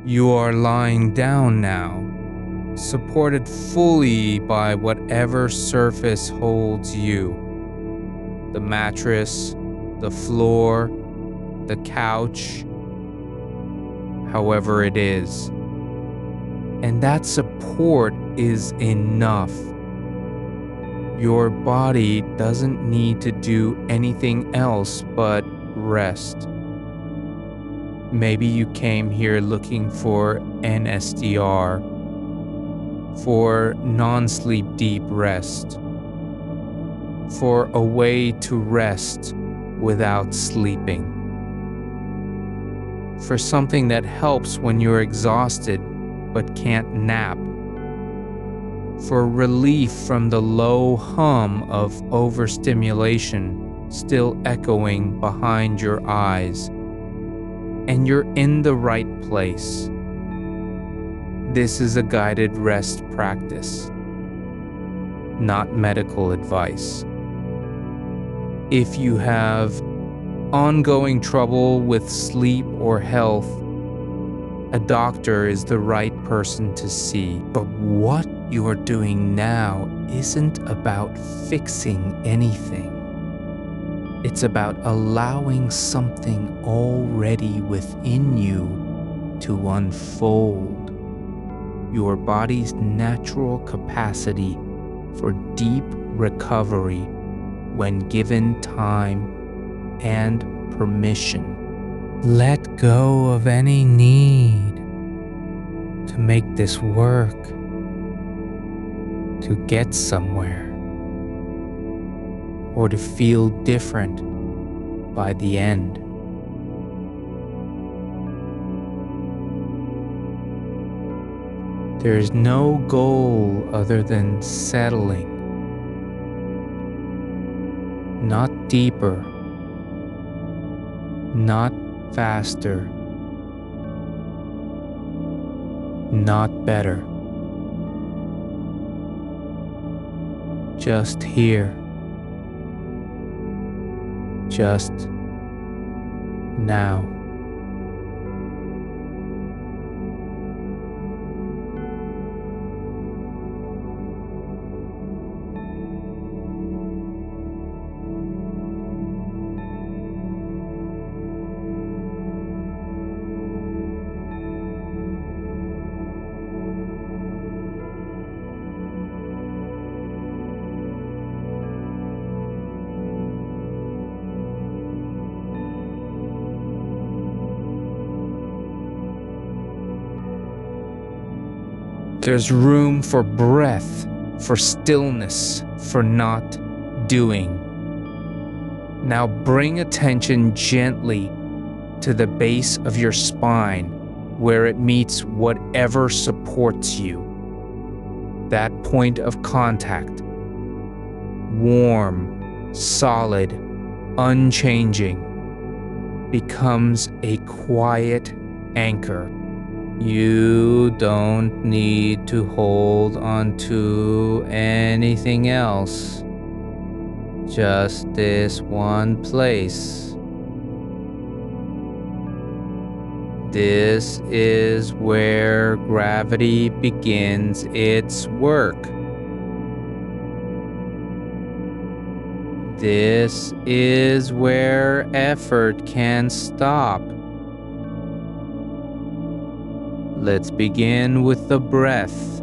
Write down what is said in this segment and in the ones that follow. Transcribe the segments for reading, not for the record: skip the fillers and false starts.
You are lying down now, supported fully by whatever surface holds you. The mattress, the floor, the couch, however it is. And that support is enough. Your body doesn't need to do anything else but rest. Maybe you came here looking for NSDR, for non-sleep deep rest, for a way to rest without sleeping, for something that helps when you're exhausted but can't nap, for relief from the low hum of overstimulation still echoing behind your eyes. And you're in the right place. This is a guided rest practice, not medical advice. If you have ongoing trouble with sleep or health, a doctor is the right person to see. But what you are doing now isn't about fixing anything. It's about allowing something already within you to unfold. Your body's natural capacity for deep recovery when given time and permission. Let go of any need to make this work, to get somewhere, or to feel different by the end. There is no goal other than settling, not deeper, not faster, not better, just here. Just now. There's room for breath, for stillness, for not doing. Now bring attention gently to the base of your spine where it meets whatever supports you. That point of contact, warm, solid, unchanging, becomes a quiet anchor. You don't need to hold on to anything else. Just this one place. This is where gravity begins its work. This is where effort can stop. Let's begin with the breath.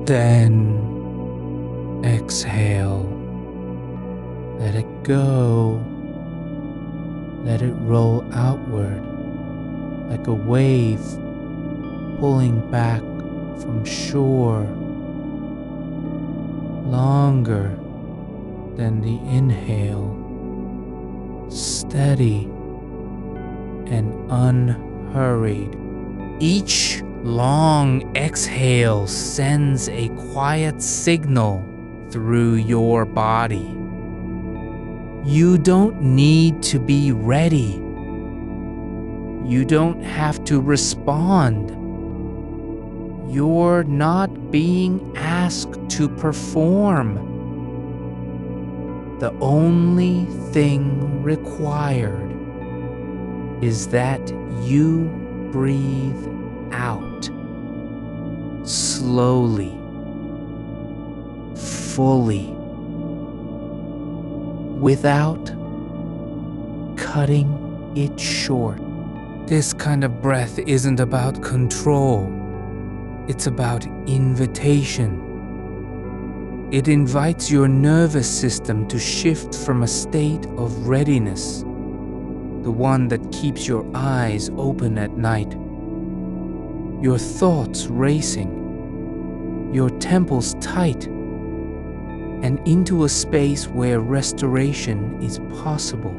Then exhale. Let it go. Let it roll outward like a wave pulling back from shore, longer than the inhale, steady and unhurried. Each long exhale sends a quiet signal through your body. You don't need to be ready. You don't have to respond. You're not being asked to perform. The only thing required is that you breathe out slowly, fully, without cutting it short. This kind of breath isn't about control. It's about invitation. It invites your nervous system to shift from a state of readiness, the one that keeps your eyes open at night, your thoughts racing, your temples tight, and into a space where restoration is possible.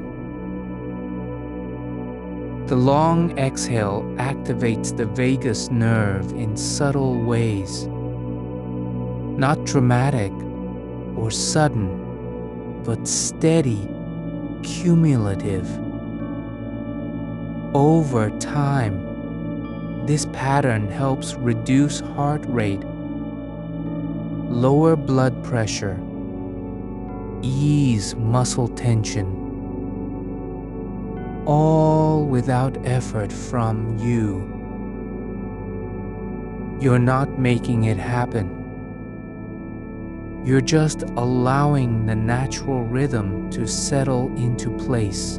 The long exhale activates the vagus nerve in subtle ways, not dramatic or sudden, but steady, cumulative. Over time, this pattern helps reduce heart rate, lower blood pressure, ease muscle tension, all without effort from you. You're not making it happen. You're just allowing the natural rhythm to settle into place.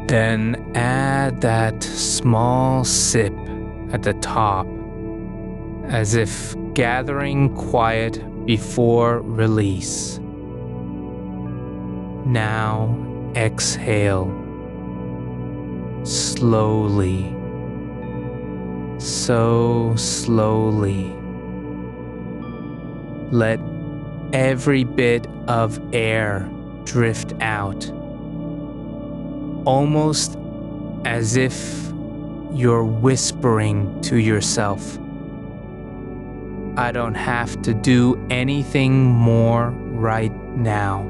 Then add that small sip at the top, as if gathering quiet before release. Now exhale slowly, so slowly. Let every bit of air drift out, almost as if you're whispering to yourself, I don't have to do anything more right now.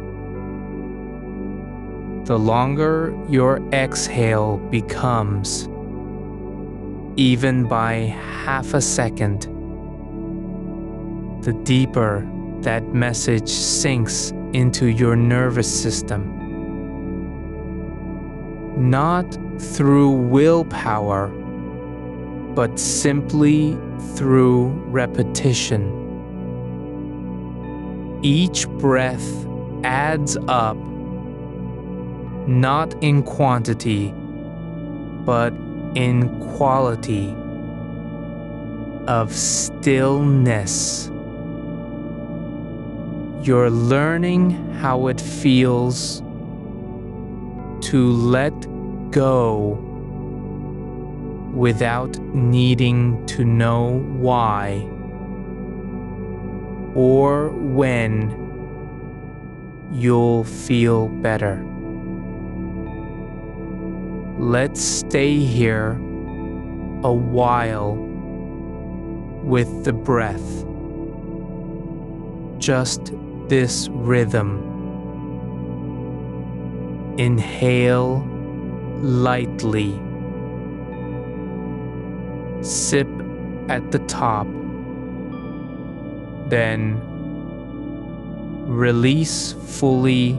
The longer your exhale becomes, even by half a second, the deeper that message sinks into your nervous system. not through willpower, but simply through repetition. Each breath adds up, not in quantity, but in quality of stillness. You're learning how it feels to let go without needing to know why or when you'll feel better. Let's stay here a while with the breath. Just this rhythm. Inhale lightly. Sip at the top. Then release fully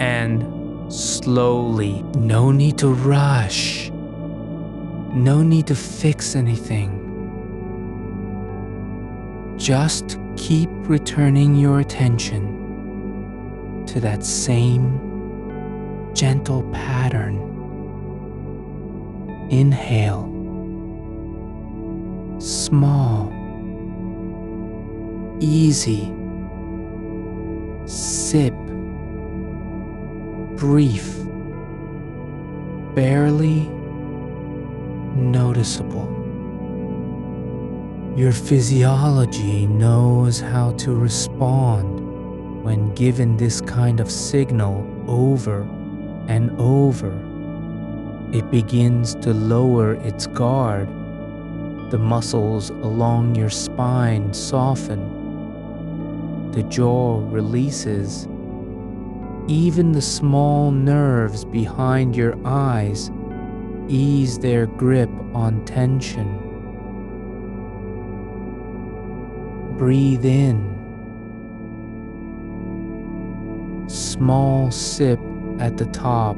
and slowly. No need to rush. No need to fix anything. Just keep returning your attention to that same gentle pattern. Inhale. Small. Easy. Sip. Brief. Barely noticeable. Your physiology knows how to respond when given this kind of signal over and over. It begins to lower its guard. The muscles along your spine soften. The jaw releases. Even the small nerves behind your eyes ease their grip on tension. Breathe in. Small sip at the top.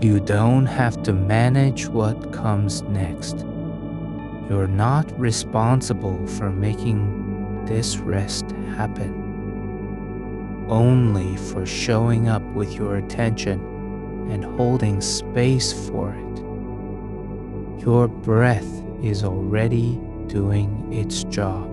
You don't have to manage what comes next. You're not responsible for making this rest happen, only for showing up with your attention and holding space for it. Your breath is already doing its job.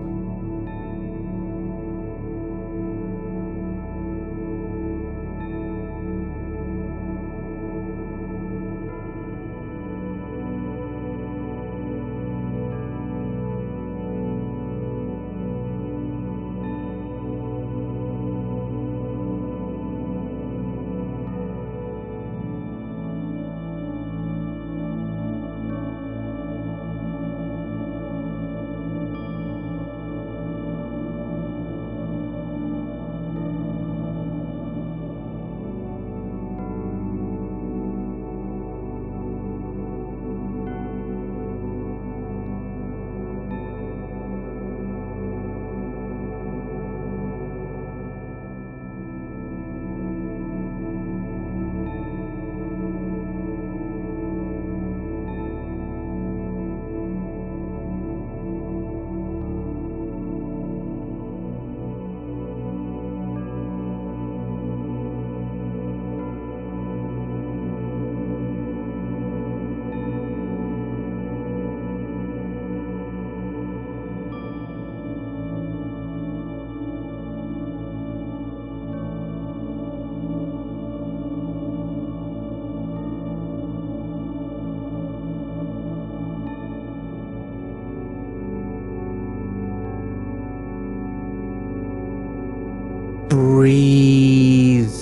Breathe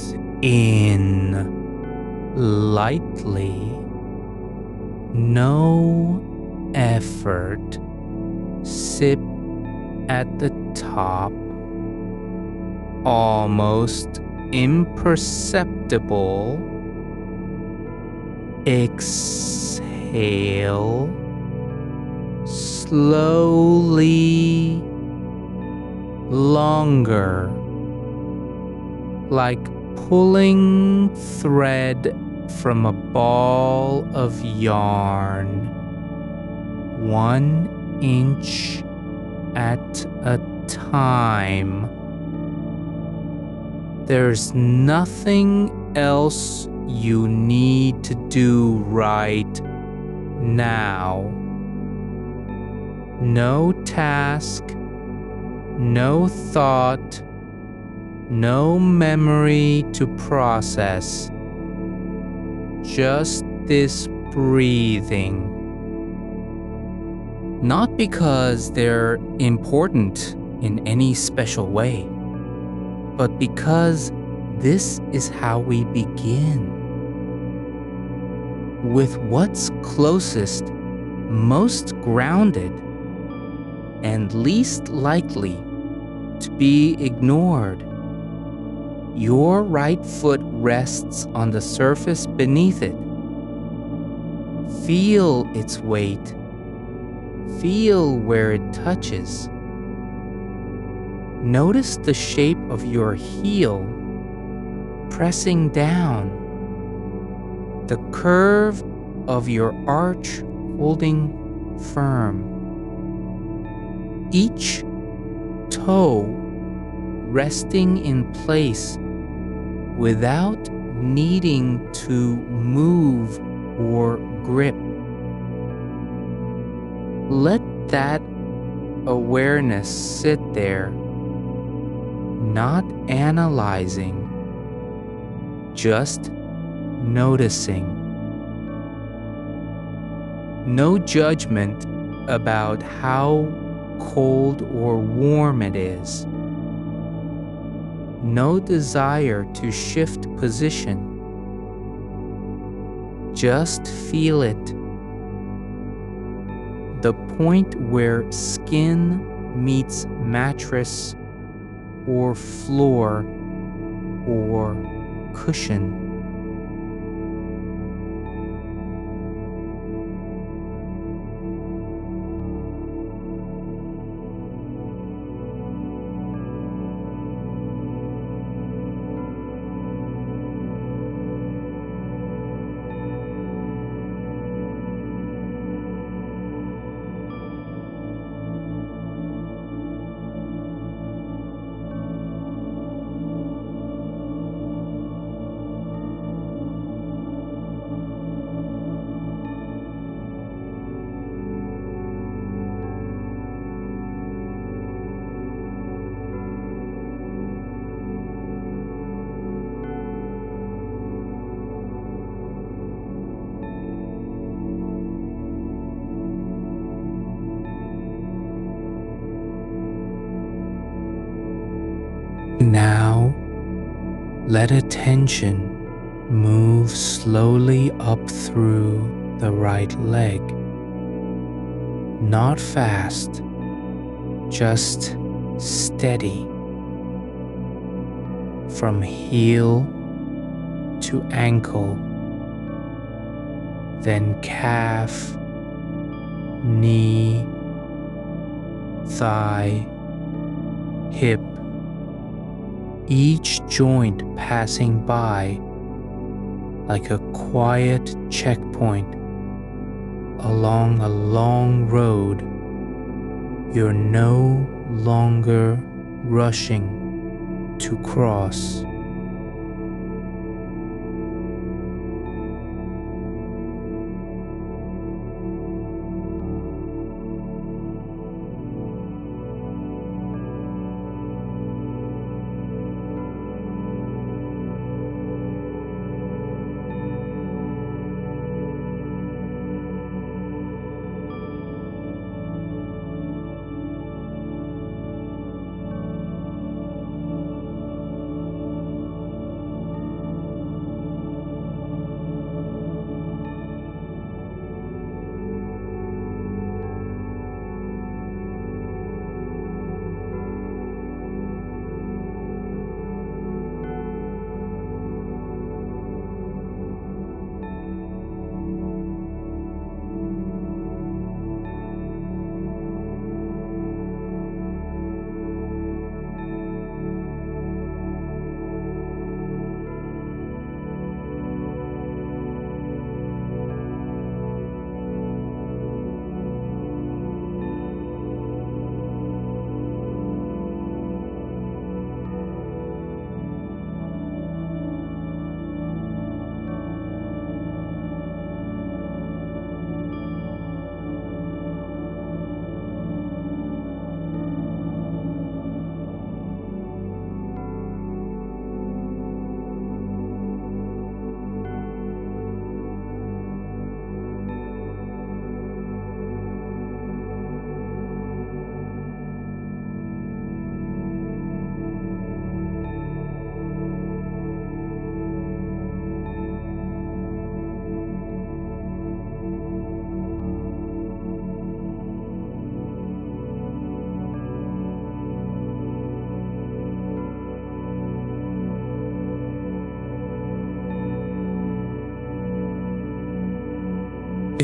in lightly, no effort. Sip at the top, almost imperceptible. Exhale slowly, longer, like pulling thread from a ball of yarn, 1 inch at a time. There's nothing else you need to do right now. No task, no thought, no memory to process. Just this breathing. Not because they're important in any special way, but because this is how we begin. With what's closest, most grounded, and least likely to be ignored. Your right foot rests on the surface beneath it. Feel its weight. Feel where it touches. Notice the shape of your heel pressing down, the curve of your arch holding firm. Each toe resting in place without needing to move or grip. Let that awareness sit there, not analyzing, just noticing. No judgment about how cold or warm it is. No desire to shift position. Just feel it. The point where skin meets mattress or floor or cushion. Now, let attention move slowly up through the right leg. Not fast, just steady. From heel to ankle, then calf, knee, thigh, hip, each joint passing by like a quiet checkpoint along a long road you're no longer rushing to cross.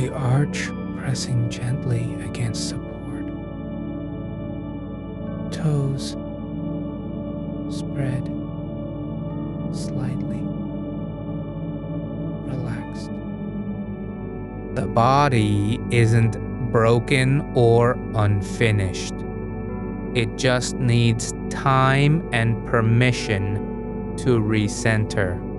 The arch pressing gently against support. Toes spread slightly, relaxed. The body isn't broken or unfinished. It just needs time and permission to recenter.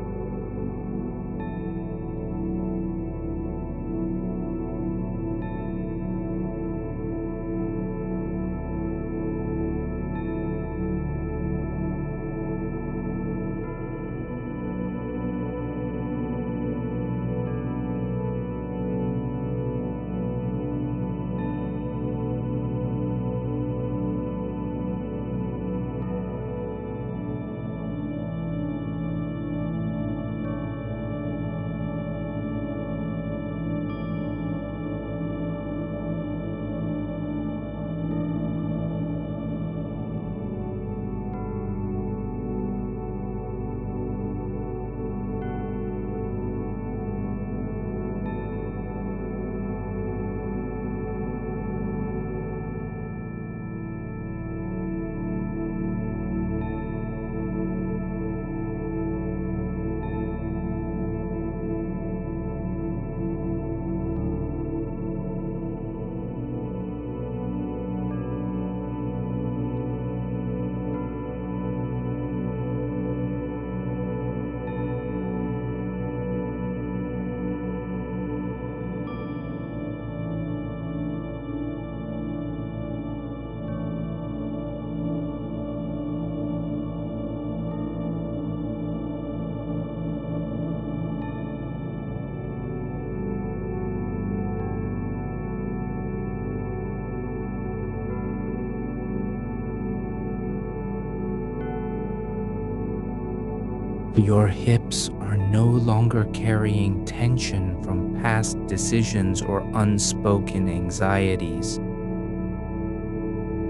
Your hips are no longer carrying tension from past decisions or unspoken anxieties.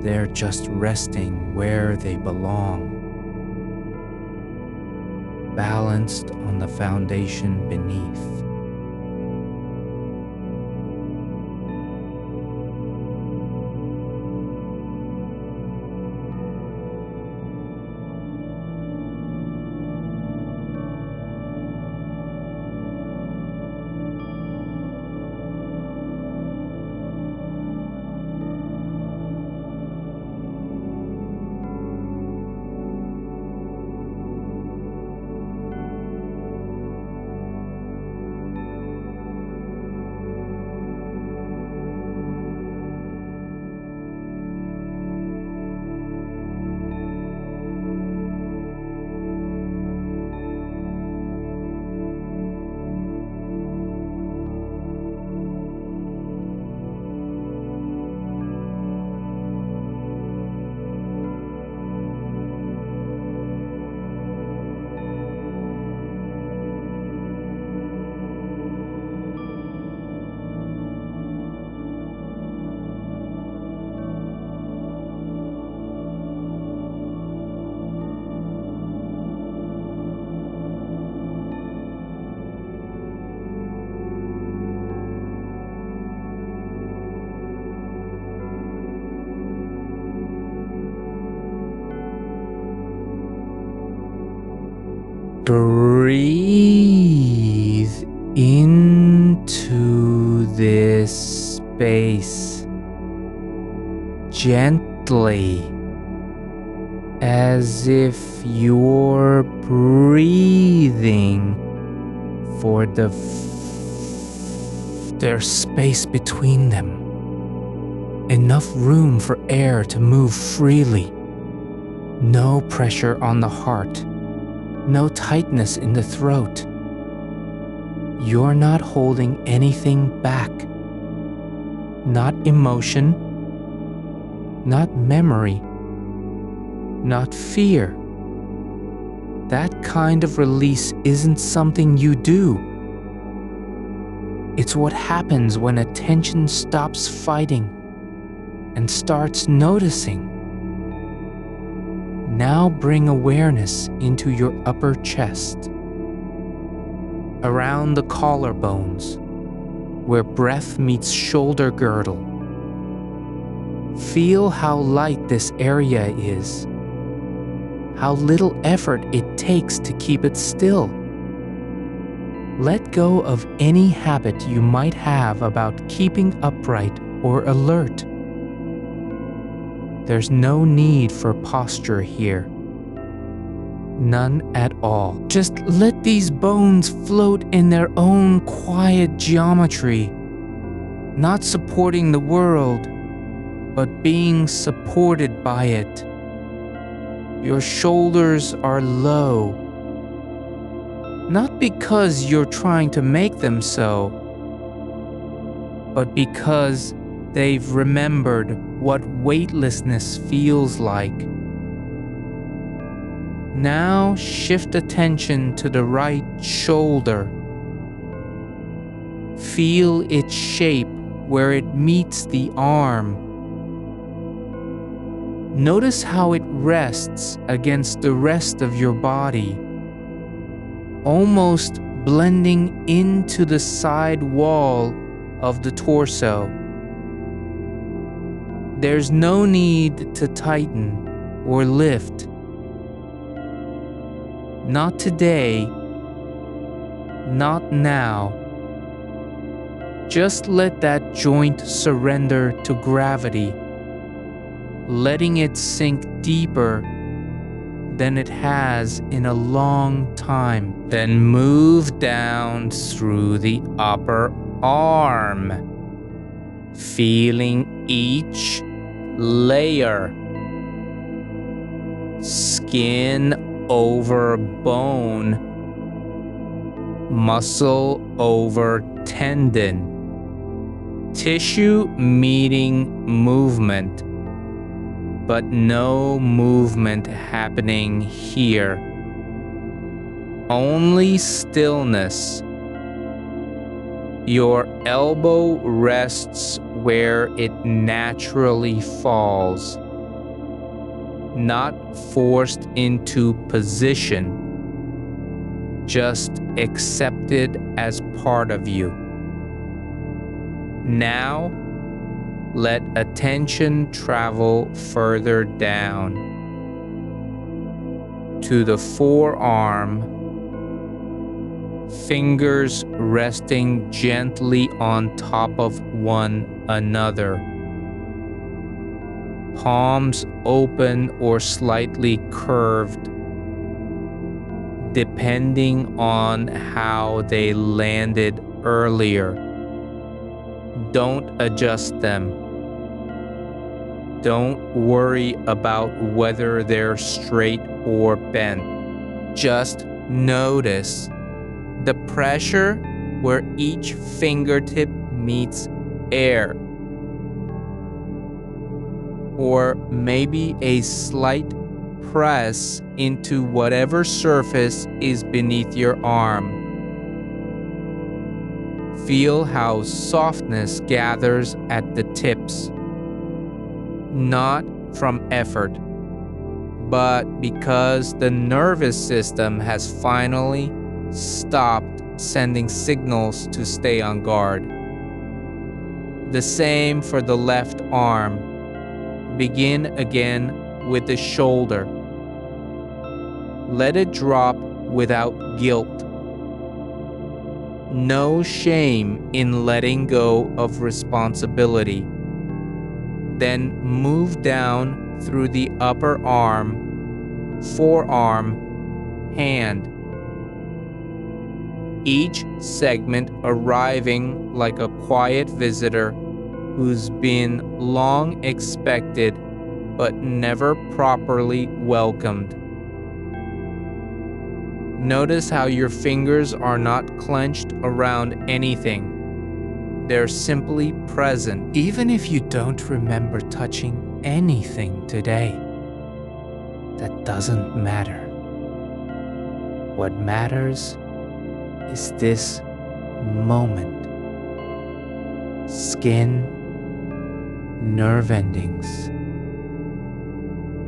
They're just resting where they belong, balanced on the foundation beneath. Breathe into this space gently, as if you're breathing for there's space between them. Enough room for air to move freely. No pressure on the heart. No tightness in the throat. You're not holding anything back. Not emotion, not memory, not fear. That kind of release isn't something you do. It's what happens when attention stops fighting and starts noticing. Now bring awareness into your upper chest, around the collarbones, where breath meets shoulder girdle. Feel how light this area is, how little effort it takes to keep it still. Let go of any habit you might have about keeping upright or alert. There's no need for posture here. None at all. Just let these bones float in their own quiet geometry, not supporting the world, but being supported by it. Your shoulders are low, not because you're trying to make them so, but because they've remembered what weightlessness feels like. Now shift attention to the right shoulder. Feel its shape where it meets the arm. Notice how it rests against the rest of your body, almost blending into the side wall of the torso. There's no need to tighten or lift. Not today, not now. Just let that joint surrender to gravity, letting it sink deeper than it has in a long time. Then move down through the upper arm, feeling each layer. Skin over bone, muscle over tendon, tissue meeting movement, but no movement happening here. only stillness. Your elbow rests where it naturally falls, not forced into position, just accepted as part of you. Now, let attention travel further down to the forearm, fingers resting gently on top of one another, palms open or slightly curved, depending on how they landed earlier. Don't adjust them. Don't worry about whether they're straight or bent. Just notice the pressure where each fingertip meets air, or maybe a slight press into whatever surface is beneath your arm. Feel how softness gathers at the tips, not from effort, but because the nervous system has finally stopped sending signals to stay on guard. The same for the left arm. Begin again with the shoulder. Let it drop without guilt. No shame in letting go of responsibility. Then move down through the upper arm, forearm, hand. Each segment arriving like a quiet visitor who's been long expected but never properly welcomed. Notice how your fingers are not clenched around anything. They're simply present, even if you don't remember touching anything today. That doesn't matter. What matters is this moment. Skin, nerve endings,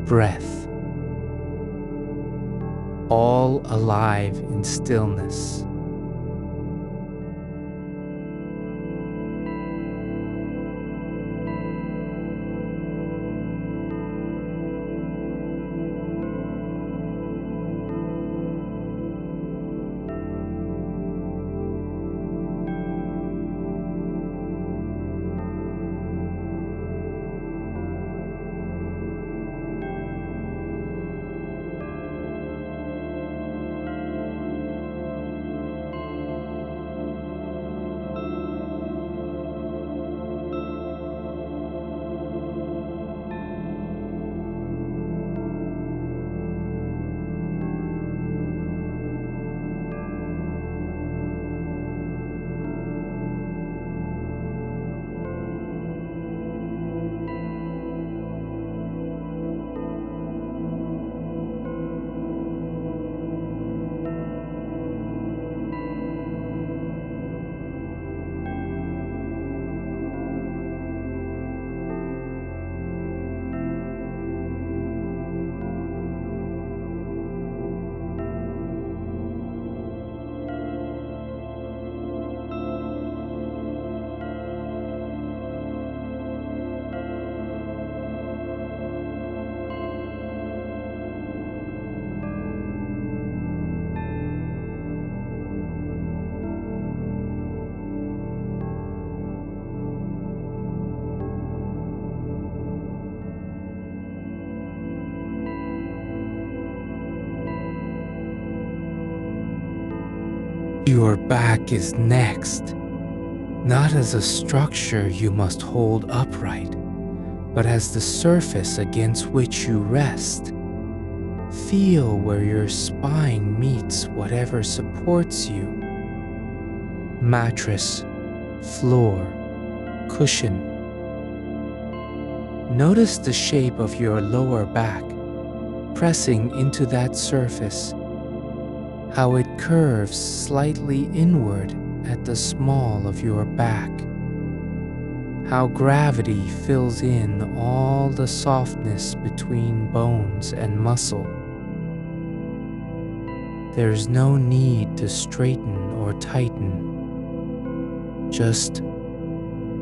breath, all alive in stillness. Your back is next, not as a structure you must hold upright, but as the surface against which you rest. Feel where your spine meets whatever supports you. Mattress, floor, cushion. Notice the shape of your lower back pressing into that surface. how it curves slightly inward at the small of your back, how gravity fills in all the softness between bones and muscle. There's no need to straighten or tighten. Just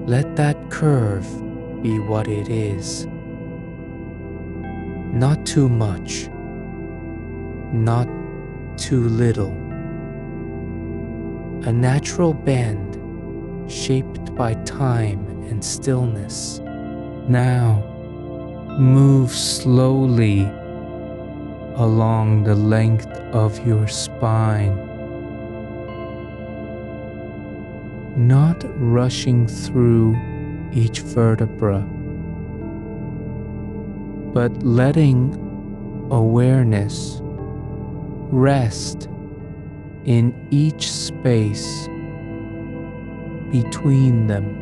let that curve be what it is. Not too much, not too little. A natural bend shaped by time and stillness. Now, move slowly along the length of your spine, not rushing through each vertebra, but letting awareness rest in each space between them.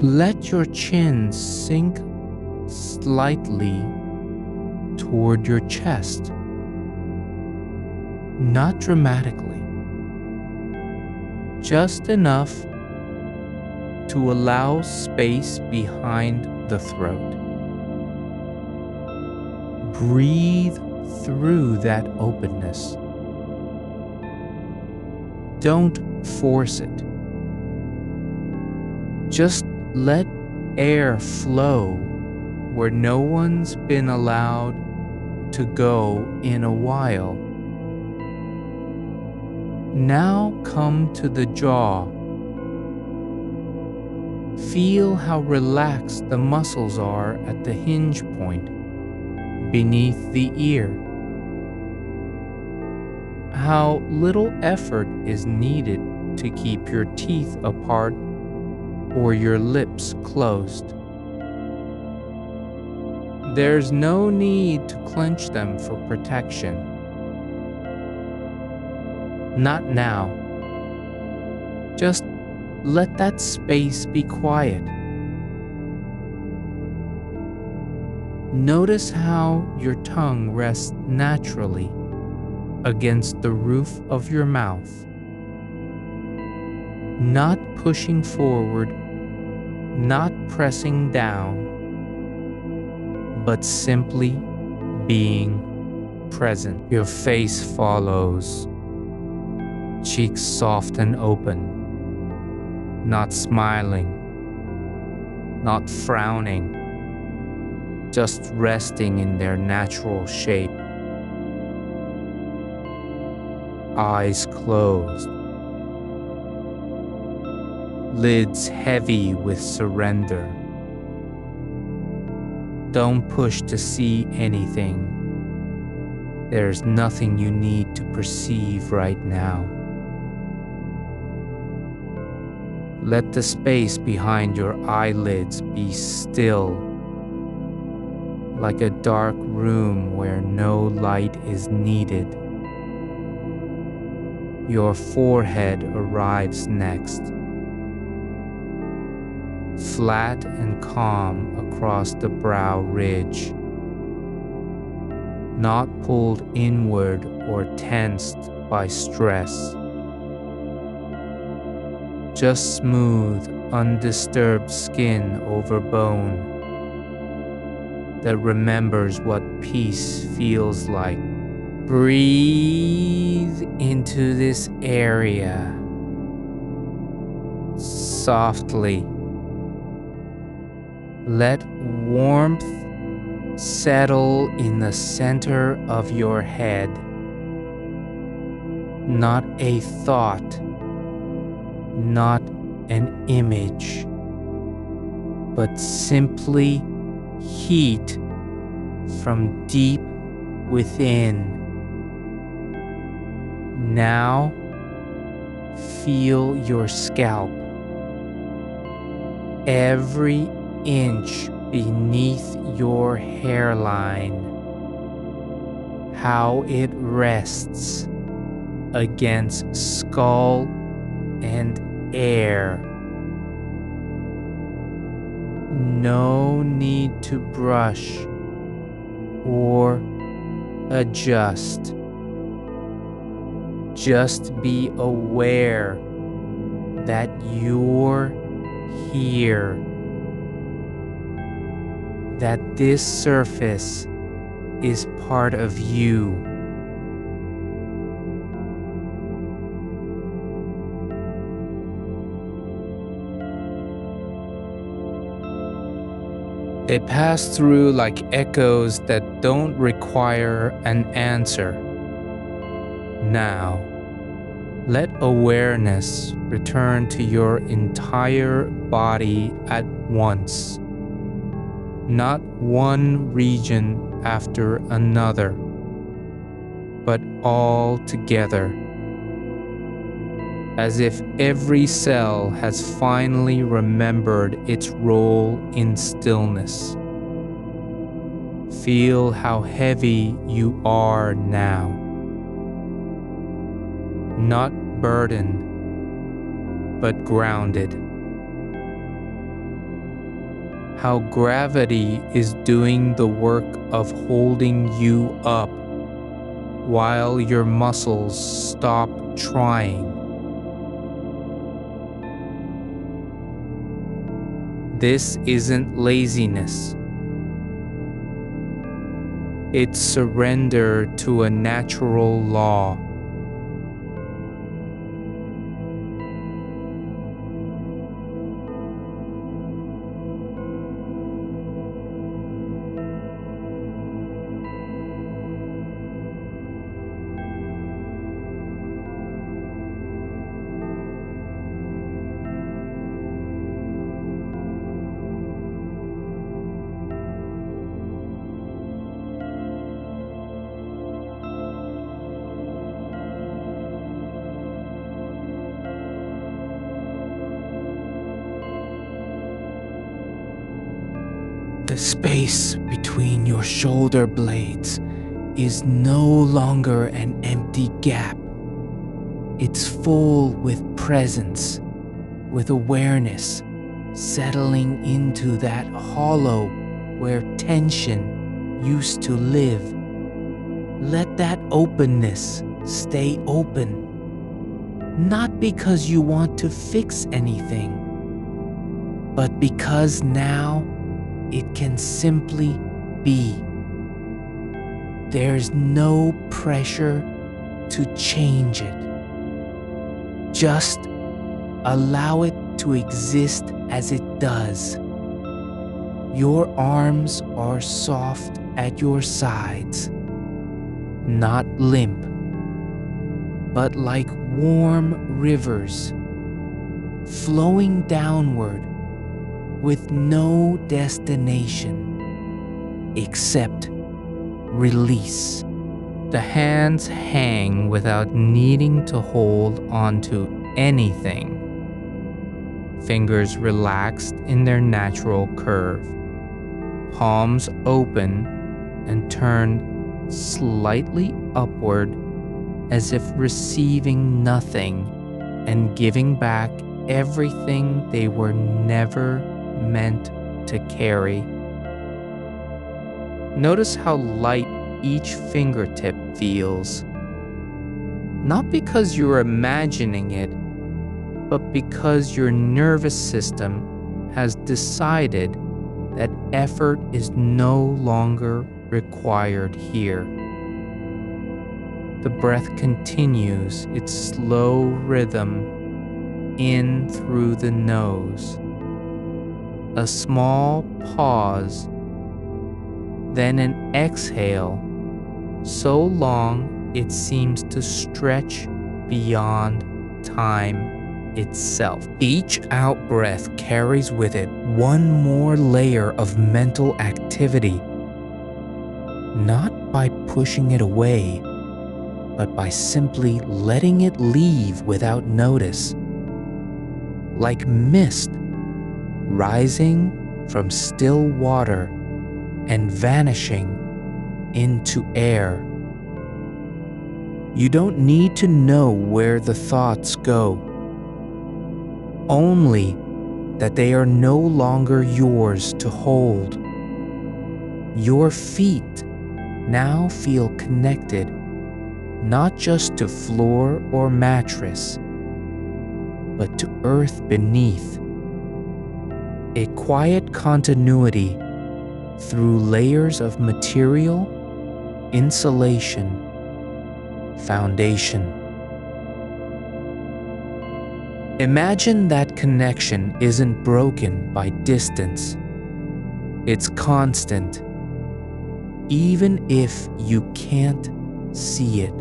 Let your chin sink slightly toward your chest, not dramatically, just enough to allow space behind the throat. Breathe through that openness. Don't force it. Just let air flow where no one's been allowed to go in a while. Now come to the jaw. Feel how relaxed the muscles are at the hinge point beneath the ear. How little effort is needed to keep your teeth apart or your lips closed. There's no need to clench them for protection. Not now. Just let that space be quiet. Notice how your tongue rests naturally against the roof of your mouth, not pushing forward, not pressing down, but simply being present. Your face follows, cheeks soft and open, not smiling, not frowning, just resting in their natural shape. Eyes closed, lids heavy with surrender. Don't push to see anything. There's nothing you need to perceive right now. Let the space behind your eyelids be still, like a dark room where no light is needed. Your forehead arrives next, flat and calm across the brow ridge, not pulled inward or tensed by stress. Just smooth, undisturbed skin over bone that remembers what peace feels like. Breathe into this area softly. Let warmth settle in the center of your head. Not a thought, not an image, but simply heat from deep within. Now, feel your scalp, every inch beneath your hairline, how it rests against skull and air. No need to brush or adjust. Just be aware that you're here, that this surface is part of you. They pass through like echoes that don't require an answer. Now, let awareness return to your entire body at once, not one region after another, but all together, as if every cell has finally remembered its role in stillness. Feel how heavy you are now. Not burdened, but grounded. How gravity is doing the work of holding you up while your muscles stop trying. This isn't laziness. It's surrender to a natural law. The space between your shoulder blades is no longer an empty gap. It's full with presence, with awareness, settling into that hollow where tension used to live. Let that openness stay open, not because you want to fix anything, but because now it can simply be. There's no pressure to change it. Just allow it to exist as it does. Your arms are soft at your sides, not limp, but like warm rivers, flowing downward with no destination except release. The hands hang without needing to hold onto anything. fingers relaxed in their natural curve, palms open and turned slightly upward as if receiving nothing and giving back everything they were never meant to carry. Notice how light each fingertip feels, not because you're imagining it, but because your nervous system has decided that effort is no longer required here. The breath continues its slow rhythm in through the nose. A small pause, then an exhale so long it seems to stretch beyond time itself. Each out-breath carries with it one more layer of mental activity, not by pushing it away, but by simply letting it leave without notice, like mist rising from still water and vanishing into air. You don't need to know where the thoughts go, only that they are no longer yours to hold. Your feet now feel connected not just to floor or mattress, but to earth beneath. A quiet continuity through layers of material, insulation, foundation. Imagine that connection isn't broken by distance. It's constant, even if you can't see it.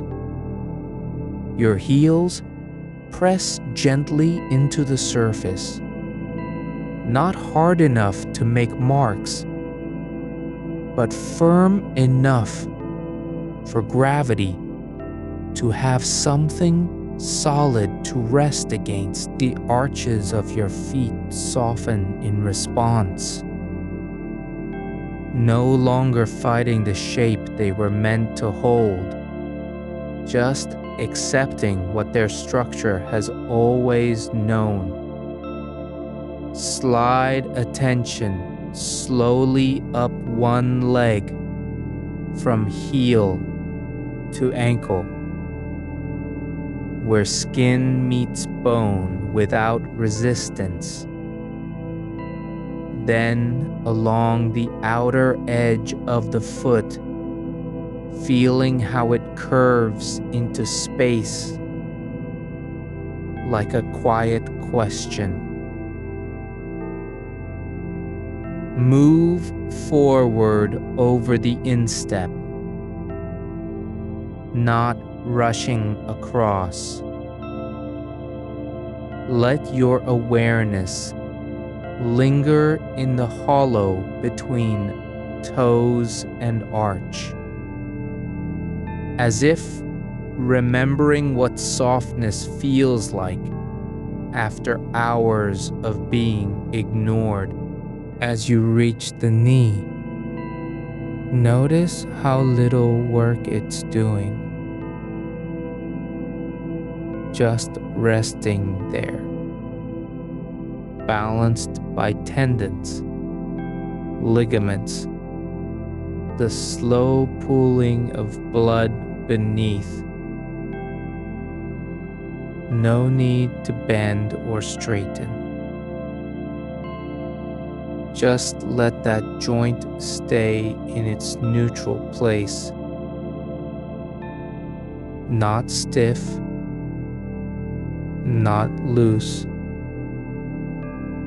Your heels press gently into the surface, not hard enough to make marks, but firm enough for gravity to have something solid to rest against. The arches of your feet soften in response, no longer fighting the shape they were meant to hold, just accepting what their structure has always known. Slide attention slowly up one leg from heel to ankle, where skin meets bone without resistance. Then along the outer edge of the foot, feeling how it curves into space like a quiet question. Move forward over the instep, not rushing across. Let your awareness linger in the hollow between toes and arch, as if remembering what softness feels like after hours of being ignored. As you reach the knee, notice how little work it's doing, just resting there, balanced by tendons, ligaments, the slow pooling of blood beneath. No need to bend or straighten. Just let that joint stay in its neutral place, not stiff, not loose,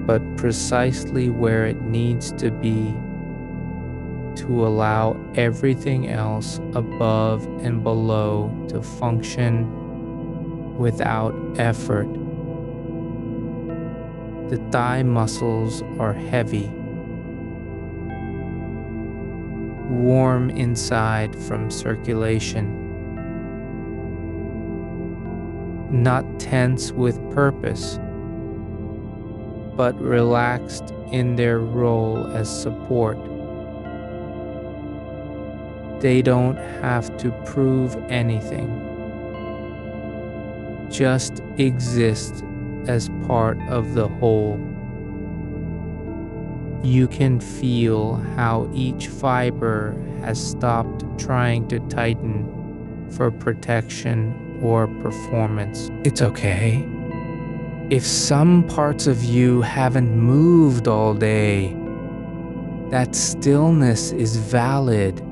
but precisely where it needs to be to allow everything else above and below to function without effort. The thigh muscles are heavy, warm inside from circulation, not tense with purpose, but relaxed in their role as support. They don't have to prove anything, just exist as part of the whole. You can feel how each fiber has stopped trying to tighten for protection or performance. It's okay. If some parts of you haven't moved all day, that stillness is valid.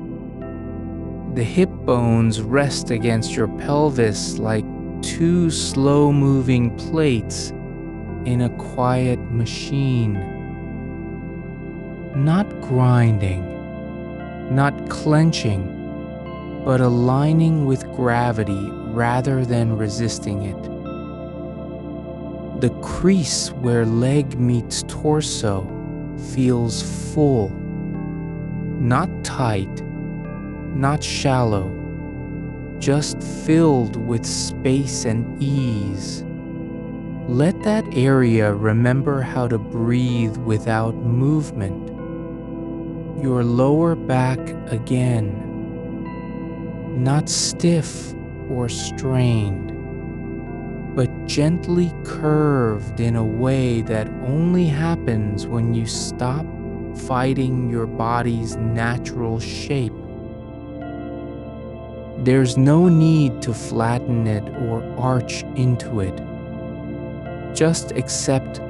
The hip bones rest against your pelvis like two slow-moving plates in a quiet machine. Not grinding, not clenching, but aligning with gravity rather than resisting it. The crease where leg meets torso feels full, not tight, not shallow, just filled with space and ease. Let that area remember how to breathe without movement. Your lower back again, not stiff or strained, but gently curved in a way that only happens when you stop fighting your body's natural shape. There's no need to flatten it or arch into it. Just accept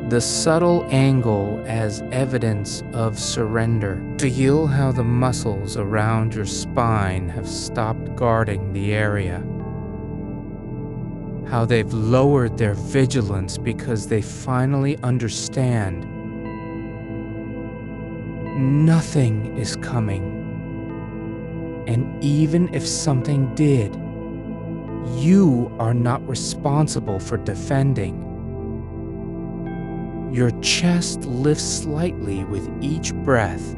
the subtle angle as evidence of surrender. Feel how the muscles around your spine have stopped guarding the area. How they've lowered their vigilance because they finally understand nothing is coming. And even if something did, you are not responsible for defending. Your chest lifts slightly with each breath,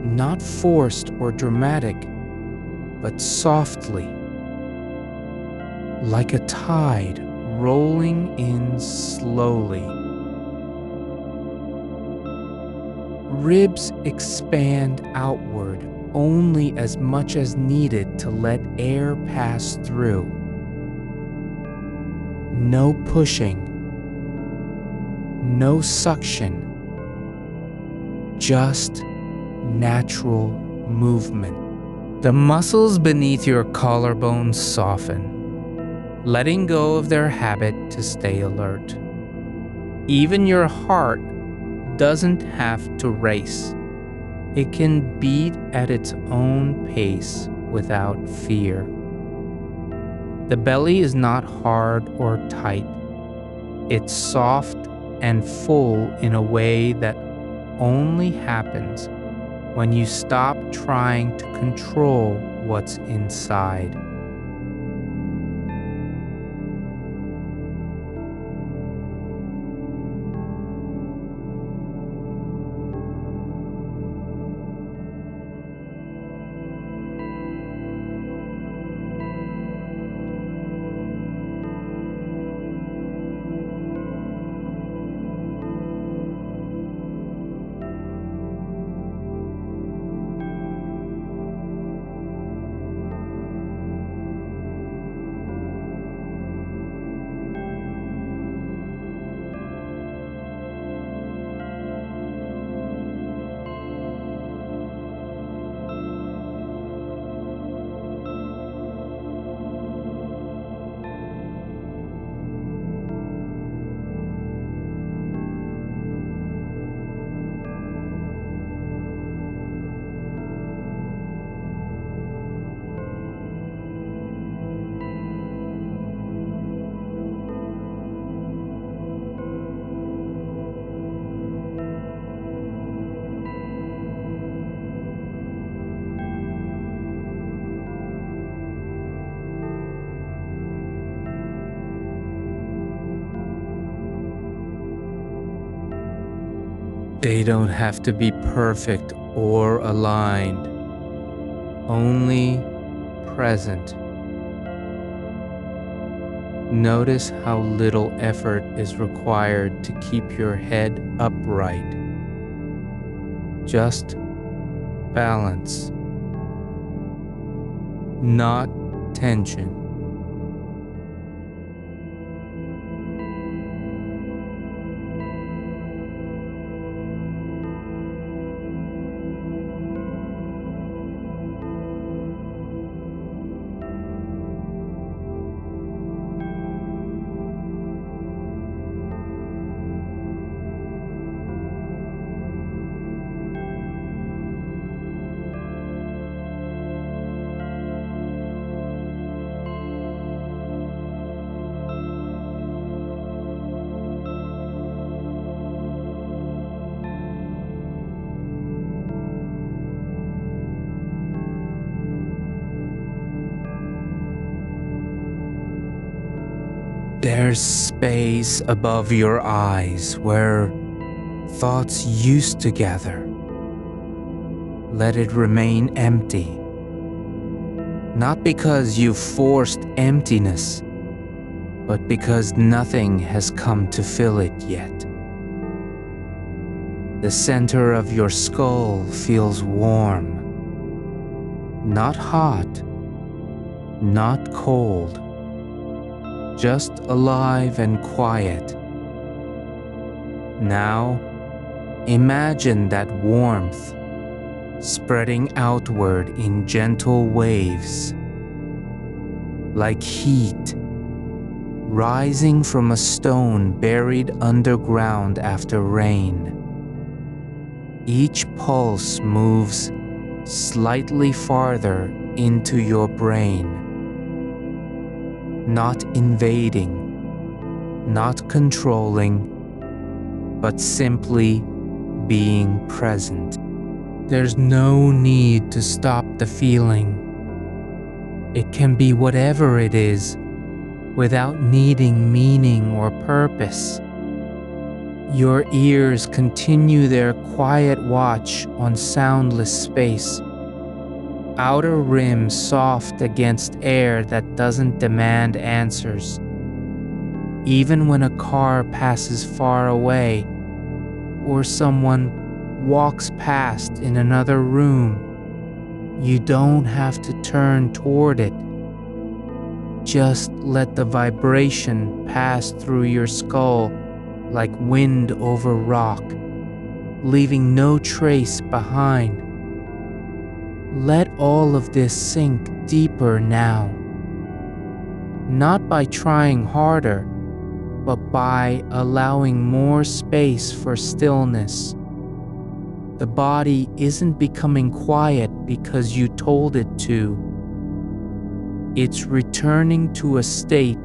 not forced or dramatic, but softly, like a tide rolling in slowly. Ribs expand outward only as much as needed to let air pass through. No pushing, no suction, just natural movement. The muscles beneath your collarbones soften, letting go of their habit to stay alert. Even your heart doesn't have to race. It can beat at its own pace without fear. The belly is not hard or tight. It's soft and full in a way that only happens when you stop trying to control what's inside. They don't have to be perfect or aligned, only present. Notice how little effort is required to keep your head upright. Just balance, not tension. There's space above your eyes where thoughts used to gather. Let it remain empty. Not because you've forced emptiness, but because nothing has come to fill it yet. The center of your skull feels warm. Not hot, not cold. Just alive and quiet. Now, imagine that warmth spreading outward in gentle waves, like heat rising from a stone buried underground after rain. Each pulse moves slightly farther into your brain. Not invading, not controlling, but simply being present. There's no need to stop the feeling. It can be whatever it is, without needing meaning or purpose. Your ears continue their quiet watch on soundless space. Outer rim soft against air that doesn't demand answers. Even when a car passes far away, or someone walks past in another room, you don't have to turn toward it. Just let the vibration pass through your skull like wind over rock, leaving no trace behind. Let all of this sink deeper now. Not by trying harder, but by allowing more space for stillness. The body isn't becoming quiet because you told it to. It's returning to a state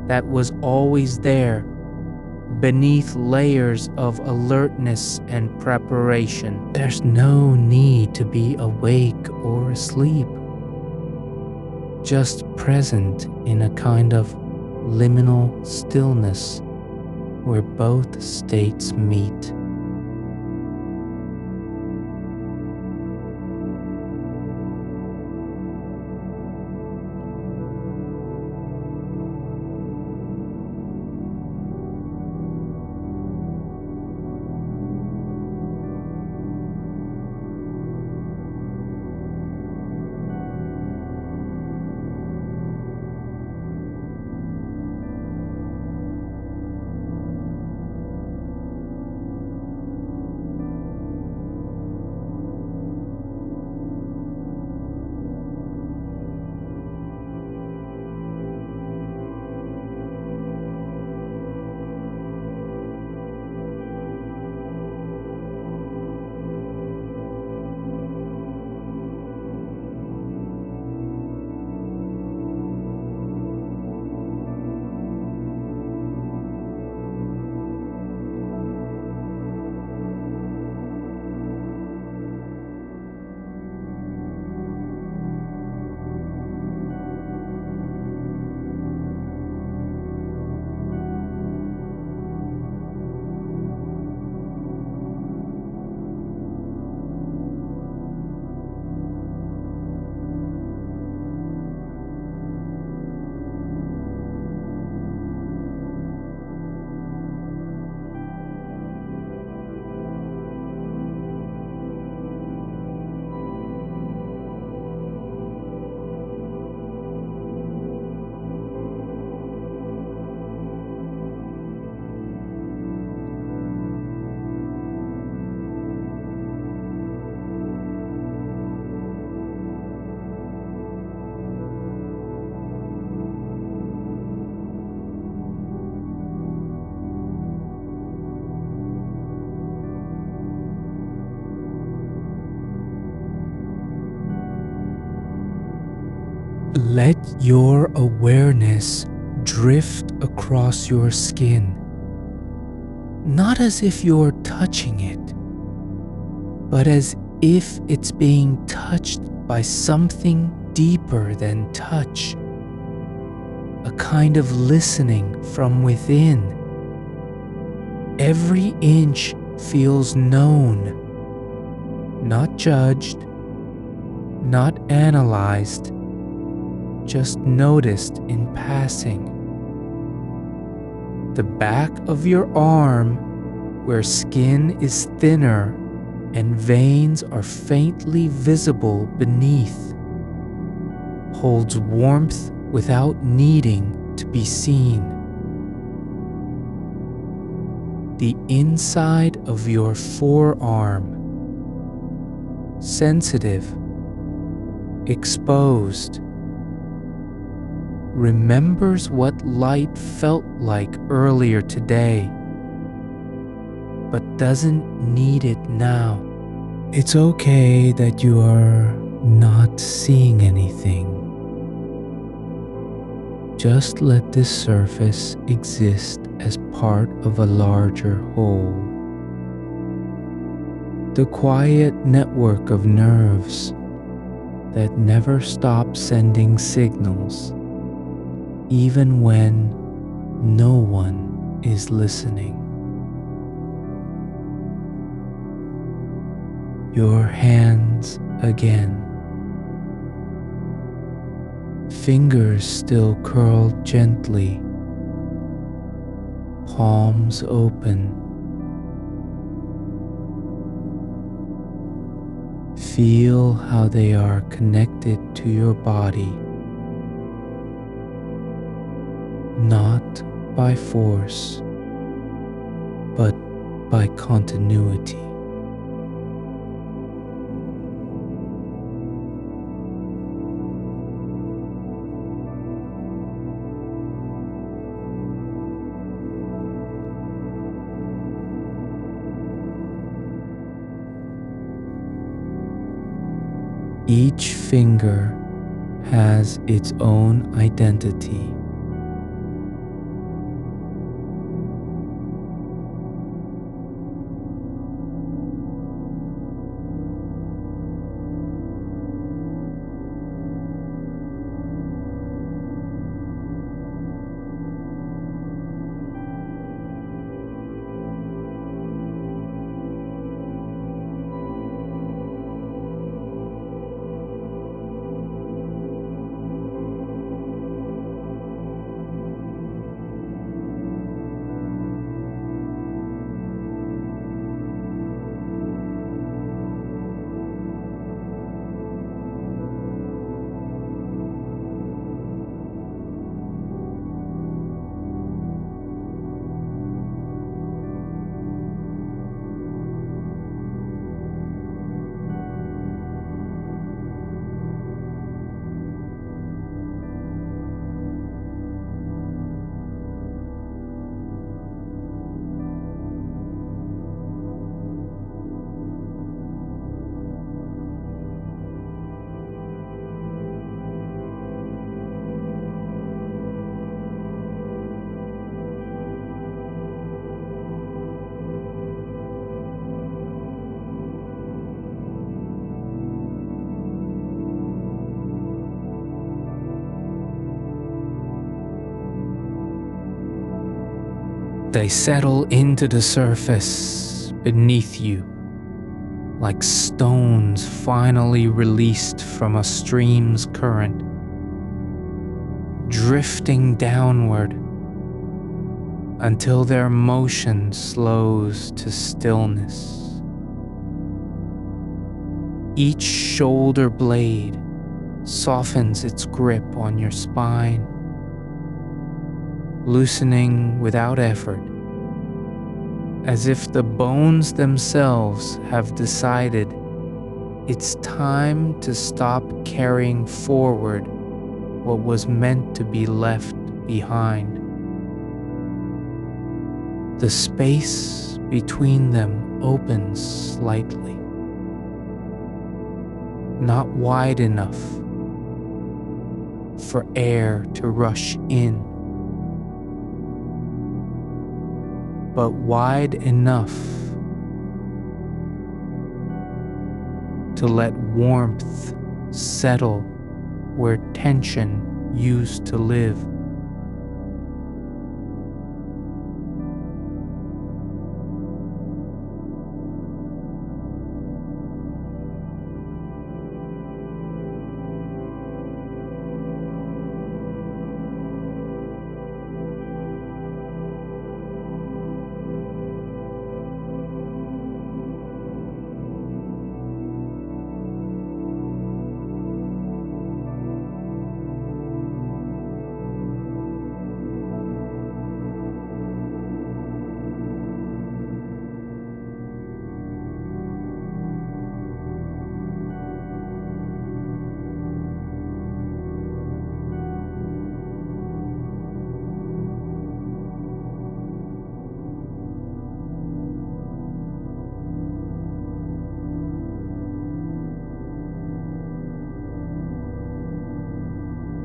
that was always there, beneath layers of alertness and preparation. There's no need to be awake or asleep. Just present in a kind of liminal stillness where both states meet. Let your awareness drift across your skin, not as if you're touching it, but as if it's being touched by something deeper than touch, a kind of listening from within. Every inch feels known, not judged, not analyzed, just noticed in passing. The back of your arm, where skin is thinner and veins are faintly visible beneath, holds warmth without needing to be seen. The inside of your forearm, sensitive, exposed, remembers what light felt like earlier today, but doesn't need it now. It's okay that you are not seeing anything. Just let this surface exist as part of a larger whole. The quiet network of nerves that never stop sending signals, even when no one is listening. Your hands again. Fingers still curled gently, palms open. Feel how they are connected to your body, not by force, but by continuity. Each finger has its own identity. They settle into the surface beneath you, like stones finally released from a stream's current, drifting downward until their motion slows to stillness. Each shoulder blade softens its grip on your spine, loosening without effort, as if the bones themselves have decided it's time to stop carrying forward what was meant to be left behind. The space between them opens slightly, not wide enough, for air to rush in, but wide enough to let warmth settle where tension used to live.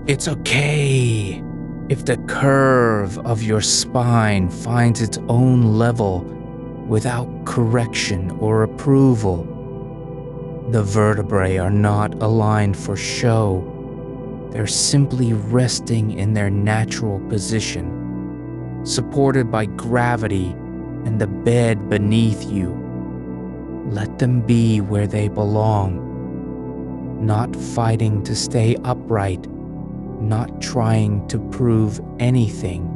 It's okay if the curve of your spine finds its own level without correction or approval. The vertebrae are not aligned for show. They're simply resting in their natural position, supported by gravity and the bed beneath you. Let them be where they belong, not fighting to stay upright, not trying to prove anything.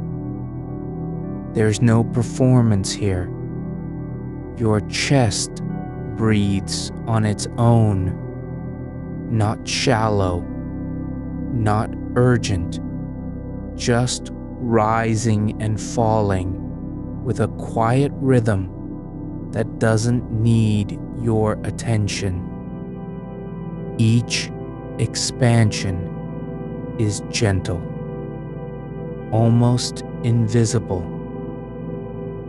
There's no performance here. Your chest breathes on its own, not shallow, not urgent, just rising and falling with a quiet rhythm that doesn't need your attention. Each expansion is gentle, almost invisible,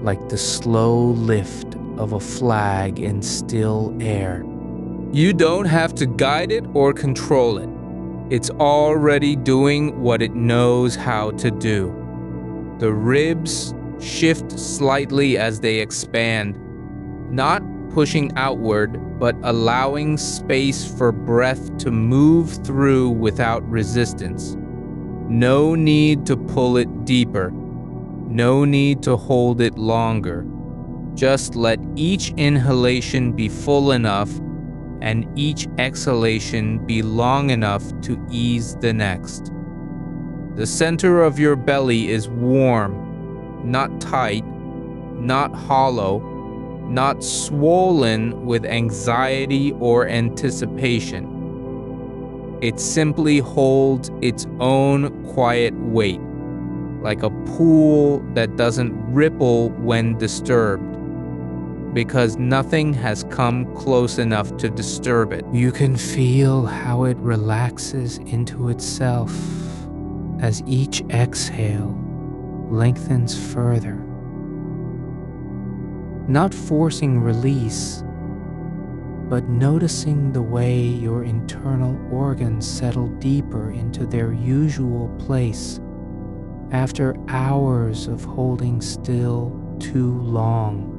like the slow lift of a flag in still air. You don't have to guide it or control it. It's already doing what it knows how to do. The ribs shift slightly as they expand, not pushing outward, but allowing space for breath to move through without resistance. No need to pull it deeper. No need to hold it longer. Just let each inhalation be full enough and each exhalation be long enough to ease the next. The center of your belly is warm, not tight, not hollow, not swollen with anxiety or anticipation. It simply holds its own quiet weight, like a pool that doesn't ripple when disturbed, because nothing has come close enough to disturb it. You can feel how it relaxes into itself as each exhale lengthens further. Not forcing release, but noticing the way your internal organs settle deeper into their usual place after hours of holding still too long.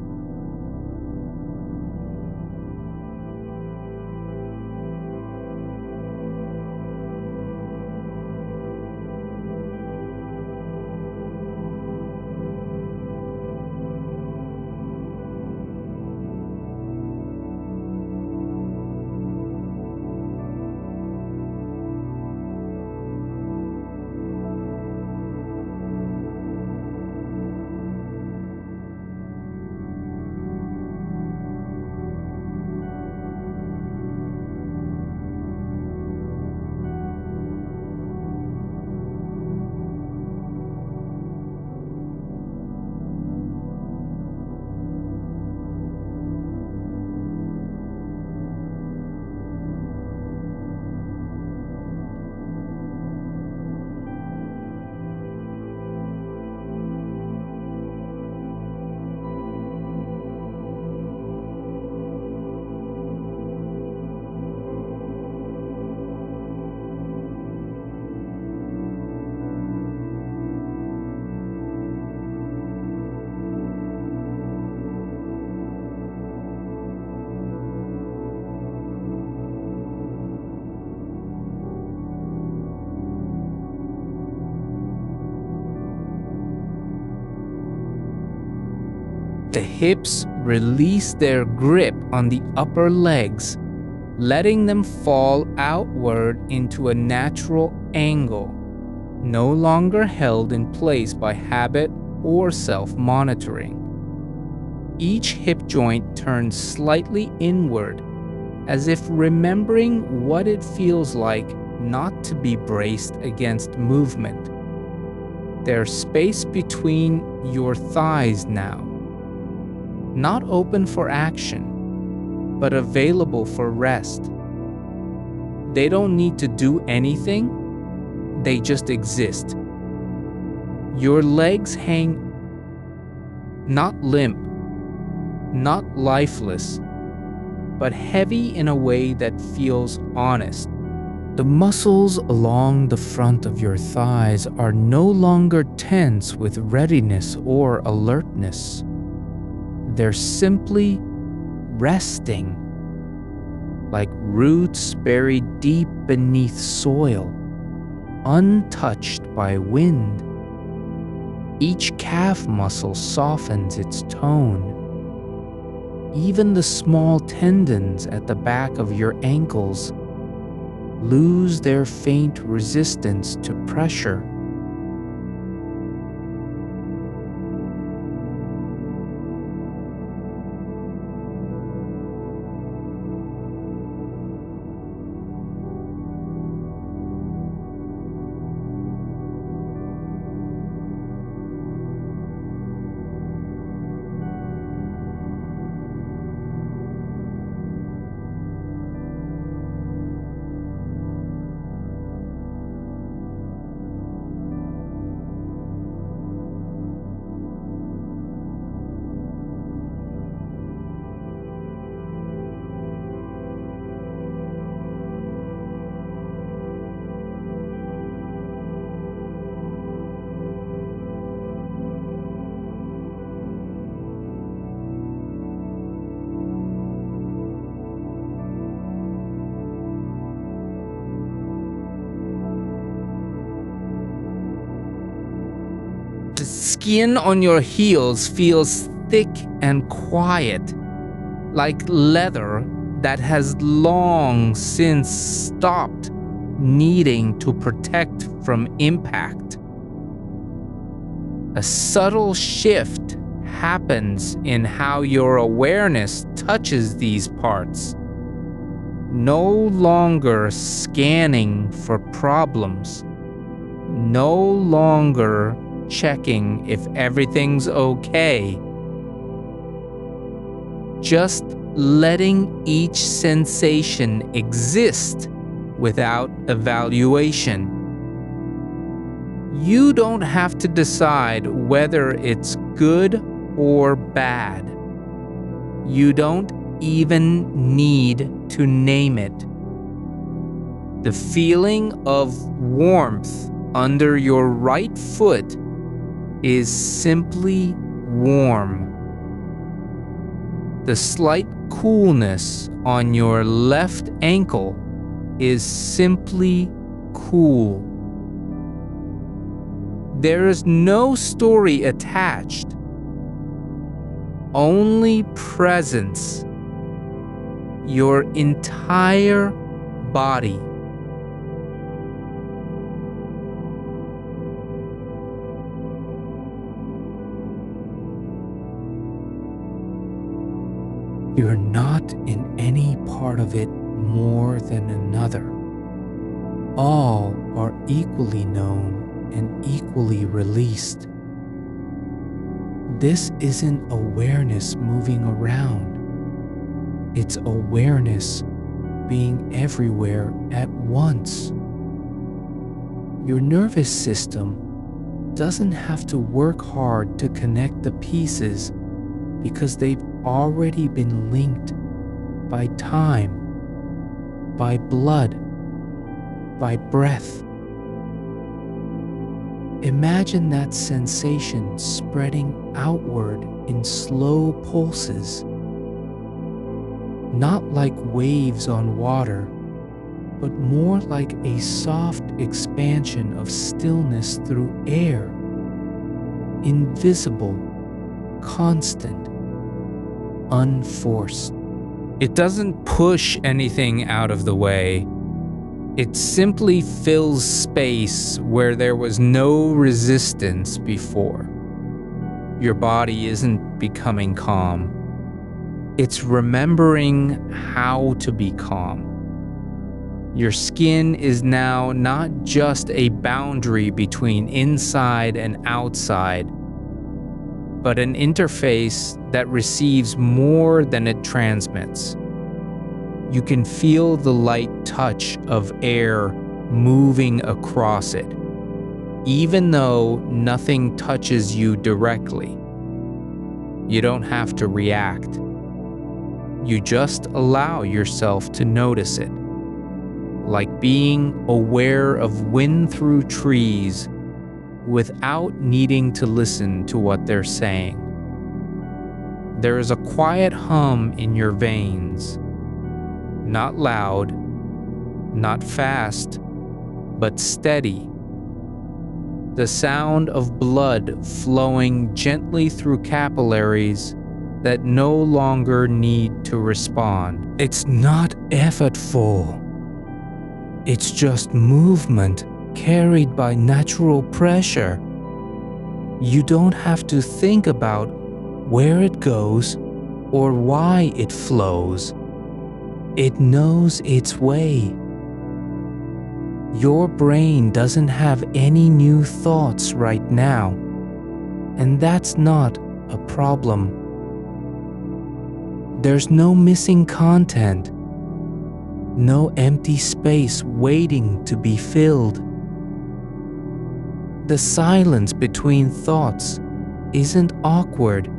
The hips release their grip on the upper legs, letting them fall outward into a natural angle, no longer held in place by habit or self-monitoring. Each hip joint turns slightly inward, as if remembering what it feels like not to be braced against movement. There's space between your thighs now, not open for action, but available for rest. They don't need to do anything, they just exist. Your legs hang not limp, not lifeless, but heavy in a way that feels honest. The muscles along the front of your thighs are no longer tense with readiness or alertness. They're simply resting, like roots buried deep beneath soil, untouched by wind. Each calf muscle softens its tone. Even the small tendons at the back of your ankles lose their faint resistance to pressure. The skin on your heels feels thick and quiet, like leather that has long since stopped needing to protect from impact. A subtle shift happens in how your awareness touches these parts, no longer scanning for problems, no longer checking if everything's okay. Just letting each sensation exist without evaluation. You don't have to decide whether it's good or bad. You don't even need to name it. The feeling of warmth under your right foot is simply warm. The slight coolness on your left ankle is simply cool. There is no story attached, only presence. Your entire body. You're not in any part of it more than another. All are equally known and equally released. This isn't awareness moving around. It's awareness being everywhere at once. Your nervous system doesn't have to work hard to connect the pieces because they've already been linked by time, by blood, by breath. Imagine that sensation spreading outward in slow pulses, not like waves on water, but more like a soft expansion of stillness through air, invisible, constant, unforced. It doesn't push anything out of the way. It simply fills space where there was no resistance before. Your body isn't becoming calm. It's remembering how to be calm. Your skin is now not just a boundary between inside and outside, but an interface that receives more than it transmits. You can feel the light touch of air moving across it, even though nothing touches you directly. You don't have to react. You just allow yourself to notice it, like being aware of wind through trees without needing to listen to what they're saying. There is a quiet hum in your veins, not loud, not fast, but steady. The sound of blood flowing gently through capillaries that no longer need to respond. It's not effortful. It's just movement carried by natural pressure. You don't have to think about where it goes or why it flows. It knows its way. Your brain doesn't have any new thoughts right now, and that's not a problem. There's no missing content, no empty space waiting to be filled. The silence between thoughts isn't awkward.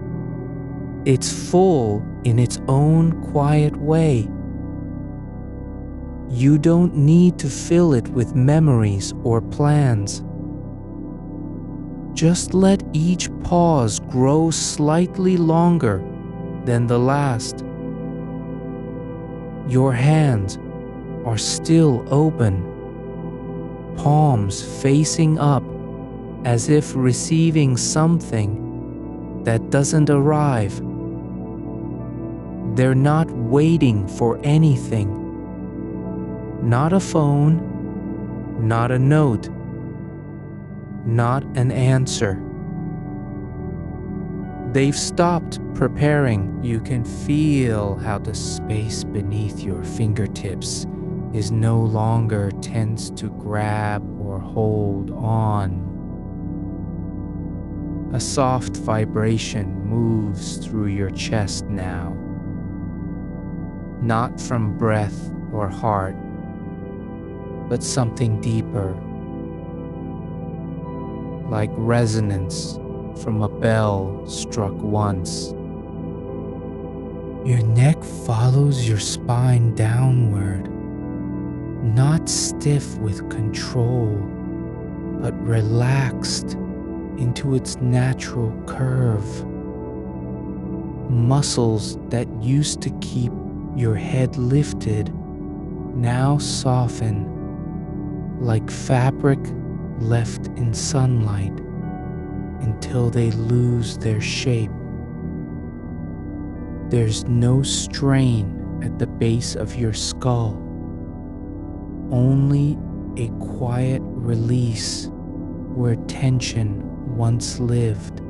It's full in its own quiet way. You don't need to fill it with memories or plans. Just let each pause grow slightly longer than the last. Your hands are still open, palms facing up as if receiving something that doesn't arrive. They're not waiting for anything. Not a phone, not a note, not an answer. They've stopped preparing. You can feel how the space beneath your fingertips is no longer tense to grab or hold on. A soft vibration moves through your chest now, not from breath or heart, but something deeper, like resonance from a bell struck once. Your neck follows your spine downward, not stiff with control, but relaxed into its natural curve. Muscles that used to keep your head lifted now soften like fabric left in sunlight until they lose their shape. There's no strain at the base of your skull, only a quiet release where tension once lived.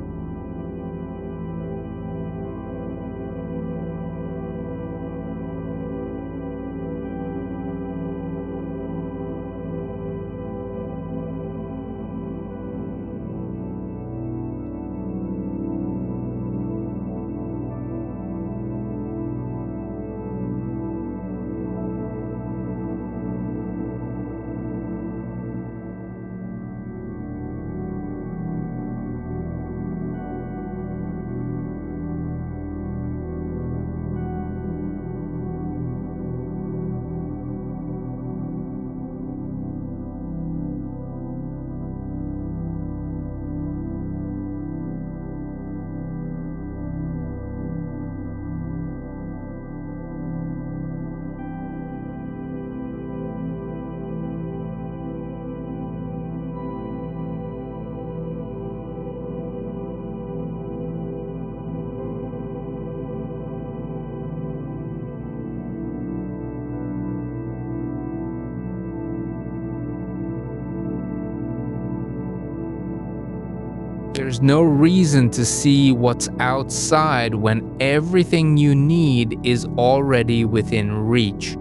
There's no reason to see what's outside when everything you need is already within reach.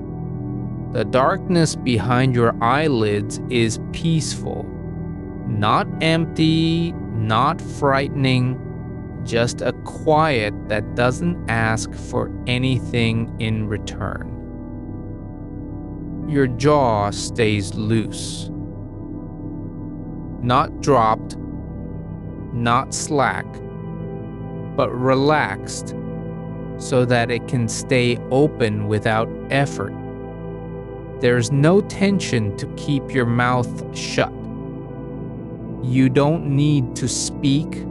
The darkness behind your eyelids is peaceful, not empty, not frightening, just a quiet that doesn't ask for anything in return. Your jaw stays loose, not dropped, not slack, but relaxed so that it can stay open without effort. There's no tension to keep your mouth shut. You don't need to speak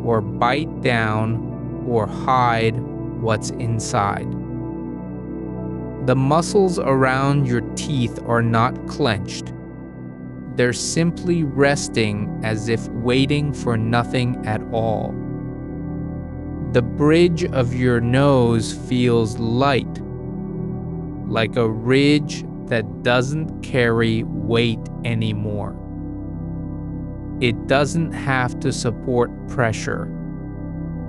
or bite down or hide what's inside. The muscles around your teeth are not clenched. They're simply resting as if waiting for nothing at all. The bridge of your nose feels light, like a ridge that doesn't carry weight anymore. It doesn't have to support pressure,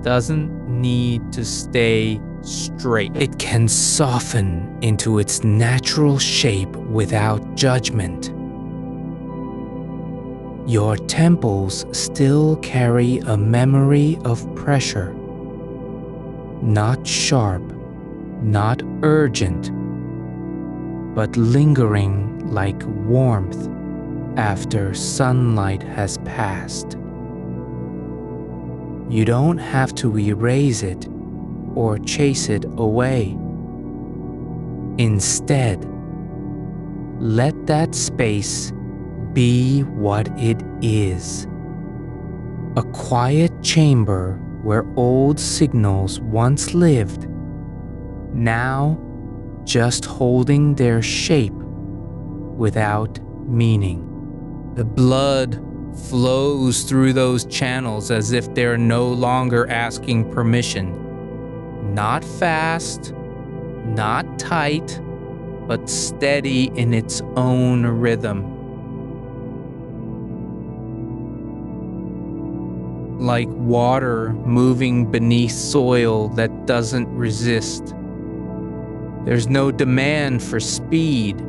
doesn't need to stay straight. It can soften into its natural shape without judgment. Your temples still carry a memory of pressure, not sharp, not urgent, but lingering like warmth after sunlight has passed. You don't have to erase it or chase it away. Instead, let that space be what it is. A quiet chamber where old signals once lived, now just holding their shape without meaning. The blood flows through those channels as if they're no longer asking permission. Not fast, not tight, but steady in its own rhythm. Like water moving beneath soil that doesn't resist. There's no demand for speed.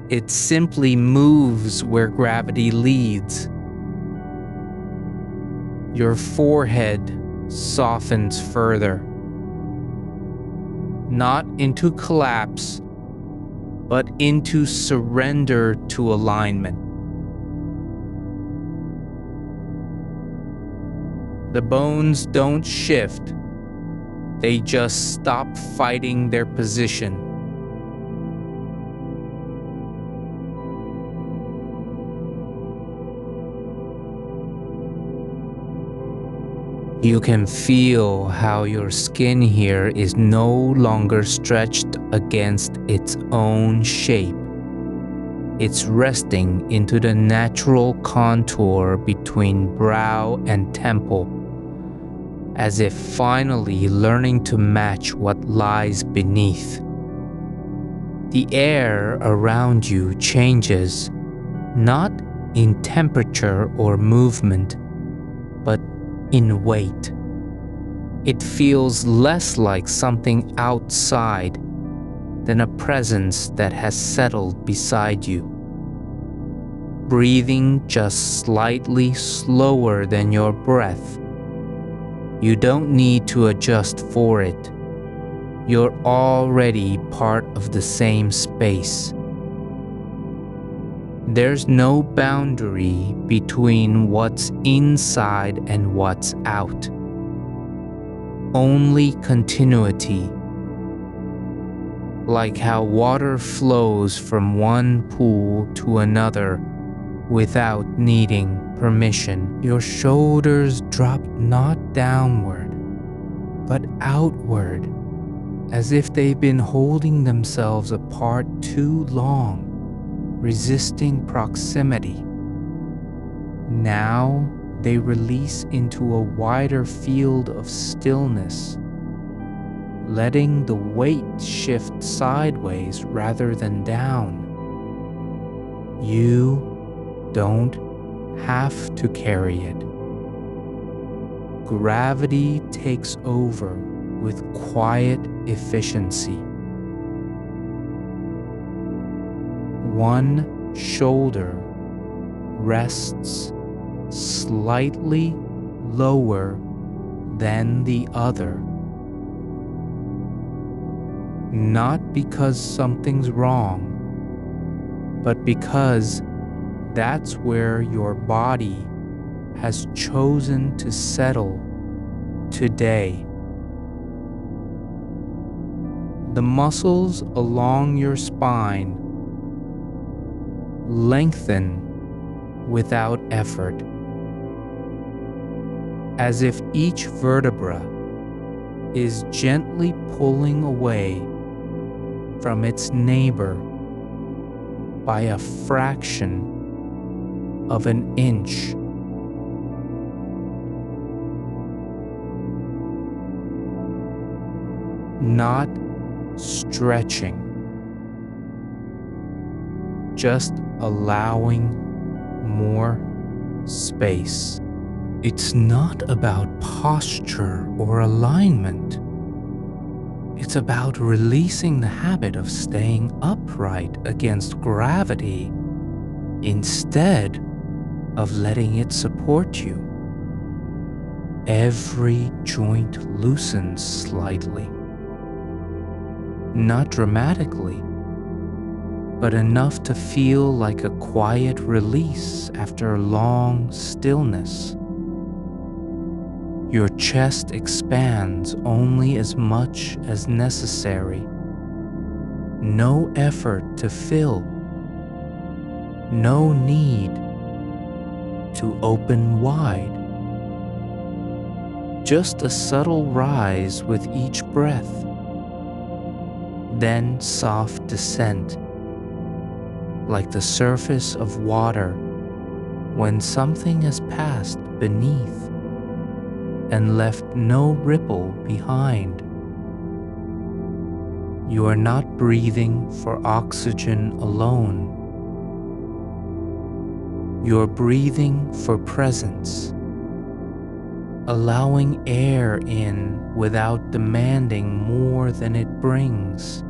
It simply moves where gravity leads. Your forehead softens further. Not into collapse, but into surrender to alignment. The bones don't shift, they just stop fighting their position. You can feel how your skin here is no longer stretched against its own shape. It's resting into the natural contour between brow and temple, as if finally learning to match what lies beneath. The air around you changes, not in temperature or movement, but in weight. It feels less like something outside than a presence that has settled beside you. Breathing just slightly slower than your breath. You don't need to adjust for it. You're already part of the same space. There's no boundary between what's inside and what's out. Only continuity. Like how water flows from one pool to another without needing permission. Your shoulders drop not downward, but outward, as if they've been holding themselves apart too long, resisting proximity. Now they release into a wider field of stillness, letting the weight shift sideways rather than down. You don't have to carry it. gravity takes over with quiet efficiency. One shoulder rests slightly lower than the other. Not because something's wrong, but because that's where your body has chosen to settle today. The muscles along your spine lengthen without effort, as if each vertebra is gently pulling away from its neighbor by a fraction of an inch. Not stretching, just allowing more space. It's not about posture or alignment. It's about releasing the habit of staying upright against gravity instead of letting it support you. Every joint loosens slightly. Not dramatically, but enough to feel like a quiet release after a long stillness. Your chest expands only as much as necessary. No effort to fill. No need to open wide. Just a subtle rise with each breath, then soft descent, like the surface of water when something has passed beneath and left no ripple behind. You are not breathing for oxygen alone. You're breathing for presence, allowing air in without demanding more than it brings.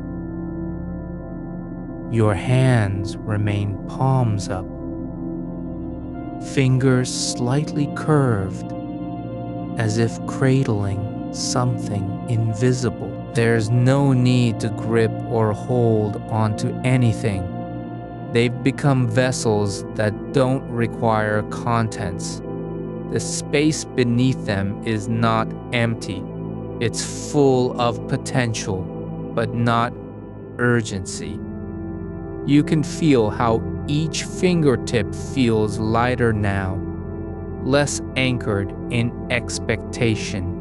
Your hands remain palms up, fingers slightly curved, as if cradling something invisible. There's no need to grip or hold onto anything. They've become vessels that don't require contents. The space beneath them is not empty. It's full of potential, but not urgency. You can feel how each fingertip feels lighter now, less anchored in expectation.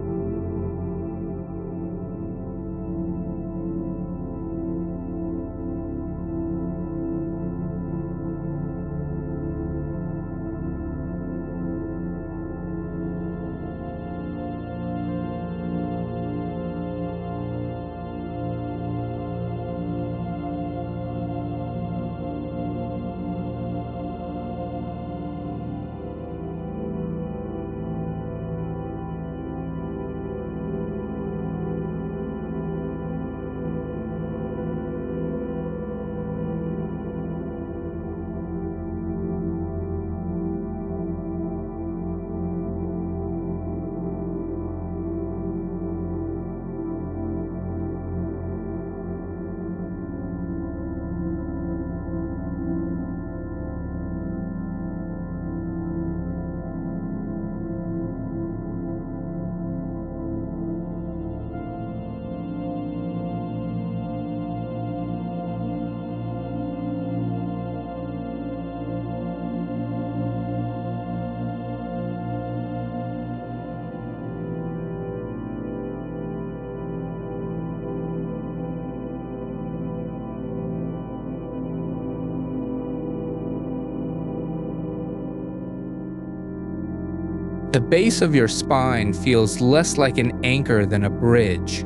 The base of your spine feels less like an anchor than a bridge,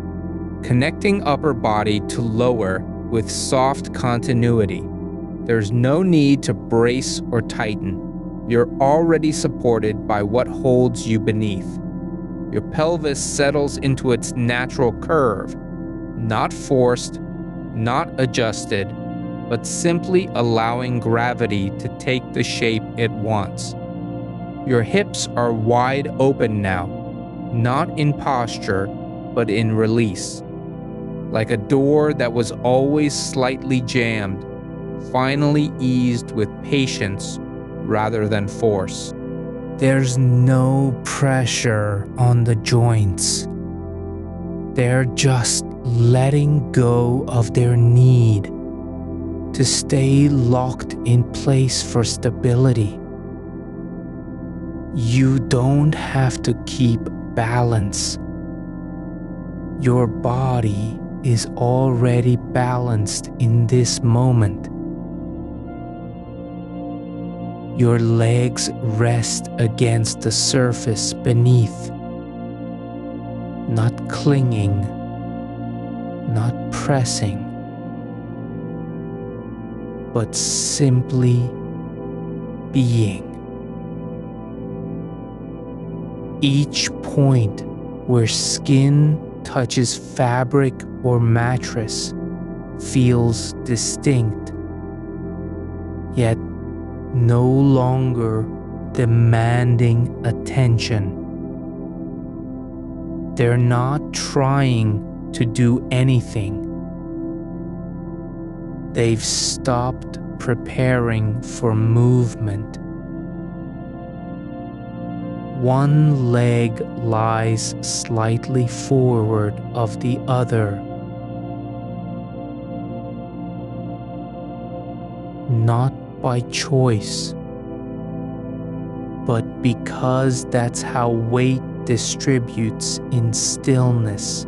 connecting upper body to lower with soft continuity. There's no need to brace or tighten. You're already supported by what holds you beneath. Your pelvis settles into its natural curve, not forced, not adjusted, but simply allowing gravity to take the shape it wants. Your hips are wide open now, not in posture, but in release. Like a door that was always slightly jammed, finally eased with patience rather than force. There's no pressure on the joints. They're just letting go of their need to stay locked in place for stability. You don't have to keep balance. Your body is already balanced in this moment. Your legs rest against the surface beneath, not clinging, not pressing, but simply being. Each point where skin touches fabric or mattress feels distinct, yet no longer demanding attention. They're not trying to do anything. They've stopped preparing for movement. One leg lies slightly forward of the other, not by choice, but because that's how weight distributes in stillness.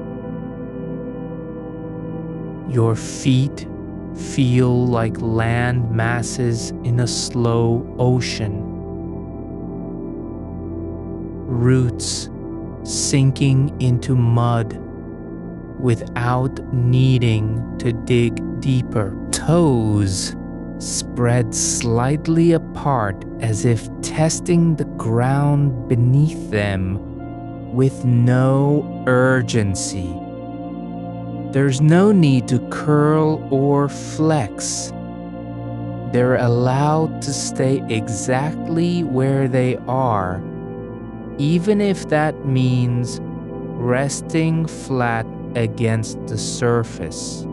Your feet feel like land masses in a slow ocean. Roots sinking into mud without needing to dig deeper. Toes spread slightly apart as if testing the ground beneath them with no urgency. There's no need to curl or flex. They're allowed to stay exactly where they are, even if that means resting flat against the surface.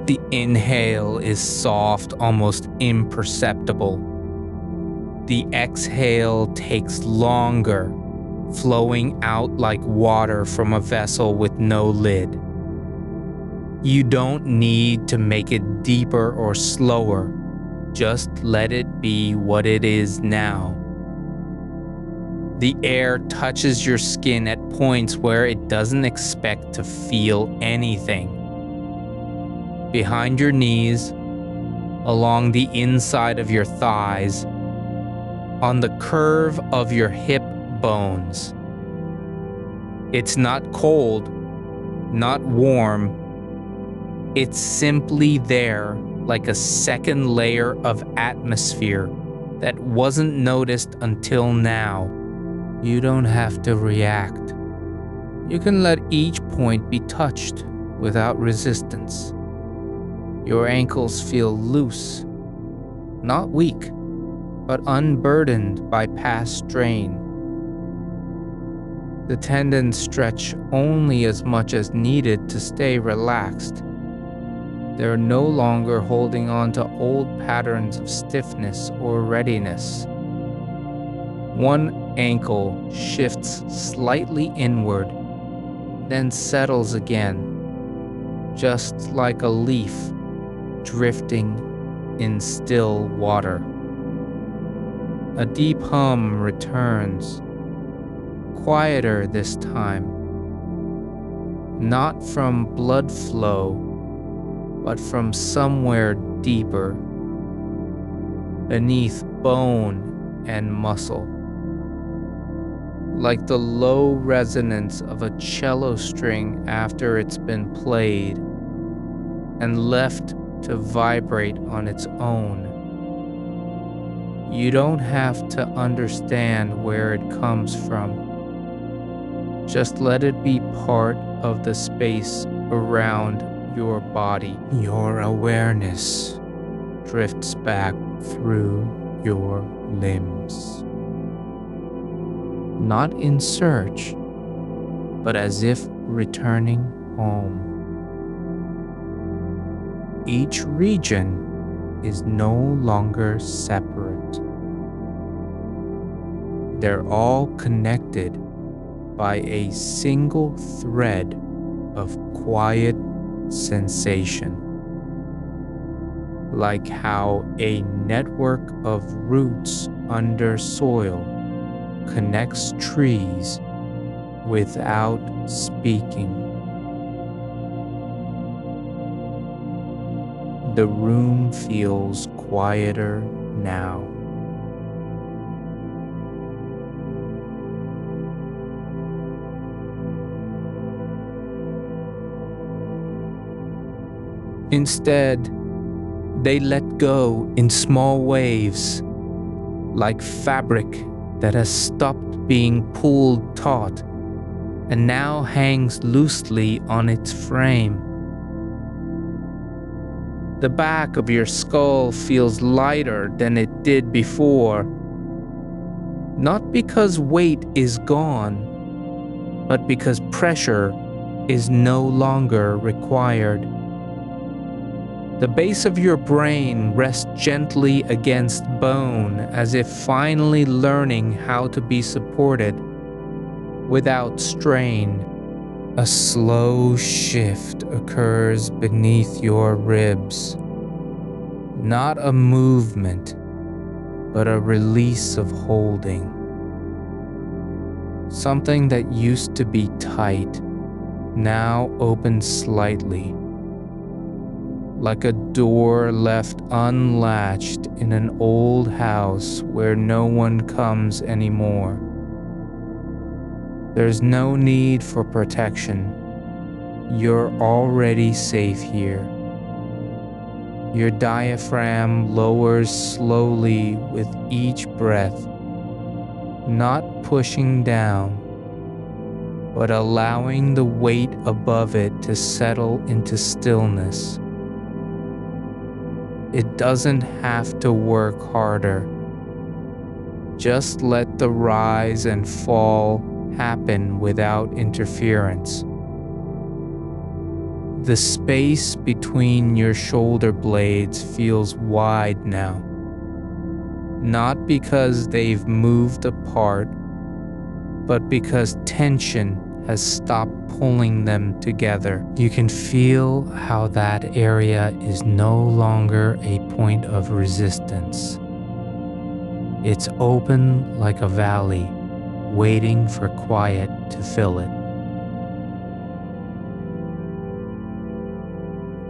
The inhale is soft, almost imperceptible. The exhale takes longer, flowing out like water from a vessel with no lid. You don't need to make it deeper or slower. Just let it be what it is now. The air touches your skin at points where it doesn't expect to feel anything. Behind your knees, along the inside of your thighs, on the curve of your hip bones. It's not cold, not warm. It's simply there, like a second layer of atmosphere that wasn't noticed until now. You don't have to react. You can let each point be touched without resistance. Your ankles feel loose, not weak, but unburdened by past strain. The tendons stretch only as much as needed to stay relaxed. They're no longer holding on to old patterns of stiffness or readiness. One ankle shifts slightly inward, then settles again, just like a leaf drifting in still water. A deep hum returns, quieter this time, not from blood flow, but from somewhere deeper, beneath bone and muscle. Like the low resonance of a cello string after it's been played and left to vibrate on its own. You don't have to understand where it comes from. Just let it be part of the space around your body. Your awareness drifts back through your limbs. Not in search, but as if returning home. Each region is no longer separate. They're all connected by a single thread of quiet sensation. Like how a network of roots under soil connects trees without speaking. The room feels quieter now. Instead, they let go in small waves, like fabric that has stopped being pulled taut and now hangs loosely on its frame. The back of your skull feels lighter than it did before, not because weight is gone, but because pressure is no longer required. The base of your brain rests gently against bone, as if finally learning how to be supported without strain. A slow shift occurs beneath your ribs. Not a movement, but a release of holding. Something that used to be tight now opens slightly, like a door left unlatched in an old house where no one comes anymore. There's no need for protection. You're already safe here. Your diaphragm lowers slowly with each breath, not pushing down, but allowing the weight above it to settle into stillness. It doesn't have to work harder. Just let the rise and fall happen without interference. The space between your shoulder blades feels wide now, not because they've moved apart, but because tension has stopped pulling them together. You can feel how that area is no longer a point of resistance. It's open like a valley, waiting for quiet to fill it.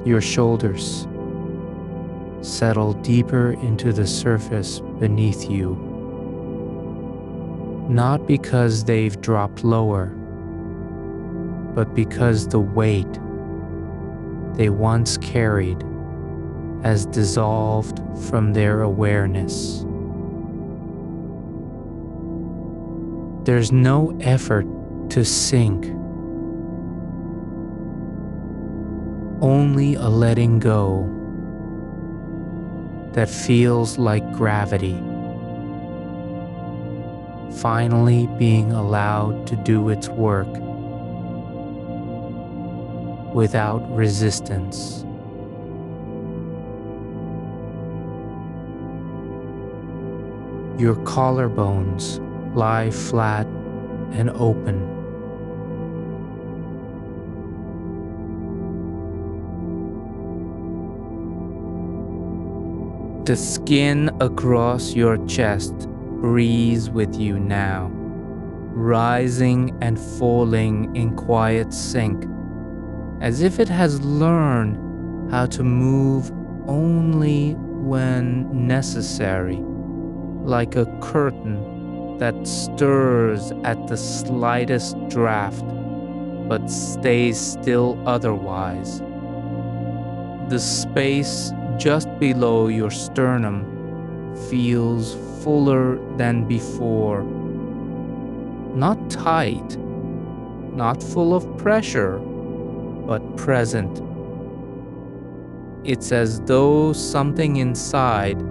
Your shoulders settle deeper into the surface beneath you, not because they've dropped lower, but because the weight they once carried has dissolved from their awareness. There's no effort to sink, only a letting go that feels like gravity, finally being allowed to do its work without resistance. Your collarbones lie flat and open. The skin across your chest breathes with you now, rising and falling in quiet sync, as if it has learned how to move only when necessary, like a curtain that stirs at the slightest draft, but stays still otherwise. The space just below your sternum feels fuller than before. Not tight, not full of pressure, but present. It's as though something inside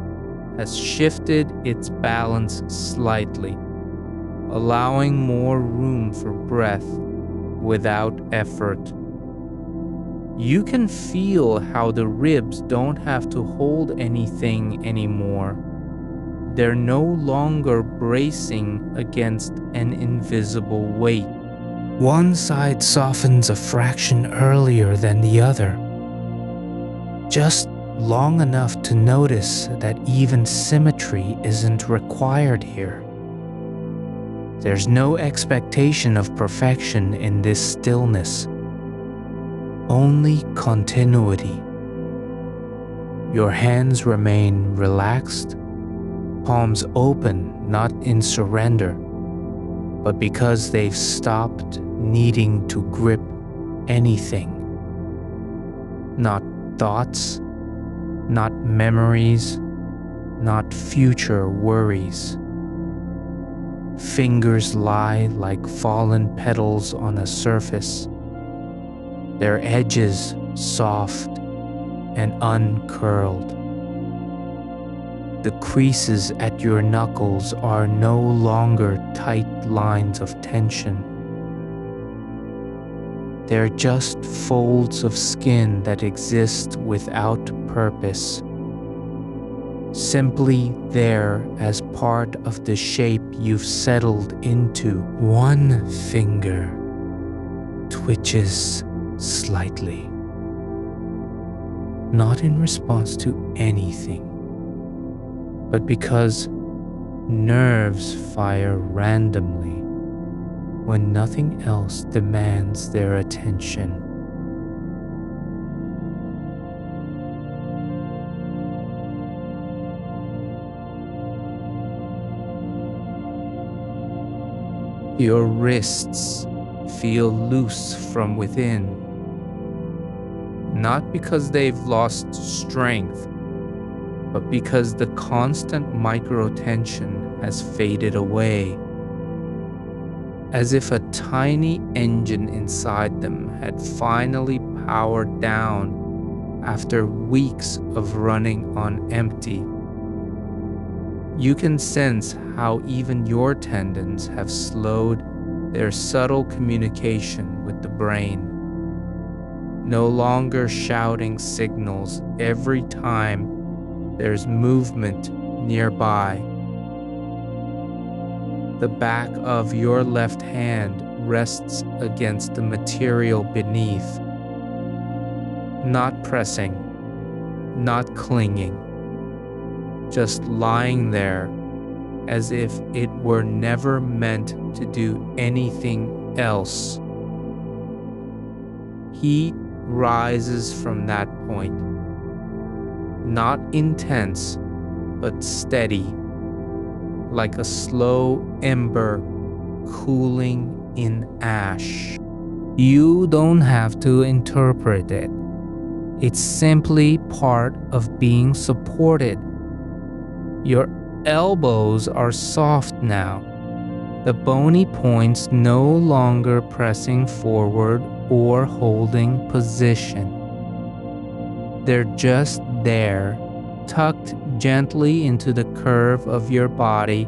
has shifted its balance slightly, allowing more room for breath without effort. You can feel how the ribs don't have to hold anything anymore. They're no longer bracing against an invisible weight. One side softens a fraction earlier than the other, just long enough to notice that even symmetry isn't required here. There's no expectation of perfection in this stillness, only continuity. Your hands remain relaxed, palms open, not in surrender, but because they've stopped needing to grip anything. Not thoughts, not memories, not future worries. Fingers lie like fallen petals on a surface, their edges soft and uncurled. The creases at your knuckles are no longer tight lines of tension. They're just folds of skin that exist without purpose, simply there as part of the shape you've settled into. One finger twitches slightly, not in response to anything, but because nerves fire randomly when nothing else demands their attention. Your wrists feel loose from within, not because they've lost strength, but because the constant micro-tension has faded away, as if a tiny engine inside them had finally powered down after weeks of running on empty. You can sense how even your tendons have slowed their subtle communication with the brain. no longer shouting signals every time there's movement nearby. The back of your left hand rests against the material beneath, not pressing, not clinging, just lying there as if it were never meant to do anything else. Heat rises from that point, not intense, but steady, like a slow ember cooling in ash. You don't have to interpret it. It's simply part of being supported. Your elbows are soft now, the bony points no longer pressing forward or holding position. They're just there, tucked gently into the curve of your body,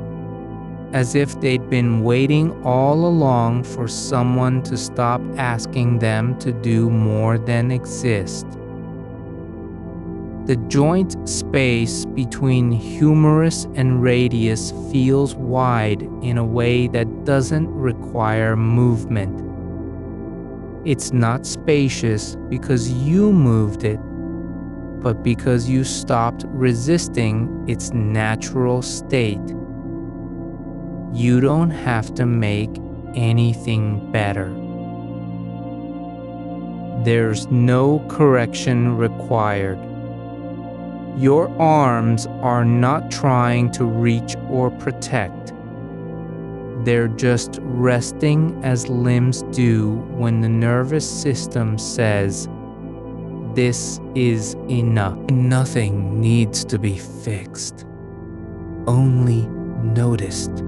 as if they'd been waiting all along for someone to stop asking them to do more than exist. The joint space between humerus and radius feels wide in a way that doesn't require movement. It's not spacious because you moved it, but because you stopped resisting its natural state. You don't have to make anything better. There's no correction required. Your arms are not trying to reach or protect. They're just resting as limbs do when the nervous system says, "This is enough." Nothing needs to be fixed, only noticed.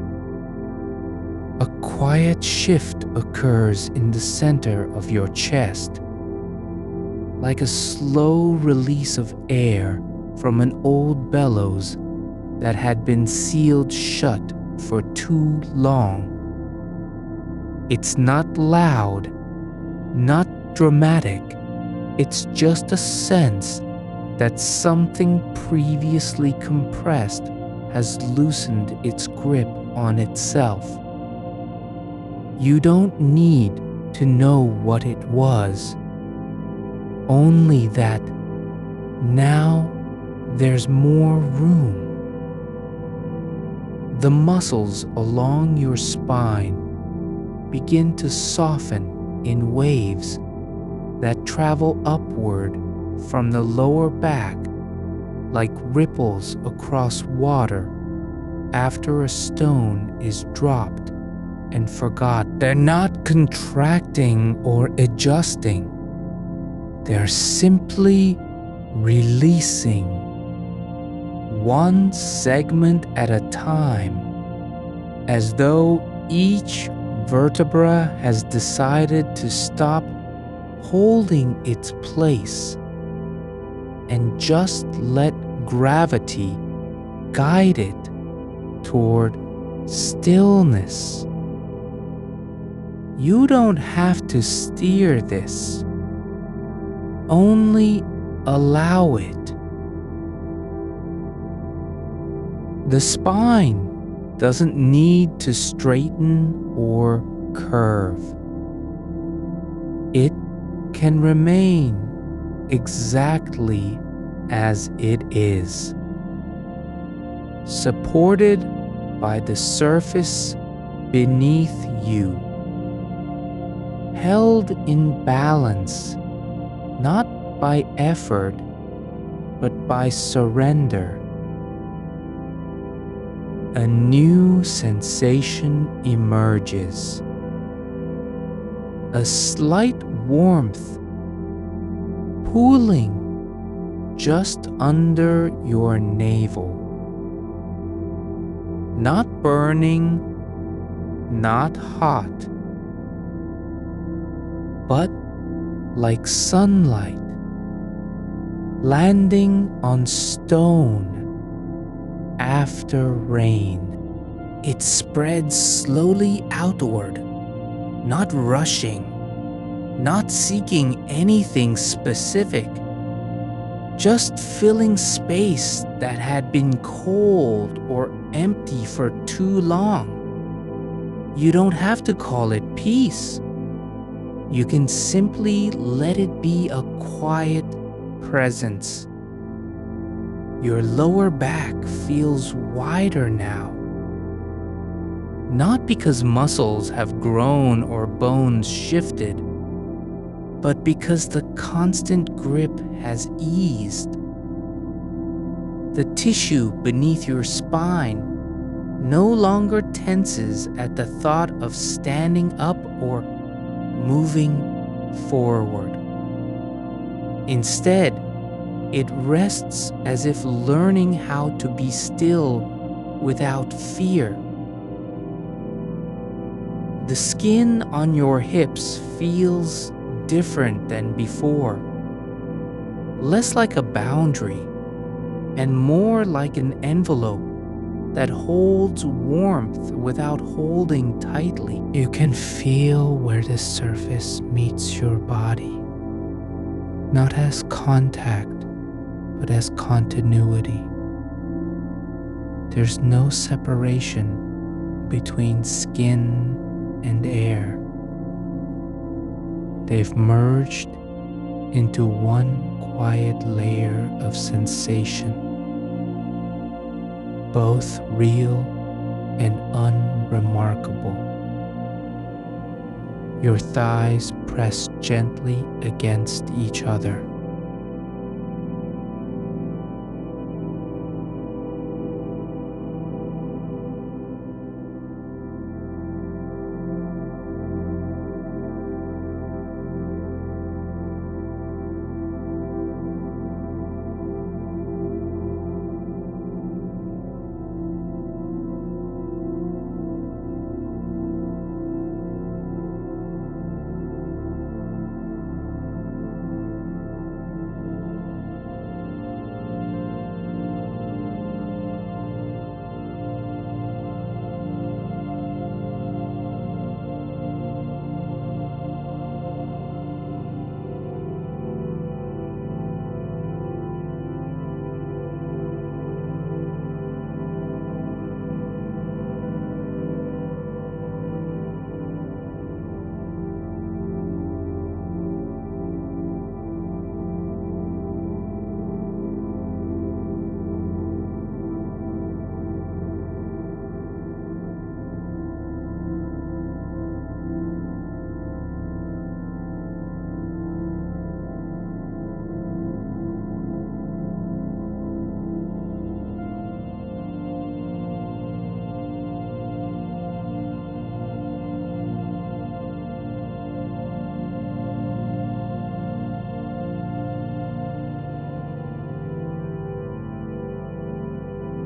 A quiet shift occurs in the center of your chest, like a slow release of air from an old bellows that had been sealed shut for too long. It's not loud, not dramatic. It's just a sense that something previously compressed has loosened its grip on itself. You don't need to know what it was, only that now there's more room. The muscles along your spine begin to soften in waves that travel upward from the lower back like ripples across water after a stone is dropped and forgotten. They're not contracting or adjusting. They're simply releasing, one segment at a time, as though each vertebra has decided to stop holding its place and just let gravity guide it toward stillness. You don't have to steer this, only allow it. The spine doesn't need to straighten or curve. It can remain exactly as it is, supported by the surface beneath you, held in balance, not by effort, but by surrender. A new sensation emerges, a slight warmth pooling just under your navel. Not burning, not hot, but like sunlight landing on stone after rain. It spreads slowly outward, not rushing, not seeking anything specific, just filling space that had been cold or empty for too long. You don't have to call it peace. You can simply let it be a quiet presence. Your lower back feels wider now. Not because muscles have grown or bones shifted, but because the constant grip has eased. The tissue beneath your spine no longer tenses at the thought of standing up or moving forward. Instead, it rests as if learning how to be still without fear. The skin on your hips feels different than before, less like a boundary and more like an envelope that holds warmth without holding tightly. You can feel where the surface meets your body, not as contact, but as continuity. There's no separation between skin and air. They've merged into one quiet layer of sensation, both real and unremarkable. Your thighs press gently against each other.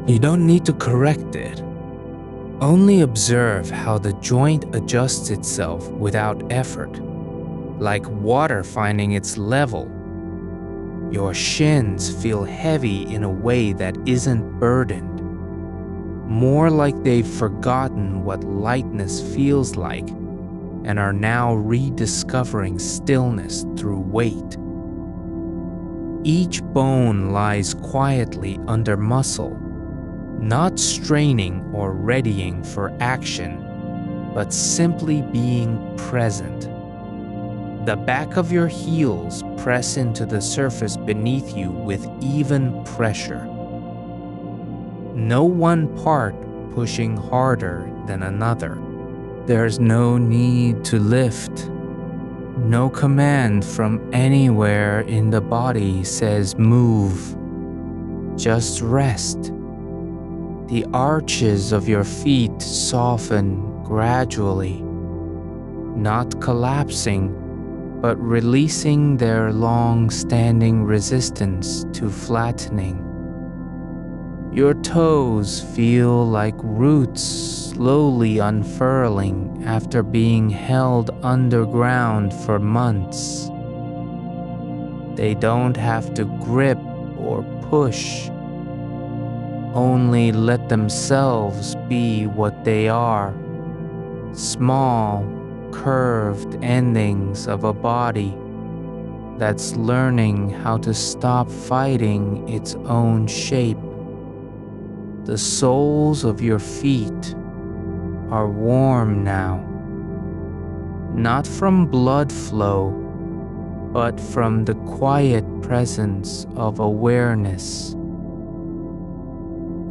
You don't need to correct it. Only observe how the joint adjusts itself without effort, like water finding its level. Your shins feel heavy in a way that isn't burdened, more like they've forgotten what lightness feels like and are now rediscovering stillness through weight. Each bone lies quietly under muscle, not straining or readying for action, but simply being present. The back of your heels press into the surface beneath you with even pressure. No one part pushing harder than another. There's no need to lift. No command from anywhere in the body says move. Just rest. The arches of your feet soften gradually, not collapsing, but releasing their long-standing resistance to flattening. Your toes feel like roots slowly unfurling after being held underground for months. They don't have to grip or push. Only let themselves be what they are, small, curved endings of a body that's learning how to stop fighting its own shape. The soles of your feet are warm now, not from blood flow, but from the quiet presence of awareness.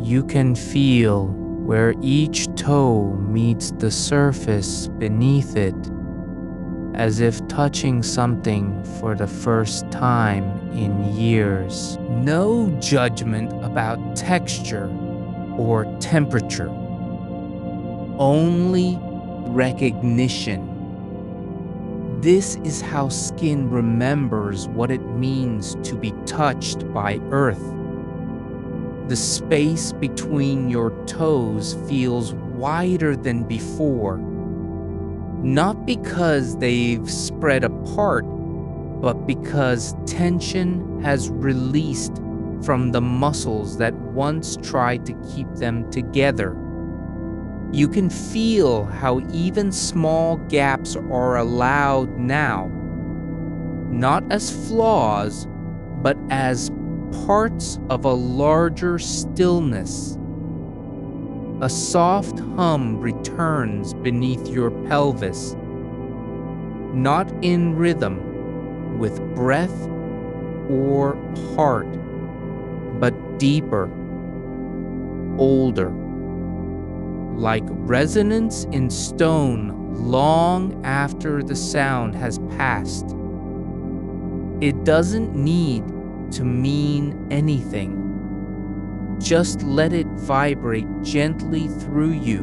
You can feel where each toe meets the surface beneath it, as if touching something for the first time in years. No judgment about texture or temperature, only recognition. This is how skin remembers what it means to be touched by earth. The space between your toes feels wider than before, not because they've spread apart, but because tension has released from the muscles that once tried to keep them together. You can feel how even small gaps are allowed now, not as flaws, but as parts of a larger stillness. A soft hum returns beneath your pelvis, not in rhythm with breath or heart, but deeper, older, like resonance in stone long after the sound has passed. It doesn't need to mean anything. Just let it vibrate gently through you.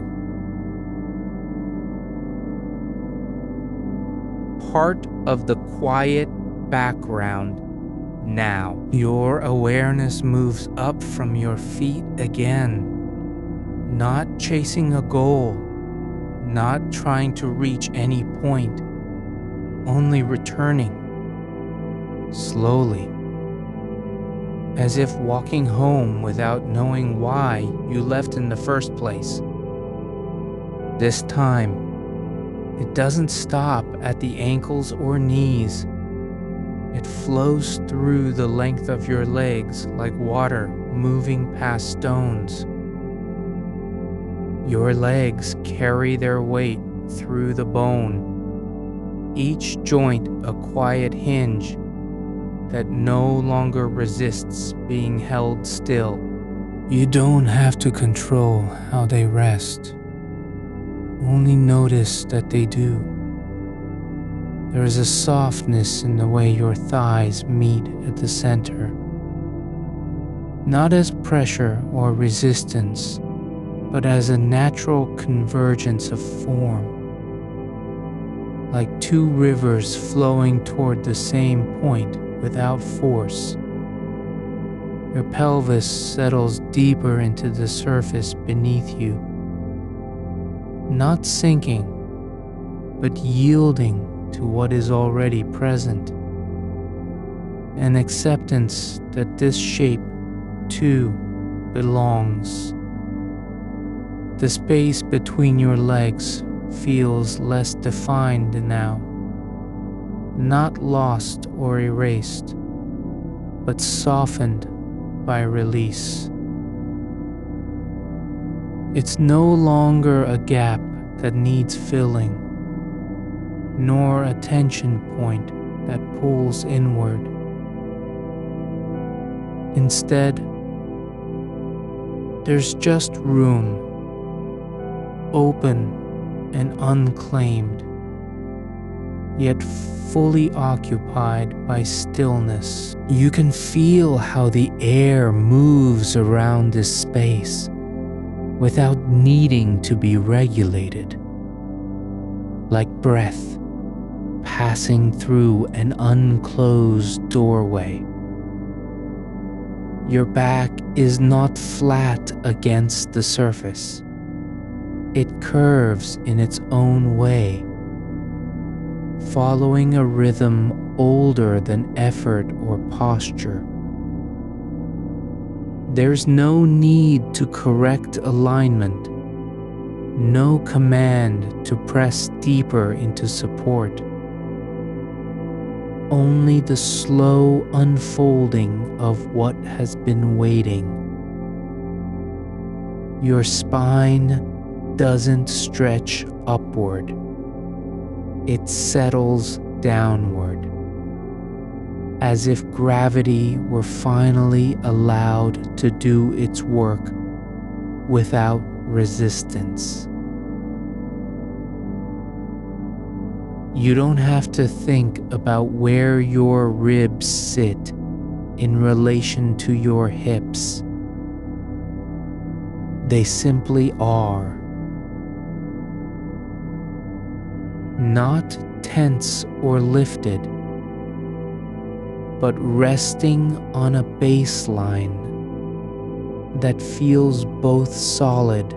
Part of the quiet background now. Your awareness moves up from your feet again, not chasing a goal, not trying to reach any point, only returning slowly, as if walking home without knowing why you left in the first place. This time, it doesn't stop at the ankles or knees. It flows through the length of your legs like water moving past stones. Your legs carry their weight through the bone, each joint a quiet hinge that no longer resists being held still. You don't have to control how they rest. Only notice that they do. There is a softness in the way your thighs meet at the center, not as pressure or resistance, but as a natural convergence of form, like two rivers flowing toward the same point without force. Your pelvis settles deeper into the surface beneath you, not sinking, but yielding to what is already present. An acceptance that this shape, too, belongs. The space between your legs feels less defined now, not lost or erased, but softened by release. It's no longer a gap that needs filling, nor a tension point that pulls inward. Instead, there's just room, open and unclaimed, yet fully occupied by stillness. You can feel how the air moves around this space without needing to be regulated, like breath passing through an unclosed doorway. Your back is not flat against the surface. It curves in its own way, following a rhythm older than effort or posture. There's no need to correct alignment, No command to press deeper into support. Only the slow unfolding of what has been waiting. Your spine doesn't stretch upward. It settles downward, as if gravity were finally allowed to do its work without resistance. You don't have to think about where your ribs sit in relation to your hips. They simply are. Not tense or lifted, but resting on a baseline that feels both solid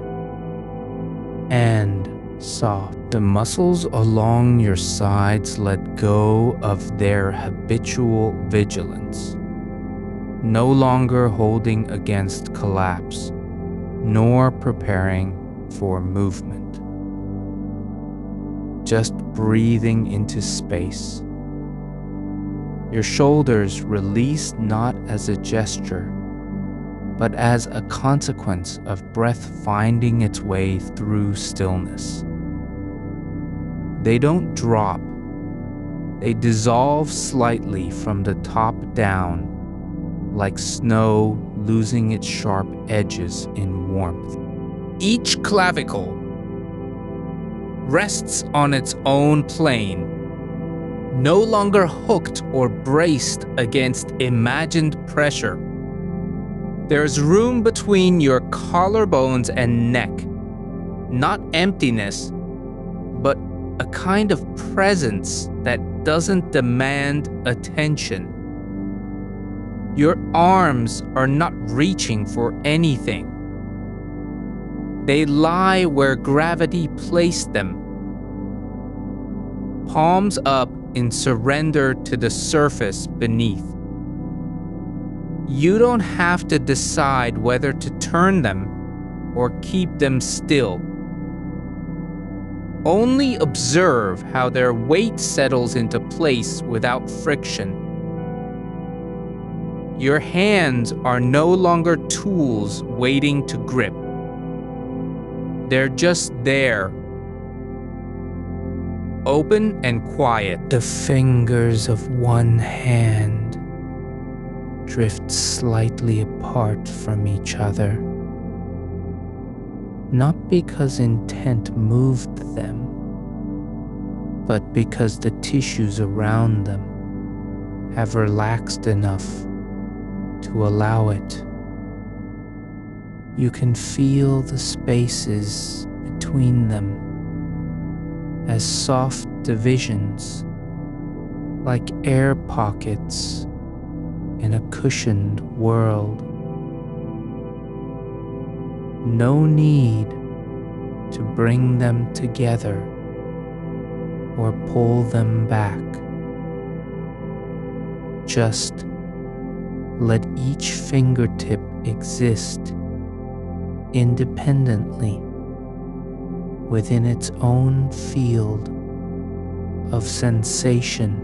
and soft. The muscles along your sides let go of their habitual vigilance, no longer holding against collapse, nor preparing for movement. Just breathing into space. Your shoulders release not as a gesture, but as a consequence of breath finding its way through stillness. They don't drop. They dissolve slightly from the top down, like snow losing its sharp edges in warmth. Each clavicle rests on its own plane, no longer hooked or braced against imagined pressure. There's room between your collarbones and neck, not emptiness, but a kind of presence that doesn't demand attention. Your arms are not reaching for anything. They lie where gravity placed them, palms up in surrender to the surface beneath. You don't have to decide whether to turn them or keep them still. Only observe how their weight settles into place without friction. Your hands are no longer tools waiting to grip. They're just there, open and quiet. The fingers of one hand drift slightly apart from each other, not because intent moved them, but because the tissues around them have relaxed enough to allow it. You can feel the spaces between them as soft divisions, like air pockets in a cushioned world. No need to bring them together or pull them back. Just let each fingertip exist independently within its own field of sensation.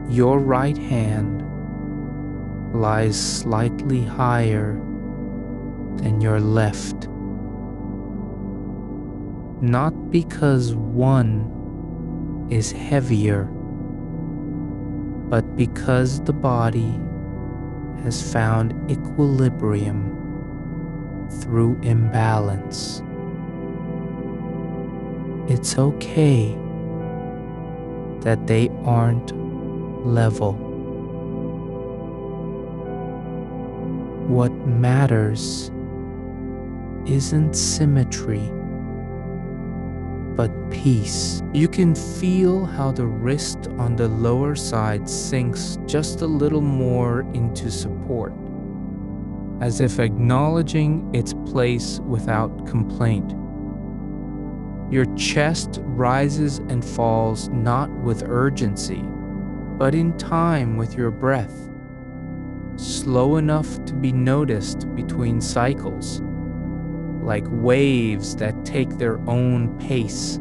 Your right hand lies slightly higher than your left, not because one is heavier, but because the body has found equilibrium through imbalance. It's okay that they aren't level. What matters isn't symmetry, but peace. You can feel how the wrist on the lower side sinks just a little more into support, as if acknowledging its place without complaint. Your chest rises and falls not with urgency, but in time with your breath, slow enough to be noticed between cycles, like waves that take their own pace.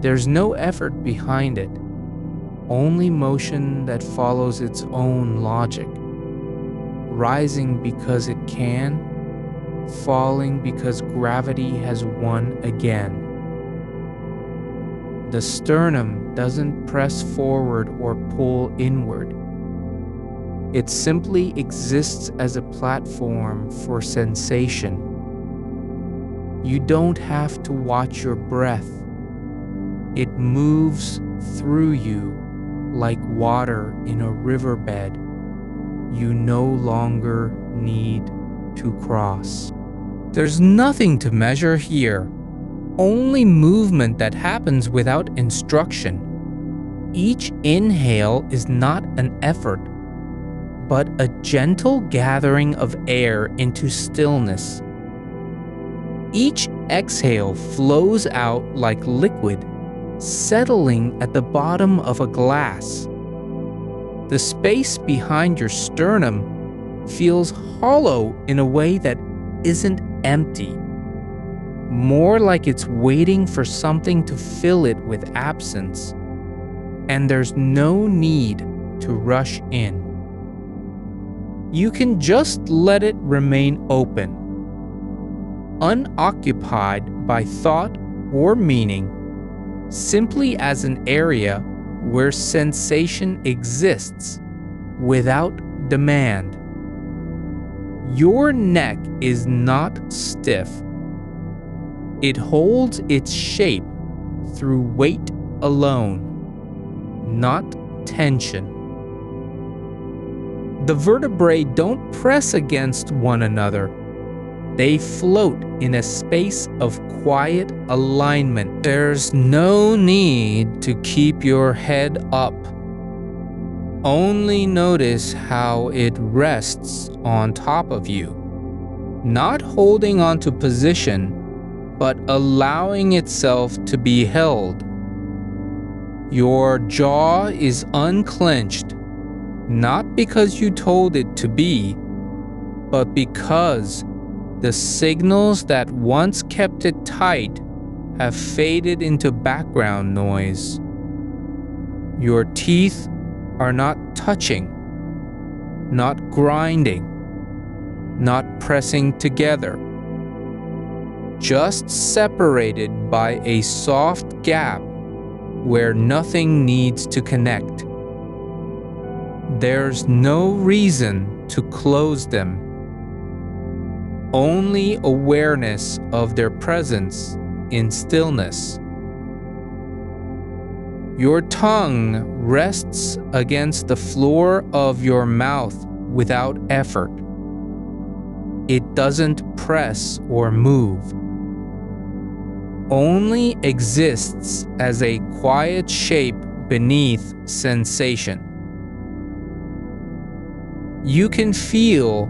There's no effort behind it, only motion that follows its own logic, rising because it can, falling because gravity has won again. The sternum doesn't press forward or pull inward. It simply exists as a platform for sensation. You don't have to watch your breath. It moves through you like water in a riverbed you no longer need to cross. There's nothing to measure here, only movement that happens without instruction. Each inhale is not an effort, but a gentle gathering of air into stillness. Each exhale flows out like liquid, settling at the bottom of a glass. The space behind your sternum feels hollow in a way that isn't empty, more like it's waiting for something to fill it with absence, and there's no need to rush in. You can just let it remain open, unoccupied by thought or meaning, simply as an area where sensation exists without demand. Your neck is not stiff. It holds its shape through weight alone, not tension. The vertebrae don't press against one another. They float in a space of quiet alignment. There's no need to keep your head up. Only notice how it rests on top of you, not holding onto position, but allowing itself to be held. Your jaw is unclenched, not because you told it to be, but because the signals that once kept it tight have faded into background noise. Your teeth are not touching, not grinding, not pressing together, just separated by a soft gap where nothing needs to connect. There's no reason to close them, only awareness of their presence in stillness. Your tongue rests against the floor of your mouth without effort. It doesn't press or move, only exists as a quiet shape beneath sensation. You can feel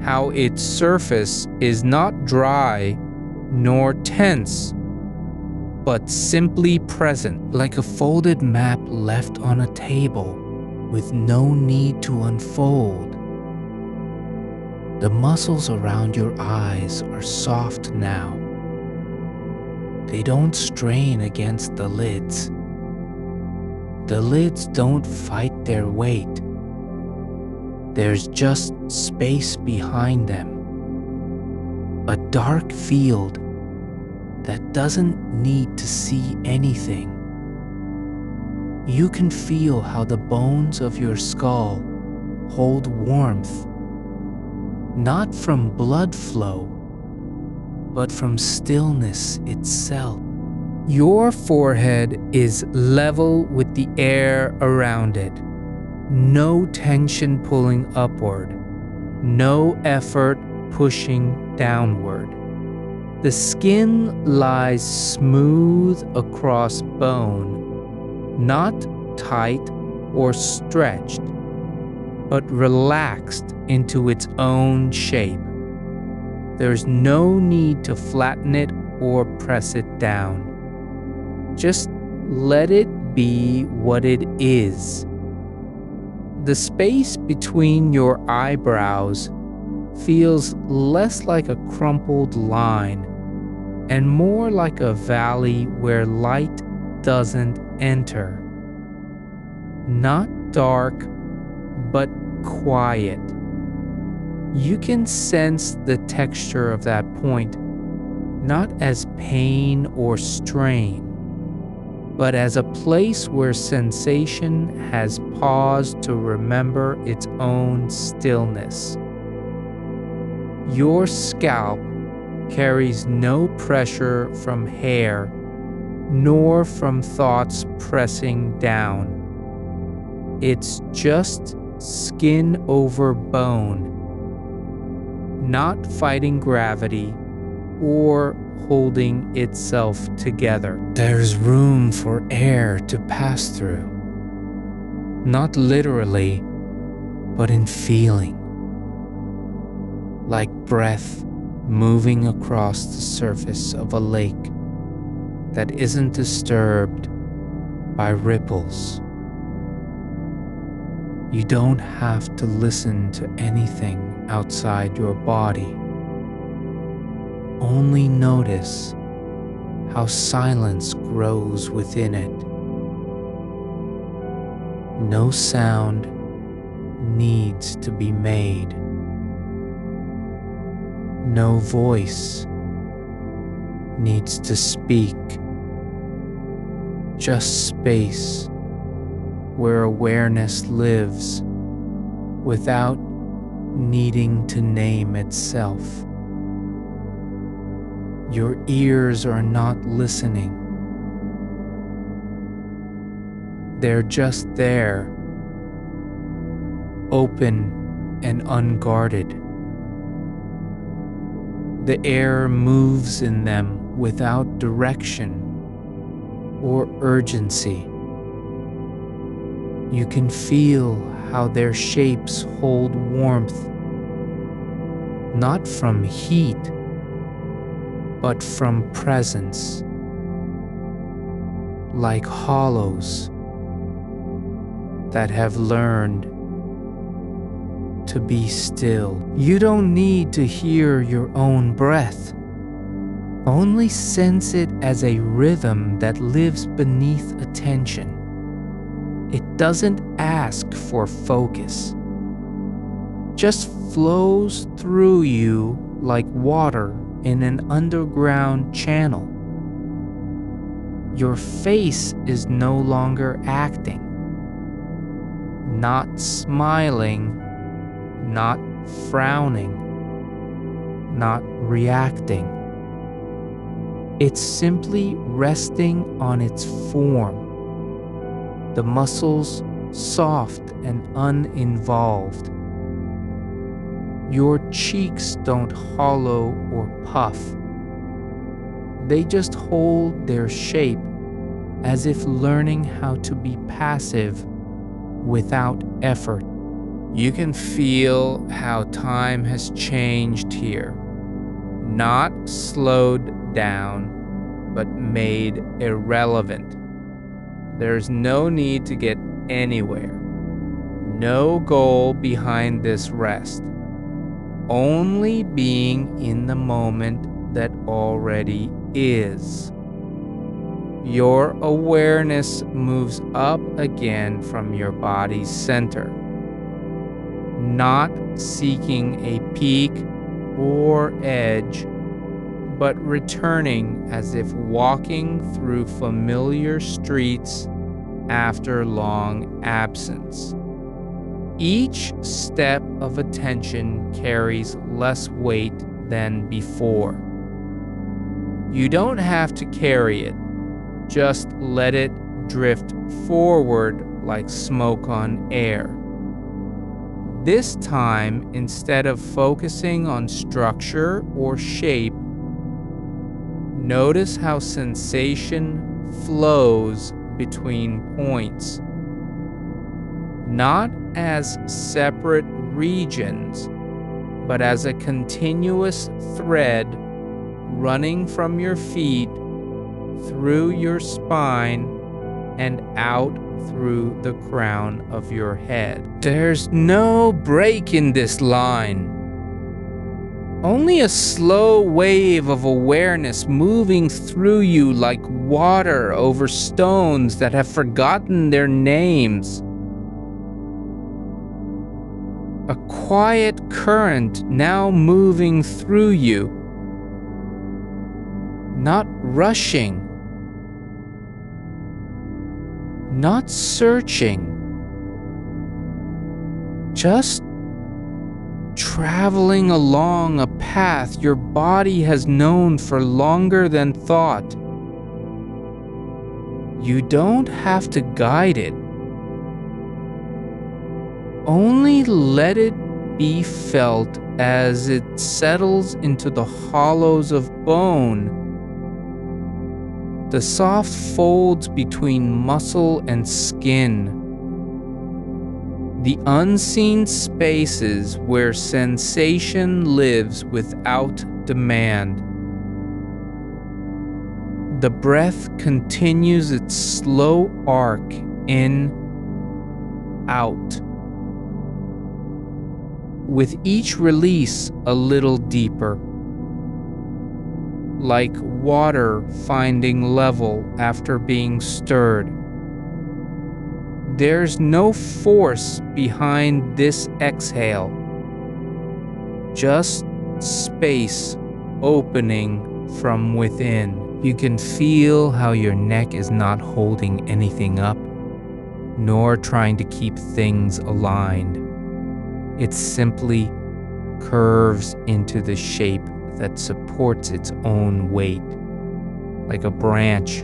how its surface is not dry nor tense, but simply present, like a folded map left on a table with no need to unfold. The muscles around your eyes are soft now. They don't strain against the lids. The lids don't fight their weight. There's just space behind them, a dark field that doesn't need to see anything. You can feel how the bones of your skull hold warmth, not from blood flow, but from stillness itself. Your forehead is level with the air around it. No tension pulling upward, no effort pushing downward. The skin lies smooth across bone, not tight or stretched, but relaxed into its own shape. There's no need to flatten it or press it down. Just let it be what it is. The space between your eyebrows feels less like a crumpled line and more like a valley where light doesn't enter. Not dark, but quiet. You can sense the texture of that point, not as pain or strain, but as a place where sensation has paused to remember its own stillness. Your scalp carries no pressure from hair, nor from thoughts pressing down. It's just skin over bone, not fighting gravity or holding itself together. There's room for air to pass through, not literally, but in feeling, like breath moving across the surface of a lake that isn't disturbed by ripples. You don't have to listen to anything outside your body. Only notice how silence grows within it. No sound needs to be made. No voice needs to speak. Just space where awareness lives without needing to name itself. Your ears are not listening. They're just there, open and unguarded. The air moves in them without direction or urgency. You can feel how their shapes hold warmth, not from heat, but from presence, like hollows that have learned to be still. You don't need to hear your own breath. Only sense it as a rhythm that lives beneath attention. It doesn't ask for focus, just flows through you like water in an underground channel. Your face is no longer acting, not smiling, not frowning, not reacting. It's simply resting on its form, the muscles soft and uninvolved. Your cheeks don't hollow or puff. They just hold their shape as if learning how to be passive without effort. You can feel how time has changed here, not slowed down, but made irrelevant. There's no need to get anywhere, no goal behind this rest. Only being in the moment that already is. Your awareness moves up again from your body's center, not seeking a peak or edge, but returning as if walking through familiar streets after long absence. Each step of attention carries less weight than before. You don't have to carry it, just let it drift forward like smoke on air. This time, instead of focusing on structure or shape, notice how sensation flows between points, not as separate regions, but as a continuous thread running from your feet through your spine and out through the crown of your head. There's no break in this line. Only a slow wave of awareness moving through you like water over stones that have forgotten their names. A quiet current now moving through you, not rushing, not searching, just traveling along a path your body has known for longer than thought. You don't have to guide it. Only let it be felt as it settles into the hollows of bone, the soft folds between muscle and skin, the unseen spaces where sensation lives without demand. The breath continues its slow arc in, out. With each release a little deeper, like water finding level after being stirred. There's no force behind this exhale, just space opening from within. You can feel how your neck is not holding anything up, nor trying to keep things aligned. It simply curves into the shape that supports its own weight, like a branch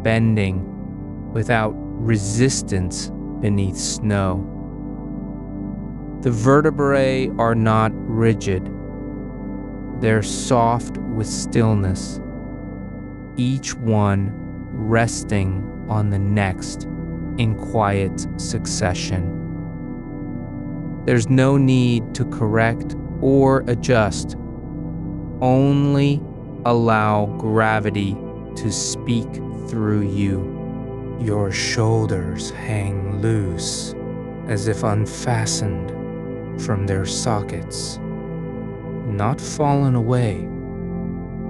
bending without resistance beneath snow. The vertebrae are not rigid. They're soft with stillness, each one resting on the next in quiet succession. There's no need to correct or adjust. Only allow gravity to speak through you. Your shoulders hang loose, as if unfastened from their sockets, not fallen away,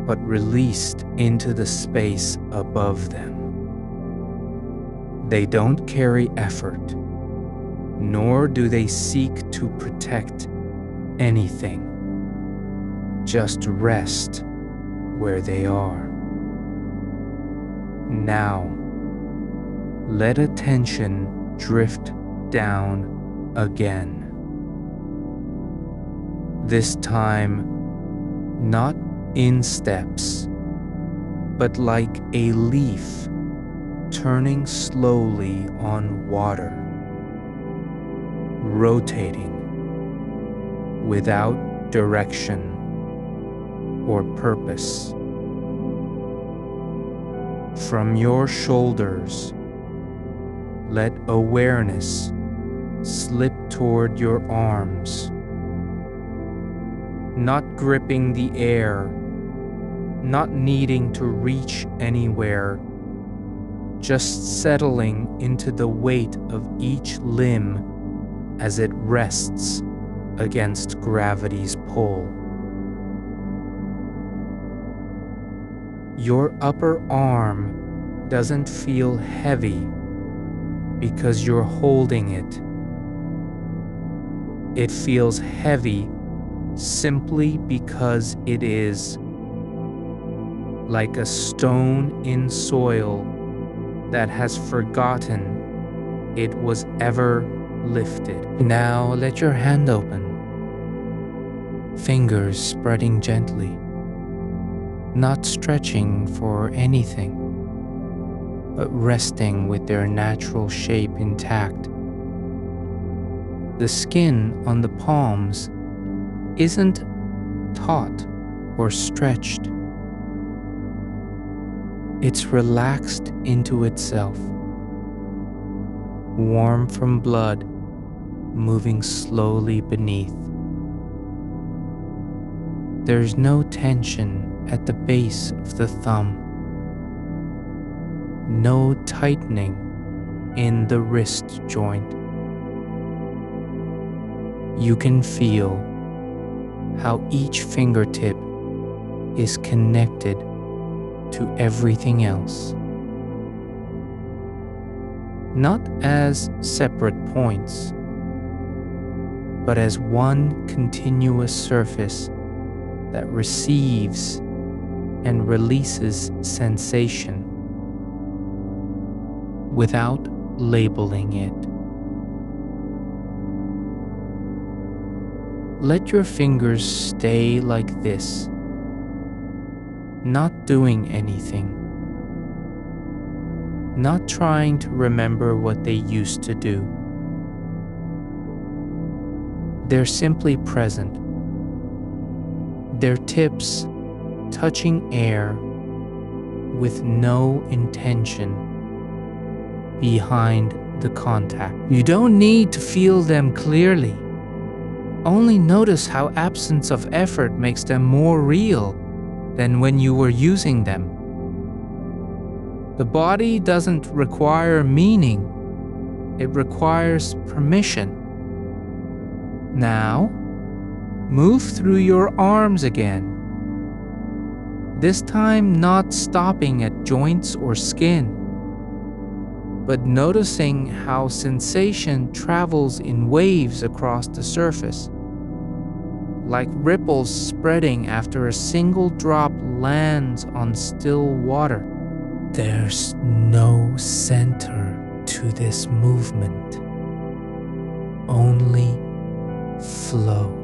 but released into the space above them. They don't carry effort, nor do they seek to protect anything. Just rest where they are. Now, let attention drift down again. This time, not in steps, but like a leaf turning slowly on water, rotating without direction or purpose. From your shoulders, let awareness slip toward your arms, not gripping the air, not needing to reach anywhere, just settling into the weight of each limb as it rests against gravity's pull. Your upper arm doesn't feel heavy because you're holding it. It feels heavy simply because it is, like a stone in soil that has forgotten it was ever lifted. Now let your hand open, fingers spreading gently, not stretching for anything, but resting with their natural shape intact. The skin on the palms isn't taut or stretched. It's relaxed into itself, warm from blood moving slowly beneath. There's no tension at the base of the thumb, no tightening in the wrist joint. You can feel how each fingertip is connected to everything else. Not as separate points, but as one continuous surface that receives and releases sensation without labeling it. Let your fingers stay like this, not doing anything, not trying to remember what they used to do. They're simply present, their tips touching air with no intention behind the contact. You don't need to feel them clearly. Only notice how absence of effort makes them more real than when you were using them. The body doesn't require meaning, it requires permission. Now, move through your arms again. This time not stopping at joints or skin, but noticing how sensation travels in waves across the surface, like ripples spreading after a single drop lands on still water. There's no center to this movement, only flow.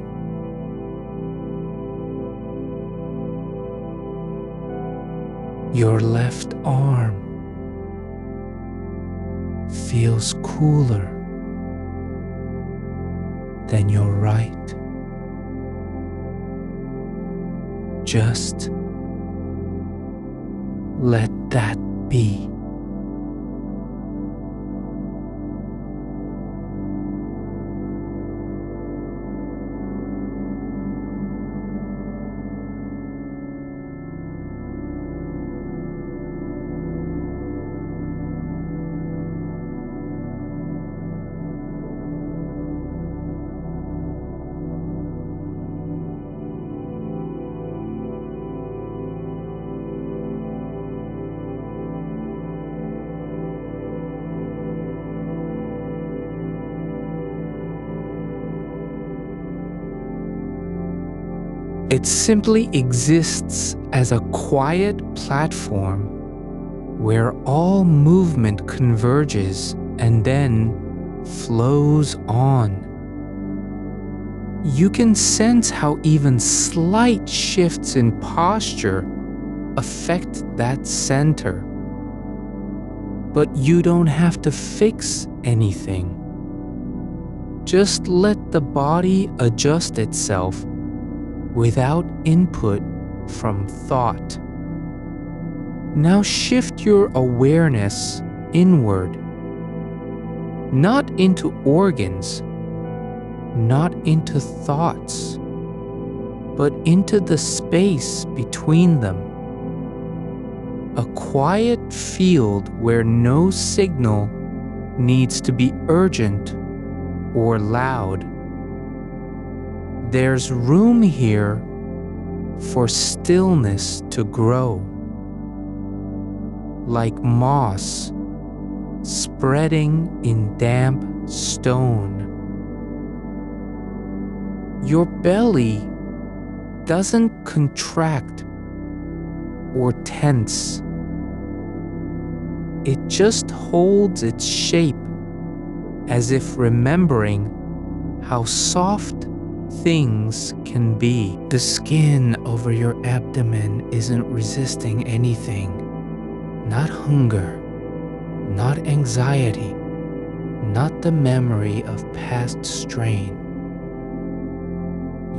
Your left arm feels cooler than your right. Just let that be. It simply exists as a quiet platform where all movement converges and then flows on. You can sense how even slight shifts in posture affect that center. But you don't have to fix anything. Just let the body adjust itself without input from thought. Now shift your awareness inward, not into organs, not into thoughts, but into the space between them. A quiet field where no signal needs to be urgent or loud. There's room here for stillness to grow, like moss spreading in damp stone. Your belly doesn't contract or tense. It just holds its shape as if remembering how soft things can be. The skin over your abdomen isn't resisting anything. Not hunger, not anxiety, not the memory of past strain.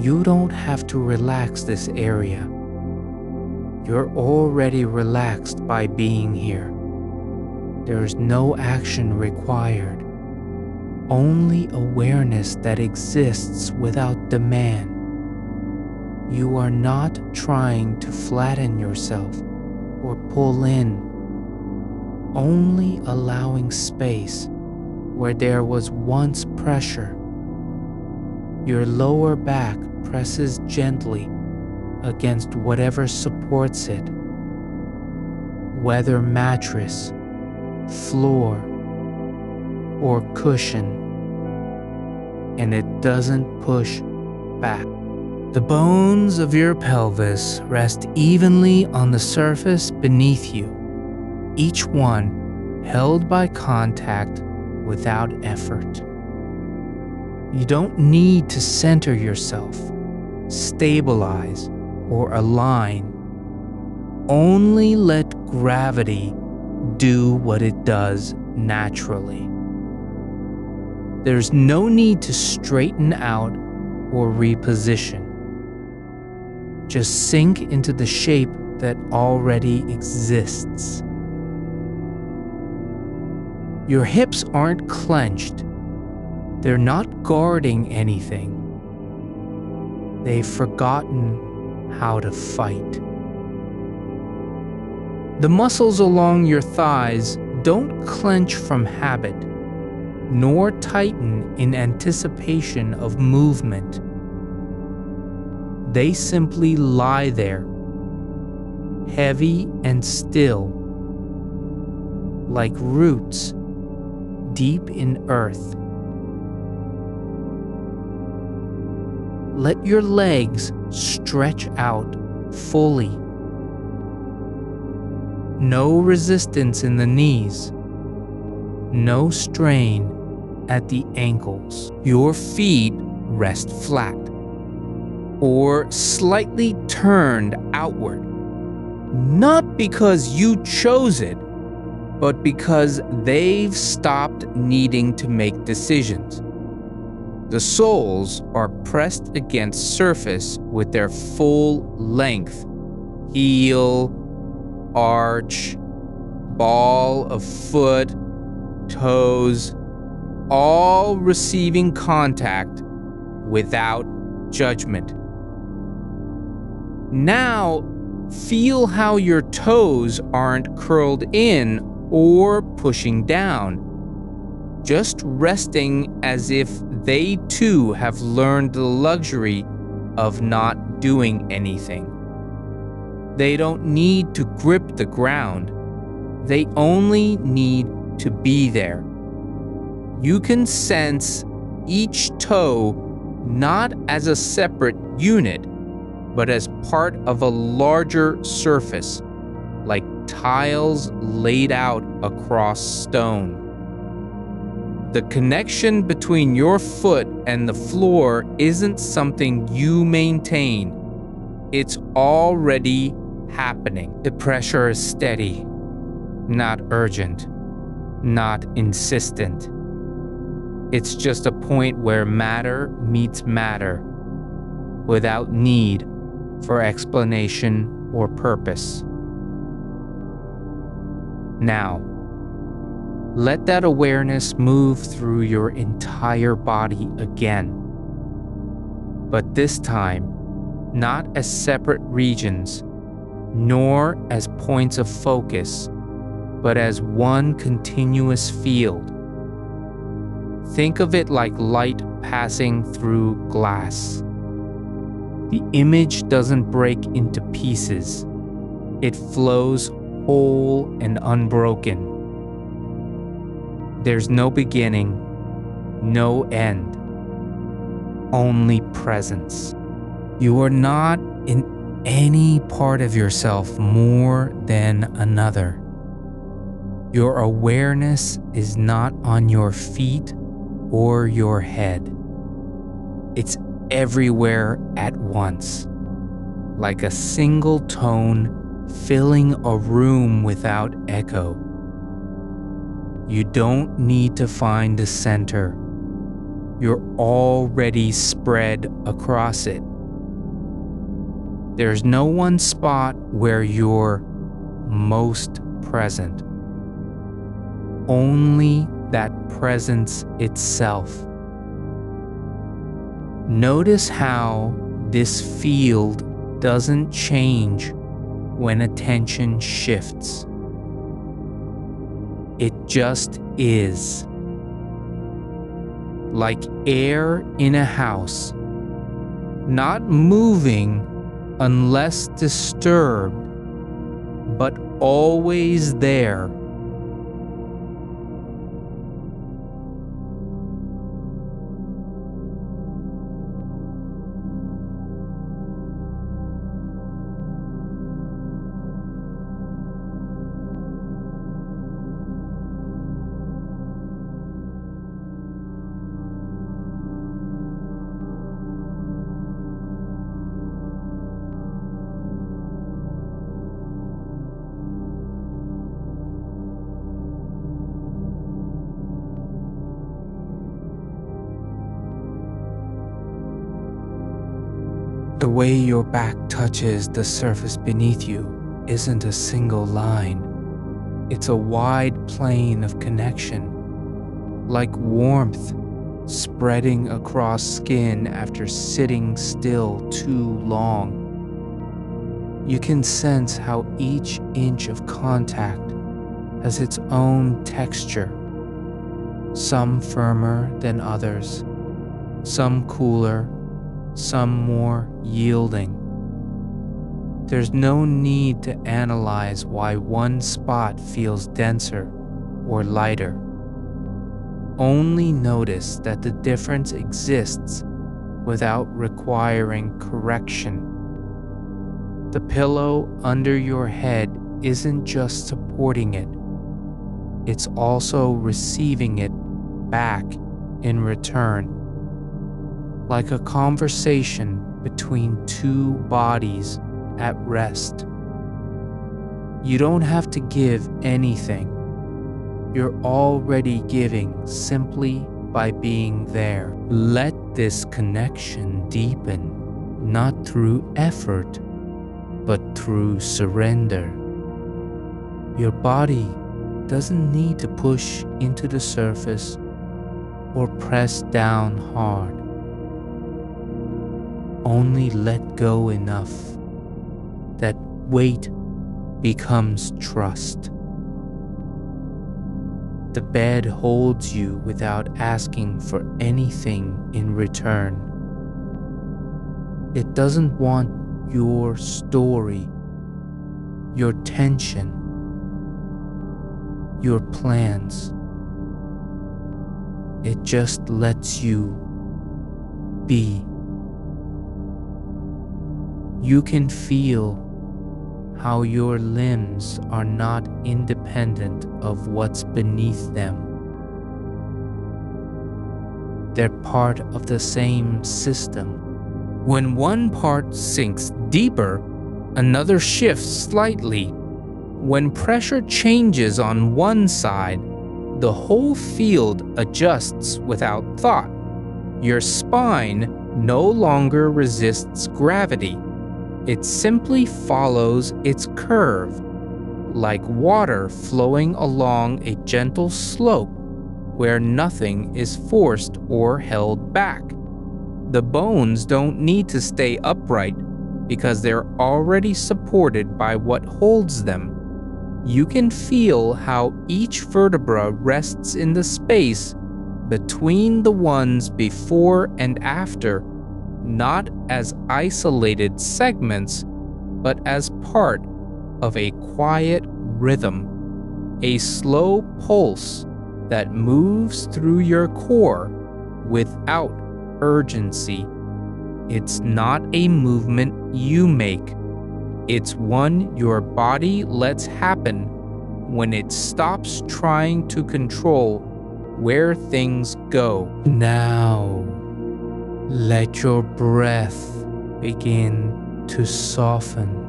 You don't have to relax this area. You're already relaxed by being here. There is no action required. Only awareness that exists without demand. You are not trying to flatten yourself or pull in. only allowing space where there was once pressure. Your lower back presses gently against whatever supports it, whether mattress, floor, or cushion, and it doesn't push back. The bones of your pelvis rest evenly on the surface beneath you, each one held by contact without effort. You don't need to center yourself, stabilize, or align. Only let gravity do what it does naturally. There's no need to straighten out or reposition. Just sink into the shape that already exists. Your hips aren't clenched. They're not guarding anything. They've forgotten how to fight. The muscles along your thighs don't clench from habit, nor tighten in anticipation of movement. They simply lie there, heavy and still, like roots deep in earth. Let your legs stretch out fully. No resistance in the knees. No strain at the ankles. Your feet rest flat or slightly turned outward. Not because you chose it, but because they've stopped needing to make decisions. The soles are pressed against surface with their full length. Heel, arch, ball of foot, toes, all receiving contact without judgment. Now, feel how your toes aren't curled in or pushing down, just resting as if they too have learned the luxury of not doing anything. They don't need to grip the ground. They only need to be there. You can sense each toe not as a separate unit, but as part of a larger surface, like tiles laid out across stone. The connection between your foot and the floor isn't something you maintain. It's already happening. The pressure is steady, not urgent, not insistent. It's just a point where matter meets matter, without need for explanation or purpose. Now, let that awareness move through your entire body again. But this time, not as separate regions, nor as points of focus, but as one continuous field. Think of it like light passing through glass. The image doesn't break into pieces. It flows whole and unbroken. There's no beginning, no end, only presence. You are not in any part of yourself more than another. Your awareness is not on your feet or your head. It's everywhere at once, like a single tone filling a room without echo. You don't need to find the center. You're already spread across it. There's no one spot where you're most present. Only that presence itself. Notice how this field doesn't change when attention shifts. It just is. Like air in a house, not moving unless disturbed, but always there. The way your back touches the surface beneath you isn't a single line. It's a wide plane of connection, like warmth spreading across skin after sitting still too long. You can sense how each inch of contact has its own texture, some firmer than others, some cooler, some more yielding. There's no need to analyze why one spot feels denser or lighter. Only notice that the difference exists without requiring correction. The pillow under your head isn't just supporting it, it's also receiving it back in return. Like a conversation between two bodies at rest. You don't have to give anything. You're already giving simply by being there. Let this connection deepen, not through effort, but through surrender. Your body doesn't need to push into the surface or press down hard. Only let go enough that weight becomes trust. The bed holds you without asking for anything in return. It doesn't want your story, your tension, your plans. It just lets you be. You can feel how your limbs are not independent of what's beneath them. They're part of the same system. When one part sinks deeper, another shifts slightly. When pressure changes on one side, the whole field adjusts without thought. Your spine no longer resists gravity. It simply follows its curve, like water flowing along a gentle slope where nothing is forced or held back. The bones don't need to stay upright because they're already supported by what holds them. You can feel how each vertebra rests in the space between the ones before and after, not as isolated segments, but as part of a quiet rhythm, a slow pulse that moves through your core without urgency. It's not a movement you make. It's one your body lets happen when it stops trying to control where things go. Now, let your breath begin to soften.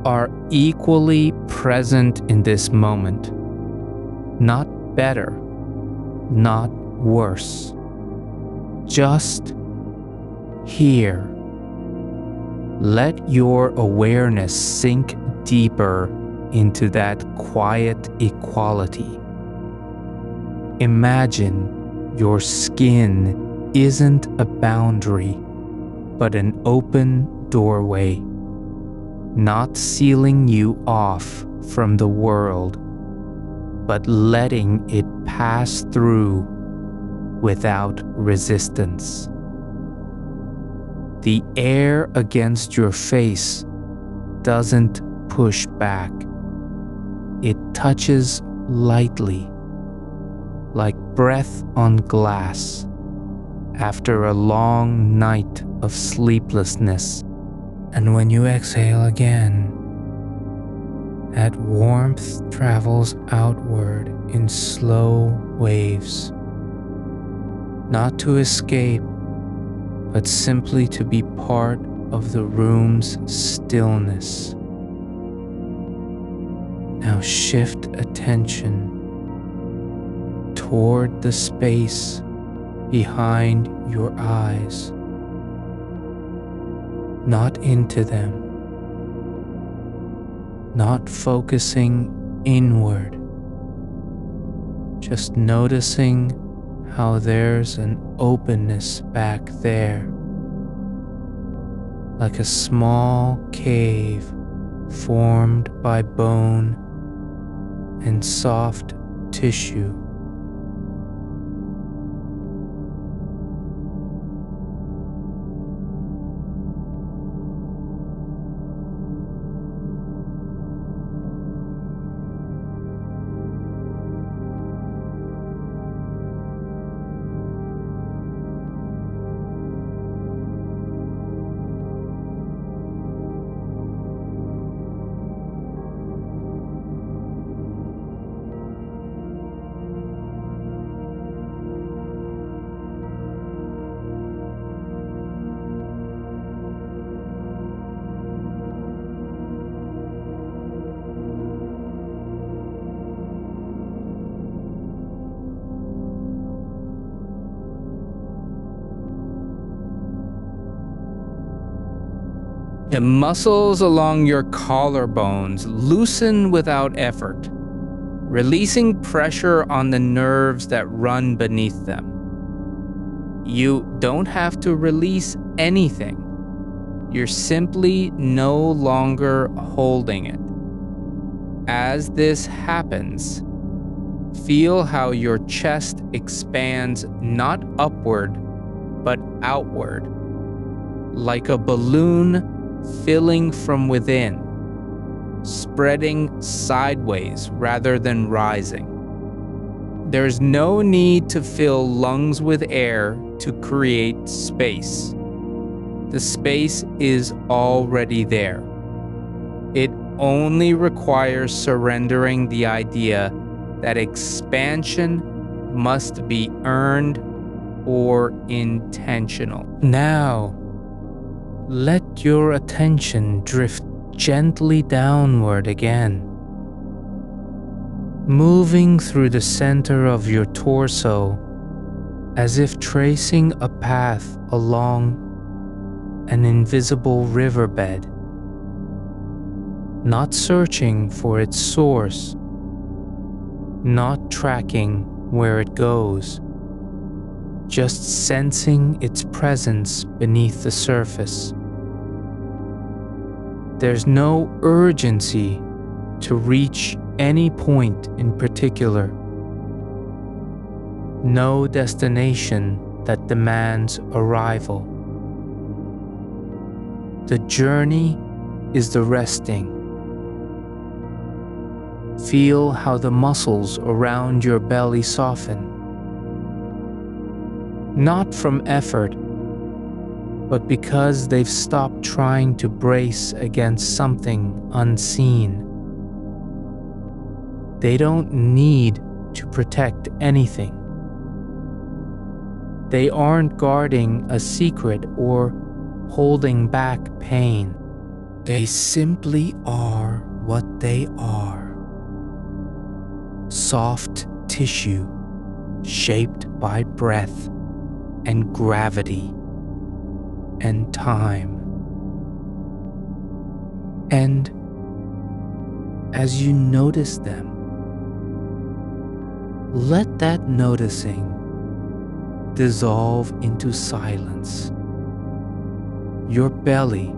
You are equally present in this moment. Not better, not worse. Just here. Let your awareness sink deeper into that quiet equality. Imagine your skin isn't a boundary, but an open doorway, not sealing you off from the world, but letting it pass through without resistance. The air against your face doesn't push back. It touches lightly, like breath on glass after a long night of sleeplessness. And when you exhale again, that warmth travels outward in slow waves, not to escape, but simply to be part of the room's stillness. Now shift attention toward the space behind your eyes, not into them, not focusing inward, just noticing how there's an openness back there, like a small cave formed by bone and soft tissue. The muscles along your collarbones loosen without effort, releasing pressure on the nerves that run beneath them. You don't have to release anything. You're simply no longer holding it. As this happens, feel how your chest expands not upward, but outward, like a balloon filling from within, spreading sideways rather than rising. There's no need to fill lungs with air to create space. The space is already there. It only requires surrendering the idea that expansion must be earned or intentional. Now, let your attention drift gently downward again, moving through the center of your torso as if tracing a path along an invisible riverbed, not searching for its source, not tracking where it goes, just sensing its presence beneath the surface. There's no urgency to reach any point in particular, no destination that demands arrival. The journey is the resting. Feel how the muscles around your belly soften, not from effort, but because they've stopped trying to brace against something unseen. They don't need to protect anything. They aren't guarding a secret or holding back pain. They simply are what they are. Soft tissue shaped by breath and gravity and time. And as you notice them, let that noticing dissolve into silence. Your belly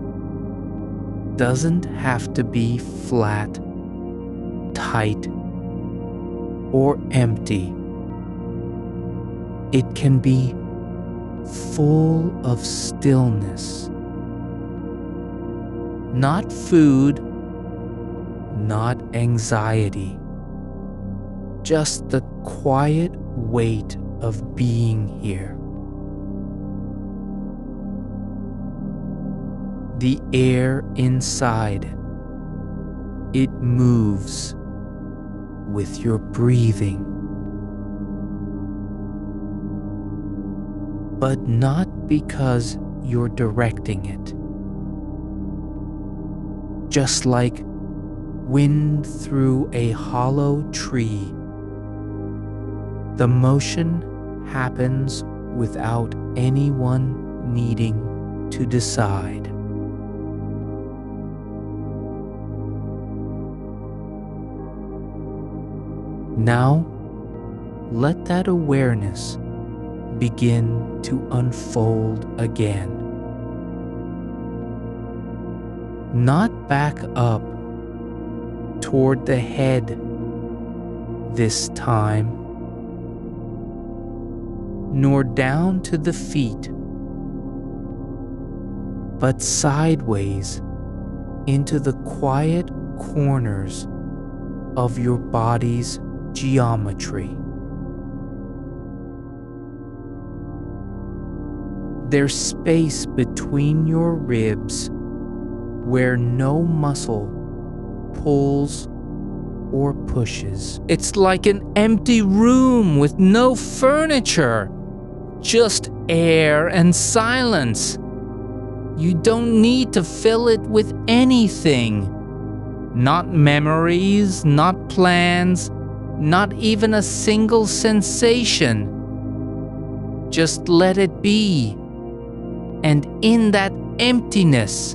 doesn't have to be flat, tight, or empty. It can be full of stillness. Not food, not anxiety, just the quiet weight of being here. The air inside, it moves with your breathing. But not because you're directing it. Just like wind through a hollow tree, the motion happens without anyone needing to decide. Now, let that awareness begin to unfold again. Not back up toward the head this time, nor down to the feet, but sideways into the quiet corners of your body's geometry. There's space between your ribs where no muscle pulls or pushes. It's like an empty room with no furniture, just air and silence. You don't need to fill it with anything. Not memories, not plans, not even a single sensation. Just let it be. And in that emptiness,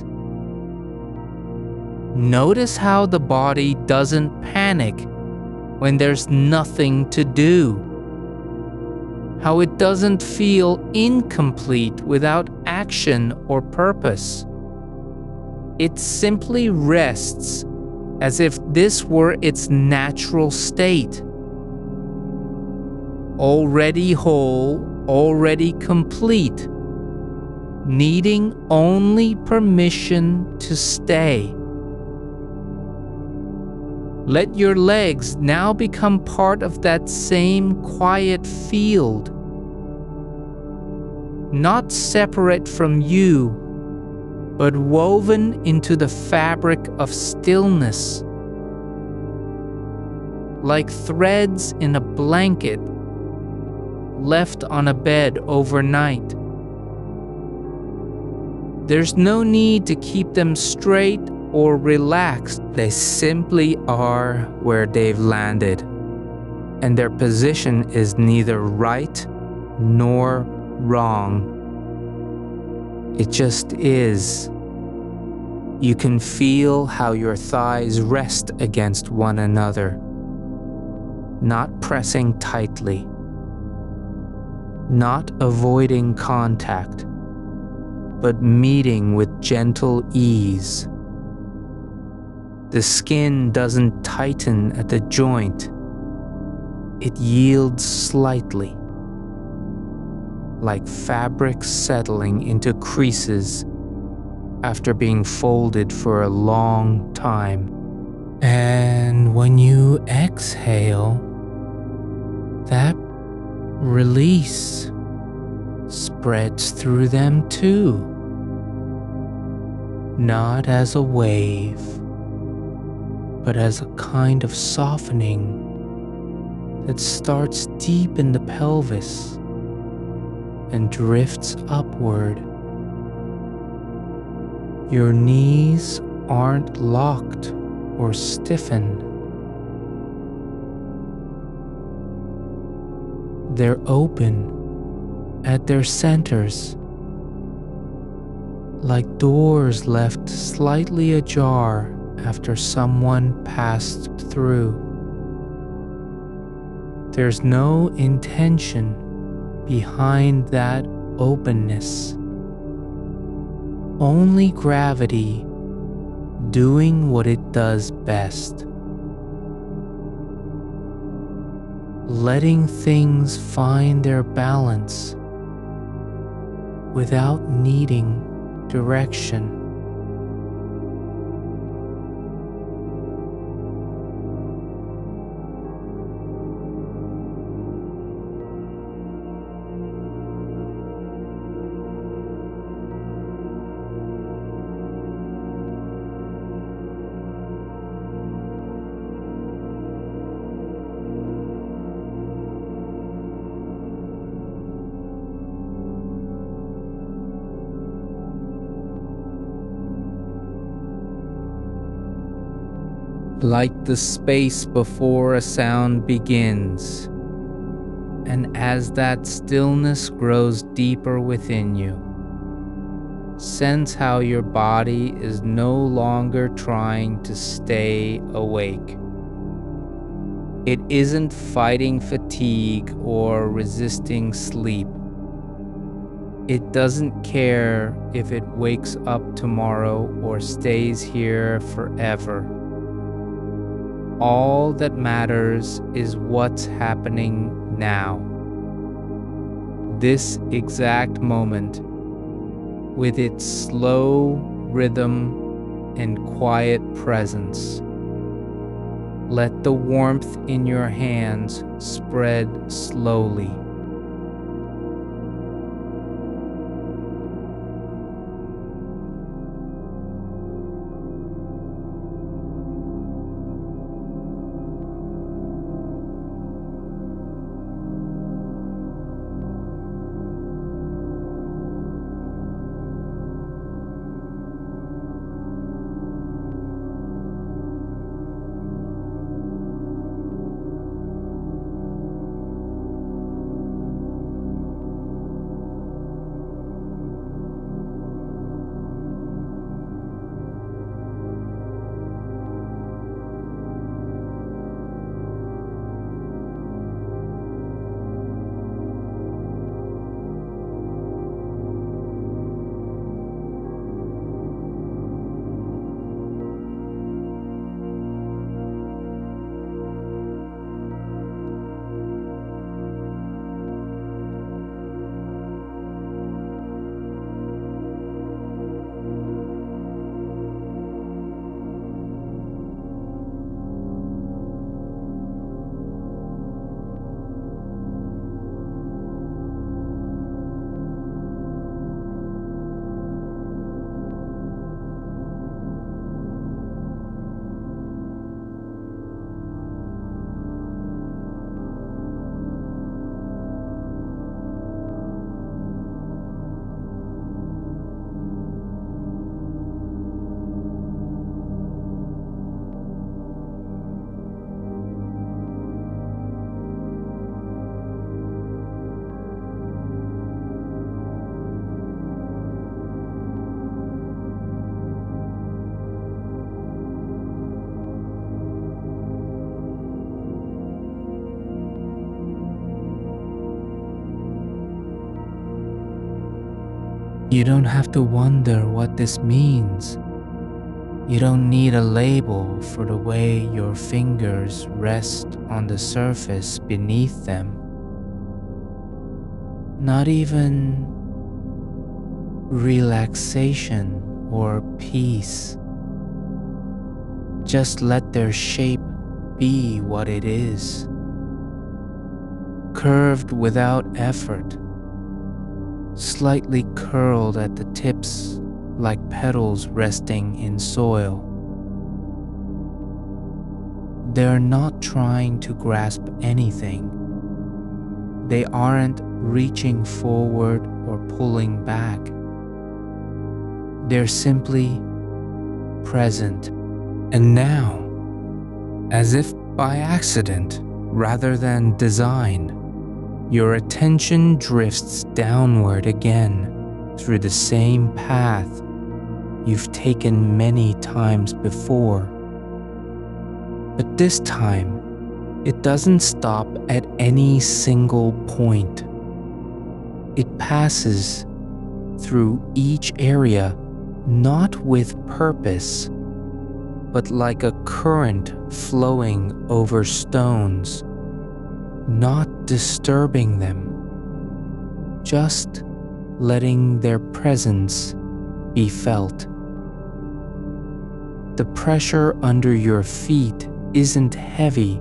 notice how the body doesn't panic when there's nothing to do. How it doesn't feel incomplete without action or purpose. It simply rests as if this were its natural state. Already whole, already complete, needing only permission to stay. Let your legs now become part of that same quiet field, not separate from you, but woven into the fabric of stillness, like threads in a blanket left on a bed overnight. There's no need to keep them straight or relaxed. They simply are where they've landed, and their position is neither right nor wrong. It just is. You can feel how your thighs rest against one another, not pressing tightly, not avoiding contact, but meeting with gentle ease. The skin doesn't tighten at the joint. It yields slightly, like fabric settling into creases after being folded for a long time. And when you exhale, that release spreads through them too. Not as a wave, but as a kind of softening that starts deep in the pelvis and drifts upward. Your knees aren't locked or stiffened. They're open at their centers, like doors left slightly ajar after someone passed through. There's no intention behind that openness, only gravity doing what it does best, letting things find their balance without needing direction. Like the space before a sound begins, and as that stillness grows deeper within you, sense how your body is no longer trying to stay awake. It isn't fighting fatigue or resisting sleep. It doesn't care if it wakes up tomorrow or stays here forever. All that matters is what's happening now. This exact moment, with its slow rhythm and quiet presence. Let the warmth in your hands spread slowly. You don't have to wonder what this means. You don't need a label for the way your fingers rest on the surface beneath them. Not even relaxation or peace. Just let their shape be what it is. Curved without effort. Slightly curled at the tips like petals resting in soil. They're not trying to grasp anything. They aren't reaching forward or pulling back. They're simply present. And now, as if by accident rather than design, your attention drifts downward again through the same path you've taken many times before. But this time, it doesn't stop at any single point. It passes through each area not with purpose, but like a current flowing over stones, not disturbing them, just letting their presence be felt. The pressure under your feet isn't heavy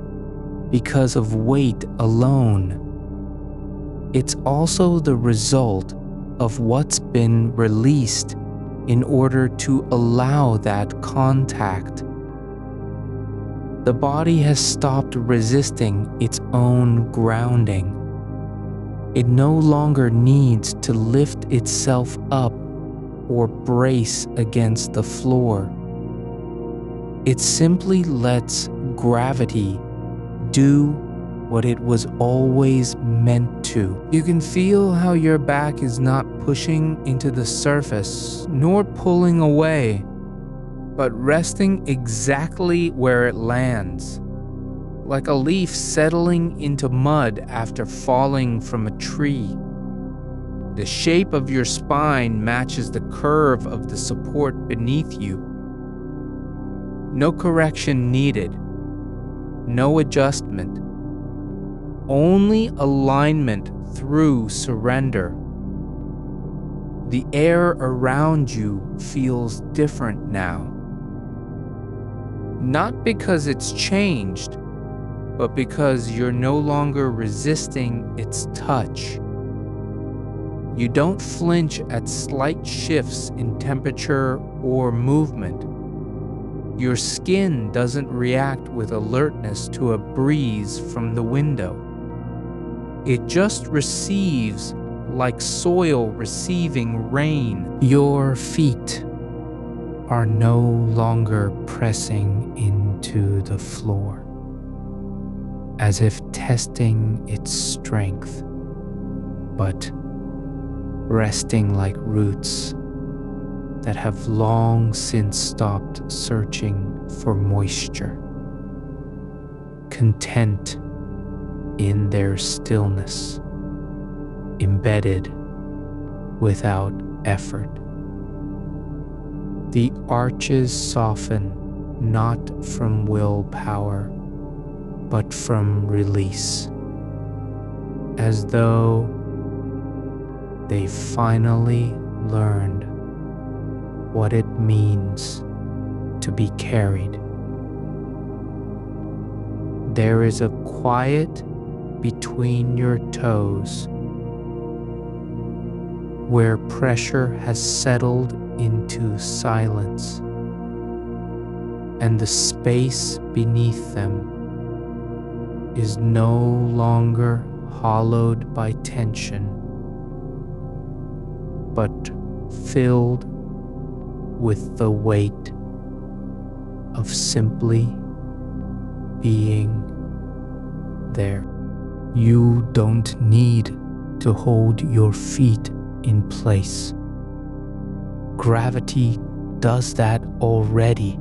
because of weight alone. It's also the result of what's been released in order to allow that contact. The body has stopped resisting its own grounding. It no longer needs to lift itself up or brace against the floor. It simply lets gravity do what it was always meant to. You can feel how your back is not pushing into the surface nor pulling away, but resting exactly where it lands, like a leaf settling into mud after falling from a tree. The shape of your spine matches the curve of the support beneath you. No correction needed, no adjustment, only alignment through surrender. The air around you feels different now. Not because it's changed, but because you're no longer resisting its touch. You don't flinch at slight shifts in temperature or movement. Your skin doesn't react with alertness to a breeze from the window. It just receives like soil receiving rain. Your feet are no longer pressing into the floor, as if testing its strength, but resting like roots that have long since stopped searching for moisture, content in their stillness, embedded without effort. The arches soften not from willpower, but from release, as though they finally learned what it means to be carried. There is a quiet between your toes where pressure has settled into silence, and the space beneath them is no longer hollowed by tension, but filled with the weight of simply being there. You don't need to hold your feet in place. Gravity does that already.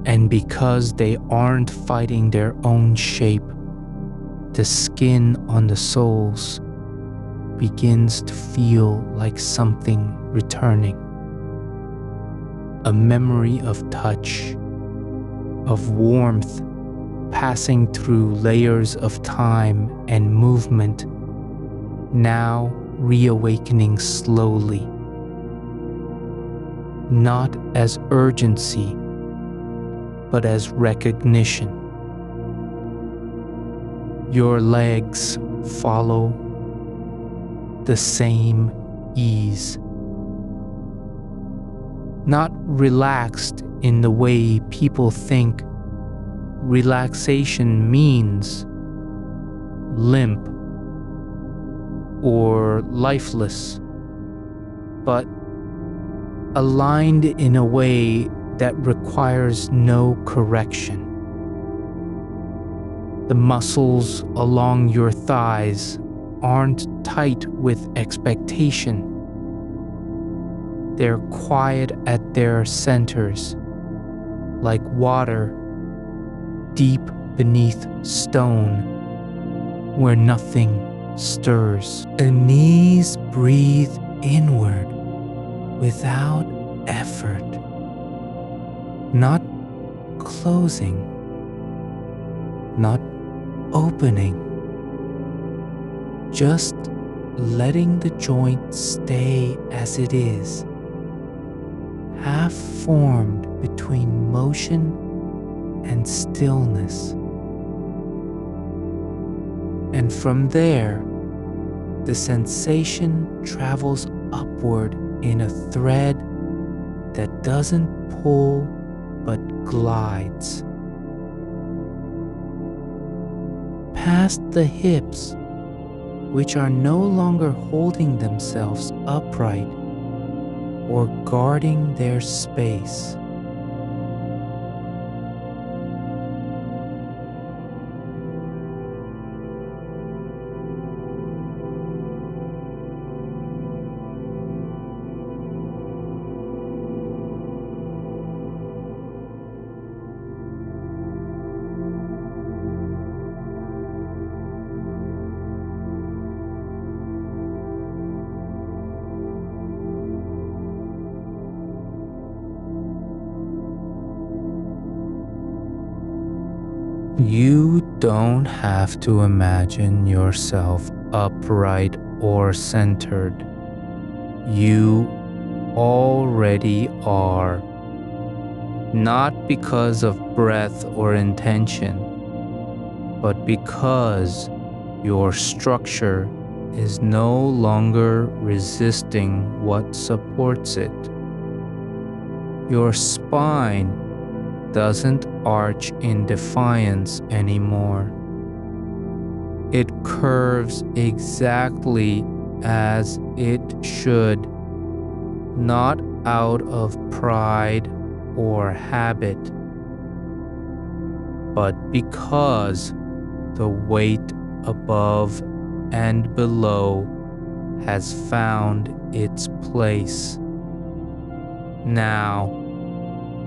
And because they aren't fighting their own shape, the skin on the soles begins to feel like something returning. A memory of touch, of warmth, passing through layers of time and movement, now reawakening slowly. Not as urgency, but as recognition. Your legs follow the same ease. Not relaxed in the way people think relaxation means, limp or lifeless, but aligned in a way that requires no correction. The muscles along your thighs aren't tight with expectation. They're quiet at their centers, like water deep beneath stone, where nothing stirs. The knees breathe inward without effort, not closing, not opening, just letting the joint stay as it is, half formed between motion and stillness. And from there, the sensation travels upward in a thread that doesn't pull but glides. Past the hips, which are no longer holding themselves upright or guarding their space. You don't have to imagine yourself upright or centered. You already are. Not because of breath or intention, but because your structure is no longer resisting what supports it. Your spine doesn't arch in defiance anymore. It curves exactly as it should, not out of pride or habit, but because the weight above and below has found its place. Now,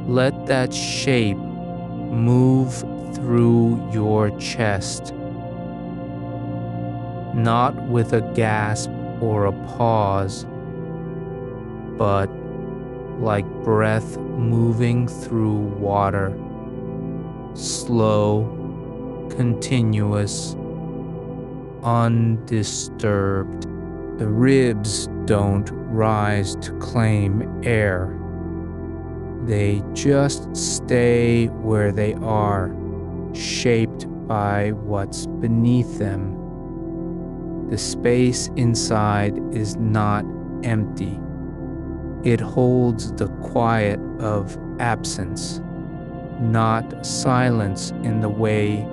let that shape move through your chest, not with a gasp or a pause, but like breath moving through water, slow, continuous, undisturbed. The ribs don't rise to claim air. They just stay where they are, shaped by what's beneath them. The space inside is not empty. It holds the quiet of absence, not silence in the way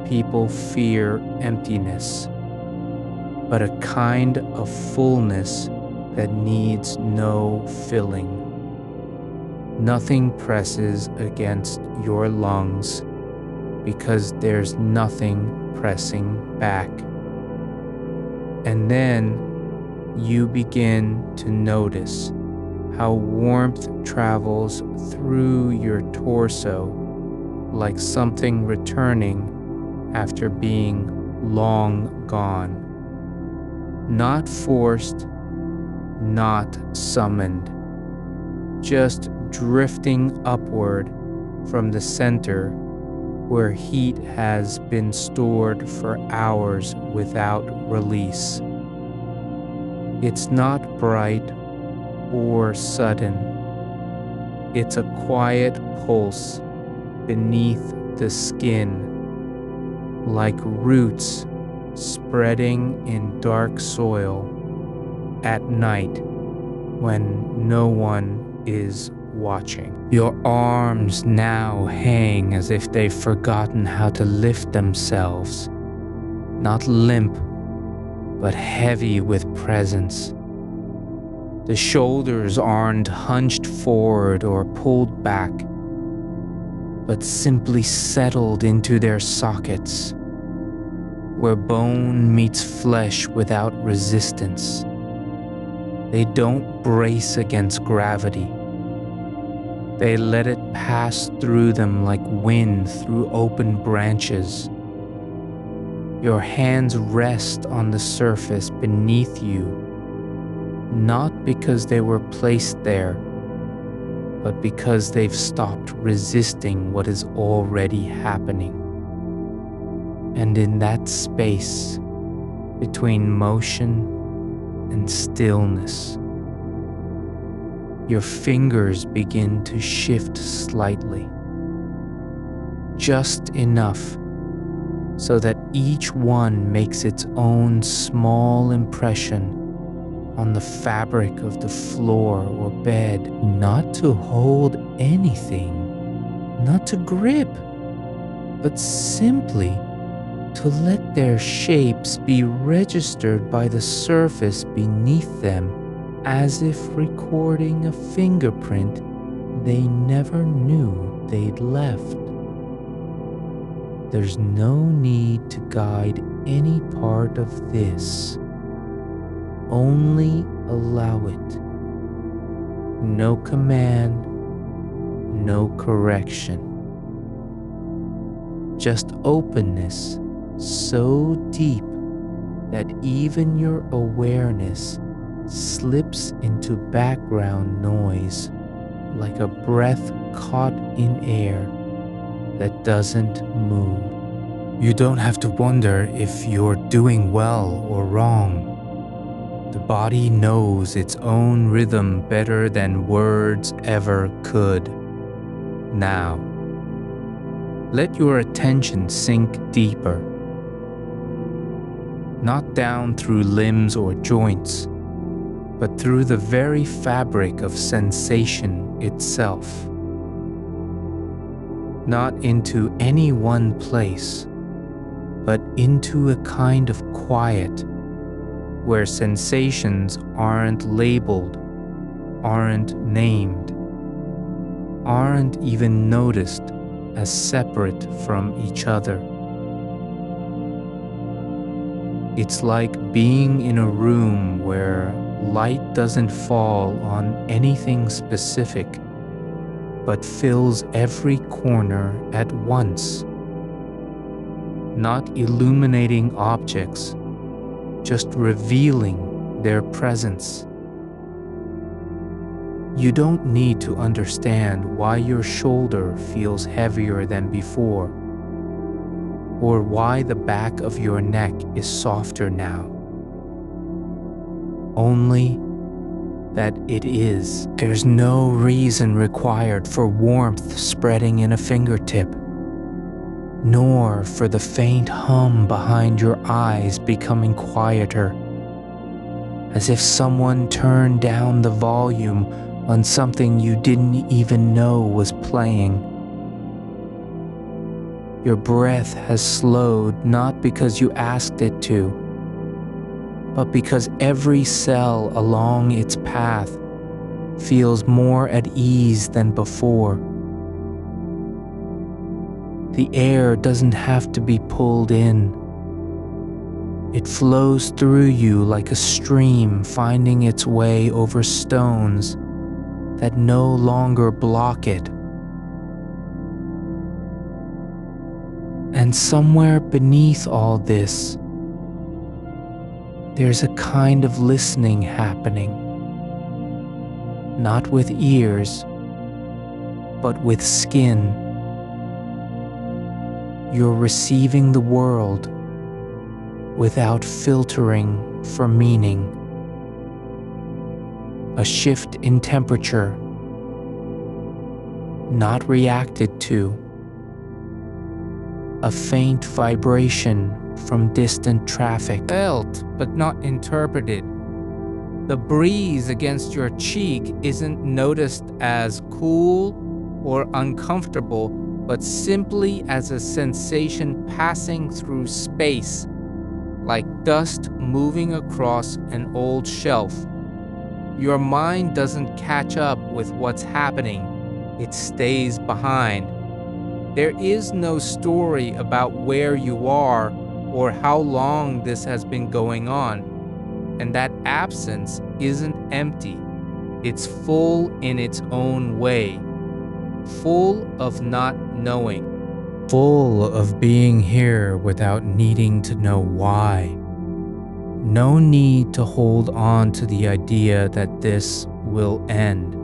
people fear emptiness, but a kind of fullness that needs no filling. Nothing presses against your lungs because there's nothing pressing back. And then you begin to notice how warmth travels through your torso like something returning after being long gone. Not forced, not summoned, just drifting upward from the center where heat has been stored for hours without release. It's not bright or sudden. It's a quiet pulse beneath the skin, like roots spreading in dark soil at night when no one is watching. Your arms now hang as if they've forgotten how to lift themselves, not limp, but heavy with presence. The shoulders aren't hunched forward or pulled back, but simply settled into their sockets, where bone meets flesh without resistance. They don't brace against gravity. They let it pass through them like wind through open branches. Your hands rest on the surface beneath you, not because they were placed there, but because they've stopped resisting what is already happening. And in that space between motion and stillness, your fingers begin to shift slightly, just enough so that each one makes its own small impression on the fabric of the floor or bed, not to hold anything, not to grip, but simply to let their shapes be registered by the surface beneath them, as if recording a fingerprint they never knew they'd left. There's no need to guide any part of this. Only allow it. No command, no correction. Just openness so deep that even your awareness slips into background noise, like a breath caught in air that doesn't move. You don't have to wonder if you're doing well or wrong. The body knows its own rhythm better than words ever could. Now, let your attention sink deeper, not down through limbs or joints, but through the very fabric of sensation itself. Not into any one place, but into a kind of quiet where sensations aren't labeled, aren't named, aren't even noticed as separate from each other. It's like being in a room where light doesn't fall on anything specific, but fills every corner at once. Not illuminating objects, just revealing their presence. You don't need to understand why your shoulder feels heavier than before, or why the back of your neck is softer now. Only that it is. There's no reason required for warmth spreading in a fingertip, nor for the faint hum behind your eyes becoming quieter, as if someone turned down the volume on something you didn't even know was playing. Your breath has slowed not because you asked it to, but because every cell along its path feels more at ease than before. The air doesn't have to be pulled in. It flows through you like a stream finding its way over stones that no longer block it. And somewhere beneath all this, there's a kind of listening happening, not with ears, but with skin. You're receiving the world without filtering for meaning. A shift in temperature, not reacted to. A faint vibration from distant traffic, felt but not interpreted. The breeze against your cheek isn't noticed as cool or uncomfortable, but simply as a sensation passing through space, like dust moving across an old shelf, Your mind doesn't catch up with what's happening, it stays behind. There is no story about where you are or how long this has been going on. And that absence isn't empty. It's full in its own way, full of not knowing, full of being here without needing to know why. No need to hold on to the idea that this will end,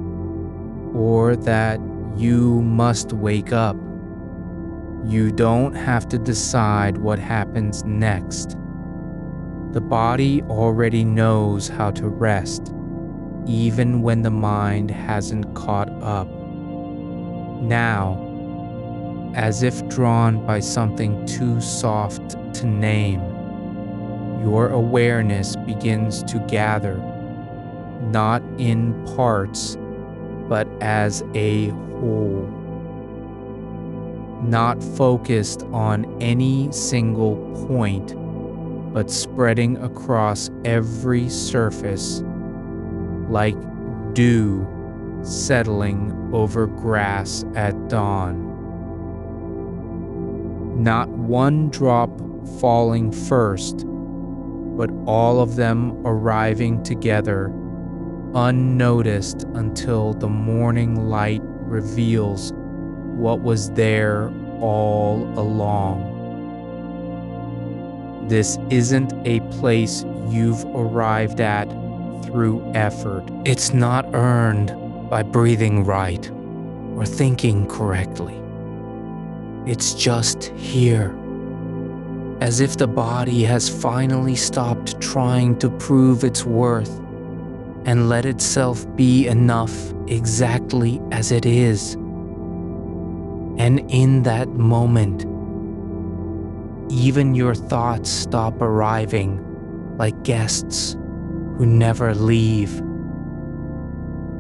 or that you must wake up. You don't have to decide what happens next. The body already knows how to rest, even when the mind hasn't caught up. Now, as if drawn by something too soft to name, your awareness begins to gather, not in parts, but as a whole. Not focused on any single point, but spreading across every surface, like dew settling over grass at dawn. Not one drop falling first, but all of them arriving together, unnoticed until the morning light reveals what was there all along. This isn't a place you've arrived at through effort. It's not earned by breathing right or thinking correctly. It's just here, as if the body has finally stopped trying to prove its worth and let itself be enough exactly as it is. And in that moment, even your thoughts stop arriving like guests who never leave.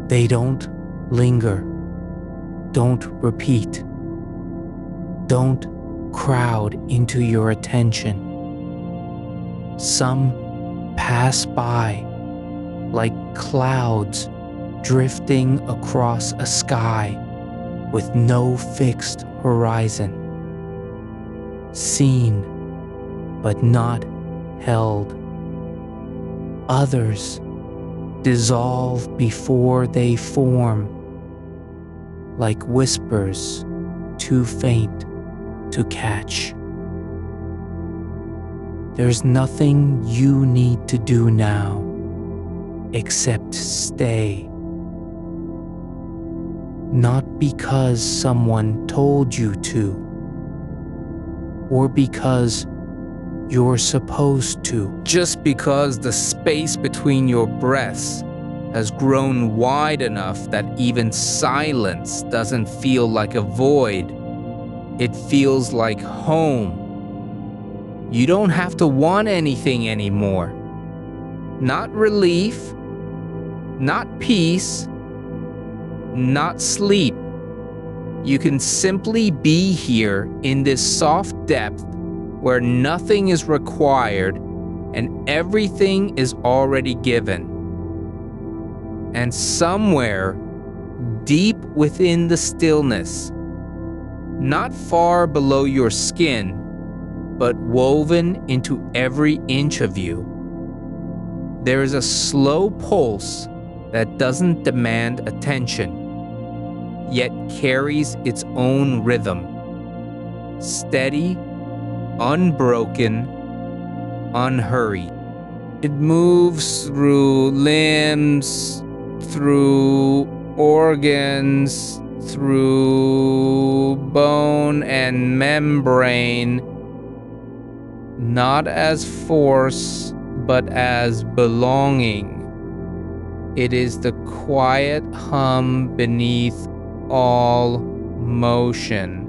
They don't linger, don't repeat, don't crowd into your attention. Some pass by like clouds drifting across a sky with no fixed horizon. Seen, but not held. Others dissolve before they form, like whispers too faint to catch. There's nothing you need to do now except stay. Not because someone told you to, or because you're supposed to. Just because the space between your breaths has grown wide enough that even silence doesn't feel like a void. It feels like home. You don't have to want anything anymore. Not relief, not peace, not sleep. You can simply be here in this soft depth where nothing is required and everything is already given. And somewhere deep within the stillness, not far below your skin, but woven into every inch of you, there is a slow pulse that doesn't demand attention, yet carries its own rhythm. Steady, unbroken, unhurried. It moves through limbs, through organs, through bone and membrane, not as force, but as belonging. It is the quiet hum beneath all motion,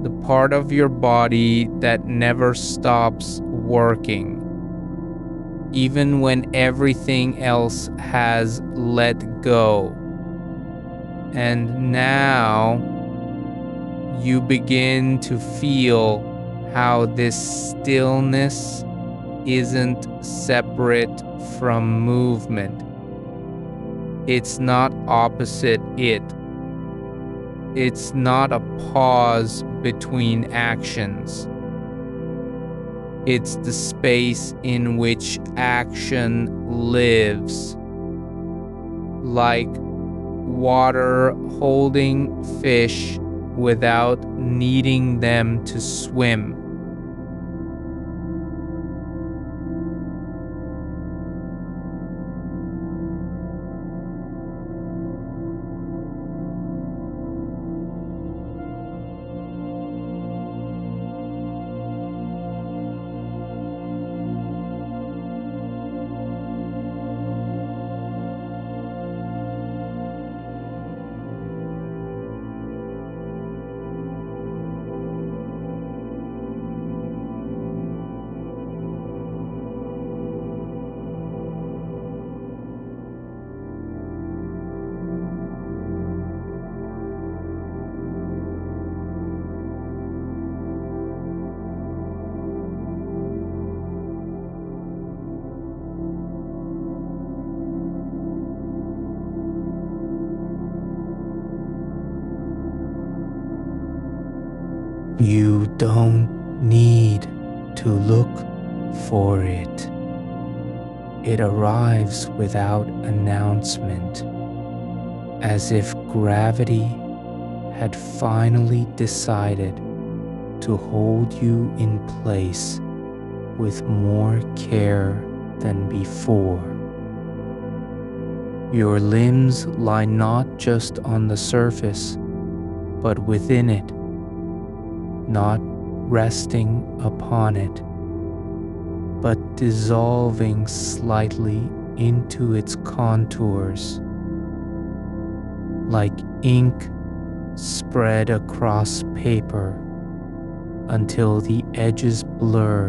the part of your body that never stops working, even when everything else has let go. And now you begin to feel how this stillness isn't separate from movement. It's not opposite it. It's not a pause between actions. It's the space in which action lives, like water holding fish without needing them to swim. You don't need to look for it. It arrives without announcement, as if gravity had finally decided to hold you in place with more care than before. Your limbs lie not just on the surface, but within it, not resting upon it, but dissolving slightly into its contours, like ink spread across paper until the edges blur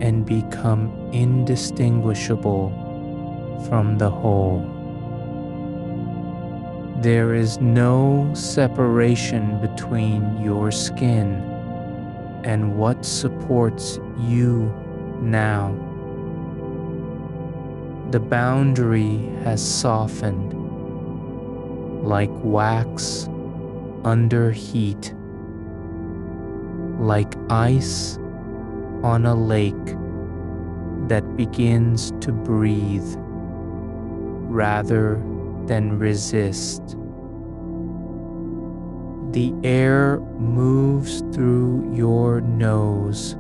and become indistinguishable from the whole. There is no separation between your skin and what supports you now. The boundary has softened, like wax under heat, like ice on a lake that begins to breathe rather than resist. The air moves through your nose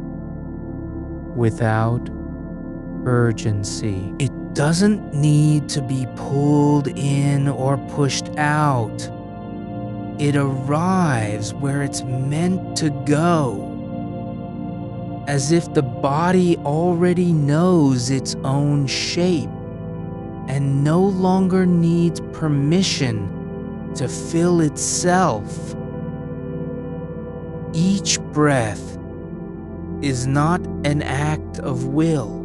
without urgency. It doesn't need to be pulled in or pushed out. It arrives where it's meant to go, as if the body already knows its own shape and no longer needs permission to fill itself. Each breath is not an act of will,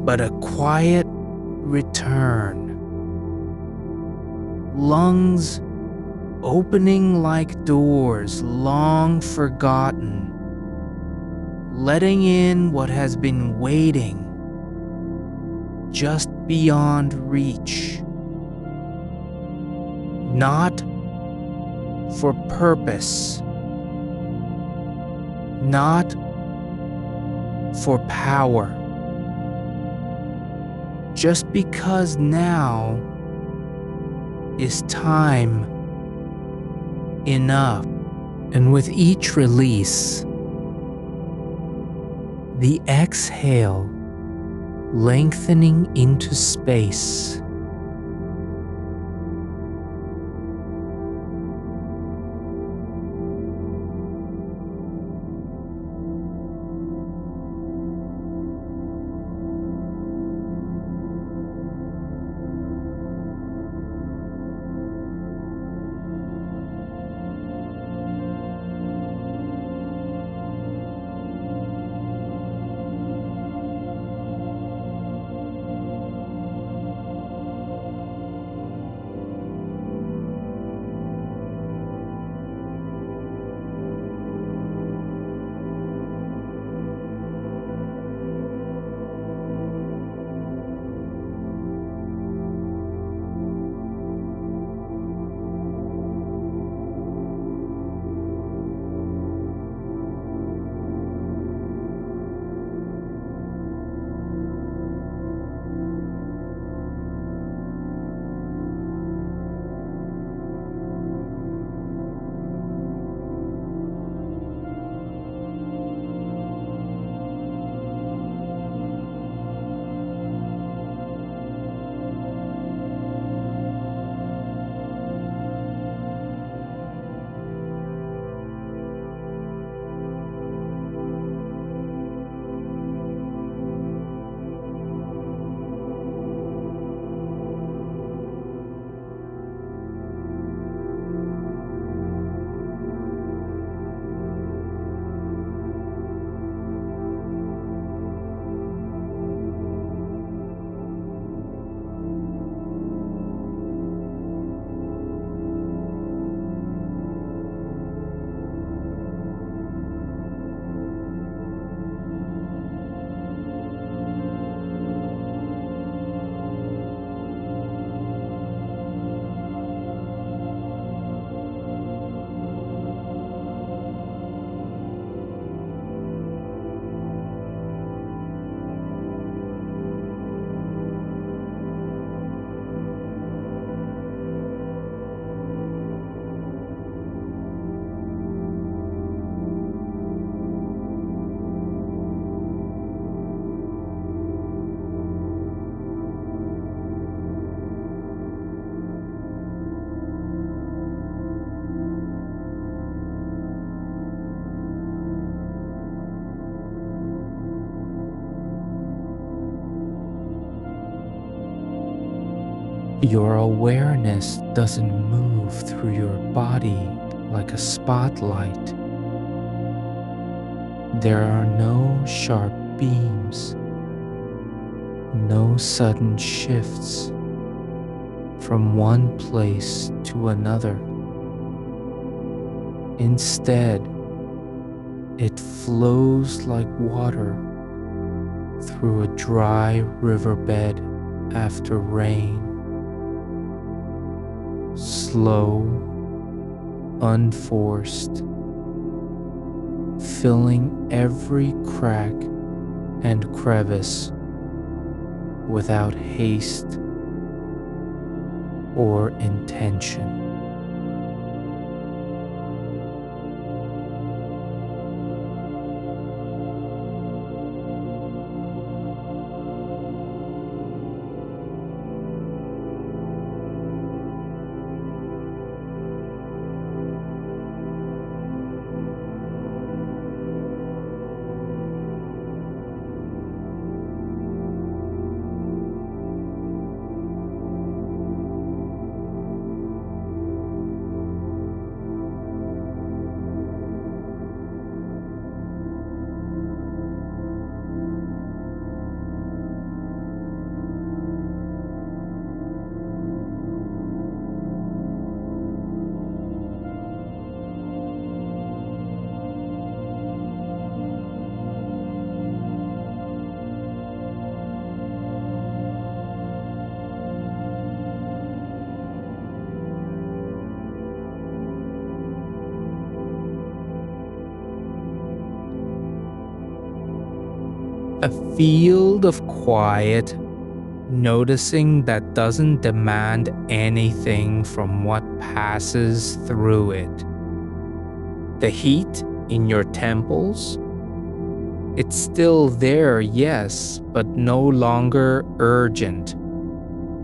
but a quiet return. Lungs opening like doors long forgotten, letting in what has been waiting just beyond reach. Not for purpose, not for power, just because now is time enough. And with each release, the exhale lengthening into space. Your awareness doesn't move through your body like a spotlight. There are no sharp beams, no sudden shifts from one place to another. Instead, it flows like water through a dry riverbed after rain. Slow, unforced, filling every crack and crevice without haste or intention. A field of quiet, noticing that doesn't demand anything from what passes through it. The heat in your temples, it's still there, yes, but no longer urgent,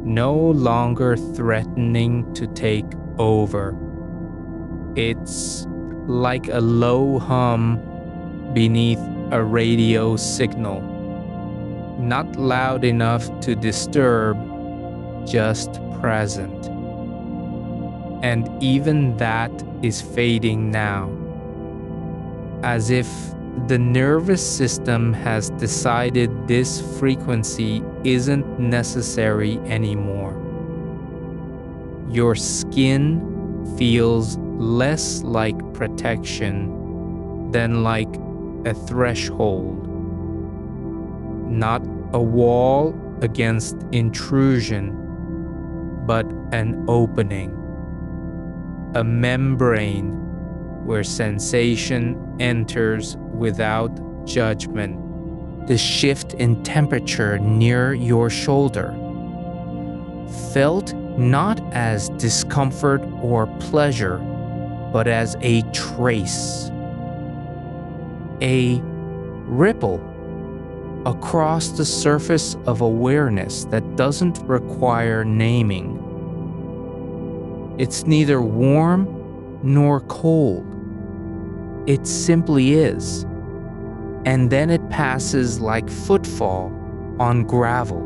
no longer threatening to take over. It's like a low hum beneath a radio signal, not loud enough to disturb, just present. And even that is fading now, as if the nervous system has decided this frequency isn't necessary anymore. Your skin feels less like protection than like a threshold, not a wall against intrusion, but an opening, a membrane where sensation enters without judgment. The shift in temperature near your shoulder felt not as discomfort or pleasure, but as a trace, a ripple across the surface of awareness that doesn't require naming. It's neither warm nor cold. It simply is. And then it passes like footfall on gravel.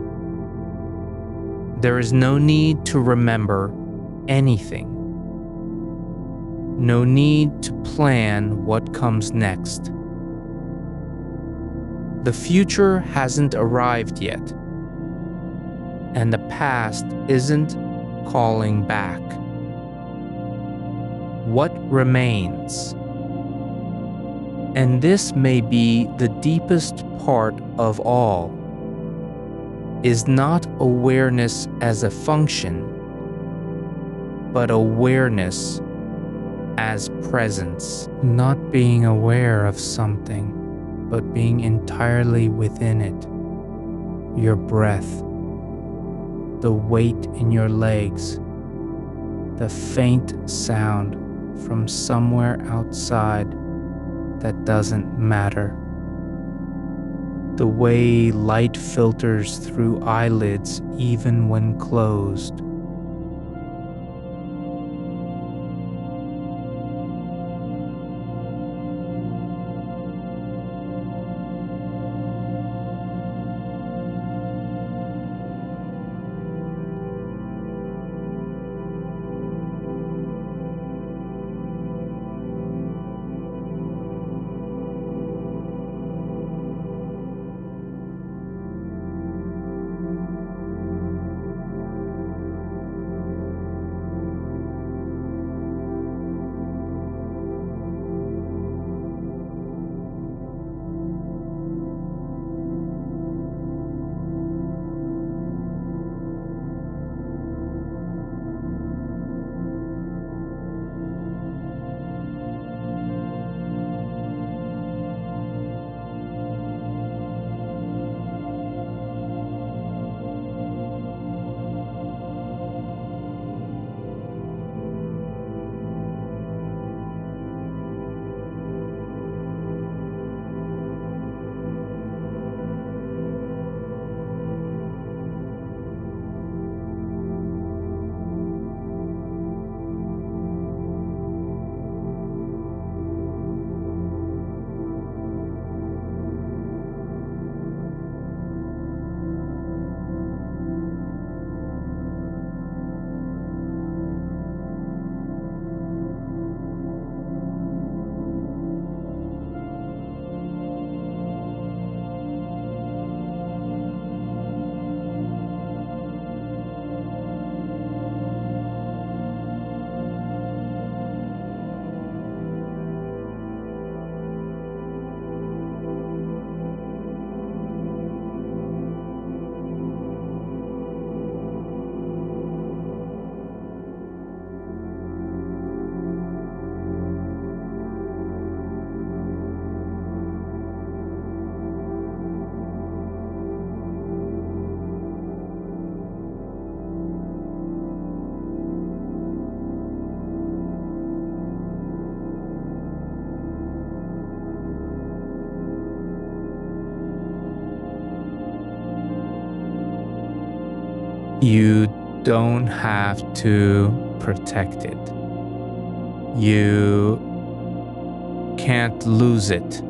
There is no need to remember anything. No need to plan what comes next. The future hasn't arrived yet, and the past isn't calling back. What remains? And this may be the deepest part of all, is not awareness as a function, but awareness as presence. Not being aware of something, but being entirely within it. Your breath, the weight in your legs, the faint sound from somewhere outside that doesn't matter. The way light filters through eyelids even when closed. You don't have to protect it. You can't lose it,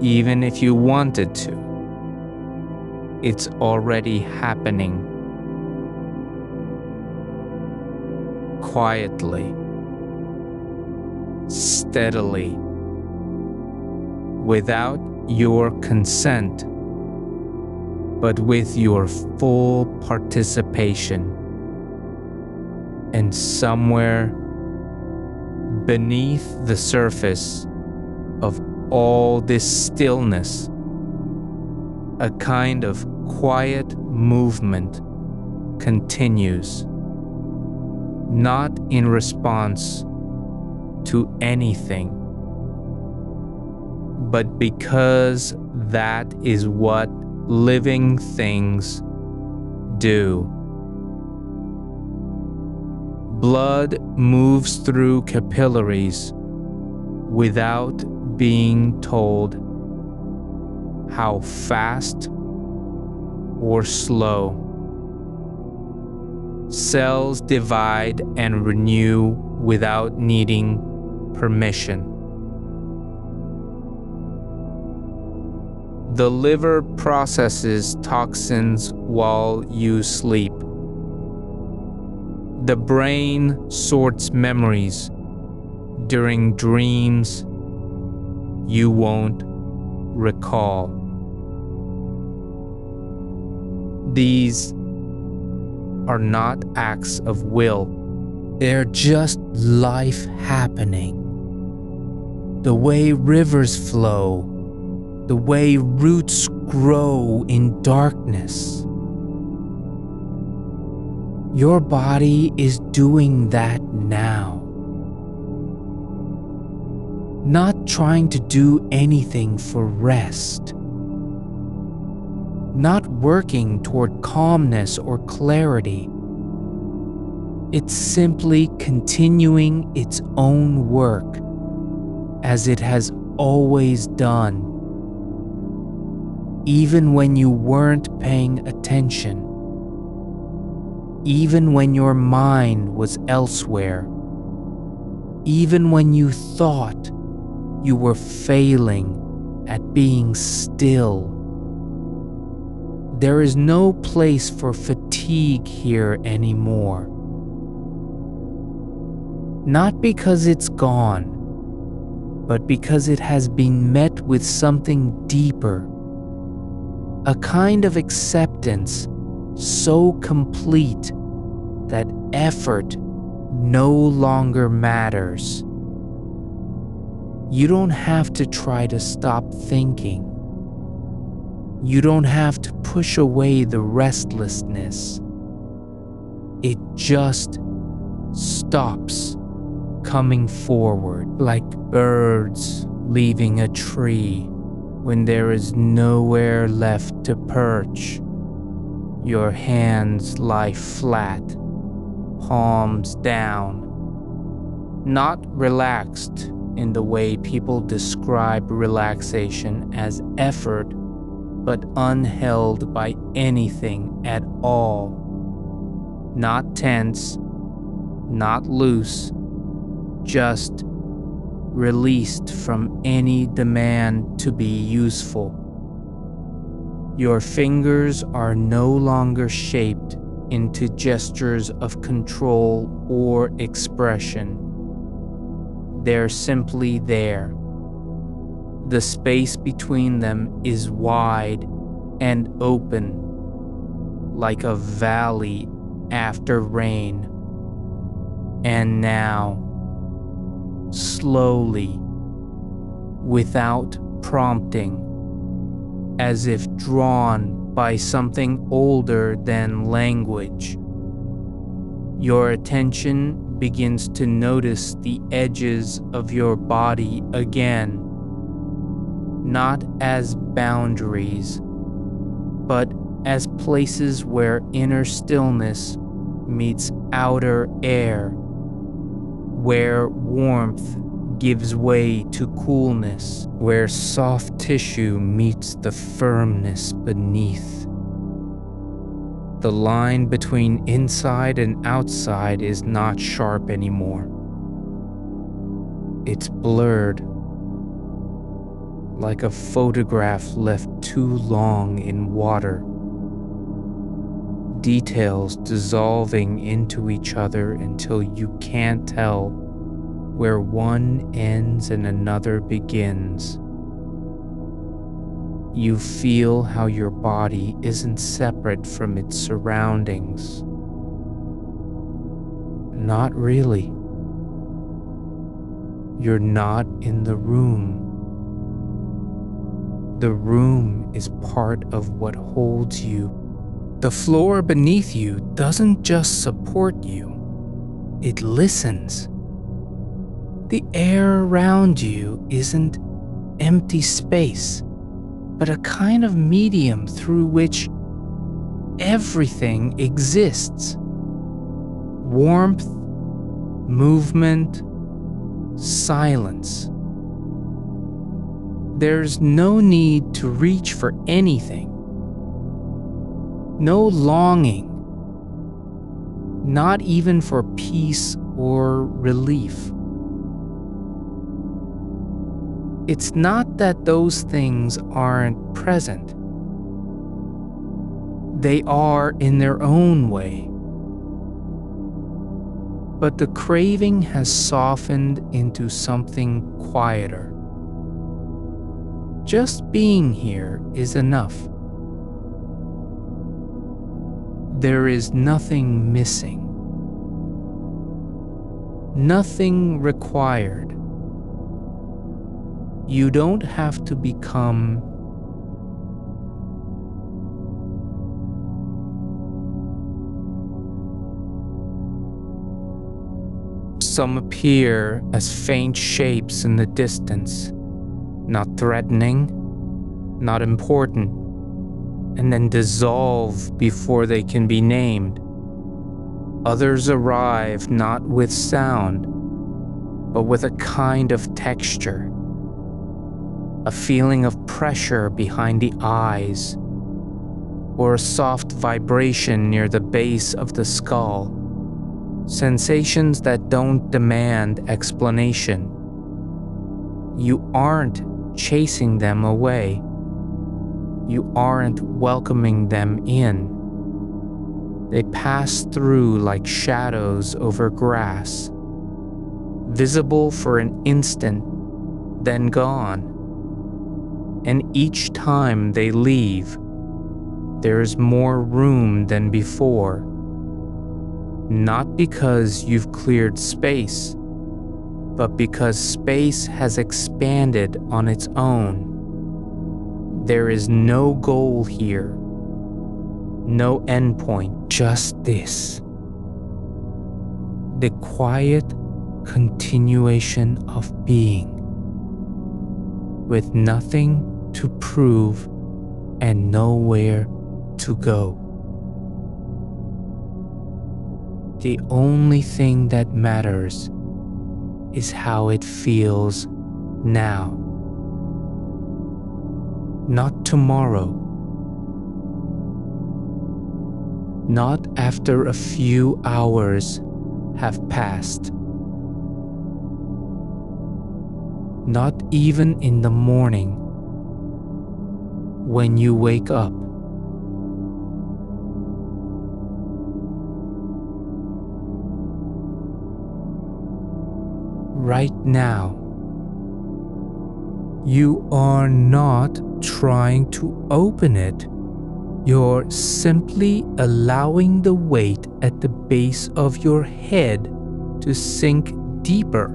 even if you wanted to. It's already happening. Quietly, steadily, without your consent, but with your full participation. And somewhere beneath the surface of all this stillness, a kind of quiet movement continues, not in response to anything, but because that is what living things do. Blood moves through capillaries without being told how fast or slow. Cells divide and renew without needing permission. The liver processes toxins while you sleep. The brain sorts memories during dreams you won't recall. These are not acts of will. They're just life happening. The way rivers flow, the way roots grow in darkness. Your body is doing that now. Not trying to do anything for rest. Not working toward calmness or clarity. It's simply continuing its own work as it has always done, even when you weren't paying attention, even when your mind was elsewhere, even when you thought you were failing at being still. There is no place for fatigue here anymore. Not because it's gone, but because it has been met with something deeper. A kind of acceptance so complete that effort no longer matters. You don't have to try to stop thinking. You don't have to push away the restlessness. It just stops coming forward like birds leaving a tree when there is nowhere left to perch. Your hands lie flat, palms down, not relaxed in the way people describe relaxation as effort, but unheld by anything at all. Not tense, not loose, just released from any demand to be useful. Your fingers are no longer shaped into gestures of control or expression. They're simply there. The space between them is wide and open, like a valley after rain. And now, slowly, without prompting, as if drawn by something older than language, your attention begins to notice the edges of your body again, not as boundaries, but as places where inner stillness meets outer air, where warmth gives way to coolness, where soft tissue meets the firmness beneath. The line between inside and outside is not sharp anymore. It's blurred, like a photograph left too long in water. Details dissolving into each other until you can't tell where one ends and another begins. You feel how your body isn't separate from its surroundings. Not really. You're not in the room. The room is part of what holds you. The floor beneath you doesn't just support you, it listens. The air around you isn't empty space, but a kind of medium through which everything exists. Warmth, movement, silence. There's no need to reach for anything. No longing, not even for peace or relief. It's not that those things aren't present. They are in their own way. But the craving has softened into something quieter. Just being here is enough. There is nothing missing, nothing required. You don't have to become Some appear as faint shapes in the distance, not threatening, not important, and then dissolve before they can be named. Others arrive not with sound, but with a kind of texture, a feeling of pressure behind the eyes, or a soft vibration near the base of the skull. Sensations that don't demand explanation. You aren't chasing them away. You aren't welcoming them in. They pass through like shadows over grass, visible for an instant, then gone. And each time they leave, there's more room than before. Not because you've cleared space, but because space has expanded on its own. There is no goal here, no endpoint, just this. The quiet continuation of being, with nothing to prove and nowhere to go. The only thing that matters is how it feels now. Not tomorrow. Not after a few hours have passed. Not even in the morning when you wake up. Right now, you are not trying to open it. You're simply allowing the weight at the base of your head to sink deeper,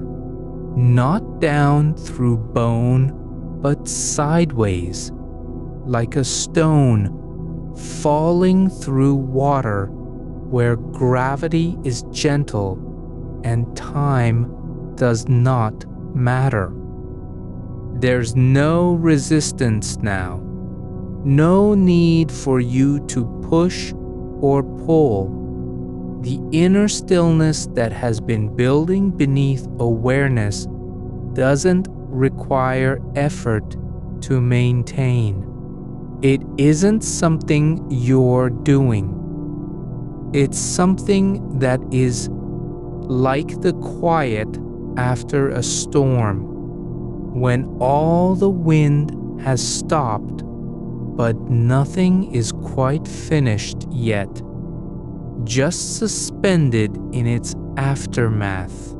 not down through bone, but sideways, like a stone falling through water where gravity is gentle and time does not matter. There's no resistance now, no need for you to push or pull. The inner stillness that has been building beneath awareness doesn't require effort to maintain. It isn't something you're doing. It's something that is like the quiet after a storm, when all the wind has stopped, but nothing is quite finished yet, just suspended in its aftermath.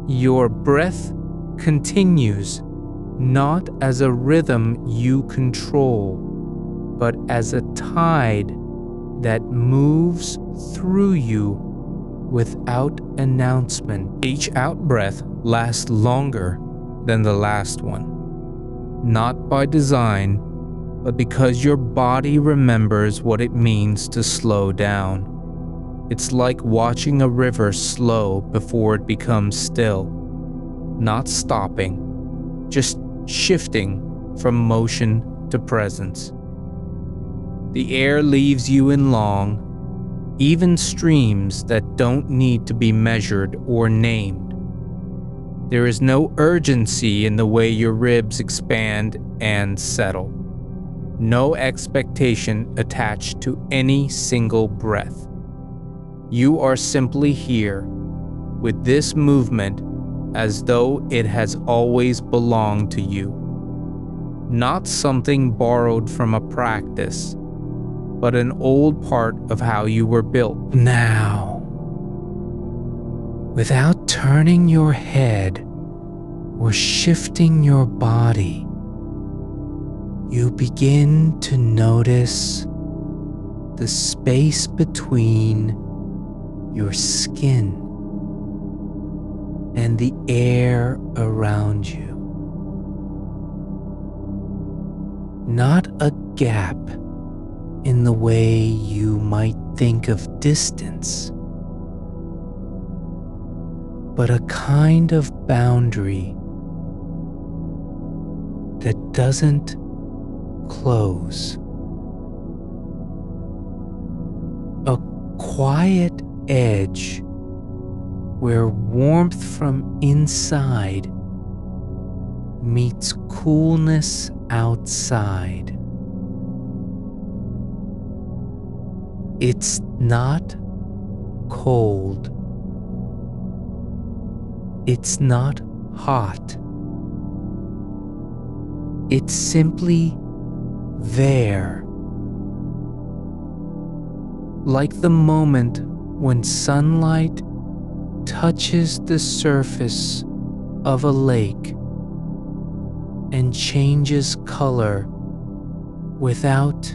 Your breath continues, not as a rhythm you control, but as a tide that moves through you without announcement. Each out-breath lasts longer than the last one, not by design, but because your body remembers what it means to slow down. It's like watching a river slow before it becomes still, not stopping, just shifting from motion to presence. The air leaves you in long, even streams that don't need to be measured or named. There is no urgency in the way your ribs expand and settle. No expectation attached to any single breath. You are simply here, with this movement as though it has always belonged to you. Not something borrowed from a practice, but an old part of how you were built. Now, without turning your head or shifting your body, you begin to notice the space between your skin and the air around you. Not a gap in the way you might think of distance, but a kind of boundary that doesn't close. A quiet edge where warmth from inside meets coolness outside. It's not cold. It's not hot. It's simply there. Like the moment when sunlight touches the surface of a lake and changes color without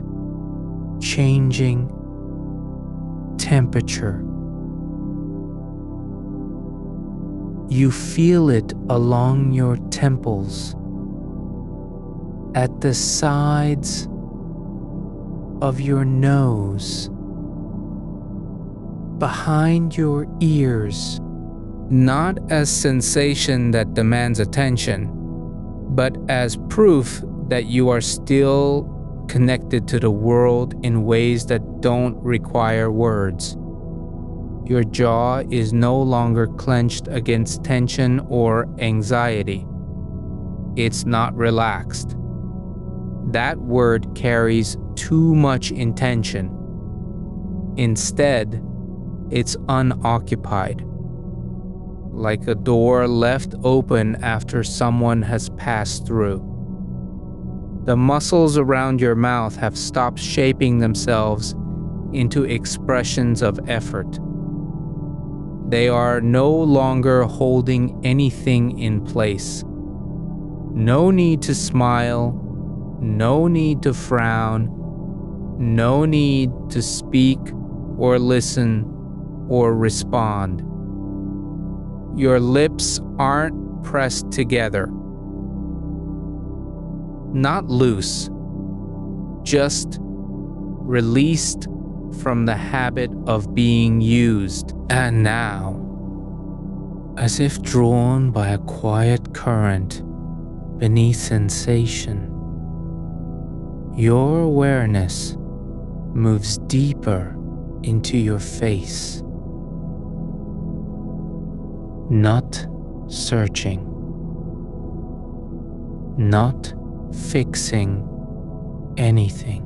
changing temperature. You feel it along your temples, at the sides of your nose, behind your ears, not as sensation that demands attention, but as proof that you are still connected to the world in ways that don't require words. Your jaw is no longer clenched against tension or anxiety. It's not relaxed. That word carries too much intention. Instead, it's unoccupied, like a door left open after someone has passed through. The muscles around your mouth have stopped shaping themselves into expressions of effort. They are no longer holding anything in place. No need to smile, no need to frown, no need to speak or listen or respond. Your lips aren't pressed together. Not loose, just released from the habit of being used. And now, as if drawn by a quiet current beneath sensation, your awareness moves deeper into your face. Not searching, not fixing anything.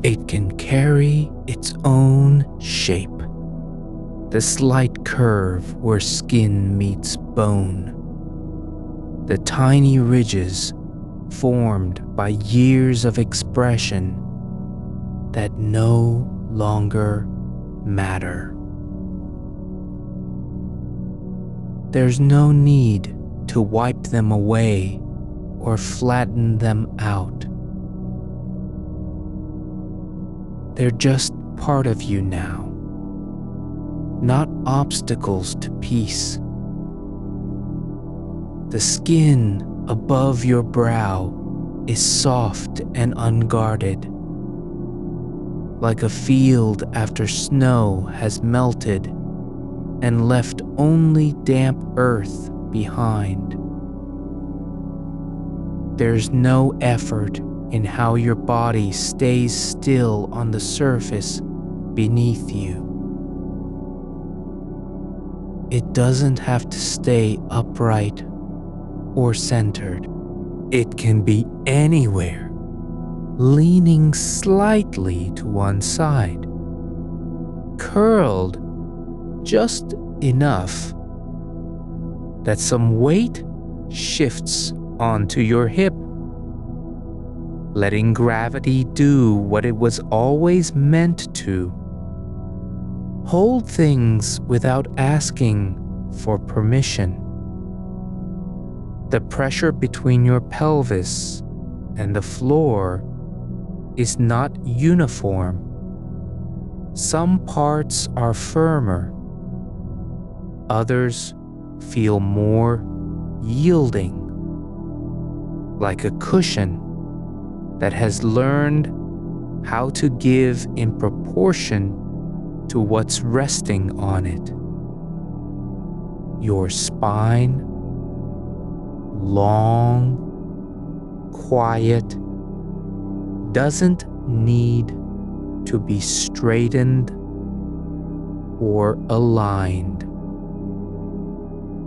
It can carry its own shape. The slight curve where skin meets bone. The tiny ridges formed by years of expression that no longer matter. There's no need to wipe them away or flatten them out. They're just part of you now, not obstacles to peace. The skin above your brow is soft and unguarded, like a field after snow has melted and left only damp earth behind. There's no effort in how your body stays still on the surface beneath you. It doesn't have to stay upright or centered. It can be anywhere, leaning slightly to one side, curled just enough that some weight shifts onto your hip, letting gravity do what it was always meant to. Hold things without asking for permission. The pressure between your pelvis and the floor is not uniform. Some parts are firmer. Others feel more yielding, like a cushion that has learned how to give in proportion to what's resting on it. Your spine, long, quiet, doesn't need to be straightened or aligned.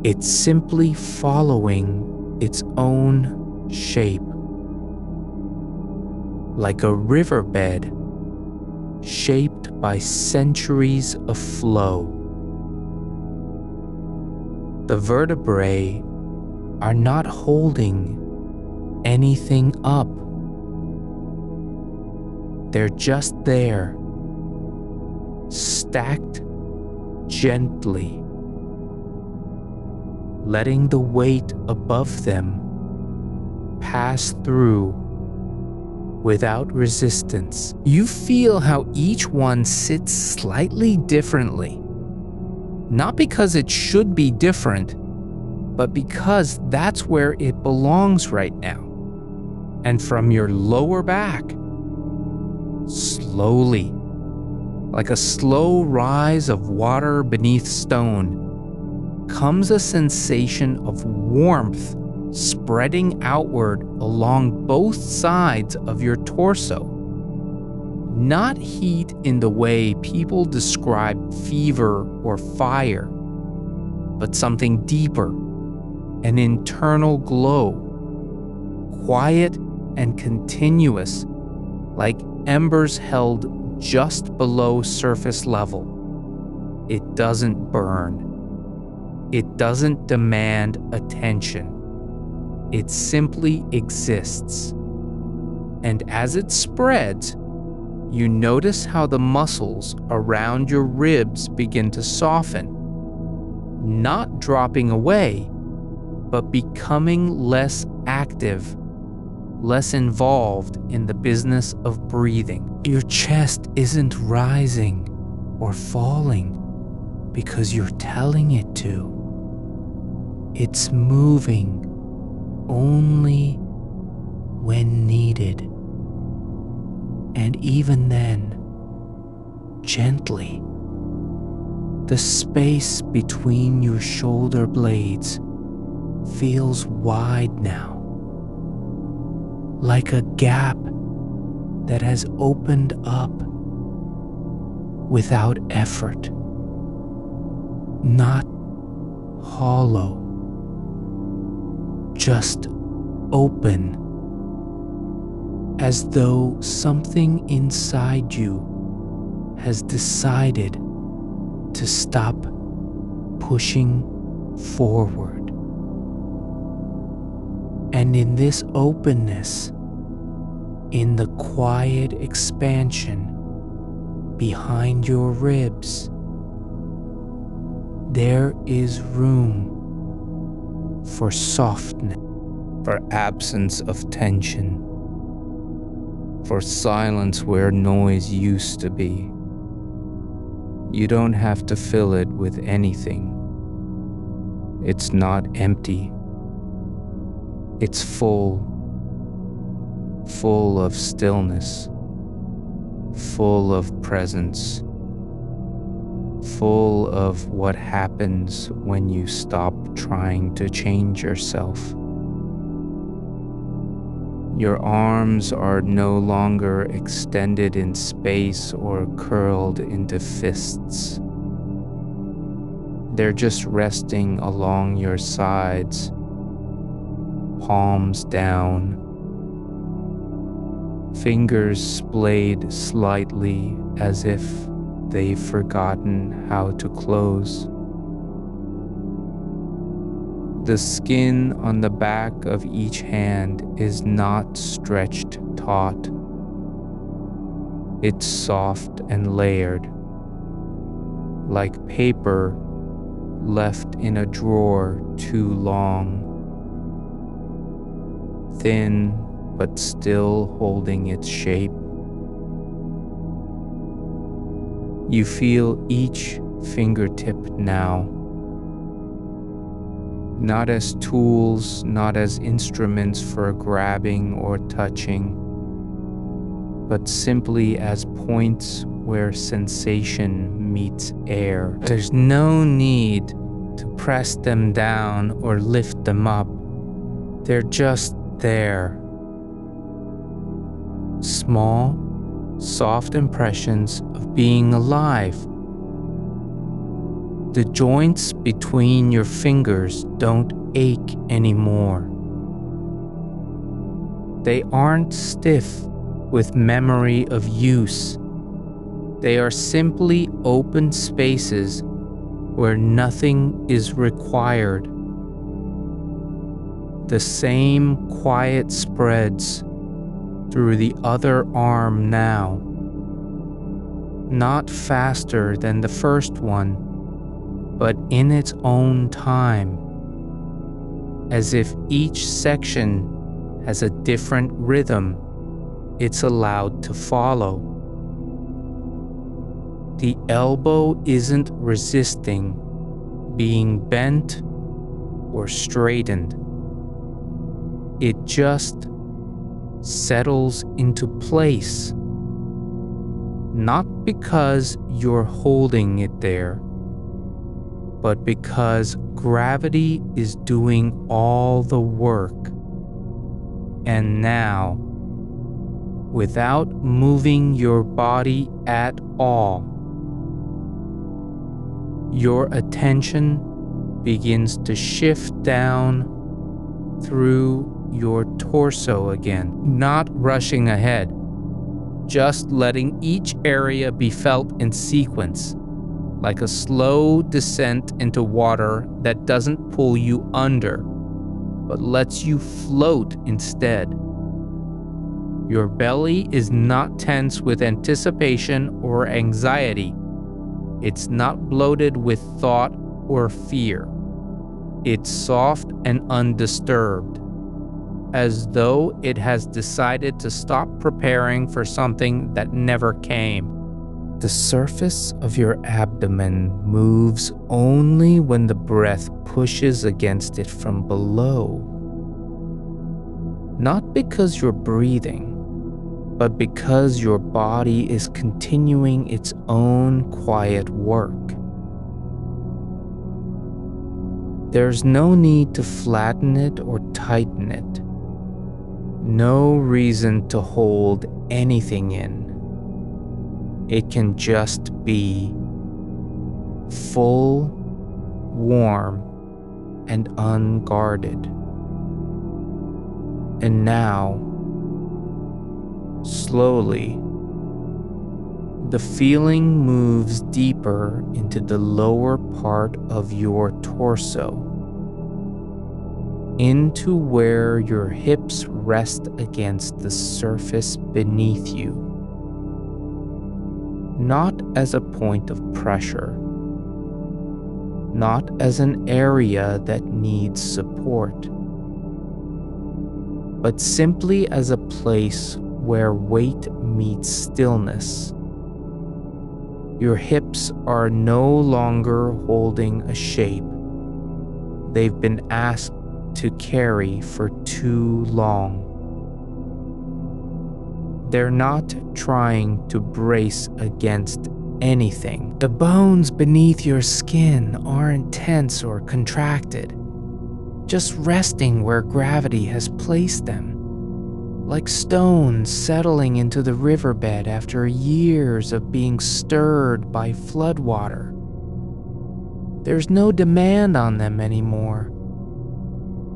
It's simply following its own shape, like a riverbed shaped by centuries of flow. The vertebrae are not holding anything up. They're just there, stacked gently, letting the weight above them pass through without resistance. You feel how each one sits slightly differently, not because it should be different, but because that's where it belongs right now. And from your lower back, slowly, like a slow rise of water beneath stone, comes a sensation of warmth spreading outward along both sides of your torso. Not heat in the way people describe fever or fire, but something deeper, an internal glow, quiet and continuous, like embers held just below surface level. It doesn't burn. It doesn't demand attention. It simply exists. And as it spreads, you notice how the muscles around your ribs begin to soften, not dropping away, but becoming less active, less involved in the business of breathing. Your chest isn't rising or falling because you're telling it to. It's moving only when needed. And even then, gently. The space between your shoulder blades feels wide now, like a gap that has opened up without effort, not hollow, just open, as though something inside you has decided to stop pushing forward. And in this openness, in the quiet expansion behind your ribs, there is room for softness, for absence of tension, for silence where noise used to be. You don't have to fill it with anything. It's not empty. It's full of stillness, full of presence, full of what happens when you stop trying to change yourself. Your arms are no longer extended in space or curled into fists. They're just resting along your sides, palms down, fingers splayed slightly as if they've forgotten how to close. The skin on the back of each hand is not stretched taut. It's soft and layered, like paper left in a drawer too long. Thin, but still holding its shape. You feel each fingertip now, not as tools, not as instruments for grabbing or touching, but simply as points where sensation meets air. There's no need to press them down or lift them up. They're just there. Small, soft impressions of being alive. The joints between your fingers don't ache anymore. They aren't stiff with memory of use. They are simply open spaces where nothing is required. The same quiet spreads through the other arm now, not faster than the first one, but in its own time, as if each section has a different rhythm it's allowed to follow. The elbow isn't resisting being bent or straightened. It just settles into place, not because you're holding it there, but because gravity is doing all the work. And now, without moving your body at all, your attention begins to shift down through your torso again, not rushing ahead, just letting each area be felt in sequence, like a slow descent into water that doesn't pull you under, but lets you float instead. Your belly is not tense with anticipation or anxiety. It's not bloated with thought or fear. It's soft and undisturbed, as though it has decided to stop preparing for something that never came. The surface of your abdomen moves only when the breath pushes against it from below. Not because you're breathing, but because your body is continuing its own quiet work. There's no need to flatten it or tighten it. No reason to hold anything in. It can just be full, warm, and unguarded. And now, slowly, the feeling moves deeper into the lower part of your torso, into where your hips rest against the surface beneath you, not as a point of pressure, not as an area that needs support, but simply as a place where weight meets stillness. Your hips are no longer holding a shape they've been asked to carry for too long. They're not trying to brace against anything. The bones beneath your skin aren't tense or contracted, just resting where gravity has placed them, like stones settling into the riverbed after years of being stirred by floodwater. There's no demand on them anymore.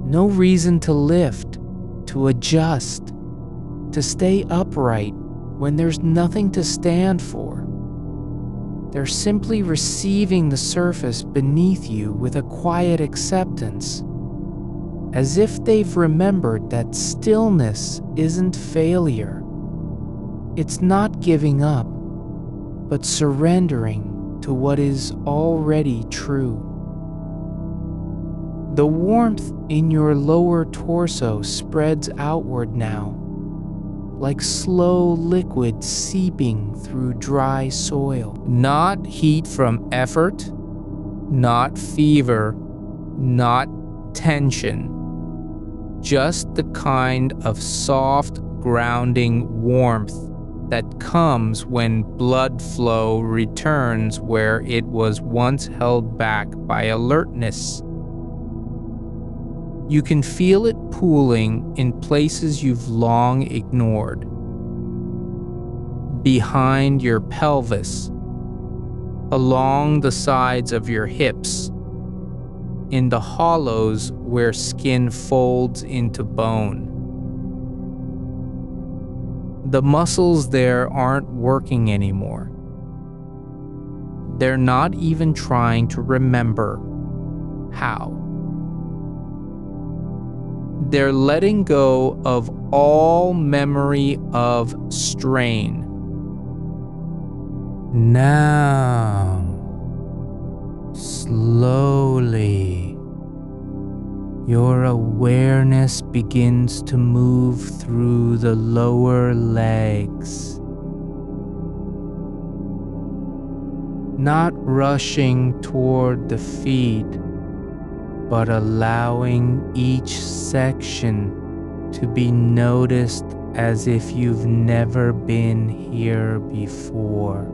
No reason to lift, to adjust, to stay upright when there's nothing to stand for. They're simply receiving the surface beneath you with a quiet acceptance, as if they've remembered that stillness isn't failure. It's not giving up, but surrendering to what is already true. The warmth in your lower torso spreads outward now, like slow liquid seeping through dry soil. Not heat from effort, not fever, not tension. Just the kind of soft, grounding warmth that comes when blood flow returns where it was once held back by alertness. You can feel it pooling in places you've long ignored. Behind your pelvis, along the sides of your hips, in the hollows where skin folds into bone. The muscles there aren't working anymore. They're not even trying to remember how. They're letting go of all memory of strain. Now, slowly, your awareness begins to move through the lower legs, not rushing toward the feet, but allowing each section to be noticed as if you've never been here before.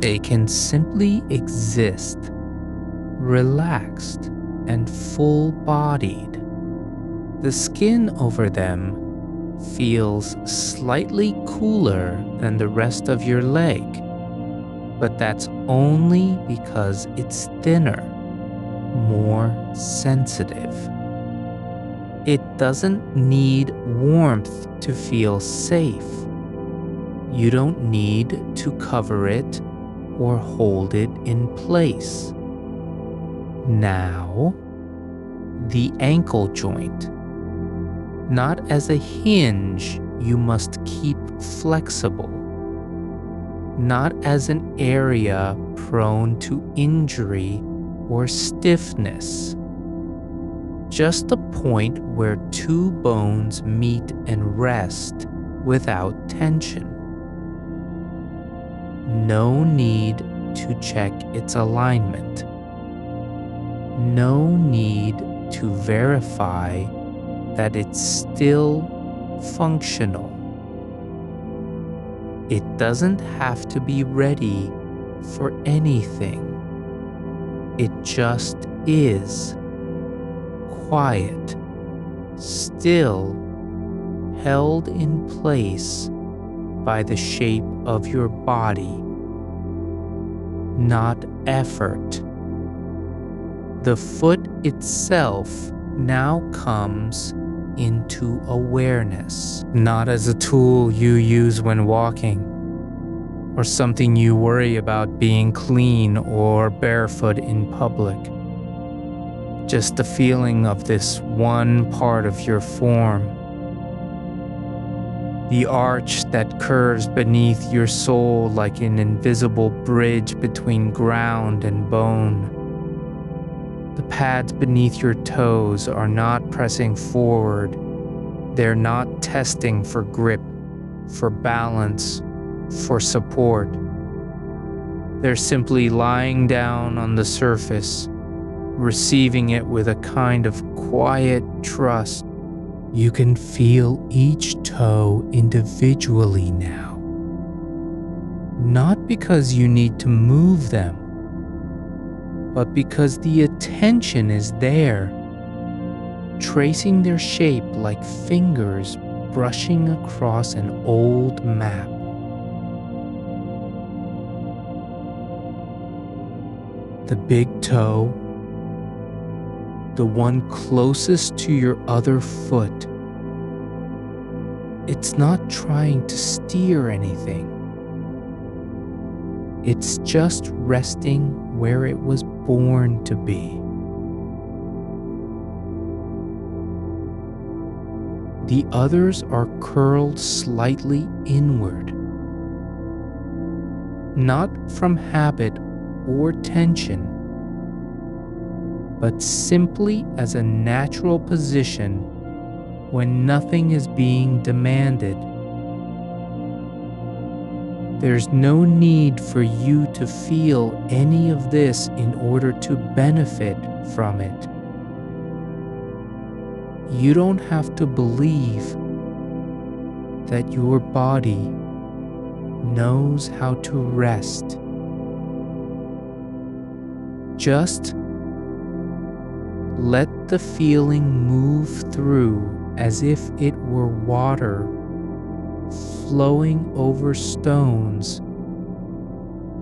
They can simply exist, relaxed and full-bodied. The skin over them feels slightly cooler than the rest of your leg, but that's only because it's thinner, more sensitive. It doesn't need warmth to feel safe. You don't need to cover it or hold it in place. Now, the ankle joint. Not as a hinge you must keep flexible. Not as an area prone to injury or stiffness. Just a point where two bones meet and rest without tension. No need to check its alignment. No need to verify that it's still functional. It doesn't have to be ready for anything. It just is. Quiet, still, held in place by the shape of your body, not effort. The foot itself now comes into awareness, not as a tool you use when walking, or something you worry about being clean or barefoot in public. Just the feeling of this one part of your form. The arch that curves beneath your soul like an invisible bridge between ground and bone. The pads beneath your toes are not pressing forward. They're not testing for grip, for balance, for support. They're simply lying down on the surface, receiving it with a kind of quiet trust. You can feel each toe individually now. Not because you need to move them, but because the attention is there, tracing their shape like fingers brushing across an old map. The big toe, the one closest to your other foot. It's not trying to steer anything. It's just resting where it was born to be. The others are curled slightly inward, not from habit or tension, but simply as a natural position when nothing is being demanded. There's no need for you to feel any of this in order to benefit from it. You don't have to believe that your body knows how to rest. Just let the feeling move through as if it were water flowing over stones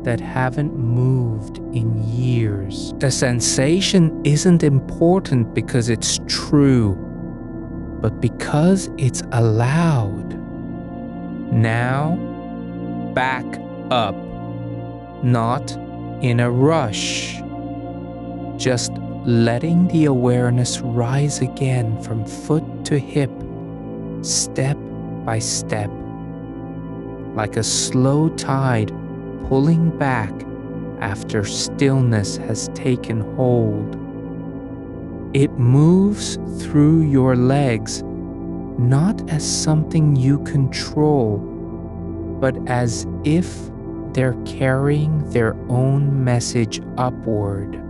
that haven't moved in years. The sensation isn't important because it's true, but because it's allowed. Now, back up, not in a rush, just letting the awareness rise again from foot to hip, step by step, like a slow tide pulling back after stillness has taken hold. It moves through your legs not as something you control, but as if they're carrying their own message upward.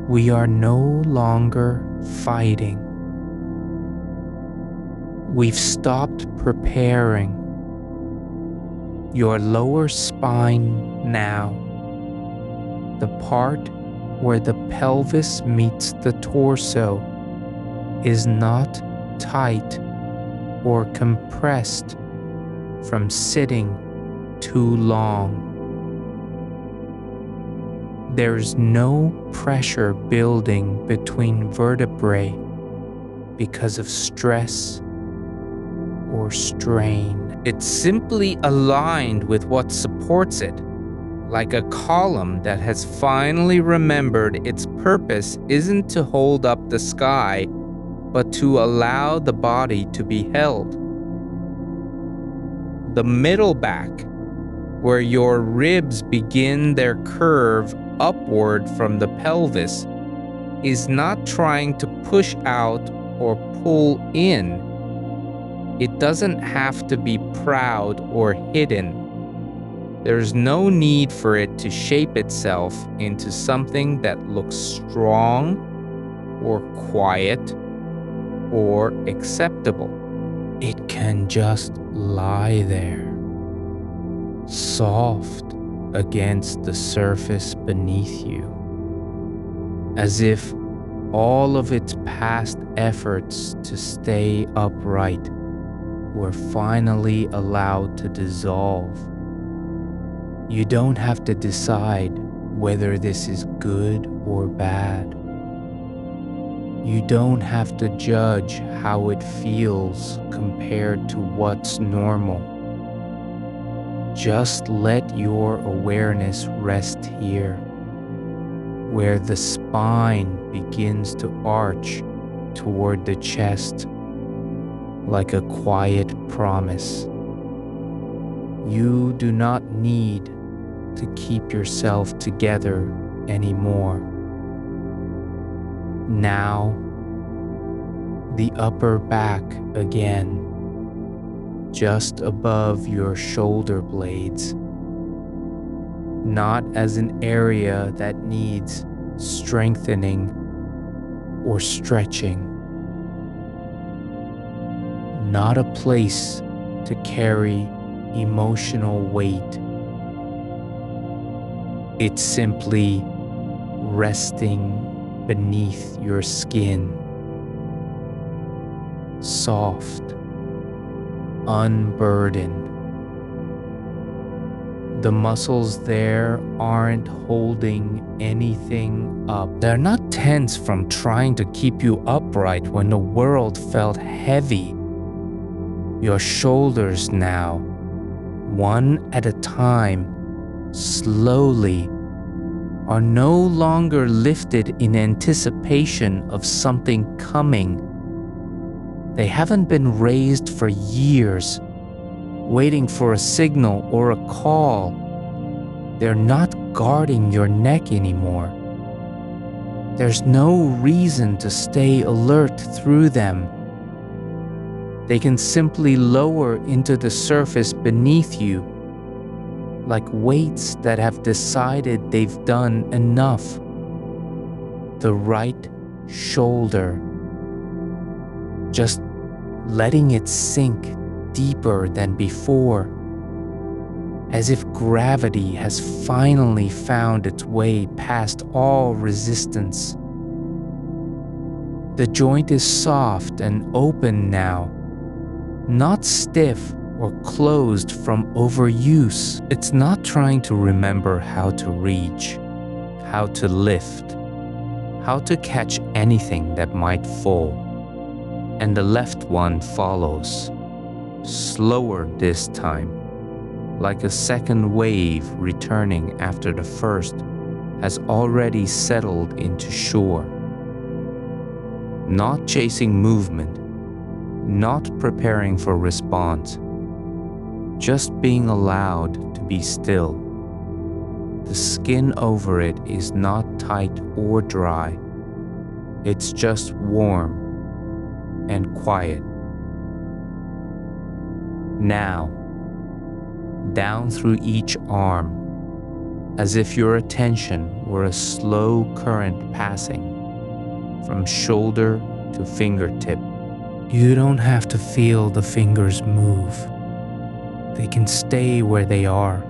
We are no longer fighting. We've stopped preparing. Your lower spine Now, the part where the pelvis meets the torso is not tight or compressed from sitting too long. There's no pressure building between vertebrae because of stress or strain. It's simply aligned with what supports it, like a column that has finally remembered its purpose isn't to hold up the sky, but to allow the body to be held. The middle back, where your ribs begin their curve upward from the pelvis, is not trying to push out or pull in. It doesn't have to be proud or hidden. There's no need for it to shape itself into something that looks strong or quiet or acceptable. It can just lie there, soft against the surface beneath you, as if all of its past efforts to stay upright were finally allowed to dissolve. You don't have to decide whether this is good or bad. You don't have to judge how it feels compared to what's normal. Just let your awareness rest here, where the spine begins to arch toward the chest like a quiet promise. You do not need to keep yourself together anymore. Now, the upper back again, just above your shoulder blades, not as an area that needs strengthening or stretching, not a place to carry emotional weight. It's simply resting beneath your skin, soft, unburdened. The muscles there aren't holding anything up. They're not tense from trying to keep you upright when the world felt heavy. Your shoulders now, one at a time, slowly, are no longer lifted in anticipation of something coming. They haven't been raised for years, waiting for a signal or a call. They're not guarding your neck anymore. There's no reason to stay alert through them. They can simply lower into the surface beneath you, like weights that have decided they've done enough. The right shoulder, just letting it sink deeper than before, as if gravity has finally found its way past all resistance. The joint is soft and open now, not stiff or closed from overuse. It's not trying to remember how to reach, how to lift, how to catch anything that might fall. And the left one follows, slower this time, like a second wave returning after the first has already settled into shore. Not chasing movement, not preparing for response, just being allowed to be still. The skin over it is not tight or dry. It's just warm and quiet. Now, down through each arm, as if your attention were a slow current passing from shoulder to fingertip. You don't have to feel the fingers move. They can stay where they are,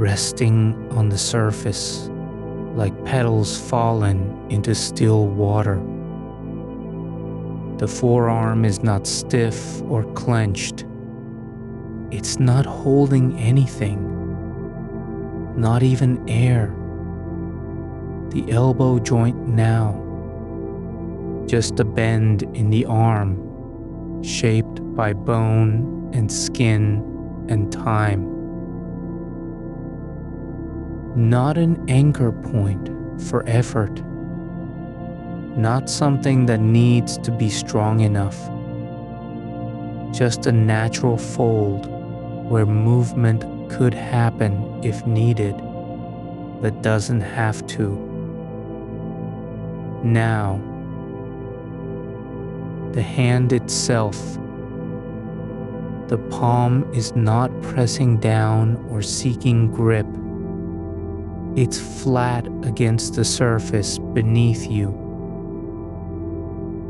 resting on the surface like petals fallen into still water. The forearm is not stiff or clenched. It's not holding anything, not even air. The elbow joint now, just a bend in the arm, shaped by bone and skin and time. Not an anchor point for effort, not something that needs to be strong enough, just a natural fold where movement could happen if needed, but doesn't have to. Now, the hand itself, the palm is not pressing down or seeking grip. It's flat against the surface beneath you.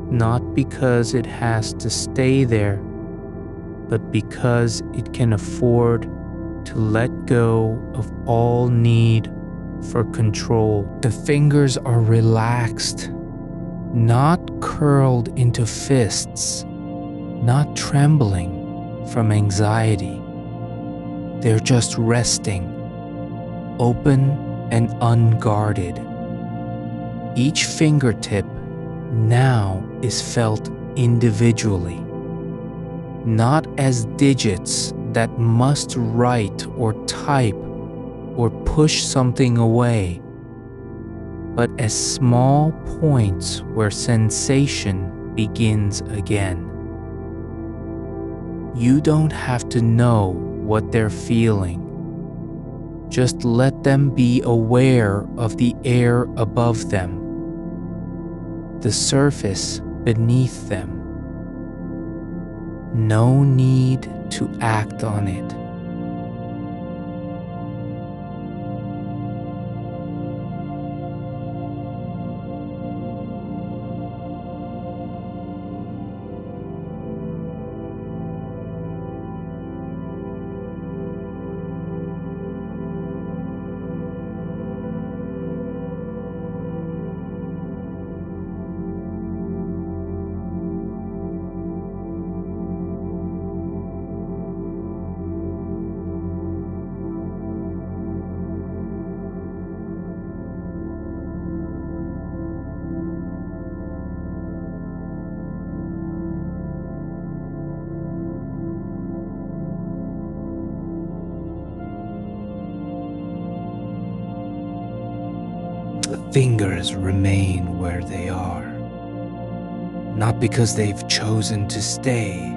Not because it has to stay there, but because it can afford to let go of all need for control. The fingers are relaxed, not curled into fists, not trembling from anxiety. They're just resting, open and unguarded. Each fingertip now is felt individually, not as digits that must write or type or push something away, but as small points where sensation begins again. You don't have to know what they're feeling. Just let them be aware of the air above them, the surface beneath them. No need to act on it. The fingers remain where they are, not because they've chosen to stay,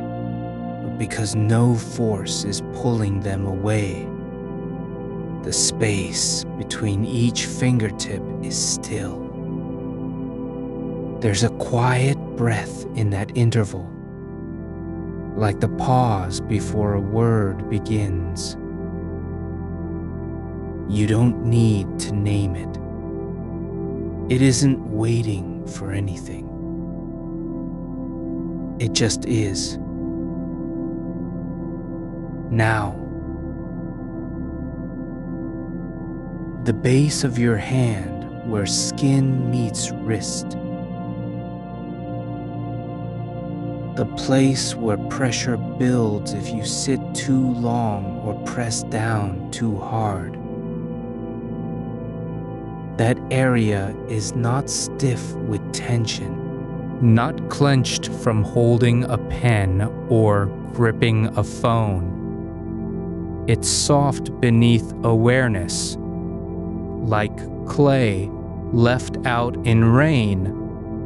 but because no force is pulling them away. The space between each fingertip is still. There's a quiet breath in that interval, like the pause before a word begins. You don't need to name it. It isn't waiting for anything. It just is. Now, the base of your hand where skin meets wrist. The place where pressure builds if you sit too long or press down too hard. That area is not stiff with tension, not clenched from holding a pen or gripping a phone. It's soft beneath awareness, like clay left out in rain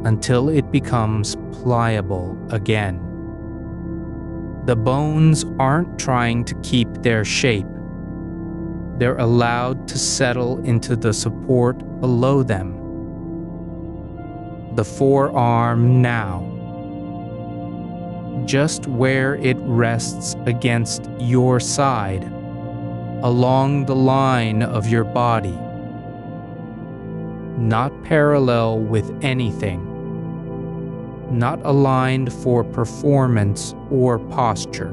until it becomes pliable again. The bones aren't trying to keep their shape. They're allowed to settle into the support below them. The forearm now, just where it rests against your side, along the line of your body, not parallel with anything, not aligned for performance or posture.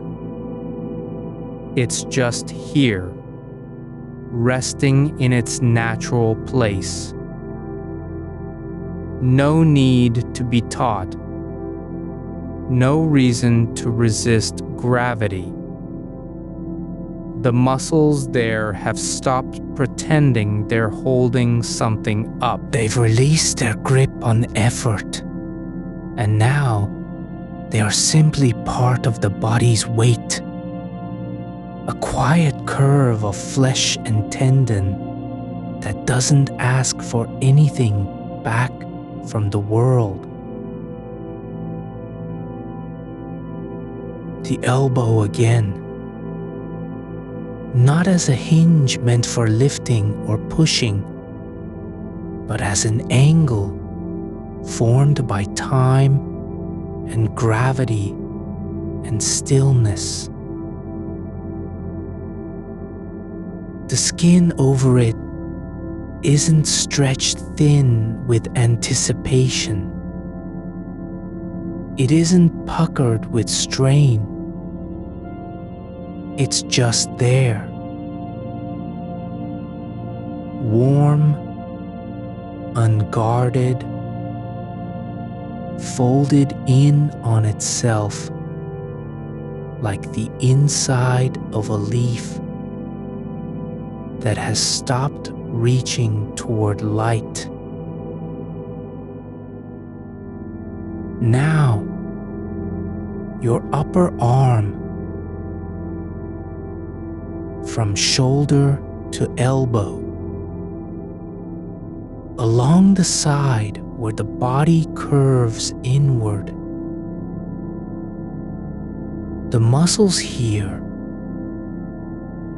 It's just here, resting in its natural place. No need to be taught. No reason to resist gravity. The muscles there have stopped pretending they're holding something up. They've released their grip on effort, and now they are simply part of the body's weight. A quiet curve of flesh and tendon that doesn't ask for anything back from the world. The elbow again. Not as a hinge meant for lifting or pushing, but as an angle formed by time and gravity and stillness. The skin over it isn't stretched thin with anticipation. It isn't puckered with strain. It's just there. Warm, unguarded, folded in on itself like the inside of a leaf that has stopped reaching toward light. Now, your upper arm, from shoulder to elbow, along the side where the body curves inward. The muscles here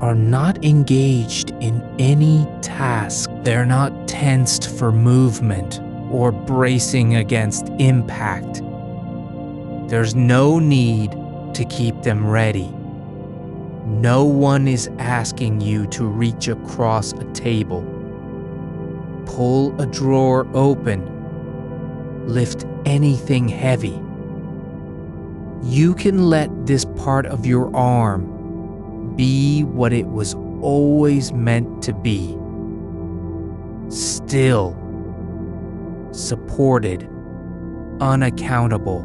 are not engaged in any task. They're not tensed for movement or bracing against impact. There's no need to keep them ready. No one is asking you to reach across a table, pull a drawer open, lift anything heavy. You can let this part of your arm be what it was always meant to be. Still, supported, unaccountable.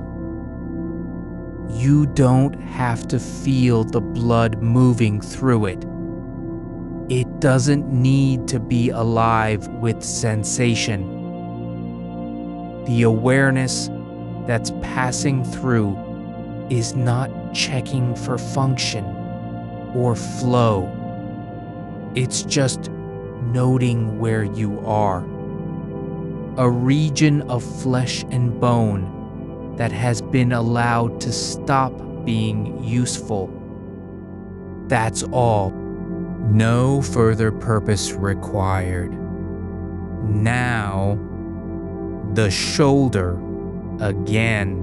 You don't have to feel the blood moving through it. It doesn't need to be alive with sensation. The awareness that's passing through is not checking for function or flow. It's just noting where you are. A region of flesh and bone that has been allowed to stop being useful. That's all. No further purpose required. Now, the shoulder again.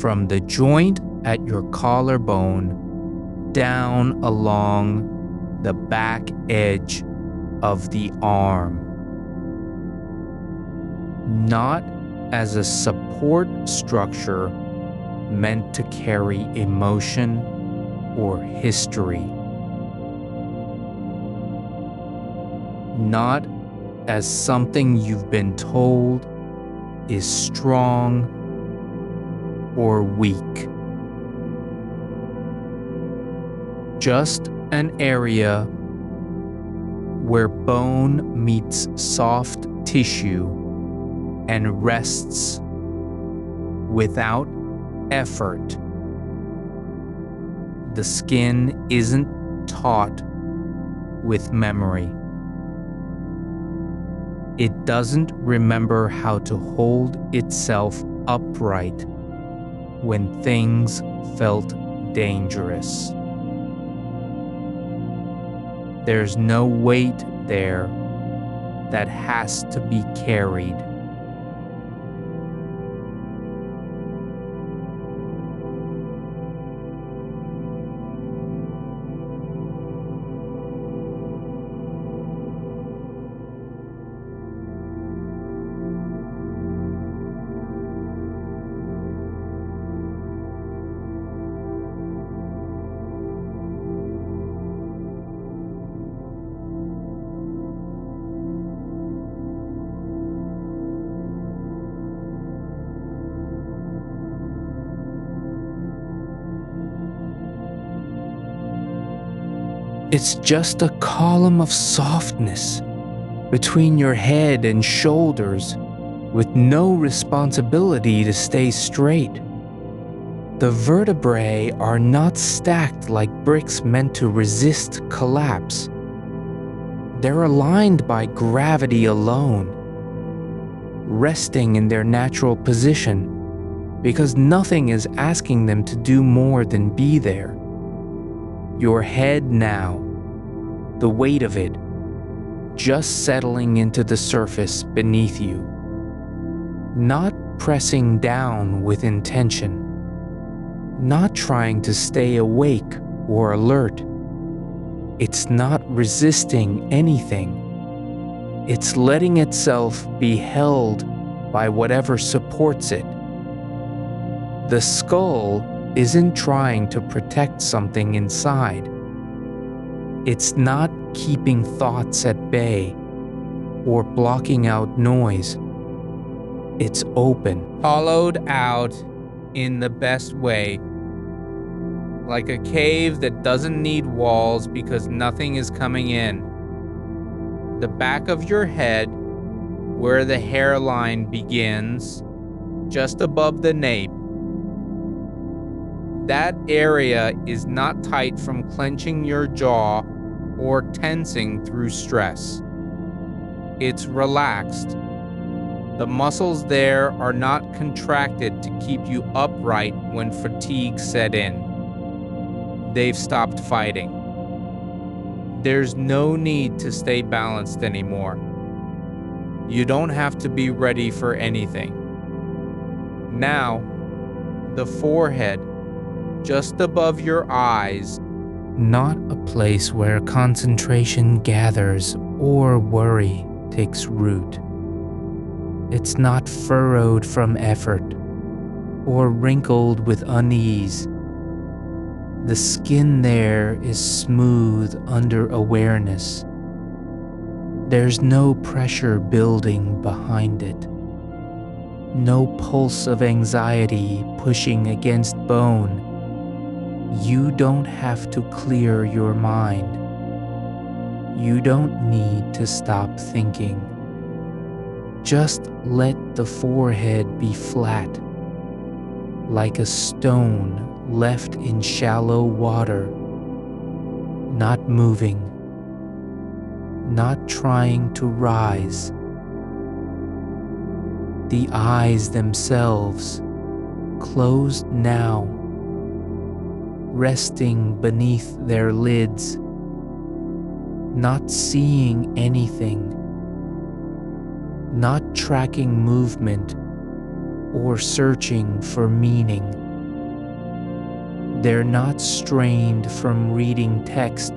From the joint at your collarbone down along the back edge of the arm. Not as a support structure meant to carry emotion or history. Not as something you've been told is strong or weak. Just an area where bone meets soft tissue and rests without effort. The skin isn't taut with memory. It doesn't remember how to hold itself upright when things felt dangerous. There's no weight there that has to be carried. It's just a column of softness between your head and shoulders with no responsibility to stay straight. The vertebrae are not stacked like bricks meant to resist collapse. They're aligned by gravity alone, resting in their natural position because nothing is asking them to do more than be there. Your head now, the weight of it, just settling into the surface beneath you, not pressing down with intention, not trying to stay awake or alert. It's not resisting anything. It's letting itself be held by whatever supports it. The skull isn't trying to protect something inside. It's not keeping thoughts at bay or blocking out noise. It's open, hollowed out in the best way, like a cave that doesn't need walls because nothing is coming in. The back of your head, where the hairline begins, just above the nape, that area is not tight from clenching your jaw or tensing through stress. It's relaxed. The muscles there are not contracted to keep you upright when fatigue set in. They've stopped fighting. There's no need to stay balanced anymore. You don't have to be ready for anything. Now, the forehead, just above your eyes, not a place where concentration gathers or worry takes root. It's not furrowed from effort or wrinkled with unease. The skin there is smooth under awareness. There's no pressure building behind it. No pulse of anxiety pushing against bone. You don't have to clear your mind. You don't need to stop thinking. Just let the forehead be flat, like a stone left in shallow water, not moving, not trying to rise. The eyes themselves, closed now, resting beneath their lids, not seeing anything, not tracking movement or searching for meaning. They're not strained from reading text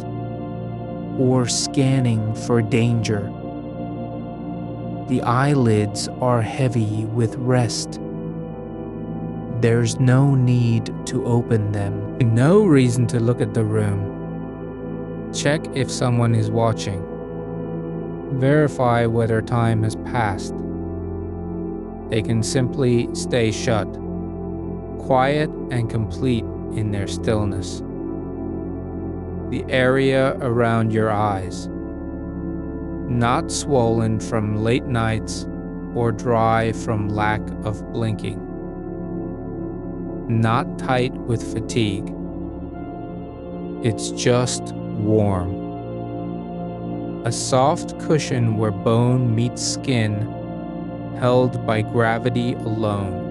or scanning for danger. The eyelids are heavy with rest. There's no need to open them. No reason to look at the room. Check if someone is watching. Verify whether time has passed. They can simply stay shut, quiet and complete in their stillness. The area around your eyes, not swollen from late nights or dry from lack of blinking, not tight with fatigue. It's just warm. A soft cushion where bone meets skin, held by gravity alone.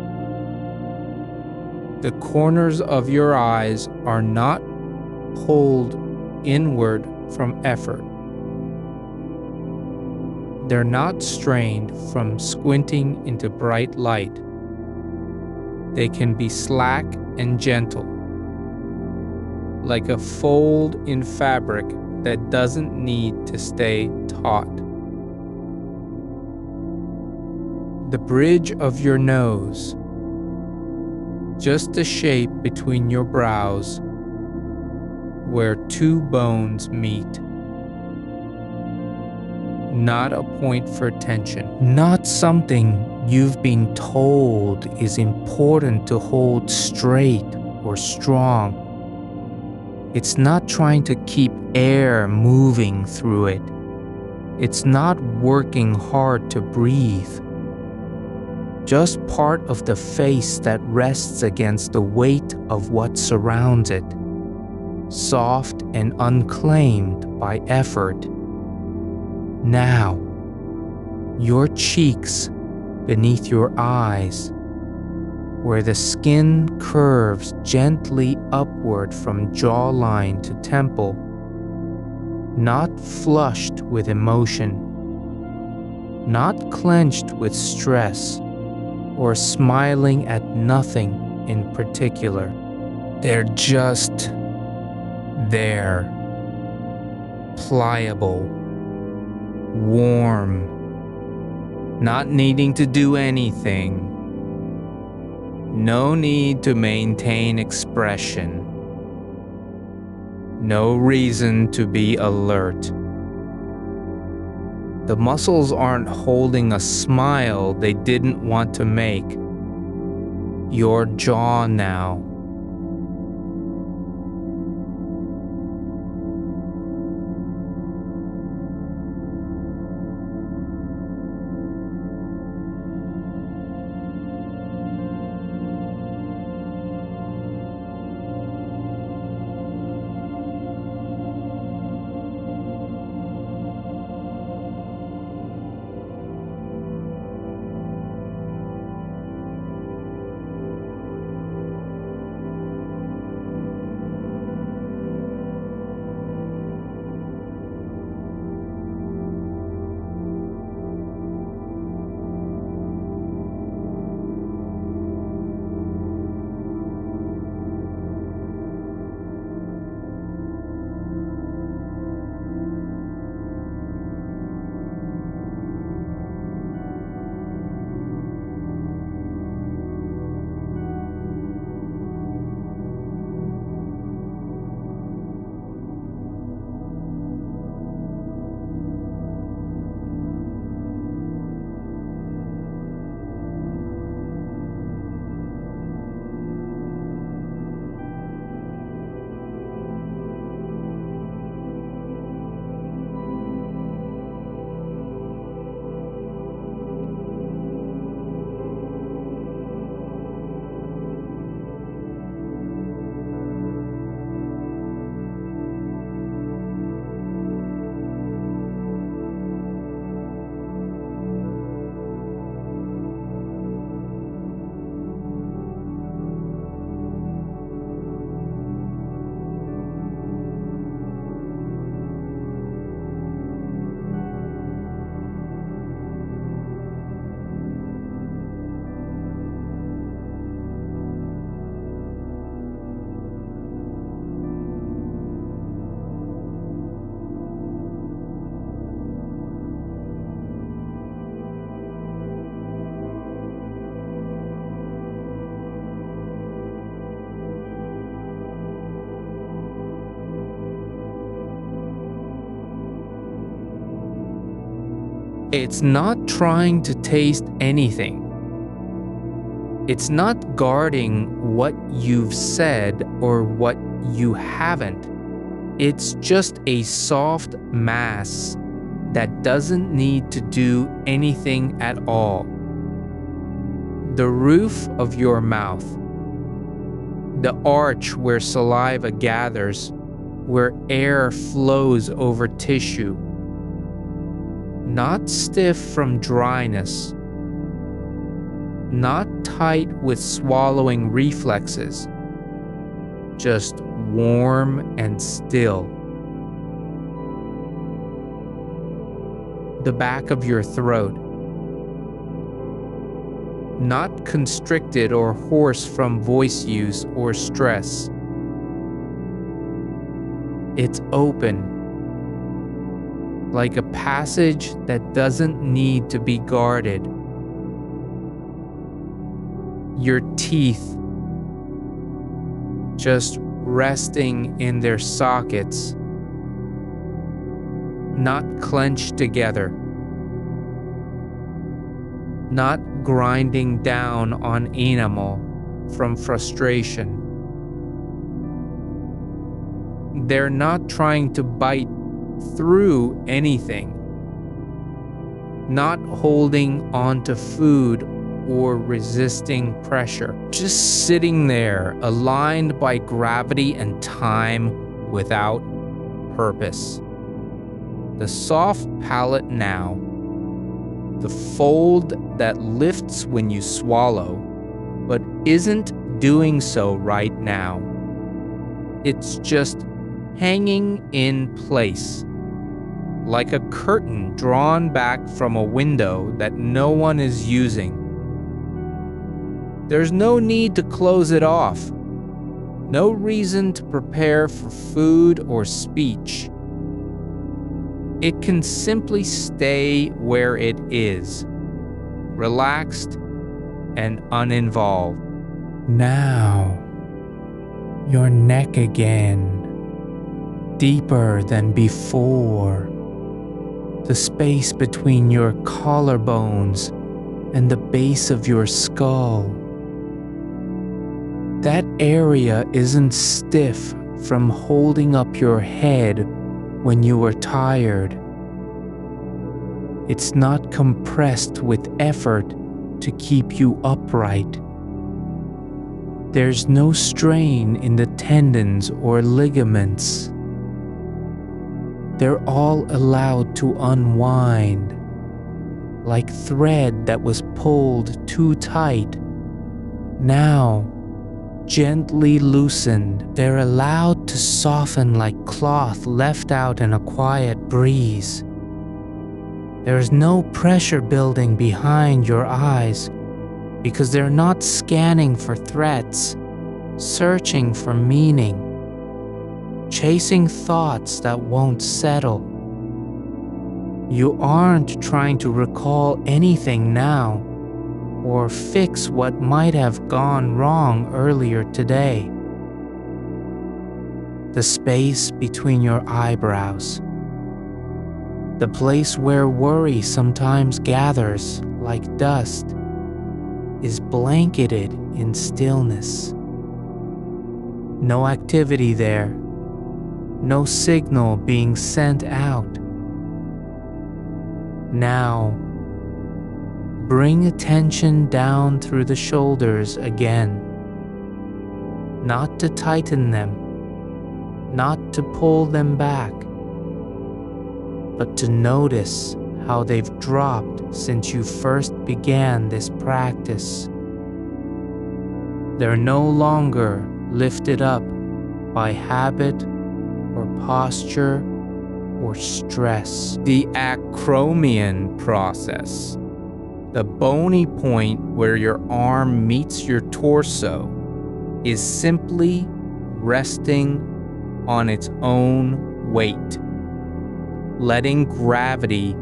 The corners of your eyes are not pulled inward from effort. They're not strained from squinting into bright light. They can be slack and gentle, like a fold in fabric that doesn't need to stay taut. The bridge of your nose, just a shape between your brows where two bones meet. Not a point for tension, not something you've been told is important to hold straight or strong. It's not trying to keep air moving through it. It's not working hard to breathe. Just part of the face that rests against the weight of what surrounds it, soft and unclaimed by effort. Now, your cheeks beneath your eyes, where the skin curves gently upward from jawline to temple, not flushed with emotion, not clenched with stress, or smiling at nothing in particular. They're just there, pliable, warm, not needing to do anything. No need to maintain expression. No reason to be alert. The muscles aren't holding a smile they didn't want to make. Your jaw now. It's not trying to taste anything. It's not guarding what you've said or what you haven't. It's just a soft mass that doesn't need to do anything at all. The roof of your mouth, the arch where saliva gathers, where air flows over tissue, not stiff from dryness, not tight with swallowing reflexes, just warm and still. The back of your throat, not constricted or hoarse from voice use or stress. It's open, like a passage that doesn't need to be guarded. Your teeth just resting in their sockets, not clenched together, not grinding down on enamel from frustration. They're not trying to bite through anything, not holding onto food or resisting pressure, just sitting there, aligned by gravity and time without purpose. The soft palate now, the fold that lifts when you swallow, but isn't doing so right now. It's just hanging in place, like a curtain drawn back from a window that no one is using. There's no need to close it off, no reason to prepare for food or speech. It can simply stay where it is, relaxed and uninvolved. Now, your neck again, deeper than before. The space between your collarbones and the base of your skull. That area isn't stiff from holding up your head when you were tired. It's not compressed with effort to keep you upright. There's no strain in the tendons or ligaments. They're all allowed to unwind, like thread that was pulled too tight. Now, gently loosened, they're allowed to soften like cloth left out in a quiet breeze. There's no pressure building behind your eyes because they're not scanning for threats, searching for meaning, chasing thoughts that won't settle. You aren't trying to recall anything now or fix what might have gone wrong earlier today. The space between your eyebrows, the place where worry sometimes gathers like dust, is blanketed in stillness. No activity there, no signal being sent out. Now, bring attention down through the shoulders again. Not to tighten them, not to pull them back, but to notice how they've dropped since you first began this practice. They're no longer lifted up by habit or posture or stress. The acromion process, the bony point where your arm meets your torso, is simply resting on its own weight, letting gravity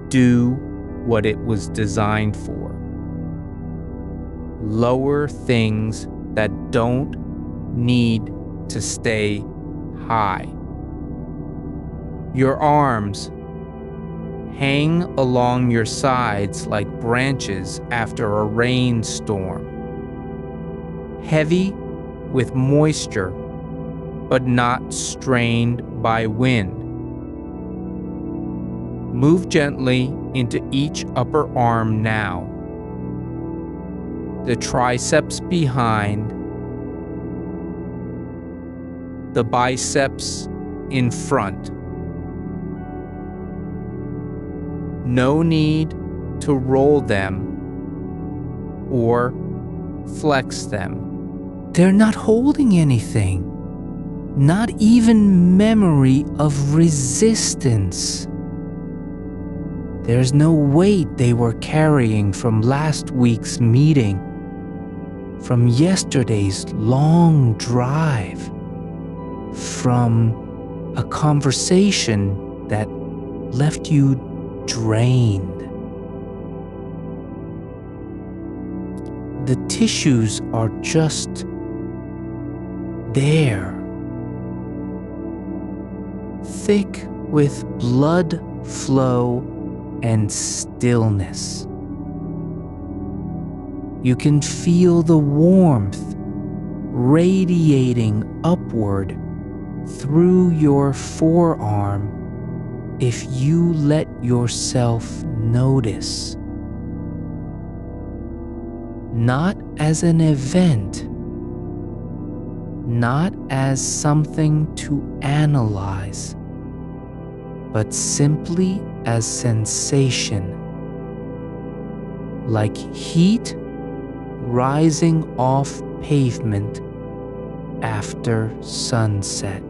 do what it was designed for. Lower things that don't need to stay high. Your arms hang along your sides like branches after a rainstorm, heavy with moisture, but not strained by wind. Move gently into each upper arm now. The triceps behind, the biceps in front. No need to roll them or flex them. They're not holding anything, not even memory of resistance. There's no weight they were carrying from last week's meeting, from yesterday's long drive, from a conversation that left you drained. The tissues are just there, thick with blood flow and stillness. You can feel the warmth radiating upward through your forearm if you let yourself notice. Not as an event, not as something to analyze, but simply as sensation, like heat rising off pavement after sunset.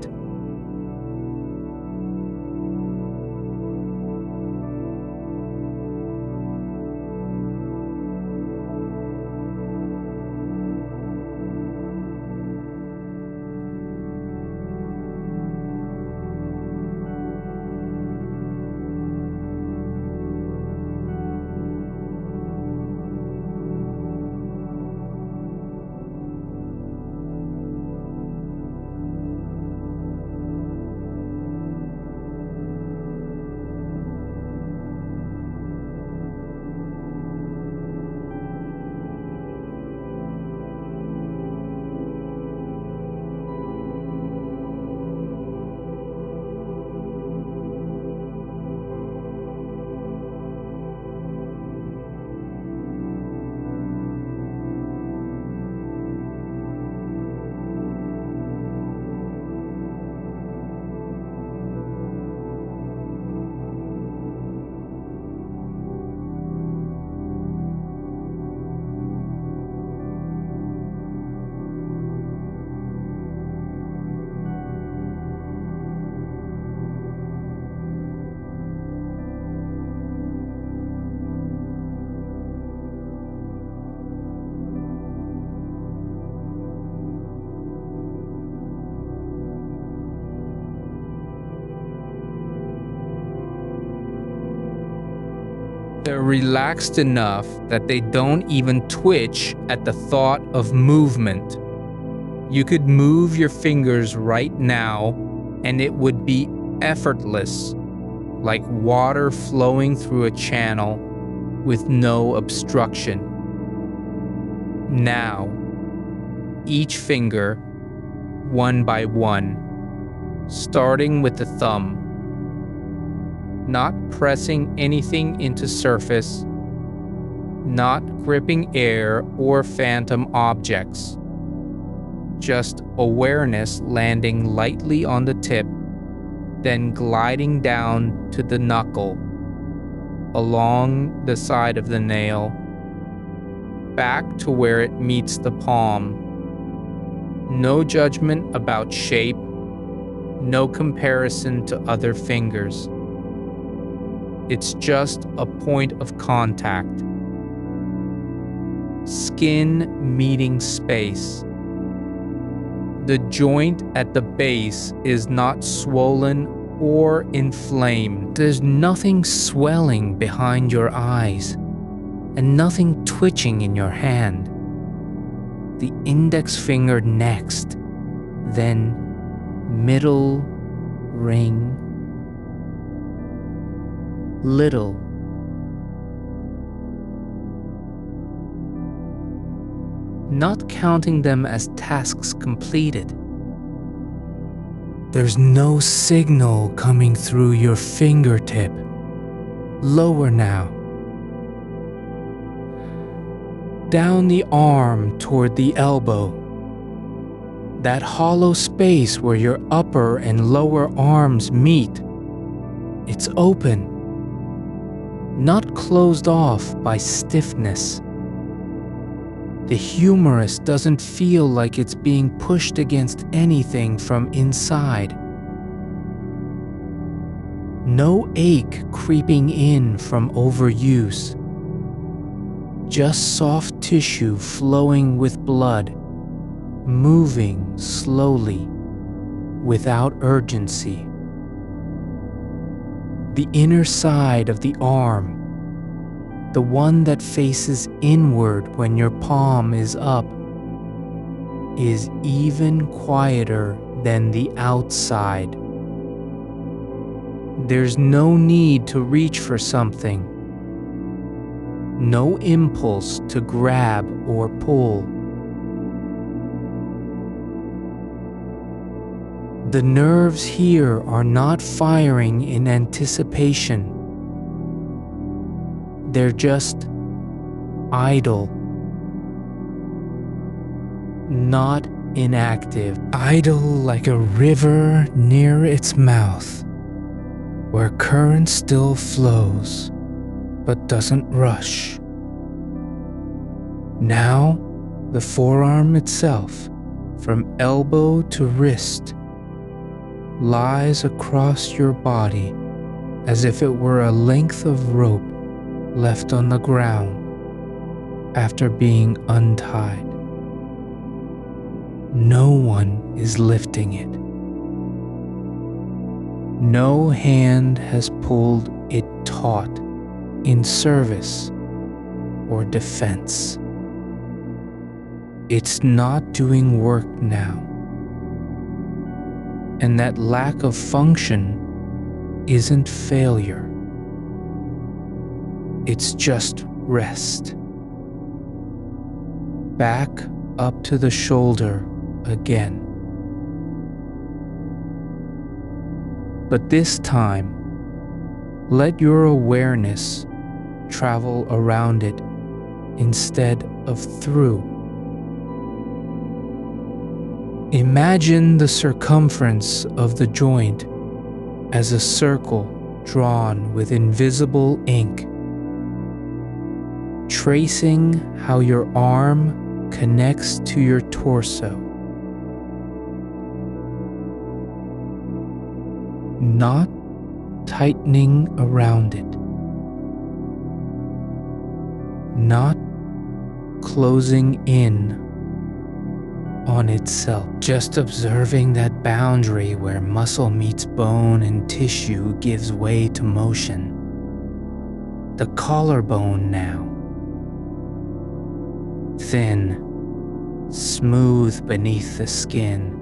They're relaxed enough that they don't even twitch at the thought of movement. You could move your fingers right now and it would be effortless, like water flowing through a channel with no obstruction. Now, each finger, one by one, starting with the thumb, not pressing anything into surface, not gripping air or phantom objects, just awareness landing lightly on the tip, then gliding down to the knuckle, along the side of the nail, back to where it meets the palm. No judgment about shape, no comparison to other fingers. It's just a point of contact. Skin meeting space. The joint at the base is not swollen or inflamed. There's nothing swelling behind your eyes and nothing twitching in your hand. The index finger next, then middle ring, little, not counting them as tasks completed. There's no signal coming through your fingertip. Lower now. Down the arm toward the elbow. That hollow space where your upper and lower arms meet. It's open. Not closed off by stiffness. The humerus doesn't feel like it's being pushed against anything from inside. No ache creeping in from overuse. Just soft tissue flowing with blood, moving slowly, without urgency. The inner side of the arm, the one that faces inward when your palm is up, is even quieter than the outside. There's no need to reach for something, no impulse to grab or pull. The nerves here are not firing in anticipation. They're just idle, not inactive. Idle like a river near its mouth, where current still flows but doesn't rush. Now, the forearm itself, from elbow to wrist, lies across your body as if it were a length of rope left on the ground after being untied. No one is lifting it. No hand has pulled it taut in service or defense. It's not doing work now. And that lack of function isn't failure. It's just rest. Back up to the shoulder again. But this time, let your awareness travel around it instead of through. Imagine the circumference of the joint as a circle drawn with invisible ink, tracing how your arm connects to your torso. Not tightening around it. Not closing in on itself. Just observing that boundary where muscle meets bone and tissue gives way to motion. The collarbone now. Thin, smooth beneath the skin.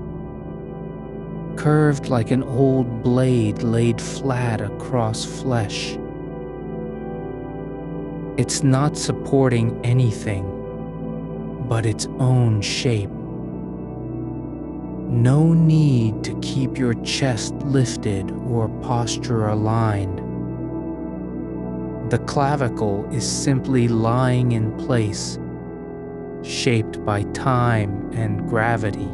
Curved like an old blade laid flat across flesh. It's not supporting anything but its own shape. No need to keep your chest lifted or posture aligned. The clavicle is simply lying in place, shaped by time and gravity,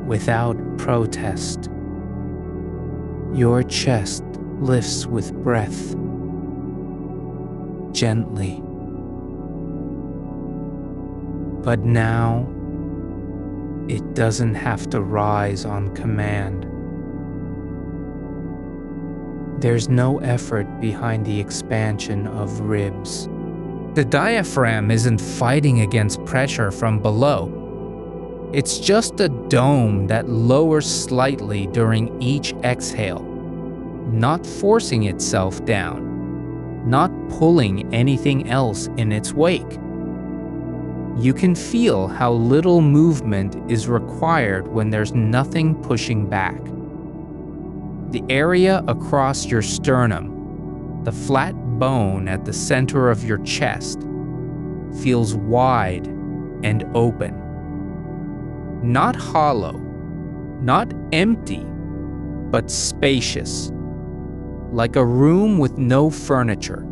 without protest. Your chest lifts with breath, gently. But now, it doesn't have to rise on command. There's no effort behind the expansion of ribs. The diaphragm isn't fighting against pressure from below. It's just a dome that lowers slightly during each exhale, not forcing itself down, not pulling anything else in its wake. You can feel how little movement is required when there's nothing pushing back. The area across your sternum, the flat bone at the center of your chest, feels wide and open. Not hollow, not empty, but spacious, like a room with no furniture,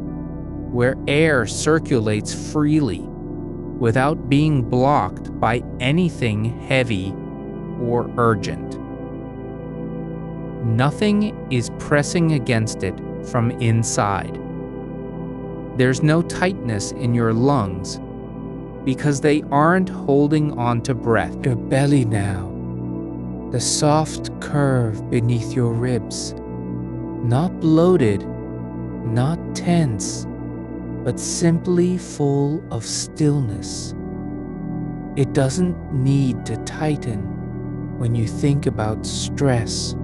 where air circulates freely without being blocked by anything heavy or urgent. Nothing is pressing against it from inside. There's no tightness in your lungs because they aren't holding on to breath. Your belly now, the soft curve beneath your ribs, not bloated, not tense, but simply full of stillness. It doesn't need to tighten when you think about stress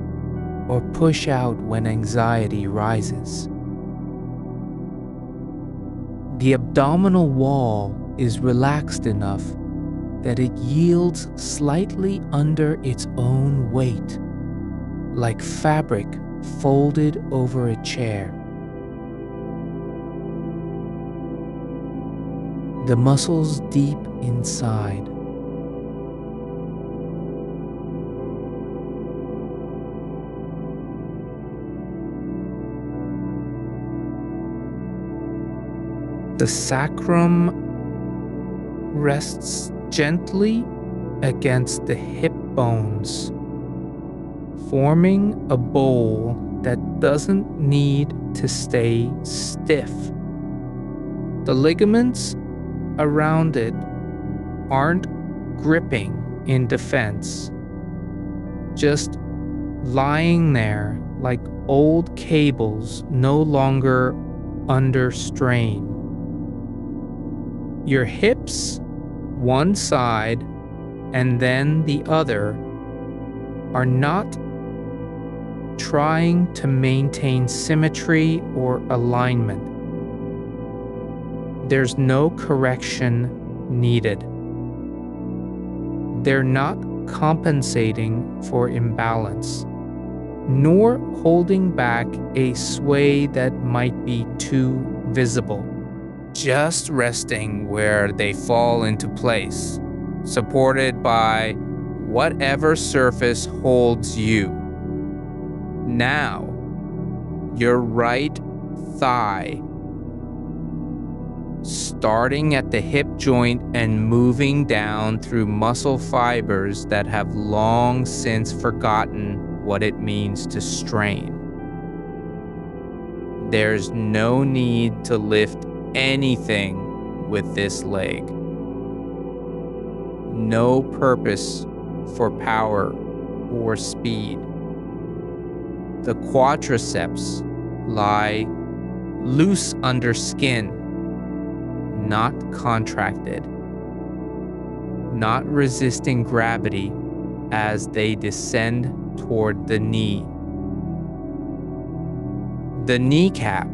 or push out when anxiety rises. The abdominal wall is relaxed enough that it yields slightly under its own weight, like fabric folded over a chair. The muscles deep inside, The sacrum rests gently against the hip bones, forming a bowl that doesn't need to stay stiff. The ligaments around it aren't gripping in defense, just lying there like old cables no longer under strain. Your hips, one side and then the other, are not trying to maintain symmetry or alignment. There's no correction needed. They're not compensating for imbalance, nor holding back a sway that might be too visible. Just resting where they fall into place, supported by whatever surface holds you. Now, your right thigh, starting at the hip joint and moving down through muscle fibers that have long since forgotten what it means to strain. There's no need to lift anything with this leg. No purpose for power or speed. The quadriceps lie loose under skin, not contracted, not resisting gravity as they descend toward the knee. The kneecap,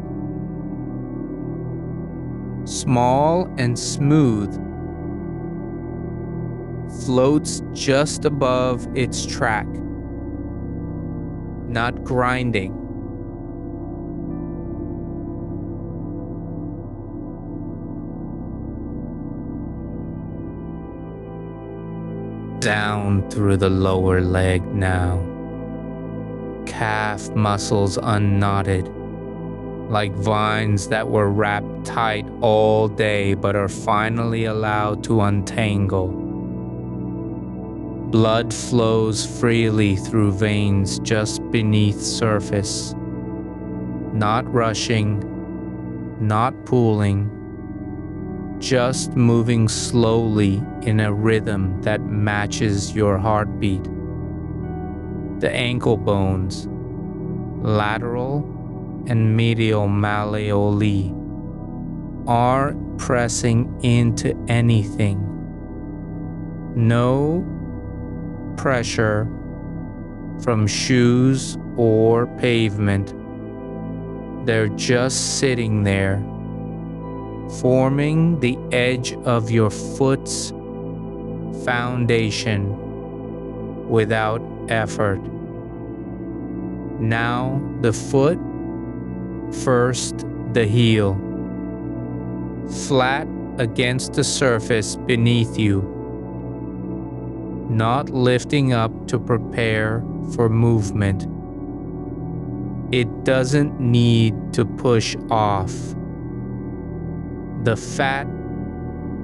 small and smooth, floats just above its track, not grinding. Down through the lower leg now. Calf muscles unknotted, like vines that were wrapped tight all day but are finally allowed to untangle. Blood flows freely through veins just beneath surface, not rushing, not pooling, just moving slowly in a rhythm that matches your heartbeat. The ankle bones, lateral and medial malleoli, aren't pressing into anything. No pressure from shoes or pavement. They're just sitting there, forming the edge of your foot's foundation without effort. Now the foot, first the heel, flat against the surface beneath you, not lifting up to prepare for movement. It doesn't need to push off. The fat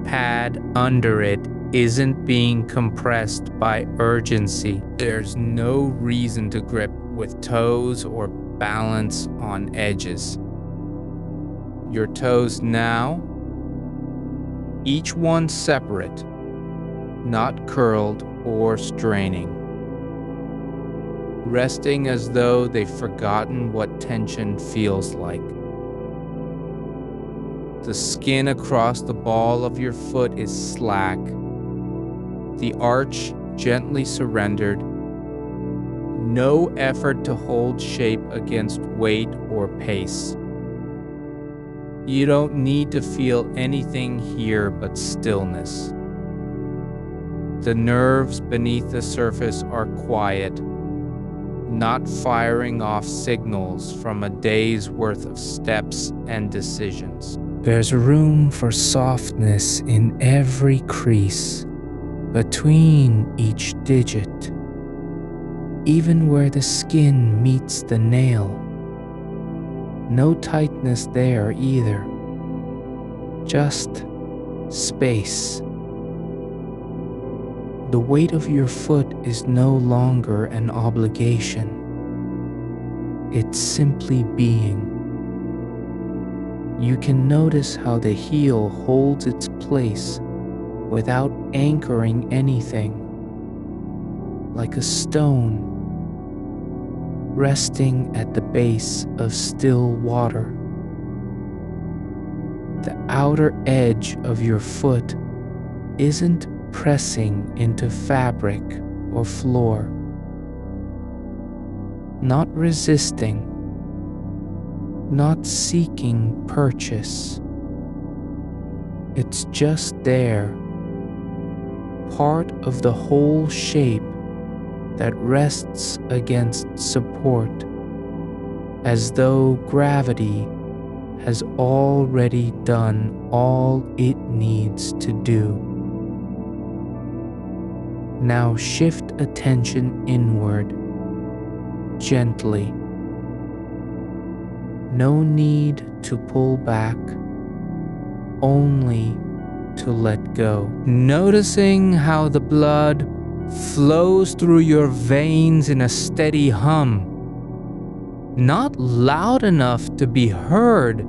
pad under it isn't being compressed by urgency. There's no reason to grip with toes or balance on edges. Your toes now, each one separate, not curled or straining, resting as though they've forgotten what tension feels like. The skin across the ball of your foot is slack, the arch gently surrendered, no effort to hold shape against weight or pace. You don't need to feel anything here but stillness. The nerves beneath the surface are quiet, not firing off signals from a day's worth of steps and decisions. There's room for softness in every crease, between each digit, even where the skin meets the nail. No tightness there either. just space. The weight of your foot is no longer an obligation. It's simply being. You can notice how the heel holds its place without anchoring anything, like a stone resting at the base of still water. The outer edge of your foot isn't pressing into fabric or floor, not resisting, not seeking purchase. It's just there, part of the whole shape that rests against support, as though gravity has already done all it needs to do. Now shift attention inward, gently. No need to pull back, only to let go. Noticing how the blood flows through your veins in a steady hum. Not loud enough to be heard,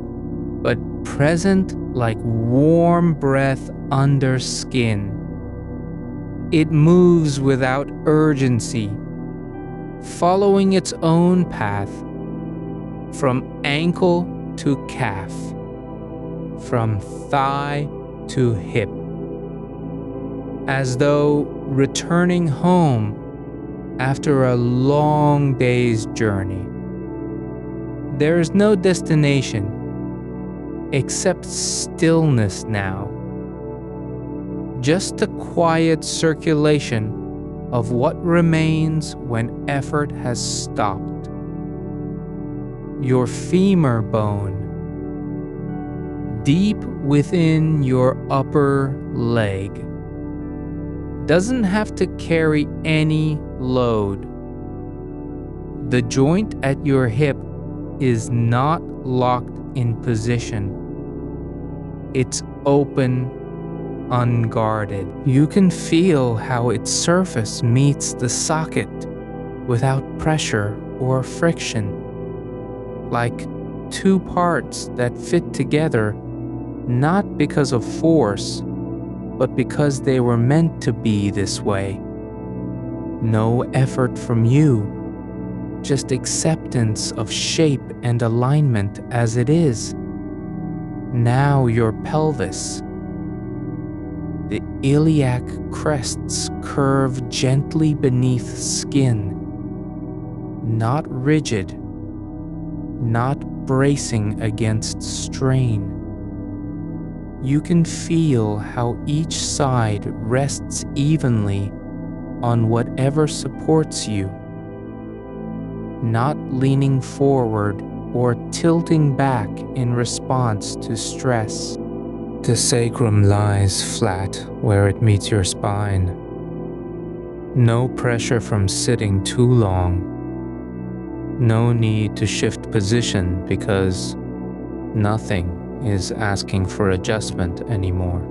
but present like warm breath under skin. It moves without urgency, following its own path, from ankle to calf, from thigh to hip, as though returning home after a long day's journey. There is no destination except stillness now, just a quiet circulation of what remains when effort has stopped. Your femur bone, deep within your upper leg, doesn't have to carry any load. The joint at your hip is not locked in position. It's open, unguarded. You can feel how its surface meets the socket without pressure or friction, like two parts that fit together not because of force, but because they were meant to be this way. No effort from you, just acceptance of shape and alignment as it is. Now your pelvis. The iliac crests curve gently beneath skin, not rigid, not bracing against strain. You can feel how each side rests evenly on whatever supports you, not leaning forward or tilting back in response to stress. The sacrum lies flat where it meets your spine. No pressure from sitting too long. No need to shift position because nothing is asking for adjustment anymore.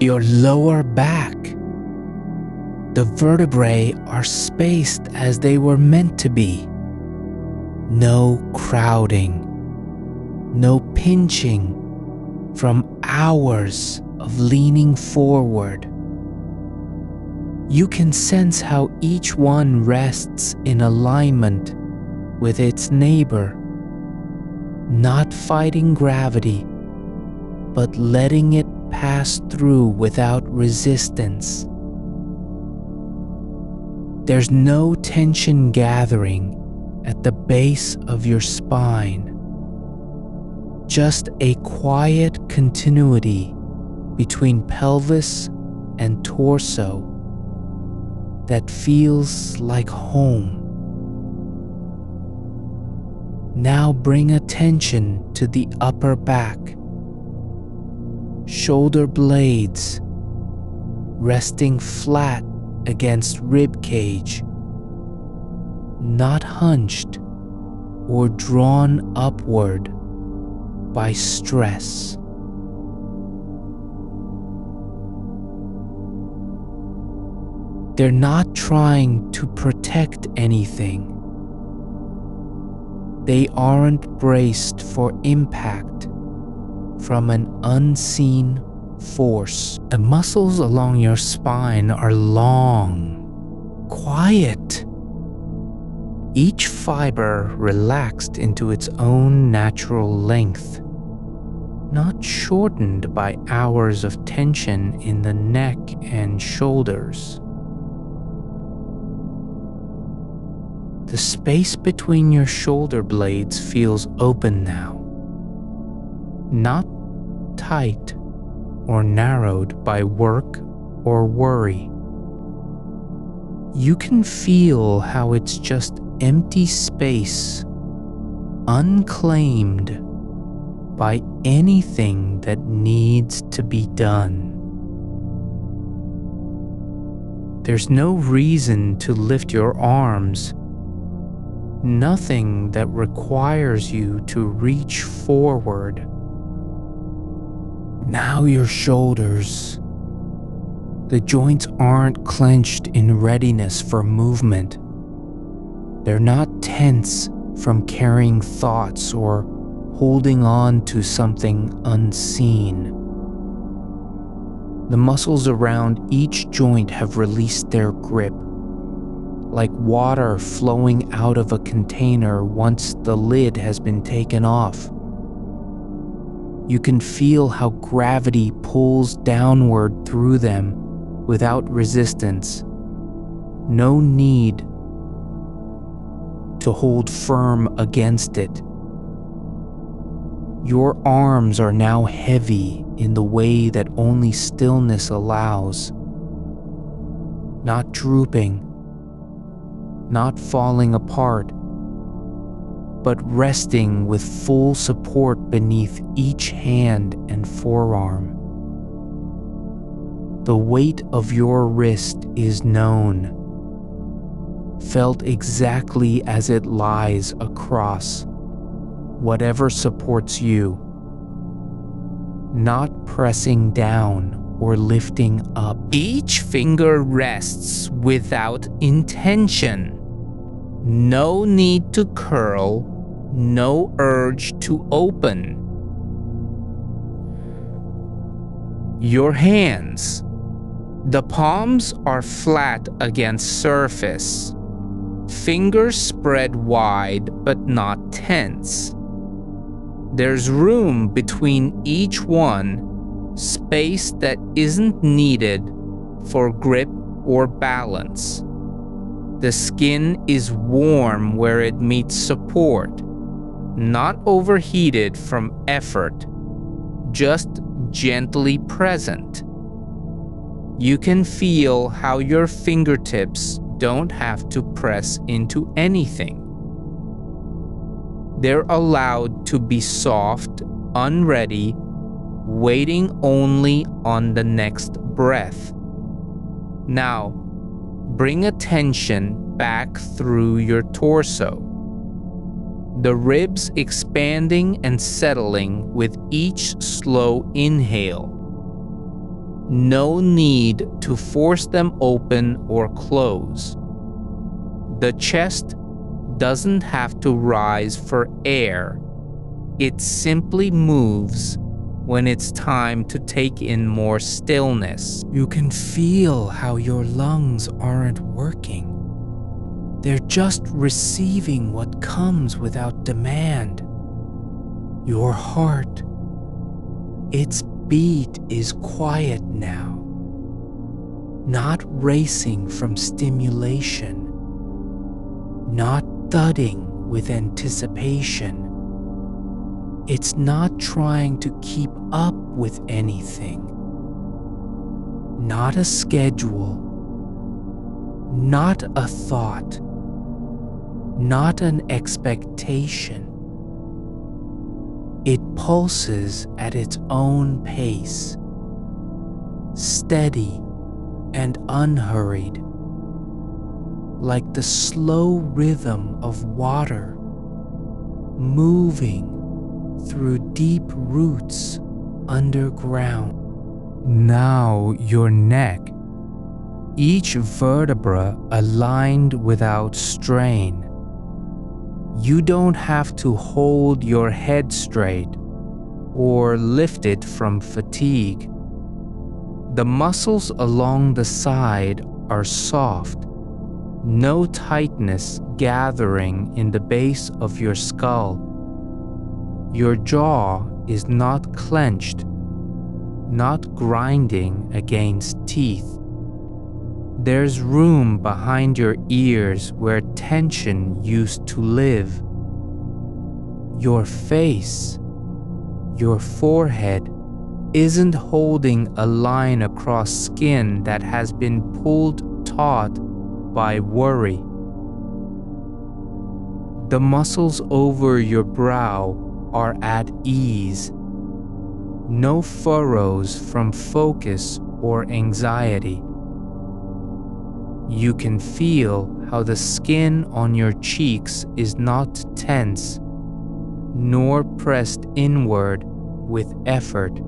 Your lower back. The vertebrae are spaced as they were meant to be. No crowding, no pinching from hours of leaning forward. You can sense how each one rests in alignment with its neighbor, not fighting gravity, but letting it pass through without resistance. There's no tension gathering at the base of your spine, just a quiet continuity between pelvis and torso that feels like home. Now bring attention to the upper back, shoulder blades resting flat against rib cage, not hunched or drawn upward by stress. They're not trying to protect anything. They aren't braced for impact from an unseen force. The muscles along your spine are long, quiet. Each fiber relaxed into its own natural length, not shortened by hours of tension in the neck and shoulders. The space between your shoulder blades feels open now, not tight or narrowed by work or worry. You can feel how it's just empty space, unclaimed by anything that needs to be done. There's no reason to lift your arms, nothing that requires you to reach forward. Now your shoulders. The joints aren't clenched in readiness for movement. They're not tense from carrying thoughts or holding on to something unseen. The muscles around each joint have released their grip, like water flowing out of a container once the lid has been taken off. You can feel how gravity pulls downward through them without resistance. No need to hold firm against it. Your arms are now heavy in the way that only stillness allows. Not drooping, not falling apart, but resting with full support beneath each hand and forearm. The weight of your wrist is known, felt exactly as it lies across whatever supports you, not pressing down or lifting up. Each finger rests without intention. No need to curl, no urge to open. Your hands. The palms are flat against surface. Fingers spread wide but not tense. There's room between each one, space that isn't needed for grip or balance. The skin is warm where it meets support, not overheated from effort, just gently present. You can feel how your fingertips don't have to press into anything. They're allowed to be soft, unready, waiting only on the next breath. Now, bring attention back through your torso. The ribs expanding and settling with each slow inhale. No need to force them open or close. The chest doesn't have to rise for air. It simply moves when it's time to take in more stillness. You can feel how your lungs aren't working. They're just receiving what comes without demand. Your heart, its beat is quiet now, not racing from stimulation, not thudding with anticipation. It's not trying to keep up with anything. Not a schedule, not a thought, not an expectation. It pulses at its own pace, steady and unhurried, like the slow rhythm of water moving through deep roots underground. Now your neck, each vertebra aligned without strain. You don't have to hold your head straight or lift it from fatigue. The muscles along the side are soft, no tightness gathering in the base of your skull. Your jaw is not clenched, not grinding against teeth. There's room behind your ears where tension used to live. Your face, your forehead, isn't holding a line across skin that has been pulled taut by worry. The muscles over your brow are at ease. No furrows from focus or anxiety. You can feel how the skin on your cheeks is not tense, nor pressed inward with effort.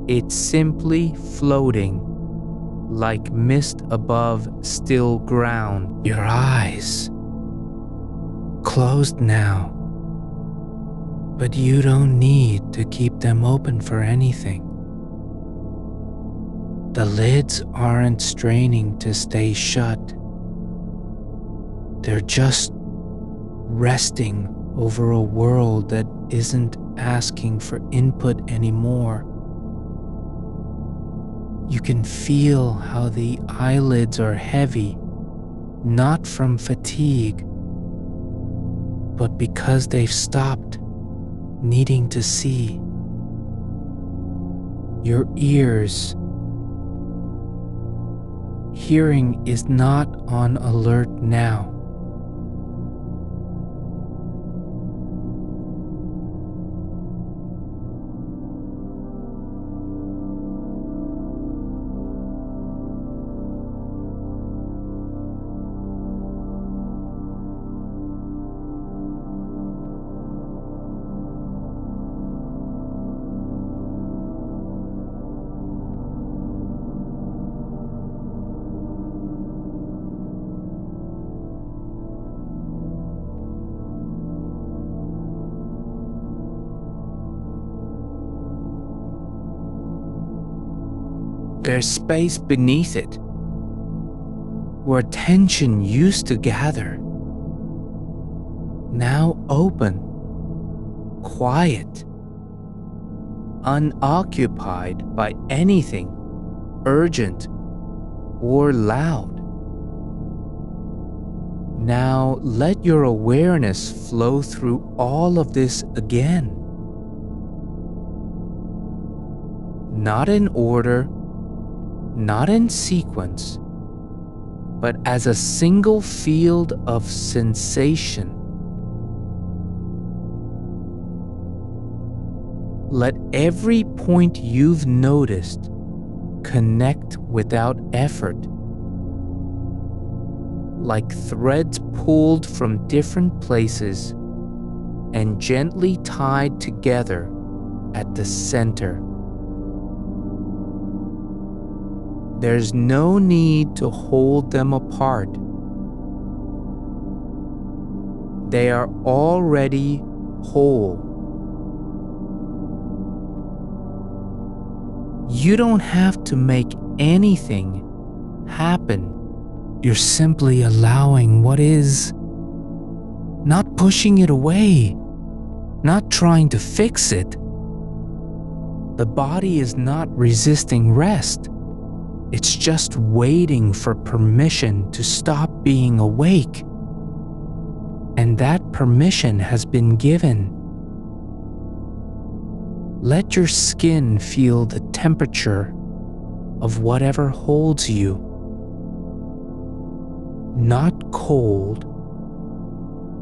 It's simply floating, like mist above still ground. Your eyes, closed now, but you don't need to keep them open for anything. The lids aren't straining to stay shut. They're just resting over a world that isn't asking for input anymore. You can feel how the eyelids are heavy, not from fatigue, but because they've stopped needing to see. Your ears, hearing is not on alert now. There's space beneath it, where tension used to gather. Now open, quiet, unoccupied by anything urgent or loud. Now let your awareness flow through all of this again. Not in order, not in sequence, but as a single field of sensation. Let every point you've noticed connect without effort, like threads pulled from different places and gently tied together at the center. There's no need to hold them apart. They are already whole. You don't have to make anything happen. You're simply allowing what is, not pushing it away, not trying to fix it. The body is not resisting rest. It's just waiting for permission to stop being awake. And that permission has been given. Let your skin feel the temperature of whatever holds you. Not cold,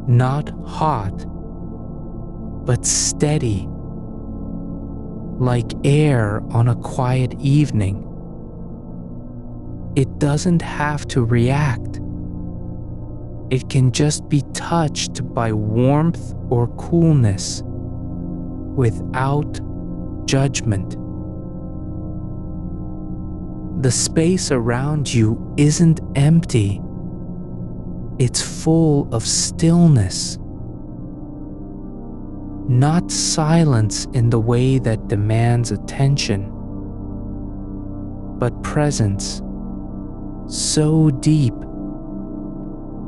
not hot, but steady, like air on a quiet evening. It doesn't have to react. It can just be touched by warmth or coolness without judgment. The space around you isn't empty. It's full of stillness. Not silence in the way that demands attention, but presence so deep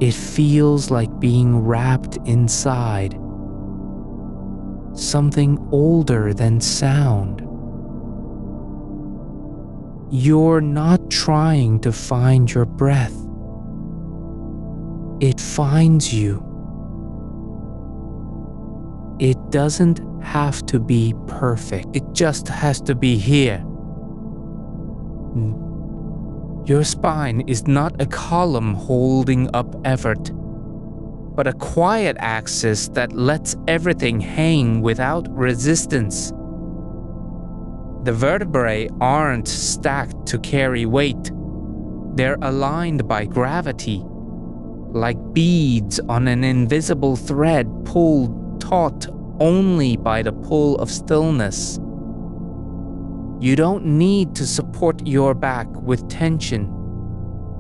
it feels like being wrapped inside something older than sound. You're not trying to find your breath. It finds you. It doesn't have to be perfect. It just has to be here. Your spine is not a column holding up effort, but a quiet axis that lets everything hang without resistance. The vertebrae aren't stacked to carry weight. They're aligned by gravity, like beads on an invisible thread pulled taut only by the pull of stillness. You don't need to support your back with tension.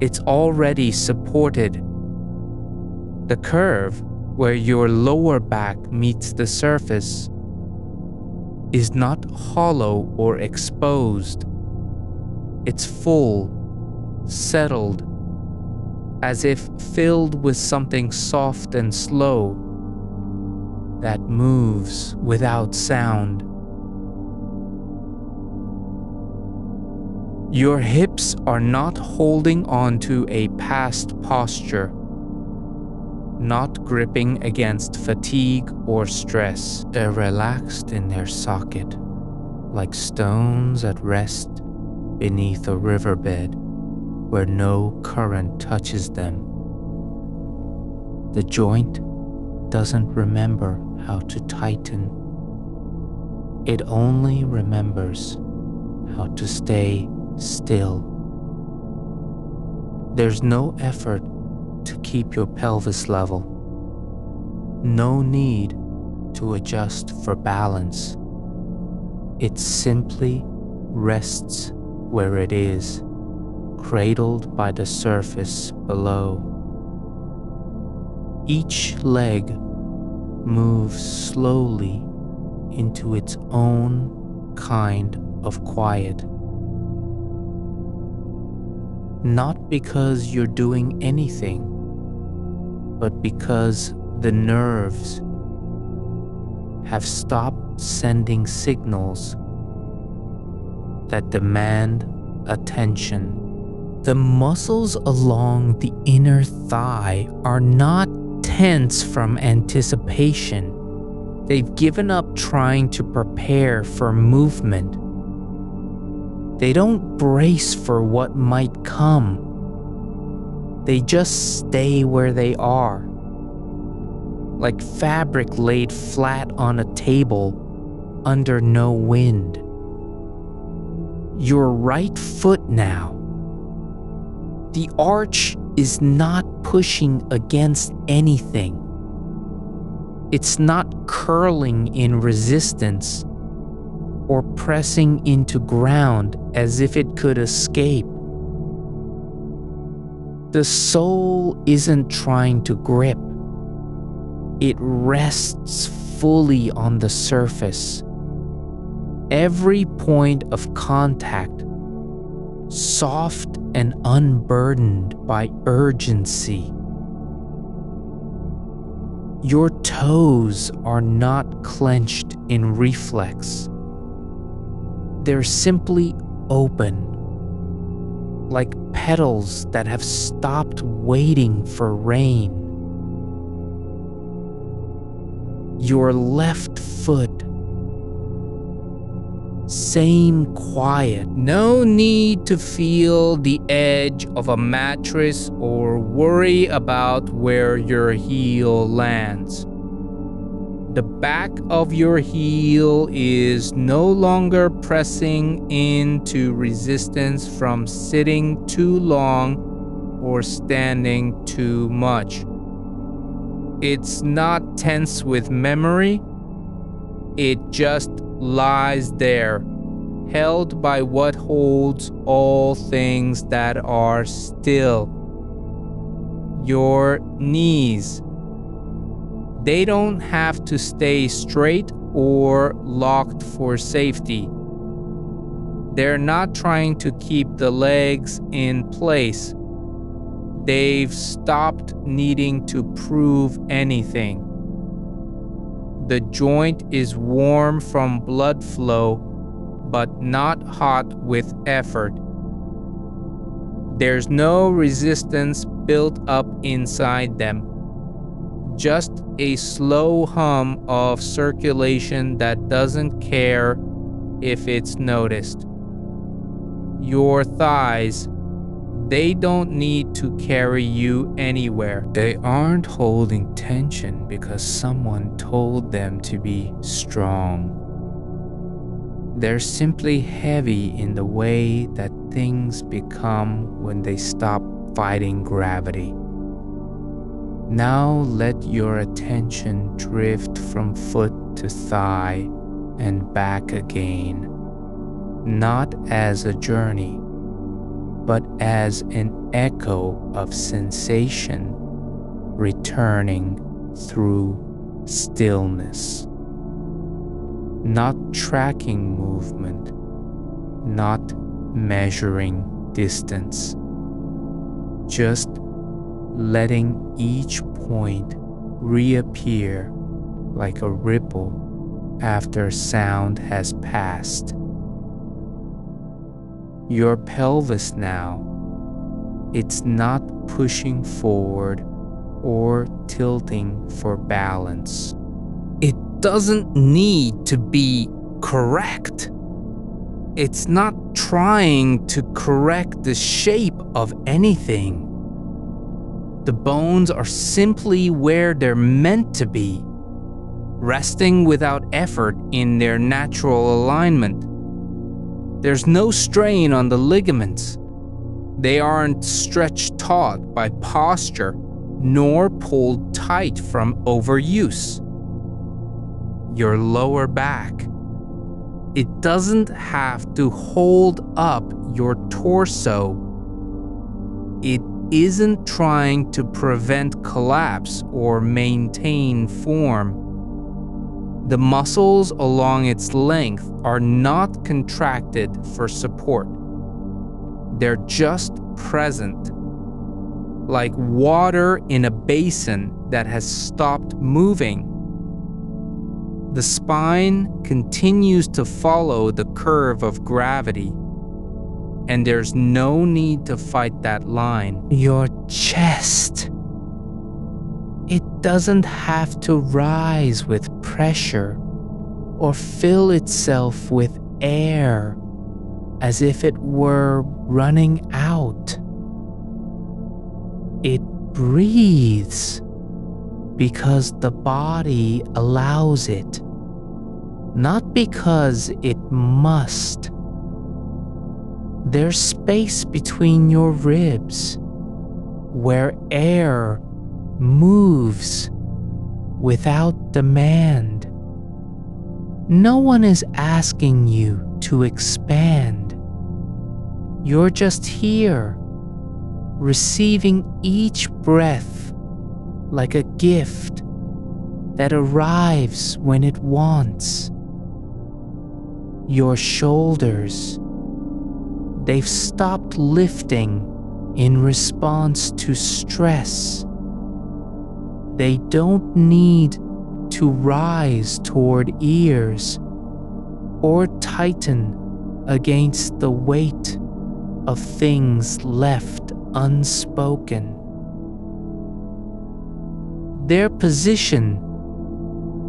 It's already supported. The curve, where your lower back meets the surface, is not hollow or exposed. It's full, settled, as if filled with something soft and slow that moves without sound. Your hips are not holding onto a past posture, not gripping against fatigue or stress. They're relaxed in their socket, like stones at rest beneath a riverbed where no current touches them. The joint doesn't remember how to tighten. It only remembers how to stay still. There's no effort to keep your pelvis level. No need to adjust for balance. It simply rests where it is, cradled by the surface below. Each leg moves slowly into its own kind of quiet. Not because you're doing anything, but because the nerves have stopped sending signals that demand attention. The muscles along the inner thigh are not tense from anticipation. They've given up trying to prepare for movement. They don't brace for what might come. They just stay where they are, like fabric laid flat on a table under no wind. Your right foot now. The arch is not pushing against anything. It's not curling in resistance or pressing into ground as if it could escape. The soul isn't trying to grip. It rests fully on the surface. Every point of contact, soft and unburdened by urgency. Your toes are not clenched in reflex. They're simply open, like petals that have stopped waiting for rain. Your left foot, same quiet. No need to feel the edge of a mattress or worry about where your heel lands. The back of your heel is no longer pressing into resistance from sitting too long or standing too much. It's not tense with memory. It just lies there, held by what holds all things that are still. Your knees. They don't have to stay straight or locked for safety. They're not trying to keep the legs in place. They've stopped needing to prove anything. The joint is warm from blood flow, but not hot with effort. There's no resistance built up inside them. Just a slow hum of circulation that doesn't care if it's noticed. Your thighs, they don't need to carry you anywhere. They aren't holding tension because someone told them to be strong. They're simply heavy in the way that things become when they stop fighting gravity. Now let your attention drift from foot to thigh and back again, not as a journey, but as an echo of sensation returning through stillness. Not tracking movement, not measuring distance, just letting each point reappear like a ripple after sound has passed. Your pelvis now, it's not pushing forward or tilting for balance. It doesn't need to be correct. It's not trying to correct the shape of anything. The bones are simply where they're meant to be, resting without effort in their natural alignment. There's no strain on the ligaments. They aren't stretched taut by posture, nor pulled tight from overuse. Your lower back, it doesn't have to hold up your torso. It isn't trying to prevent collapse or maintain form. The muscles along its length are not contracted for support. They're just present, like water in a basin that has stopped moving. The spine continues to follow the curve of gravity, and there's no need to fight that line. Your chest, it doesn't have to rise with pressure or fill itself with air as if it were running out. It breathes because the body allows it, not because it must. There's space between your ribs where air moves without demand. No one is asking you to expand. You're just here, receiving each breath like a gift that arrives when it wants. Your shoulders, they've stopped lifting in response to stress. They don't need to rise toward ears or tighten against the weight of things left unspoken. Their position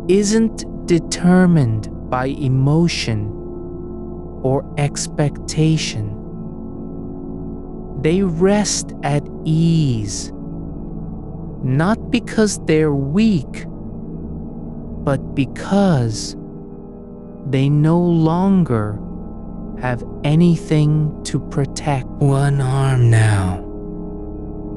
isn't determined by emotion or expectation. They rest at ease, not because they're weak, but because they no longer have anything to protect. One arm now.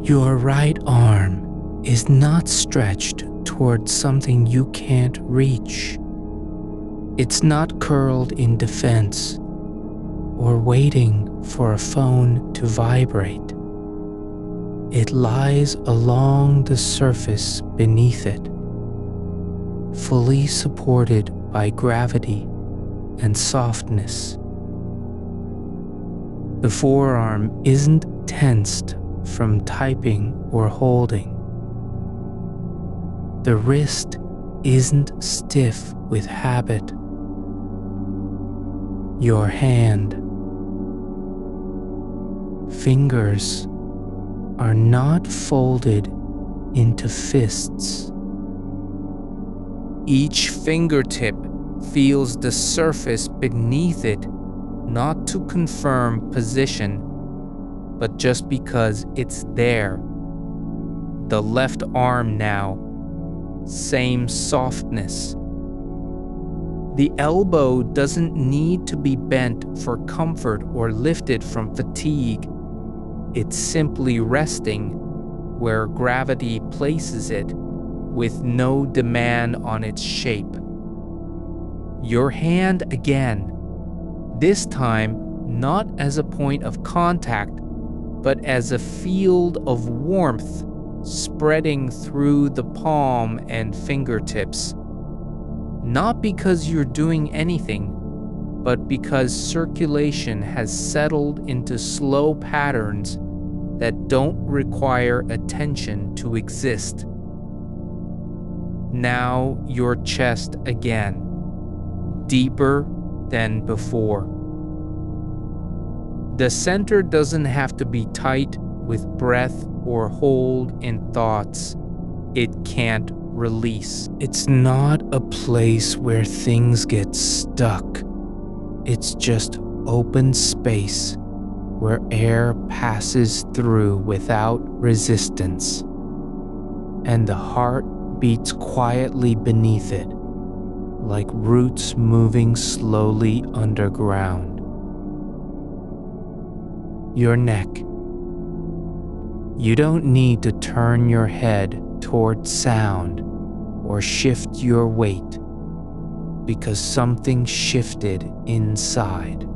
Your right arm is not stretched towards something you can't reach. It's not curled in defense or waiting for a phone to vibrate. It lies along the surface beneath it, fully supported by gravity and softness. The forearm isn't tensed from typing or holding. The wrist isn't stiff with habit. Your hand, fingers are not folded into fists. Each fingertip feels the surface beneath it, not to confirm position, but just because it's there. The left arm now, same softness. The elbow doesn't need to be bent for comfort or lifted from fatigue. It's simply resting where gravity places it, with no demand on its shape. Your hand again, this time not as a point of contact, but as a field of warmth spreading through the palm and fingertips. Not because you're doing anything, but because circulation has settled into slow patterns that don't require attention to exist. Now your chest again, deeper than before. The center doesn't have to be tight with breath or hold in thoughts it can't release. It's not a place where things get stuck. It's just open space where air passes through without resistance, and the heart beats quietly beneath it, like roots moving slowly underground. Your neck. You don't need to turn your head toward sound or shift your weight, because something shifted inside.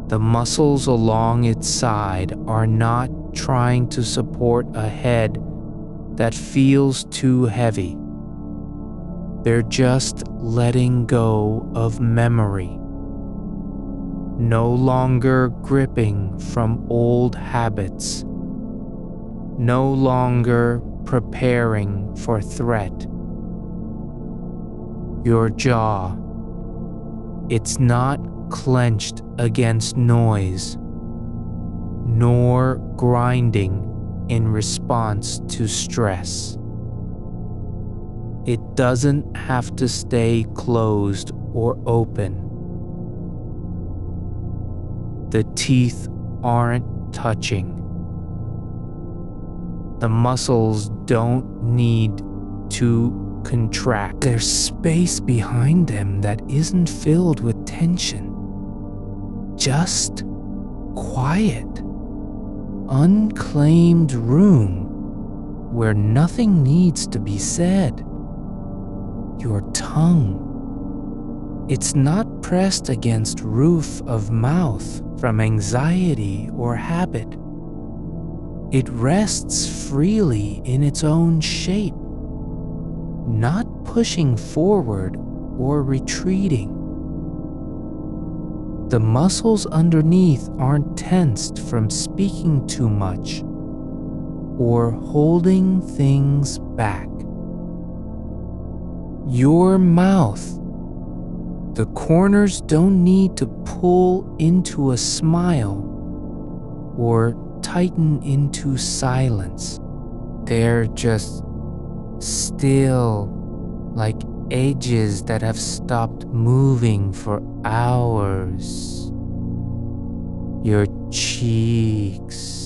The muscles along its side are not trying to support a head that feels too heavy. They're just letting go of memory, no longer gripping from old habits, no longer preparing for threat. Your jaw, it's not clenched against noise, nor grinding in response to stress. It doesn't have to stay closed or open. The teeth aren't touching. The muscles don't need to contract. There's space behind them that isn't filled with tension. Just quiet, unclaimed room where nothing needs to be said. Your tongue, it's not pressed against roof of mouth from anxiety or habit. It rests freely in its own shape, not pushing forward or retreating. The muscles underneath aren't tensed from speaking too much or holding things back. Your mouth, the corners don't need to pull into a smile or tighten into silence. They're just still, like edges that have stopped moving for hours. Your cheeks.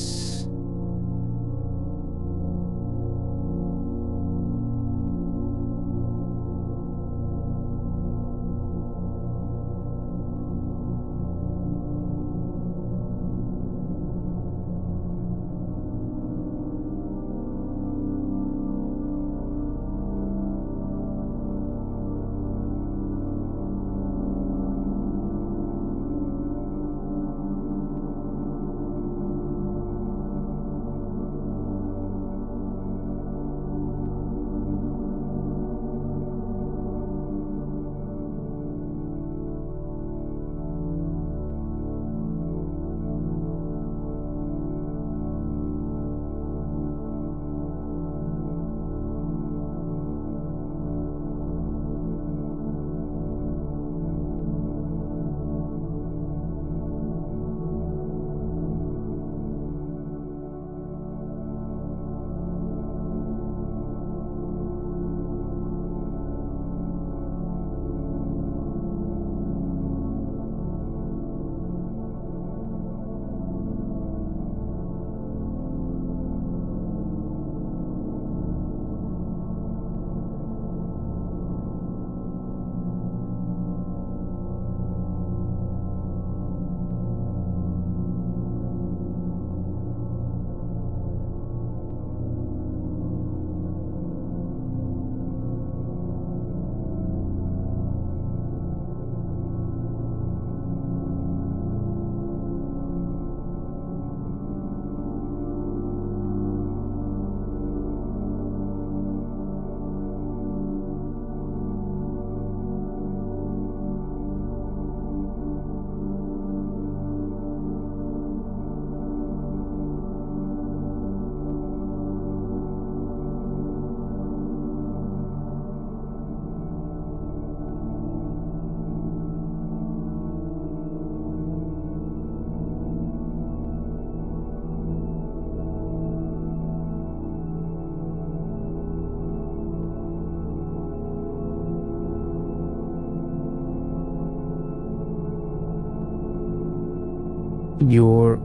Your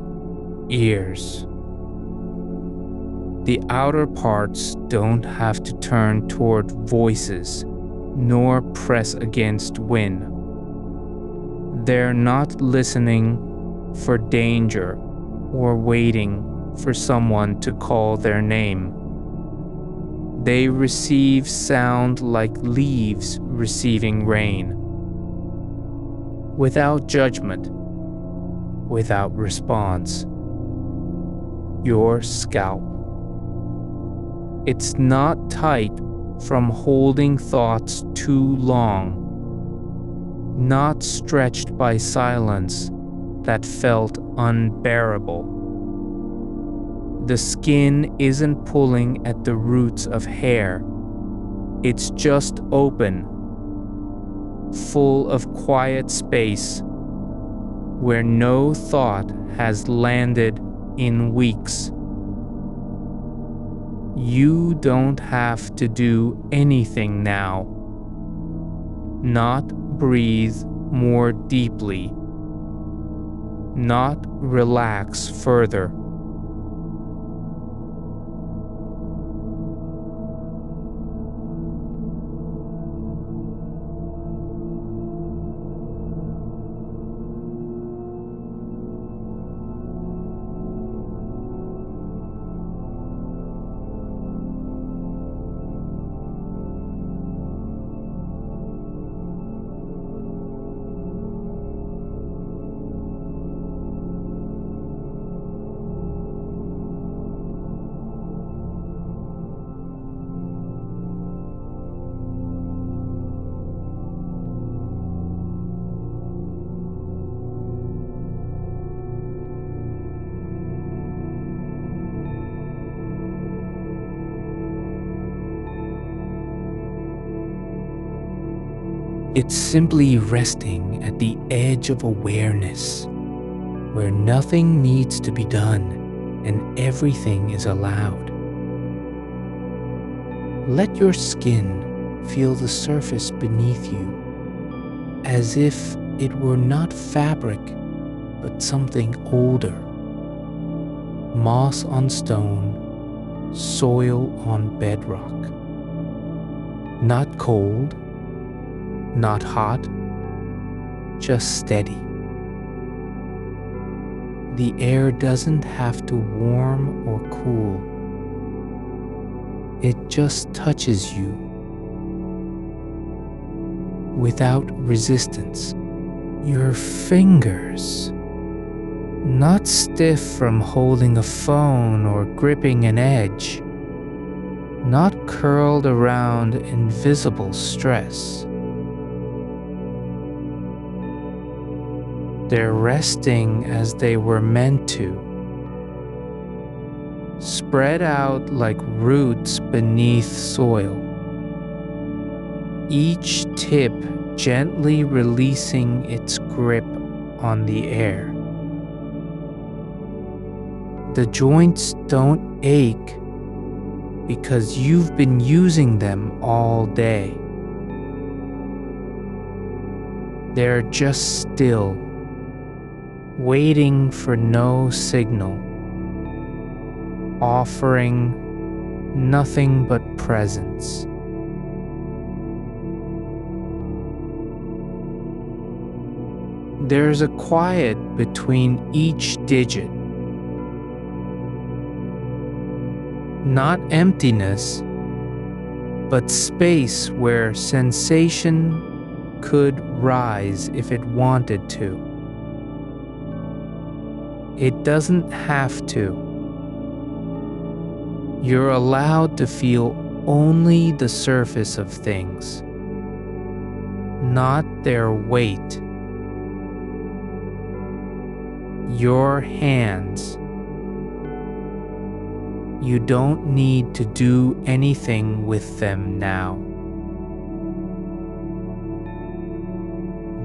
ears. The outer parts don't have to turn toward voices nor press against wind. They're not listening for danger or waiting for someone to call their name. They receive sound like leaves receiving rain, without judgment, without response. Your scalp. It's not tight from holding thoughts too long, not stretched by silence that felt unbearable. The skin isn't pulling at the roots of hair. It's just open, full of quiet space where no thought has landed in weeks. You don't have to do anything now. Not breathe more deeply. Not relax further. It's simply resting at the edge of awareness, where nothing needs to be done and everything is allowed. Let your skin feel the surface beneath you, as if it were not fabric, but something older. Moss on stone, soil on bedrock. Not cold, not hot, just steady. The air doesn't have to warm or cool. It just touches you without resistance. Your fingers, not stiff from holding a phone or gripping an edge, not curled around invisible stress. They're resting as they were meant to, spread out like roots beneath soil, each tip gently releasing its grip on the air. The joints don't ache because you've been using them all day. They're just still, waiting for no signal, offering nothing but presence. There's a quiet between each digit. Not emptiness, but space where sensation could rise if it wanted to. It doesn't have to. You're allowed to feel only the surface of things, not their weight. Your hands. You don't need to do anything with them now.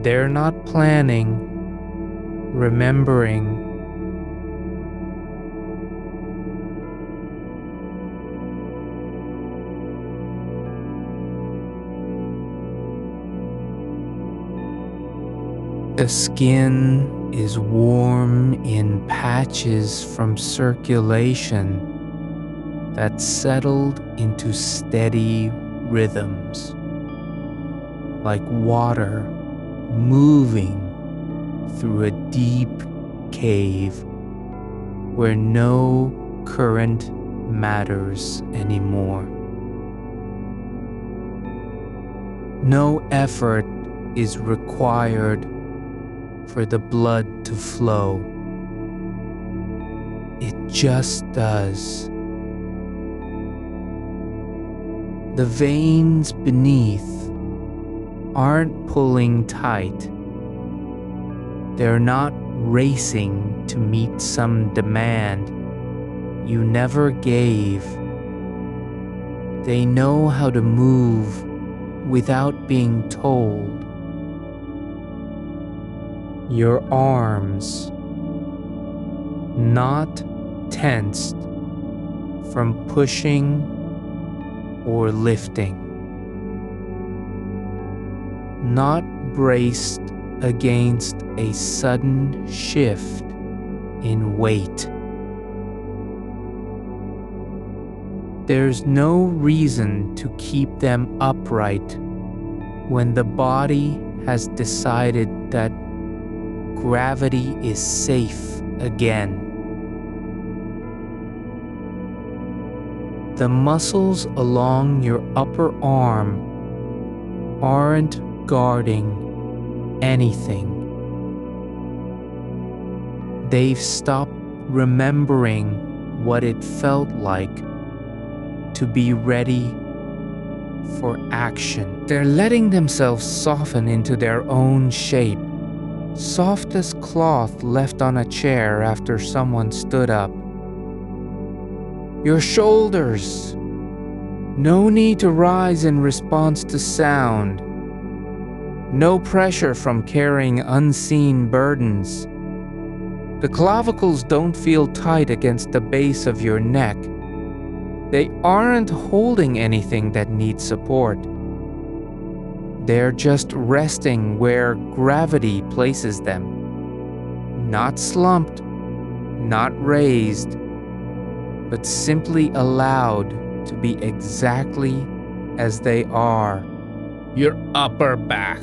They're not planning, remembering. The skin is warm in patches from circulation that settled into steady rhythms, like water moving through a deep cave where no current matters anymore. No effort is required for the blood to flow. It just does. The veins beneath aren't pulling tight. They're not racing to meet some demand you never gave. They know how to move without being told. Your arms, not tensed from pushing or lifting, not braced against a sudden shift in weight. There's no reason to keep them upright when the body has decided that gravity is safe again. The muscles along your upper arm aren't guarding anything. They've stopped remembering what it felt like to be ready for action. They're letting themselves soften into their own shape, soft as cloth left on a chair after someone stood up. Your shoulders. No need to rise in response to sound. No pressure from carrying unseen burdens. The clavicles don't feel tight against the base of your neck. They aren't holding anything that needs support. They're just resting where gravity places them. Not slumped, not raised, but simply allowed to be exactly as they are. Your upper back,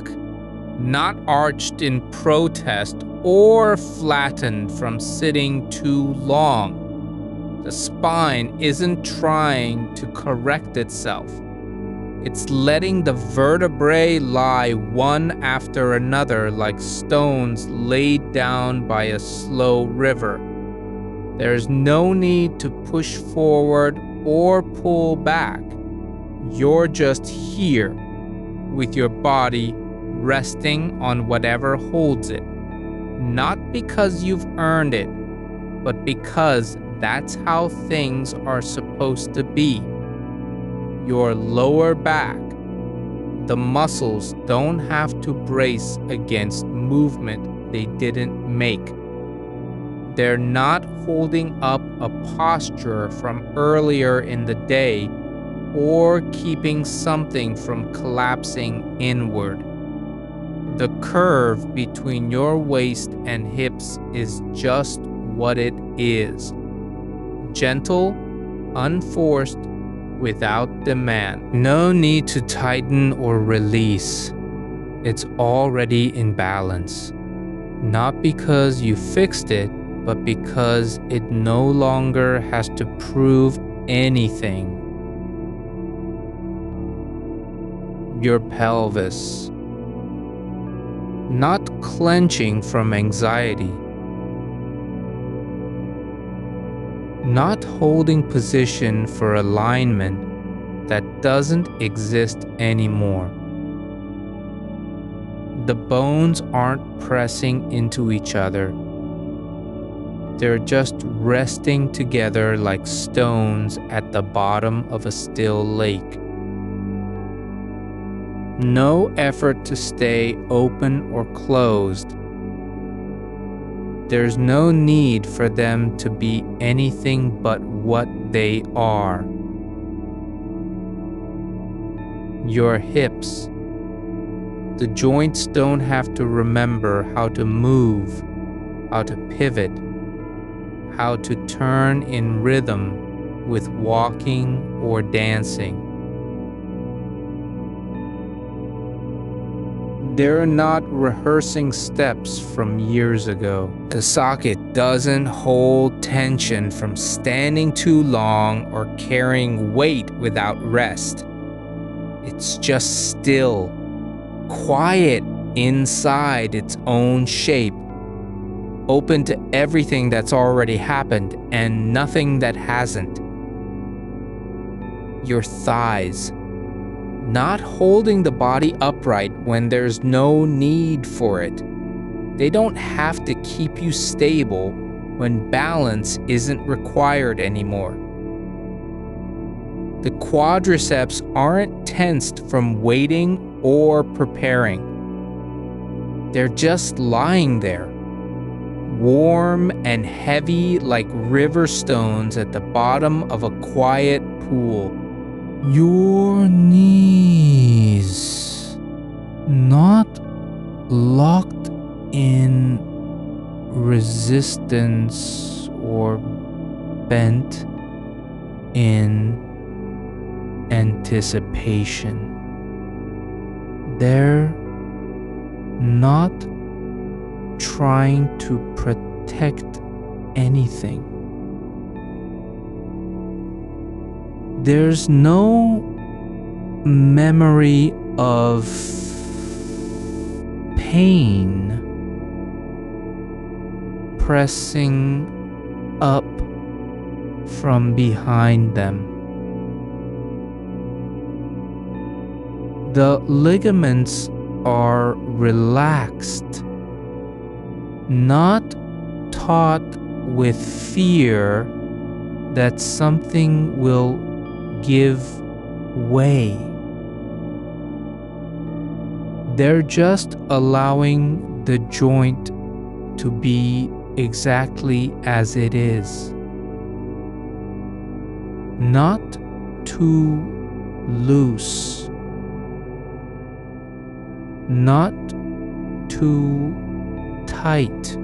not arched in protest or flattened from sitting too long. The spine isn't trying to correct itself. It's letting the vertebrae lie one after another like stones laid down by a slow river. There's no need to push forward or pull back. You're just here, with your body resting on whatever holds it. Not because you've earned it, but because that's how things are supposed to be. Your lower back, the muscles don't have to brace against movement they didn't make. They're not holding up a posture from earlier in the day or keeping something from collapsing inward. The curve between your waist and hips is just what it is. Gentle, unforced, without demand. No need to tighten or release. It's already in balance. Not because you fixed it, but because it no longer has to prove anything. Your pelvis. Not clenching from anxiety. Not holding position for alignment that doesn't exist anymore. The bones aren't pressing into each other. They're just resting together like stones at the bottom of a still lake. No effort to stay open or closed. There's no need for them to be anything but what they are. Your hips. The joints don't have to remember how to move, how to pivot, how to turn in rhythm with walking or dancing. They're not rehearsing steps from years ago. The socket doesn't hold tension from standing too long or carrying weight without rest. It's just still, quiet inside its own shape, open to everything that's already happened and nothing that hasn't. Your thighs. Not holding the body upright when there's no need for it. They don't have to keep you stable when balance isn't required anymore. The quadriceps aren't tensed from waiting or preparing. They're just lying there, warm and heavy like river stones at the bottom of a quiet pool. Your knees, not locked in resistance or bent in anticipation. They're not trying to protect anything. There's no memory of pain pressing up from behind them. The ligaments are relaxed, not taut with fear that something will give way. They're just allowing the joint to be exactly as it is. Not too loose. Not too tight.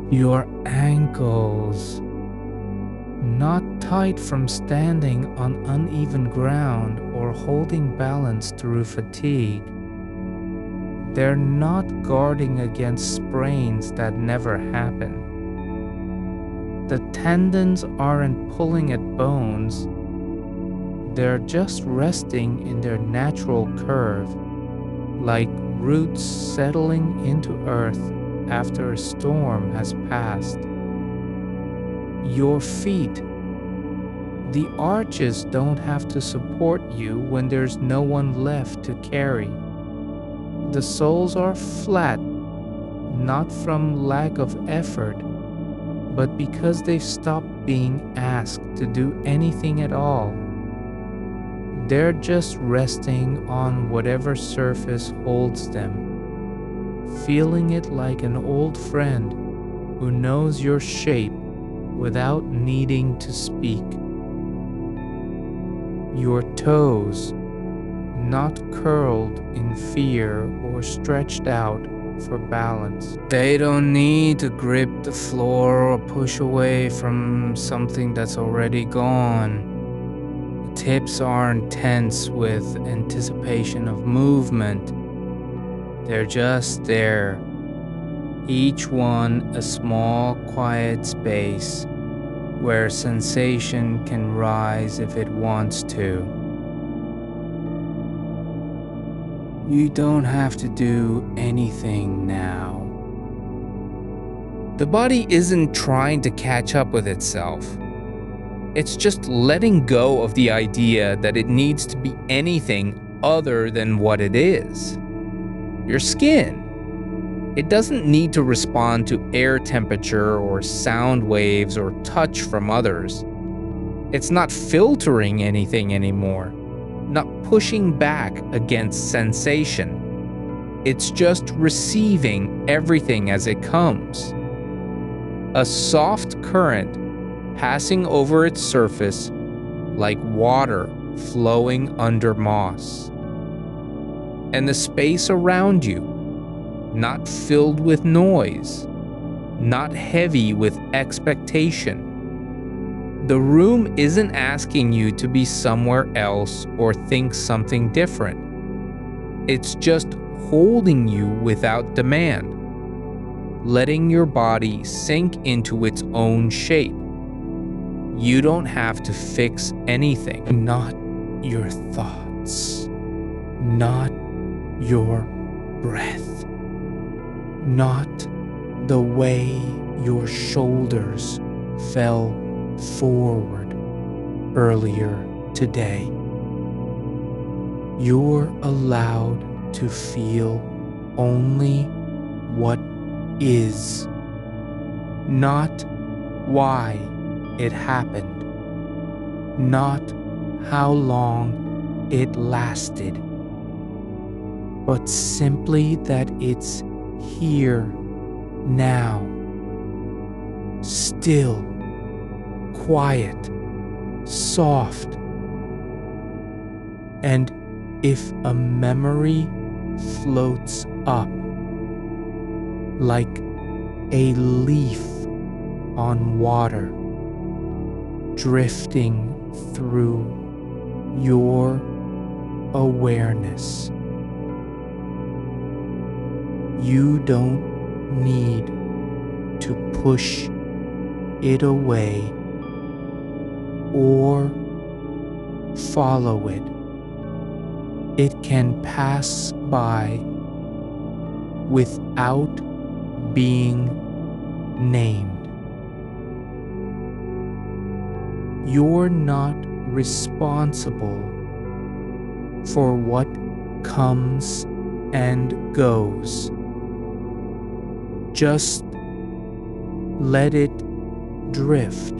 Your ankles, not tight from standing on uneven ground or holding balance through fatigue. They're not guarding against sprains that never happen. The tendons aren't pulling at bones. They're just resting in their natural curve, like roots settling into earth after a storm has passed. Your feet, the arches don't have to support you when there's no one left to carry. The soles are flat, not from lack of effort, but because they've stopped being asked to do anything at all. They're just resting on whatever surface holds them, feeling it like an old friend who knows your shape without needing to speak. Your toes, not curled in fear or stretched out for balance. They don't need to grip the floor or push away from something that's already gone. The tips aren't tense with anticipation of movement. They're just there, each one a small, quiet space where sensation can rise if it wants to. You don't have to do anything now. The body isn't trying to catch up with itself. It's just letting go of the idea that it needs to be anything other than what it is. Your skin. It doesn't need to respond to air temperature or sound waves or touch from others. It's not filtering anything anymore, not pushing back against sensation. It's just receiving everything as it comes. A soft current passing over its surface like water flowing under moss. And the space around you, not filled with noise, not heavy with expectation. The room isn't asking you to be somewhere else or think something different. It's just holding you without demand, letting your body sink into its own shape. You don't have to fix anything. Not your thoughts, not your breath, not the way your shoulders fell forward earlier today. You're allowed to feel only what is, not why it happened, not how long it lasted, but simply that it's here now, still, quiet, soft. And if a memory floats up like a leaf on water, drifting through your awareness, you don't need to push it away or follow it. It can pass by without being named. You're not responsible for what comes and goes. Just let it drift.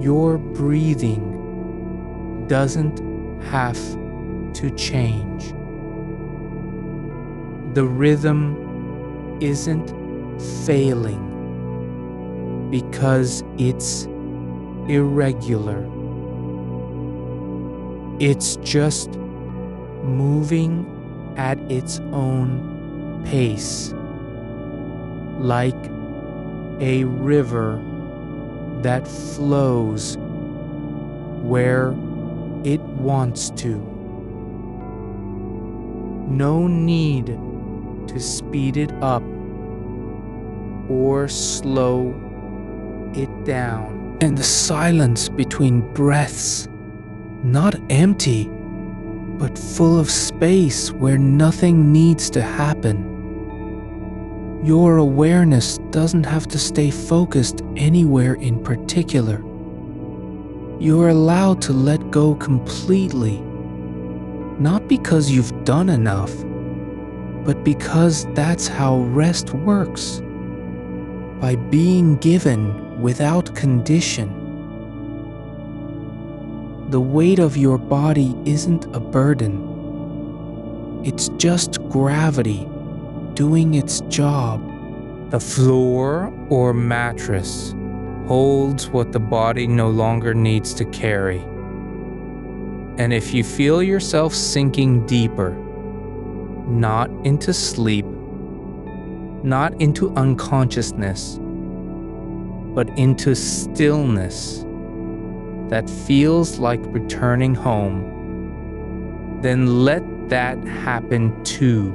Your breathing doesn't have to change. The rhythm isn't failing because it's irregular. It's just moving at its own pace, like a river that flows where it wants to. No need to speed it up or slow it down. And the silence between breaths, not empty, but full of space where nothing needs to happen. Your awareness doesn't have to stay focused anywhere in particular. You're allowed to let go completely, not because you've done enough, but because that's how rest works, by being given without condition. The weight of your body isn't a burden. It's just gravity doing its job. The floor or mattress holds what the body no longer needs to carry. And if you feel yourself sinking deeper, not into sleep, not into unconsciousness, but into stillness that feels like returning home, then let that happen too.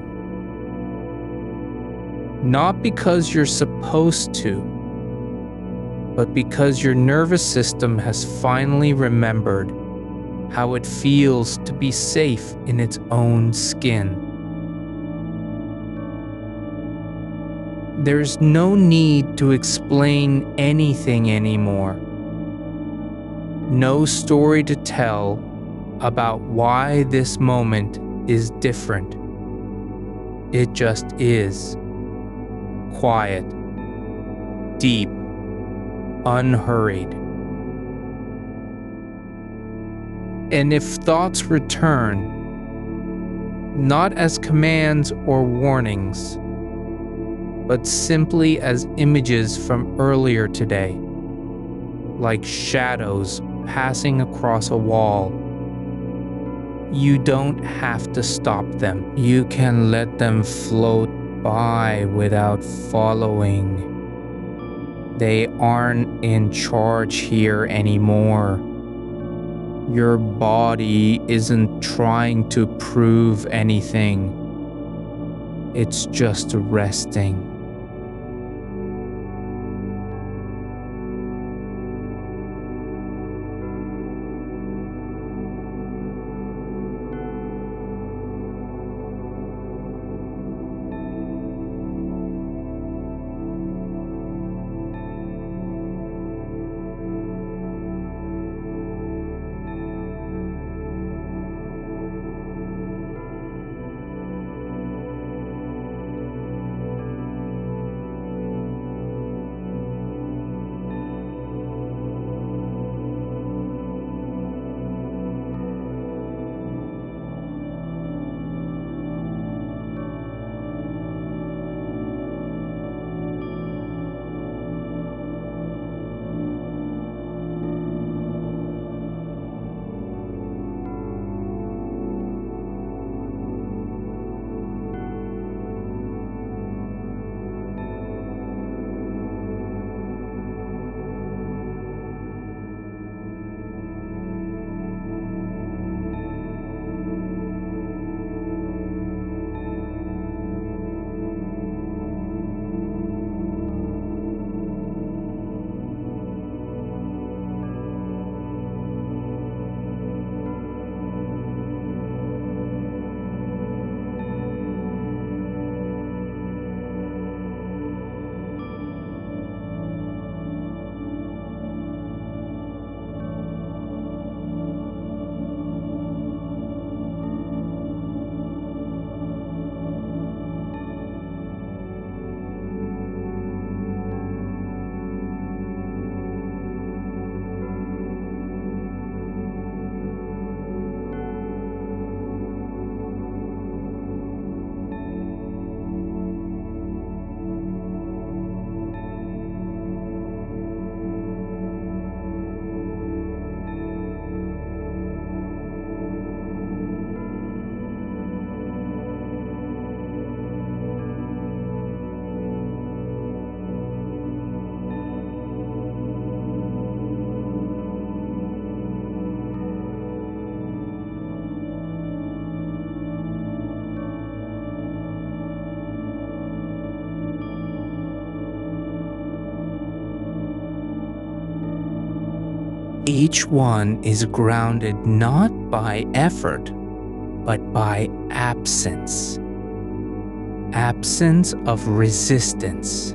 Not because you're supposed to, but because your nervous system has finally remembered how it feels to be safe in its own skin. There's no need to explain anything anymore. No story to tell about why this moment is different. It just is. Quiet, deep, unhurried. And if thoughts return, not as commands or warnings, but simply as images from earlier today, like shadows passing across a wall, you don't have to stop them. You can let them float by without following. They aren't in charge here anymore. Your body isn't trying to prove anything. It's just resting. Each one is grounded not by effort, but by absence. Absence of resistance.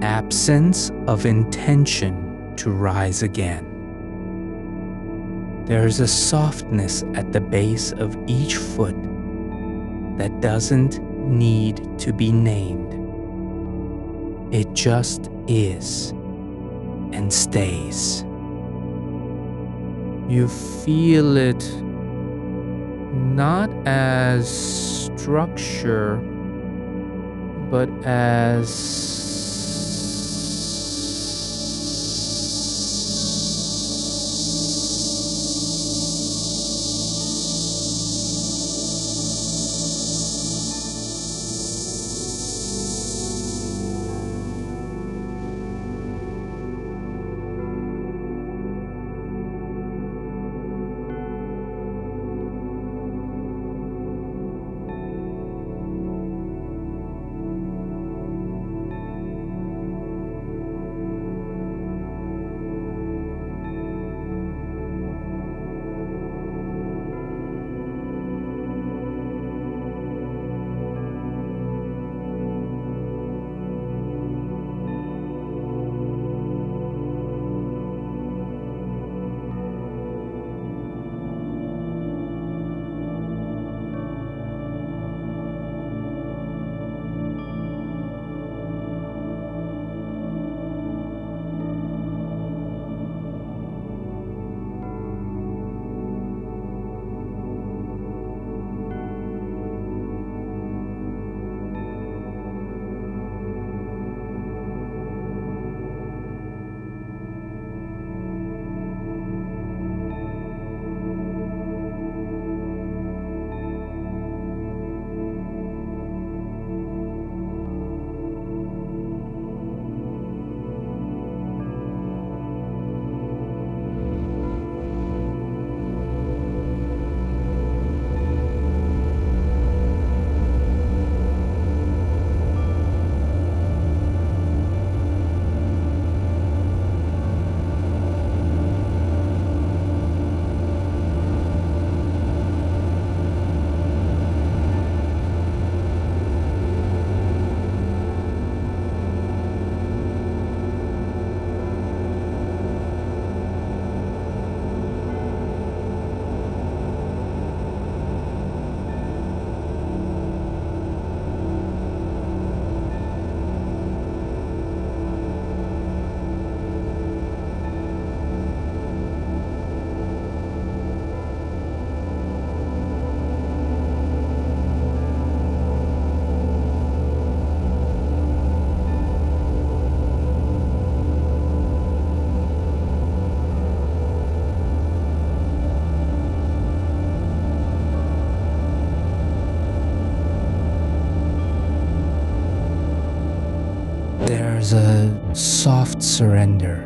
Absence of intention to rise again. There is a softness at the base of each foot that doesn't need to be named. It just is and stays. You feel it not as structure, but as there's a soft surrender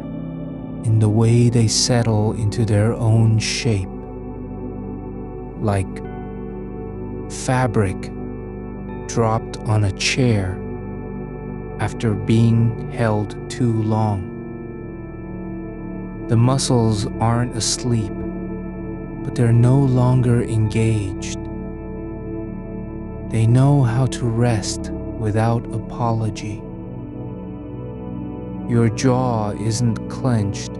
in the way they settle into their own shape, like fabric dropped on a chair after being held too long. The muscles aren't asleep, but they're no longer engaged. They know how to rest without apology. Your jaw isn't clenched,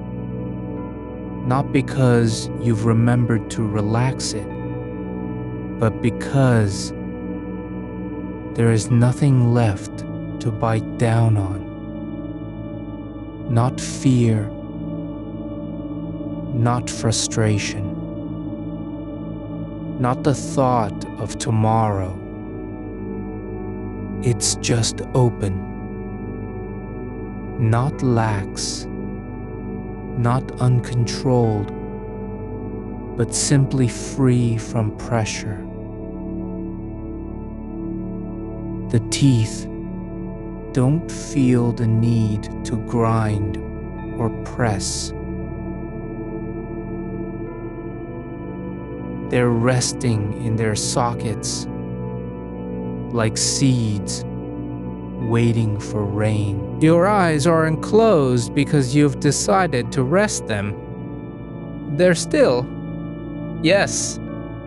not because you've remembered to relax it, but because there is nothing left to bite down on. Not fear, not frustration, not the thought of tomorrow. It's just open. Not lax, not uncontrolled, but simply free from pressure. The teeth don't feel the need to grind or press. They're resting in their sockets like seeds waiting for rain. Your eyes aren't closed because you've decided to rest them. They're still, yes,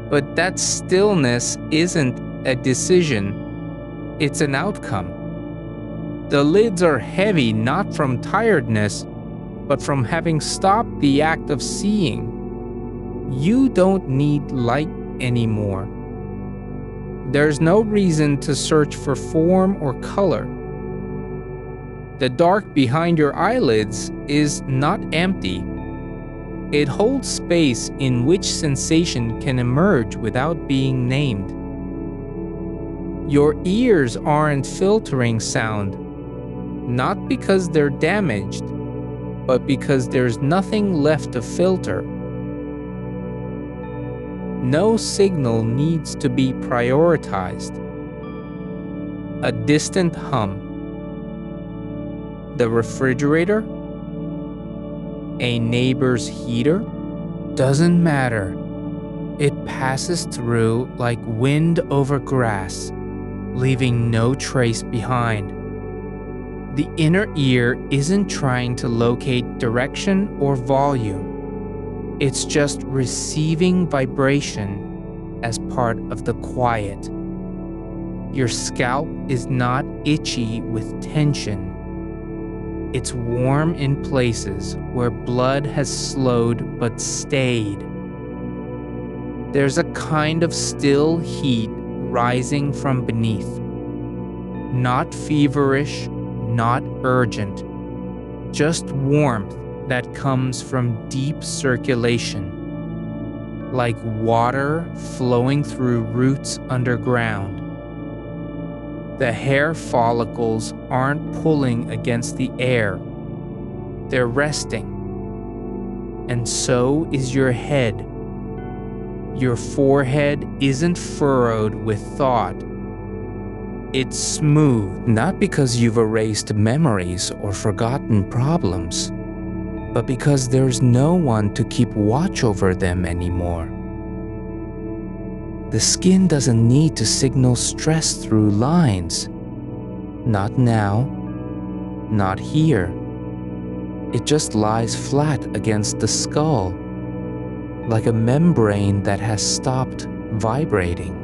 but that stillness isn't a decision, it's an outcome. The lids are heavy not from tiredness, but from having stopped the act of seeing. You don't need light anymore. There's no reason to search for form or color. The dark behind your eyelids is not empty. It holds space in which sensation can emerge without being named. Your ears aren't filtering sound, not because they're damaged, but because there's nothing left to filter. No signal needs to be prioritized. A distant hum. The refrigerator? A neighbor's heater? Doesn't matter. It passes through like wind over grass, leaving no trace behind. The inner ear isn't trying to locate direction or volume. It's just receiving vibration as part of the quiet. Your scalp is not itchy with tension. It's warm in places where blood has slowed but stayed. There's a kind of still heat rising from beneath. Not feverish, not urgent, just warmth that comes from deep circulation, like water flowing through roots underground. The hair follicles aren't pulling against the air, they're resting. And so is your head. Your forehead isn't furrowed with thought. It's smooth, not because you've erased memories or forgotten problems, but because there's no one to keep watch over them anymore. The skin doesn't need to signal stress through lines. Not now, not here. It just lies flat against the skull, like a membrane that has stopped vibrating.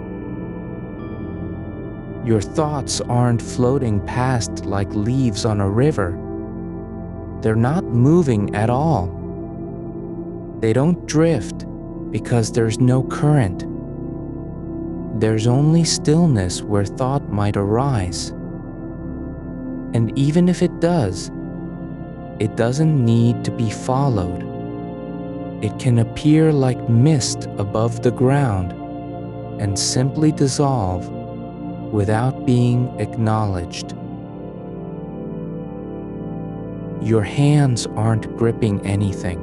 Your thoughts aren't floating past like leaves on a river. They're not moving at all. They don't drift because there's no current. There's only stillness where thought might arise. And even if it does, it doesn't need to be followed. It can appear like mist above the ground and simply dissolve without being acknowledged. Your hands aren't gripping anything.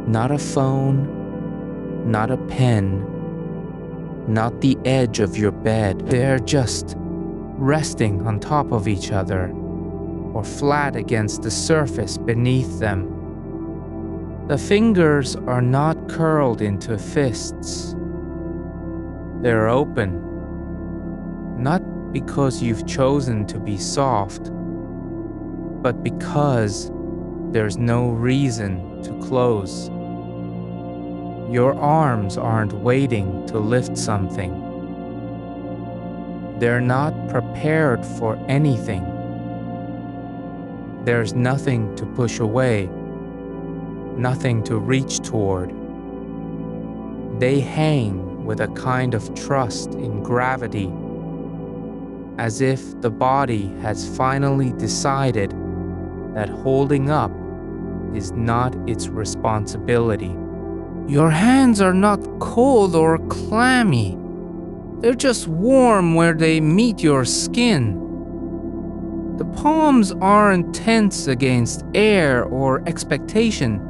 Not a phone, not a pen, not the edge of your bed. They're just resting on top of each other or flat against the surface beneath them. The fingers are not curled into fists. They're open, not because you've chosen to be soft, but because there's no reason to close. Your arms aren't waiting to lift something. They're not prepared for anything. There's nothing to push away, nothing to reach toward. They hang with a kind of trust in gravity, as if the body has finally decided that holding up is not its responsibility. Your hands are not cold or clammy. They're just warm where they meet your skin. The palms aren't tense against air or expectation.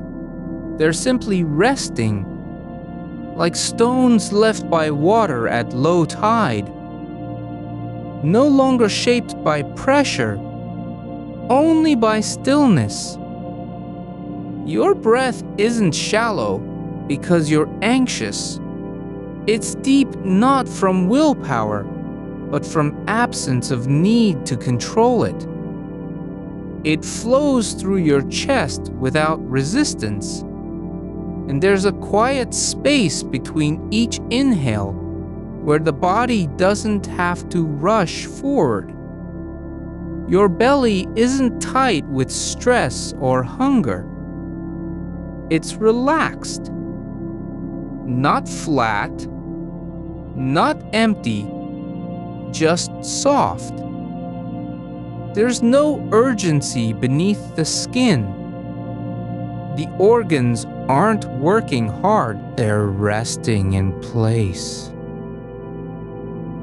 They're simply resting, like stones left by water at low tide. No longer shaped by pressure, only by stillness. Your breath isn't shallow because you're anxious. It's deep not from willpower, but from absence of need to control it. It flows through your chest without resistance. And there's a quiet space between each inhale where the body doesn't have to rush forward. Your belly isn't tight with stress or hunger. It's relaxed, not flat, not empty, just soft. There's no urgency beneath the skin. The organs aren't working hard. They're resting in place,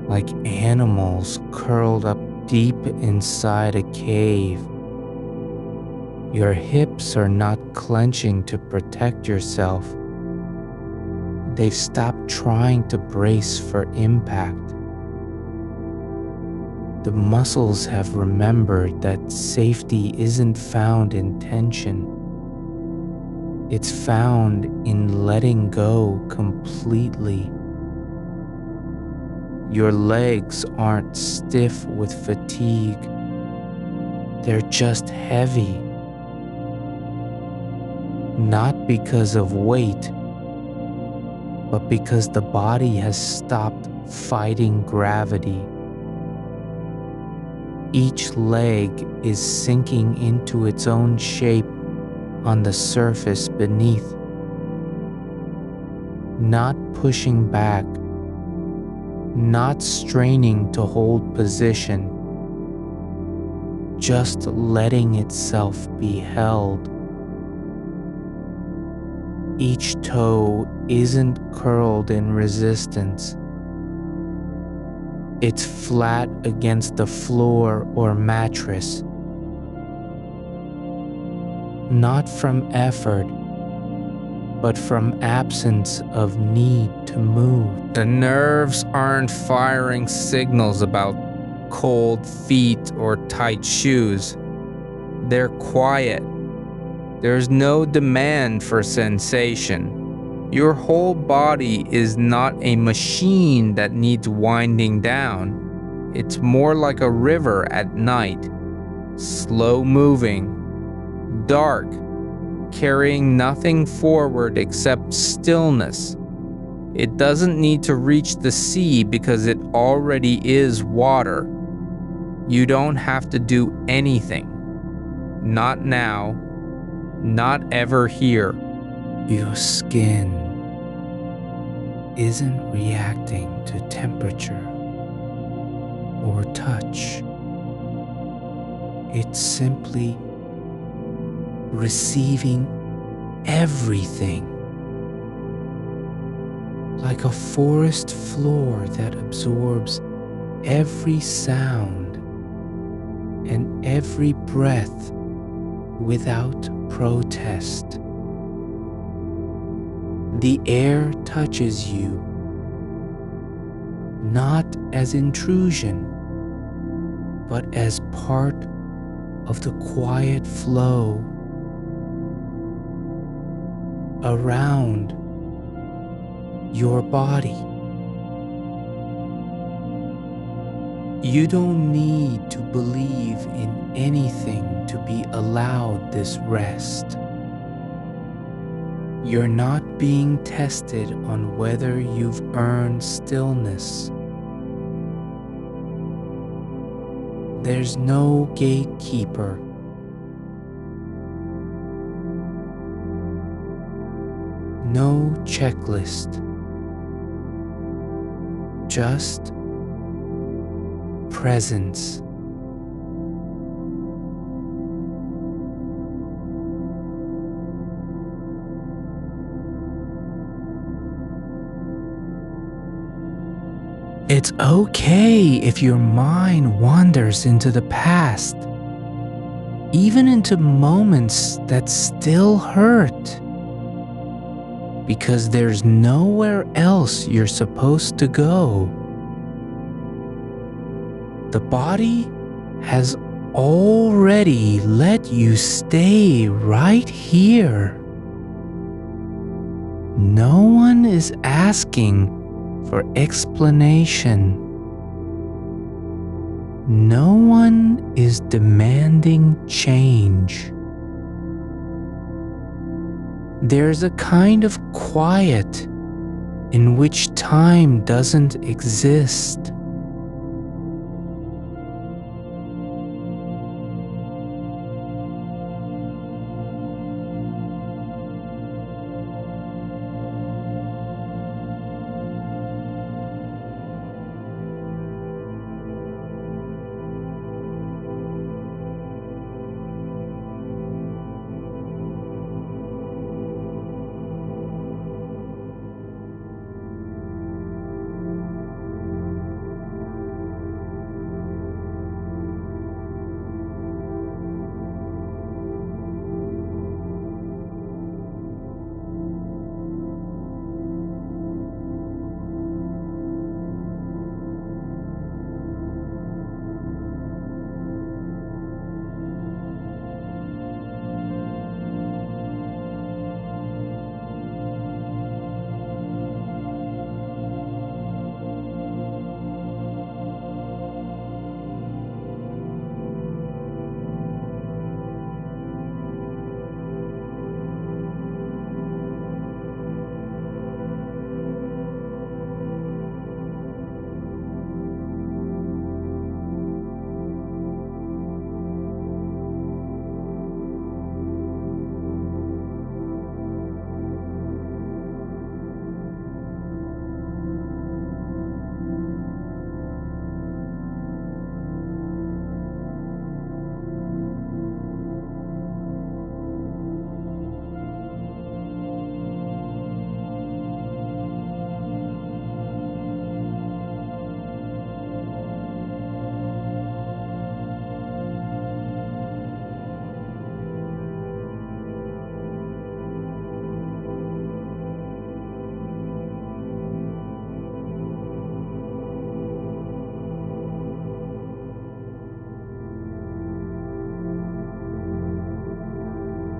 like animals curled up deep inside a cave. Your hips are not clenching to protect yourself. They've stopped trying to brace for impact. The muscles have remembered that safety isn't found in tension. It's found in letting go completely. Your legs aren't stiff with fatigue. They're just heavy. Not because of weight, but because the body has stopped fighting gravity. Each leg is sinking into its own shape on the surface beneath, not pushing back, not straining to hold position, just letting itself be held. Each toe isn't curled in resistance. It's flat against the floor or mattress. Not from effort, but from absence of need to move. The nerves aren't firing signals about cold feet or tight shoes. They're quiet. There's no demand for sensation. Your whole body is not a machine that needs winding down. It's more like a river at night, slow moving, dark, carrying nothing forward except stillness. It doesn't need to reach the sea because it already is water. You don't have to do anything. Not now, not ever here. Your skin isn't reacting to temperature or touch. It's simply receiving everything, like a forest floor that absorbs every sound and every breath without protest. The air touches you, not as intrusion, but as part of the quiet flow around your body. You don't need to believe in anything to be allowed this rest. You're not being tested on whether you've earned stillness. There's no gatekeeper. No checklist. Just presence. It's okay if your mind wanders into the past, even into moments that still hurt, because there's nowhere else you're supposed to go. The body has already let you stay right here. No one is asking for explanation. No one is demanding change. There's a kind of quiet in which time doesn't exist.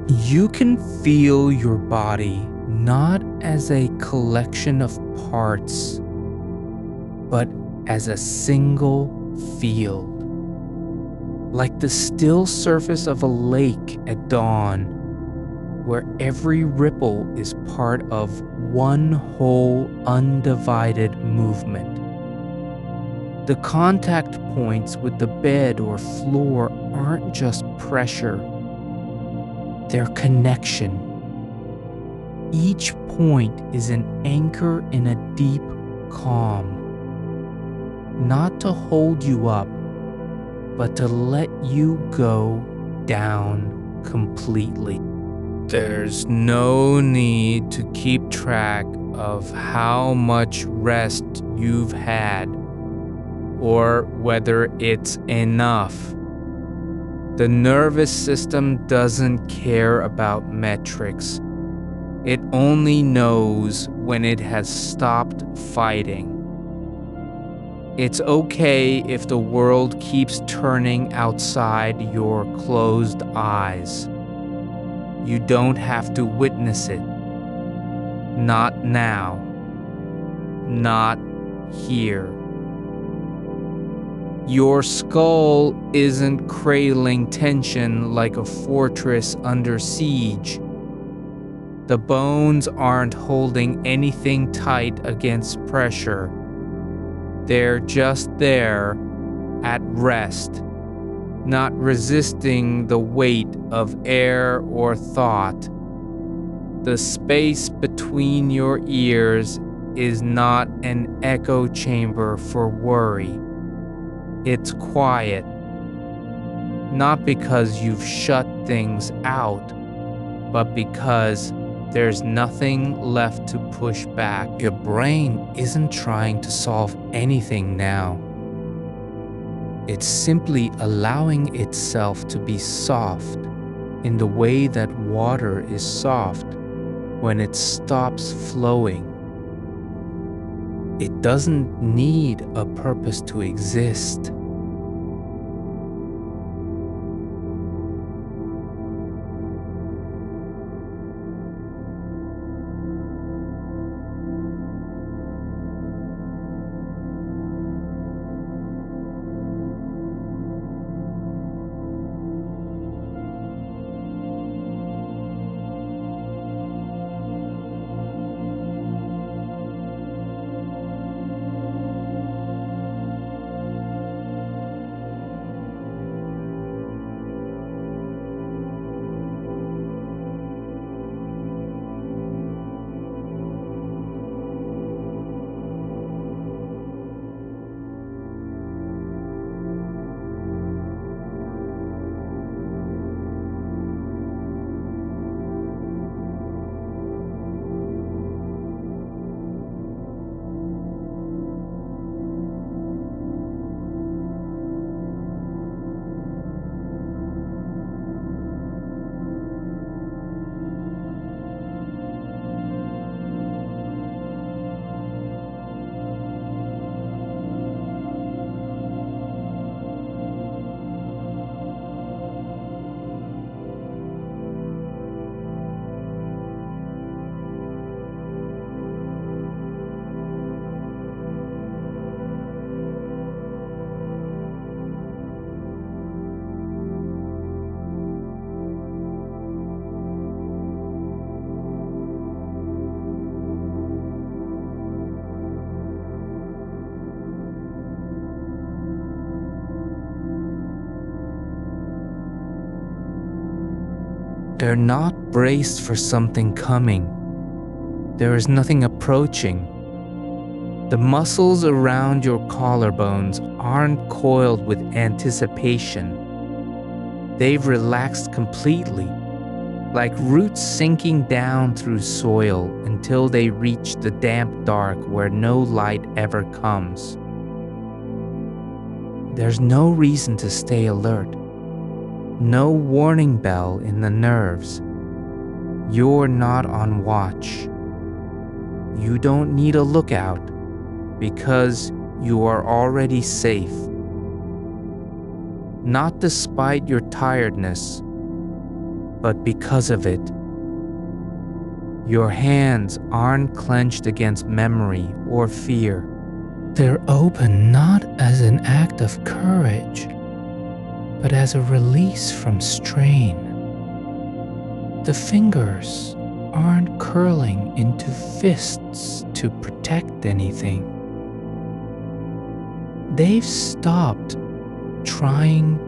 You can feel your body not as a collection of parts, but as a single field. Like the still surface of a lake at dawn, where every ripple is part of one whole undivided movement. The contact points with the bed or floor aren't just pressure, they're connection. Each point is an anchor in a deep calm, not to hold you up, but to let you go down completely. There's no need to keep track of how much rest you've had or whether it's enough. The nervous system doesn't care about metrics. It only knows when it has stopped fighting. It's okay if the world keeps turning outside your closed eyes. You don't have to witness it. Not now. Not here. Your skull isn't cradling tension like a fortress under siege. The bones aren't holding anything tight against pressure. They're just there, at rest, not resisting the weight of air or thought. The space between your ears is not an echo chamber for worry. It's quiet, not because you've shut things out, but because there's nothing left to push back. Your brain isn't trying to solve anything now. It's simply allowing itself to be soft in the way that water is soft when it stops flowing. It doesn't need a purpose to exist. They're not braced for something coming. There is nothing approaching. The muscles around your collarbones aren't coiled with anticipation. They've relaxed completely, like roots sinking down through soil until they reach the damp dark where no light ever comes. There's no reason to stay alert, no warning bell in the nerves. You're not on watch. You don't need a lookout because you are already safe. Not despite your tiredness, but because of it. Your hands aren't clenched against memory or fear. They're open not as an act of courage, but as a release from strain. The fingers aren't curling into fists to protect anything. They've stopped trying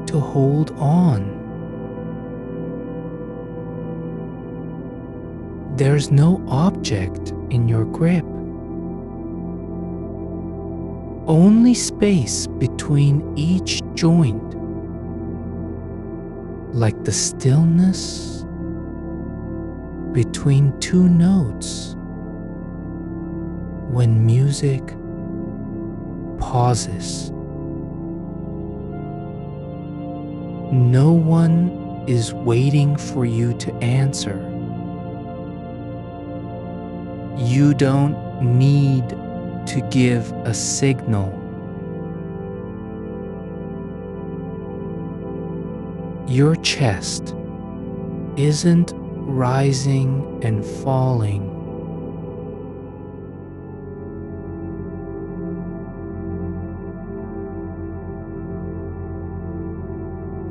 to hold on. There's no object in your grip. Only space between each joint, like the stillness between two notes when music pauses. No one is waiting for you to answer. You don't need to give a signal. Your chest isn't rising and falling.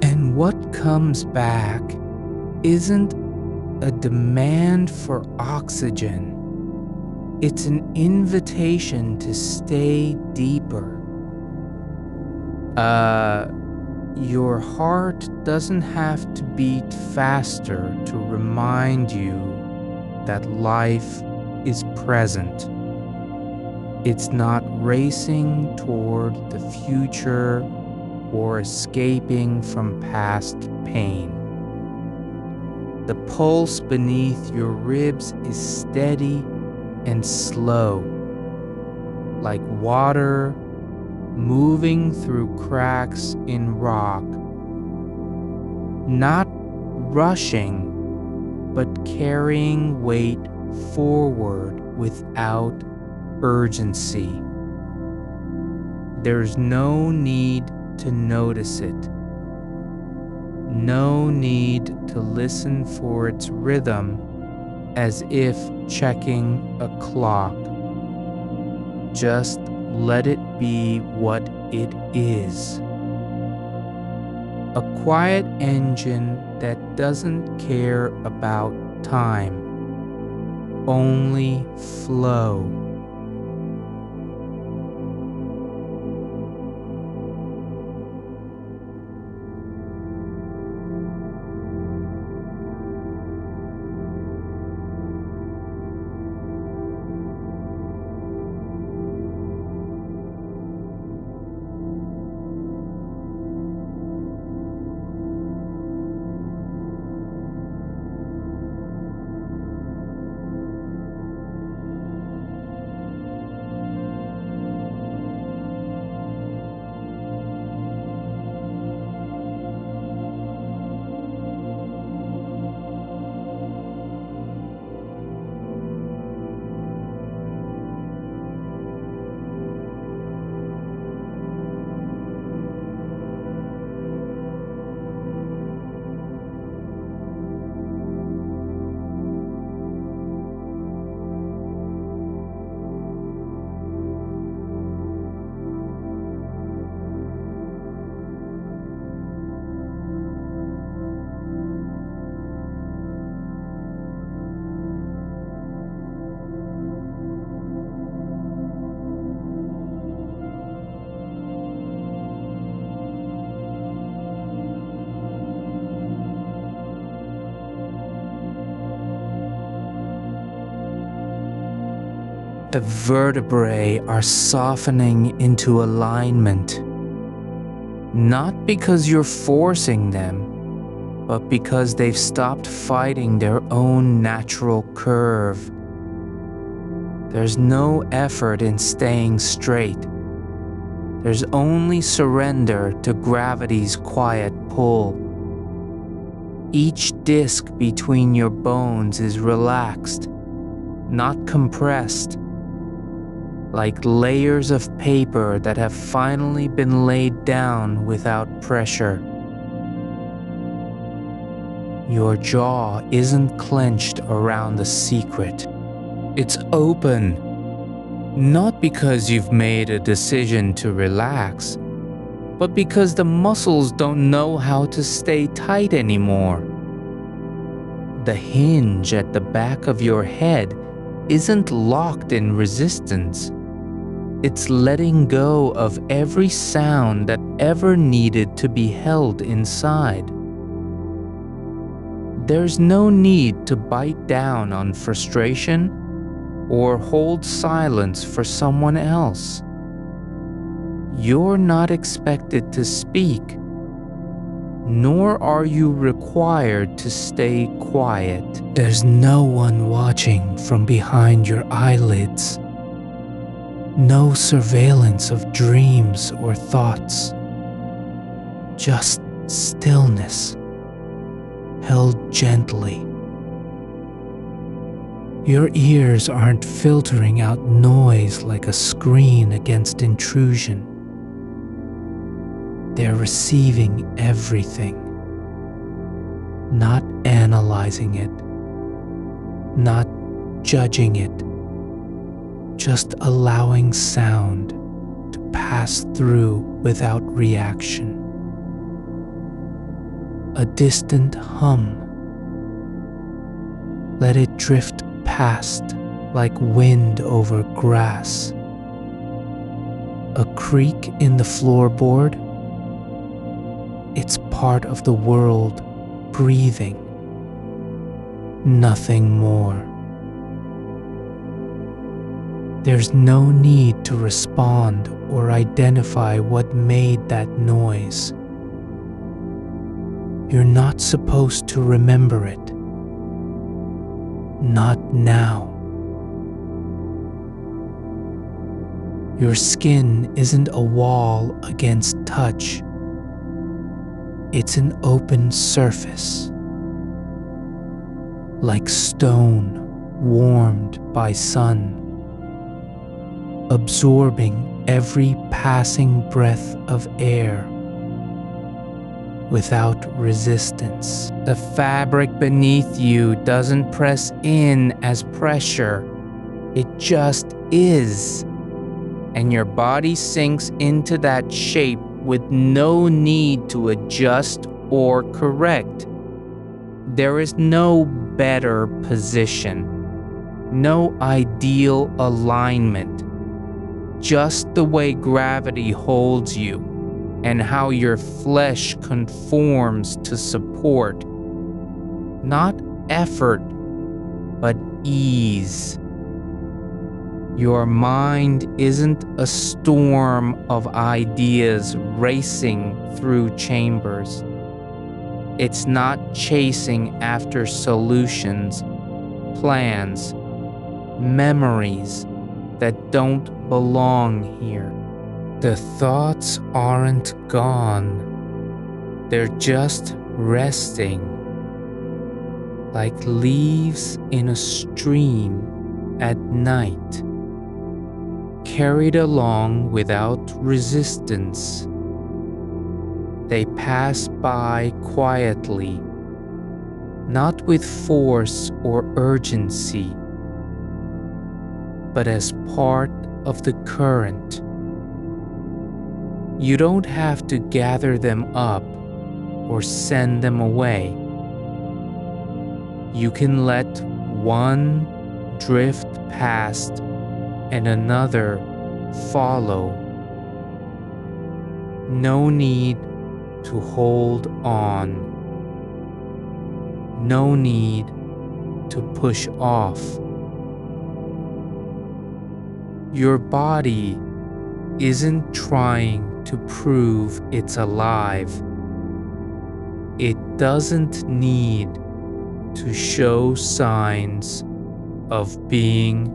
And what comes back isn't a demand for oxygen. It's an invitation to stay deeper. Your heart doesn't have to beat faster to remind you that life is present. It's not racing toward the future or escaping from past pain. The pulse beneath your ribs is steady and slow, like water moving through cracks in rock, not rushing, but carrying weight forward without urgency. There's no need to notice it, no need to listen for its rhythm as if checking a clock. Just let it be what it is. A quiet engine that doesn't care about time, only flow. The vertebrae are softening into alignment, not because you're forcing them, but because they've stopped fighting their own natural curve. There's no effort in staying straight. There's only surrender to gravity's quiet pull. Each disc between your bones is relaxed, not compressed, like layers of paper that have finally been laid down without pressure. Your jaw isn't clenched around the secret. It's open, not because you've made a decision to relax, but because the muscles don't know how to stay tight anymore. The hinge at the back of your head isn't locked in resistance. It's letting go of every sound that ever needed to be held inside. There's no need to bite down on frustration or hold silence for someone else. You're not expected to speak, nor are you required to stay quiet. There's no one watching from behind your eyelids. No surveillance of dreams or thoughts. Just stillness, held gently. Your ears aren't filtering out noise like a screen against intrusion. They're receiving everything, not analyzing it, not judging it, just allowing sound to pass through without reaction. A distant hum. Let it drift past like wind over grass. A creak in the floorboard. It's part of the world breathing. Nothing more. There's no need to respond or identify what made that noise. You're not supposed to remember it. Not now. Your skin isn't a wall against touch. It's an open surface, like stone warmed by sun, absorbing every passing breath of air without resistance. The fabric beneath you doesn't press in as pressure, it just is. And your body sinks into that shape with no need to adjust or correct. There is no better position, no ideal alignment, just the way gravity holds you and how your flesh conforms to support. Not effort, but ease. Your mind isn't a storm of ideas racing through chambers. It's not chasing after solutions, plans, memories that don't belong here. The thoughts aren't gone. They're just resting, like leaves in a stream at night, carried along without resistance. They pass by quietly, not with force or urgency, but as part of the current. You don't have to gather them up or send them away. You can let one drift past and another follow. No need to hold on. No need to push off. Your body isn't trying to prove it's alive. It doesn't need to show signs of being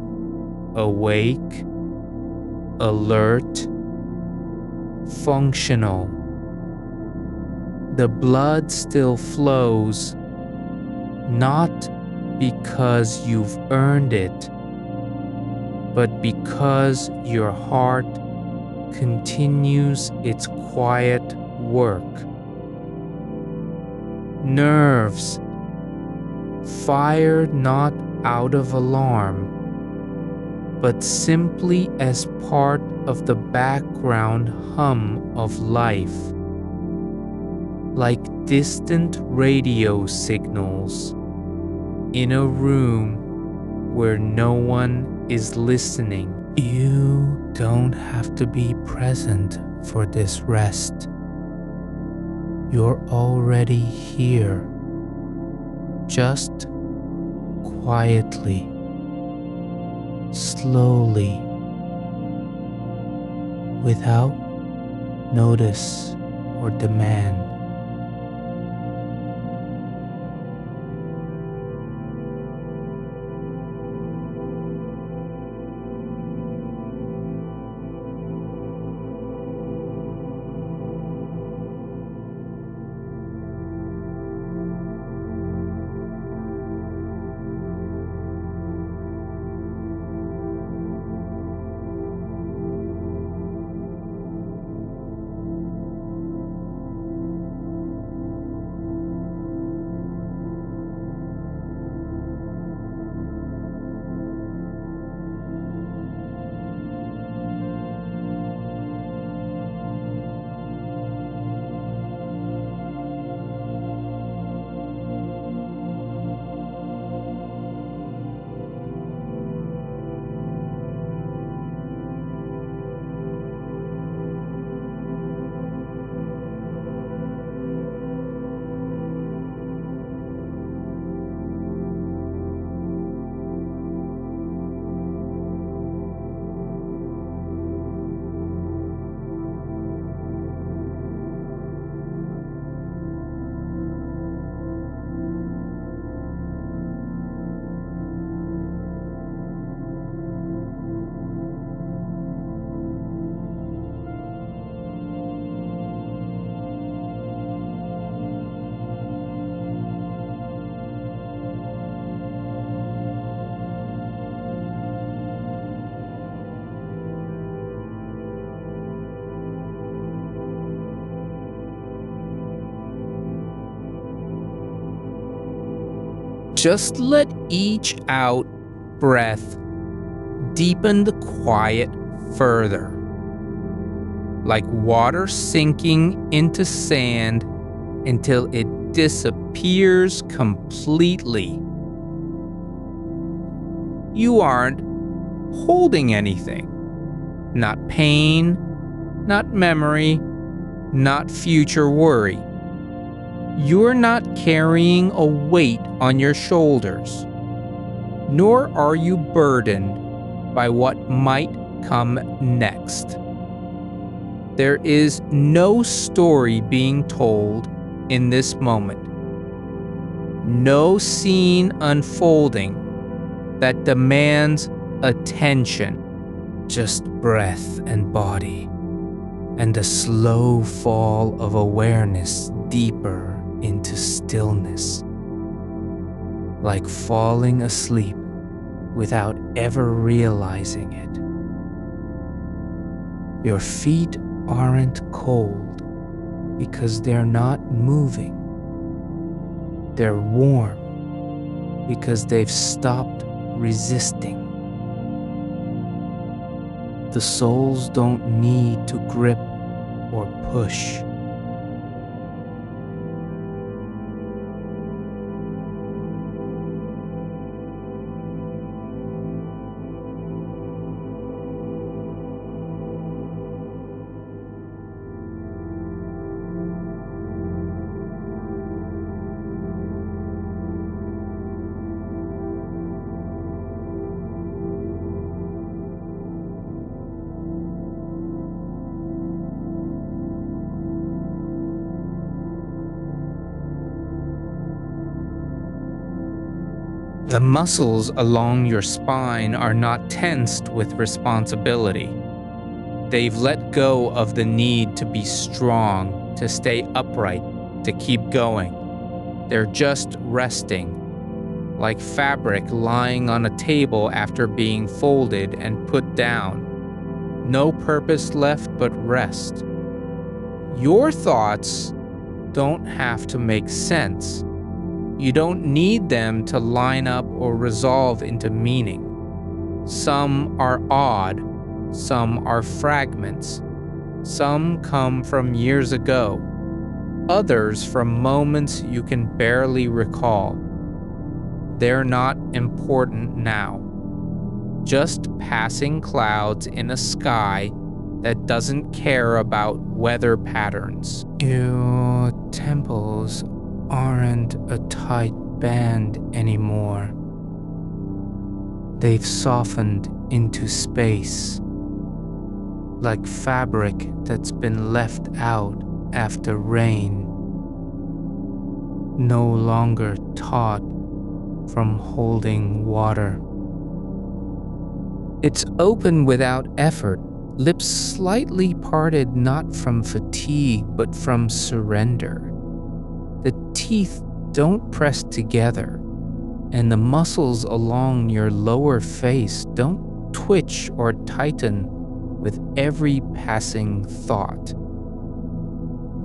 awake, alert, functional. The blood still flows, not because you've earned it, but because your heart continues its quiet work. Nerves fire not out of alarm, but simply as part of the background hum of life, like distant radio signals in a room where no one is listening. You don't have to be present for this rest. You're already here, just quietly, slowly, without notice or demand. Just let each out breath deepen the quiet further, like water sinking into sand until it disappears completely. You aren't holding anything. Not pain, not memory, not future worry. You're not carrying a weight on your shoulders, nor are you burdened by what might come next. There is no story being told in this moment, no scene unfolding that demands attention, just breath and body, and a slow fall of awareness deeper into stillness, like falling asleep without ever realizing it. Your feet aren't cold because they're not moving. They're warm because they've stopped resisting. The soles don't need to grip or push. The muscles along your spine are not tensed with responsibility. They've let go of the need to be strong, to stay upright, to keep going. They're just resting, like fabric lying on a table after being folded and put down. No purpose left but rest. Your thoughts don't have to make sense. You don't need them to line up or resolve into meaning. Some are odd, some are fragments. Some come from years ago, others from moments you can barely recall. They're not important now. Just passing clouds in a sky that doesn't care about weather patterns. Your temples aren't a tight band anymore. They've softened into space, like fabric that's been left out after rain, no longer taut from holding water. It's open without effort, lips slightly parted not from fatigue but from surrender. The teeth don't press together, and the muscles along your lower face don't twitch or tighten with every passing thought.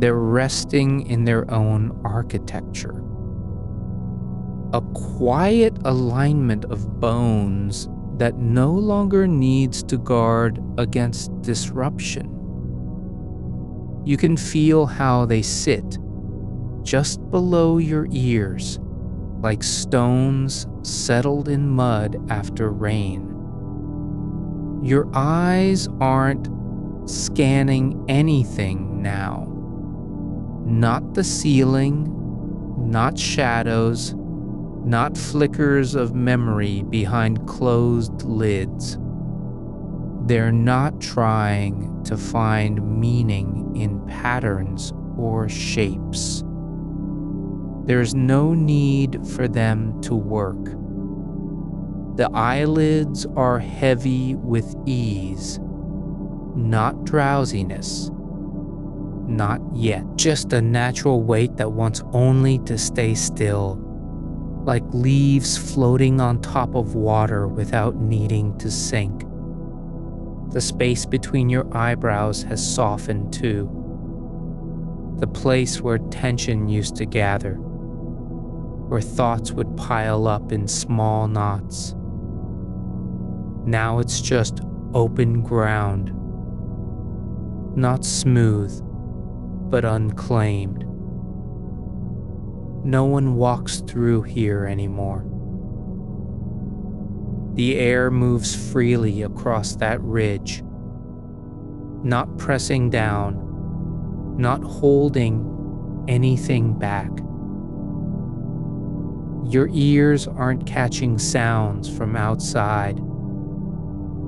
They're resting in their own architecture. A quiet alignment of bones that no longer needs to guard against disruption. You can feel how they sit just below your ears, like stones settled in mud after rain. Your eyes aren't scanning anything now. Not the ceiling, not shadows, not flickers of memory behind closed lids. They're not trying to find meaning in patterns or shapes. There's no need for them to work. The eyelids are heavy with ease, not drowsiness. Not yet. Just a natural weight that wants only to stay still, like leaves floating on top of water without needing to sink. The space between your eyebrows has softened too. The place where tension used to gather, where thoughts would pile up in small knots. Now it's just open ground, not smooth, but unclaimed. No one walks through here anymore. The air moves freely across that ridge, not pressing down, not holding anything back. Your ears aren't catching sounds from outside.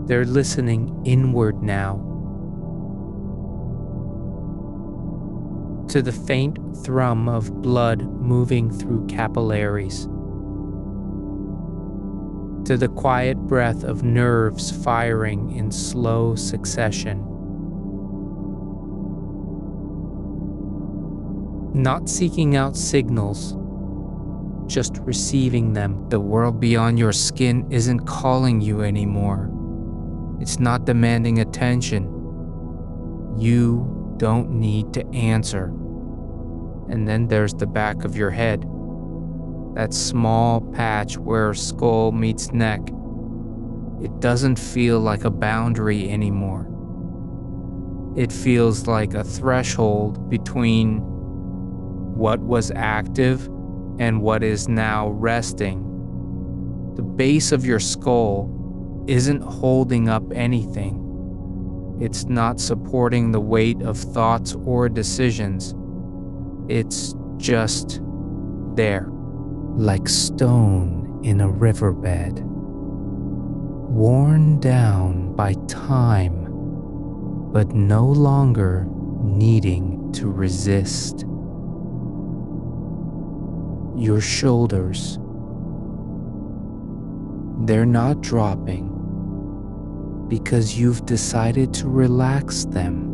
They're listening inward now, to the faint thrum of blood moving through capillaries, to the quiet breath of nerves firing in slow succession. Not seeking out signals, just receiving them. The world beyond your skin isn't calling you anymore. It's not demanding attention. You don't need to answer. And then there's the back of your head, that small patch where skull meets neck. It doesn't feel like a boundary anymore. It feels like a threshold between what was active and what is now resting. The base of your skull isn't holding up anything. It's not supporting the weight of thoughts or decisions. It's just there, like stone in a riverbed, worn down by time, but no longer needing to resist. Your shoulders, They're not dropping because you've decided to relax them.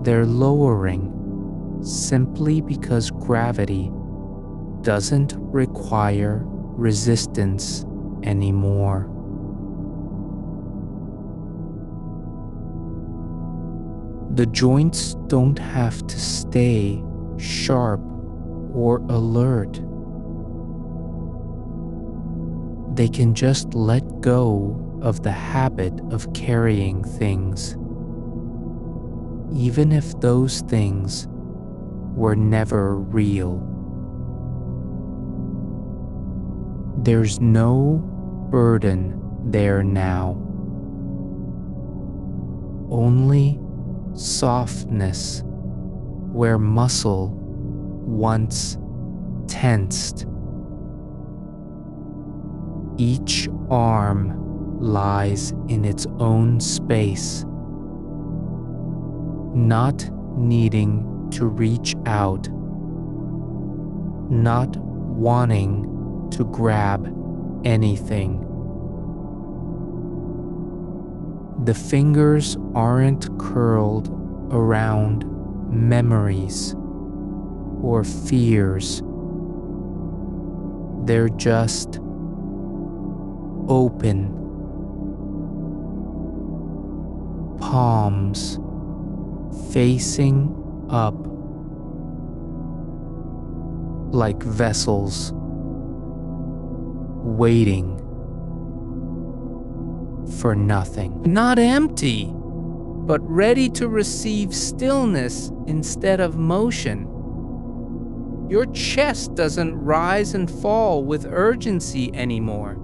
They're lowering simply because gravity doesn't require resistance anymore. The joints don't have to stay sharp or alert. They can just let go of the habit of carrying things, even if those things were never real. There's no burden there now, only softness where muscle once tensed. Each arm lies in its own space, not needing to reach out, not wanting to grab anything. The fingers aren't curled around memories or fears. They're just open. Palms facing up like vessels waiting for nothing. Not empty, but ready to receive stillness instead of motion. Your chest doesn't rise and fall with urgency anymore.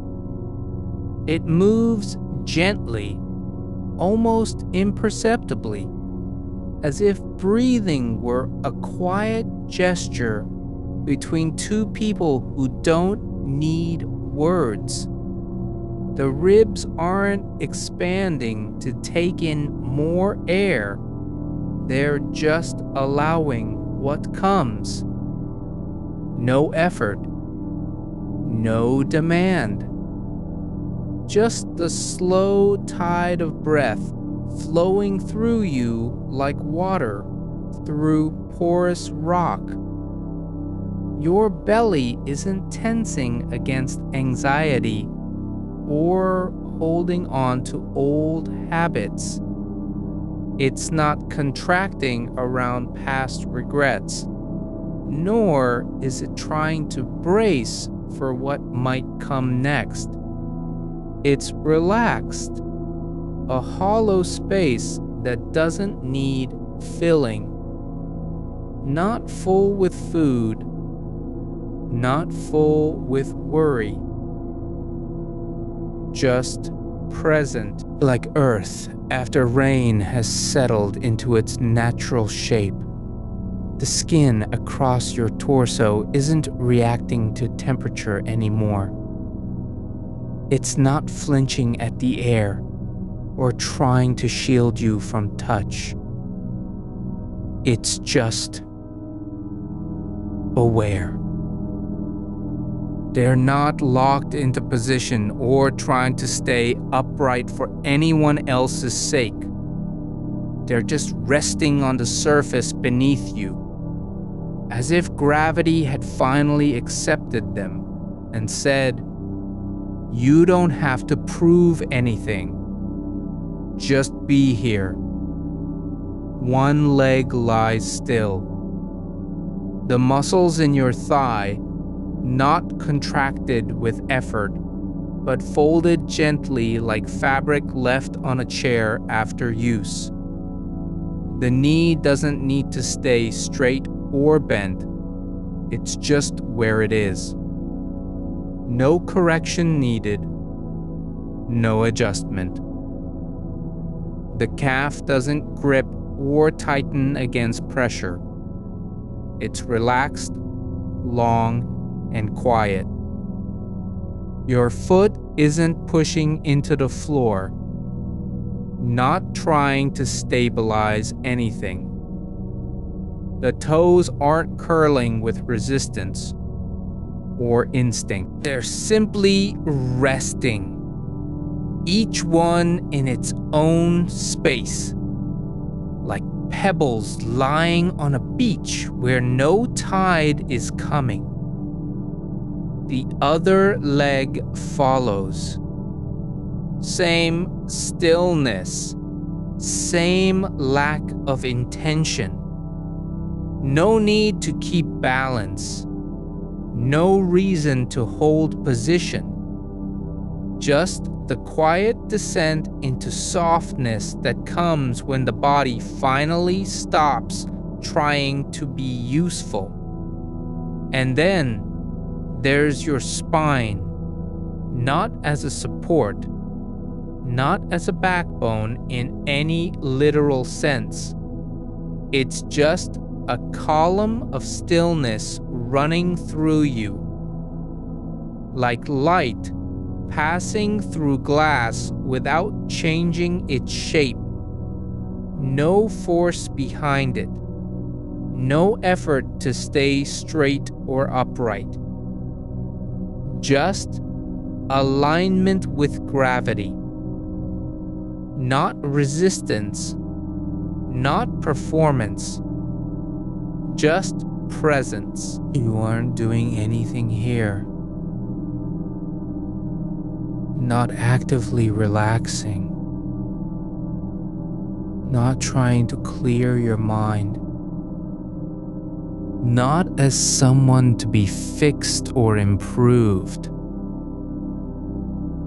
It moves gently, almost imperceptibly, as if breathing were a quiet gesture between two people who don't need words. The ribs aren't expanding to take in more air. They're just allowing what comes. No effort, no demand. Just the slow tide of breath flowing through you like water through porous rock. Your belly isn't tensing against anxiety or holding on to old habits. It's not contracting around past regrets, nor is it trying to brace for what might come next. It's relaxed, a hollow space that doesn't need filling. Not full with food, not full with worry. Just present, like earth after rain has settled into its natural shape. The skin across your torso isn't reacting to temperature anymore. It's not flinching at the air or trying to shield you from touch. It's just aware. They're not locked into position or trying to stay upright for anyone else's sake. They're just resting on the surface beneath you, as if gravity had finally accepted them and said, "You don't have to prove anything. Just be here." One leg lies still. The muscles in your thigh, not contracted with effort, but folded gently like fabric left on a chair after use. The knee doesn't need to stay straight or bent. It's just where it is. No correction needed, no adjustment. The calf doesn't grip or tighten against pressure. It's relaxed, long, and quiet. Your foot isn't pushing into the floor, not trying to stabilize anything. The toes aren't curling with resistance or instinct. They're simply resting, each one in its own space, like pebbles lying on a beach where no tide is coming. The other leg follows. Same stillness, same lack of intention. No need to keep balance, no reason to hold position. Just the quiet descent into softness that comes when the body finally stops trying to be useful. And then there's your spine, not as a support, not as a backbone in any literal sense. It's just a column of stillness running through you, like light passing through glass without changing its shape. No force behind it, no effort to stay straight or upright. Just alignment with gravity. Not resistance, not performance, just presence. You aren't doing anything here. Not actively relaxing. Not trying to clear your mind. Not as someone to be fixed or improved,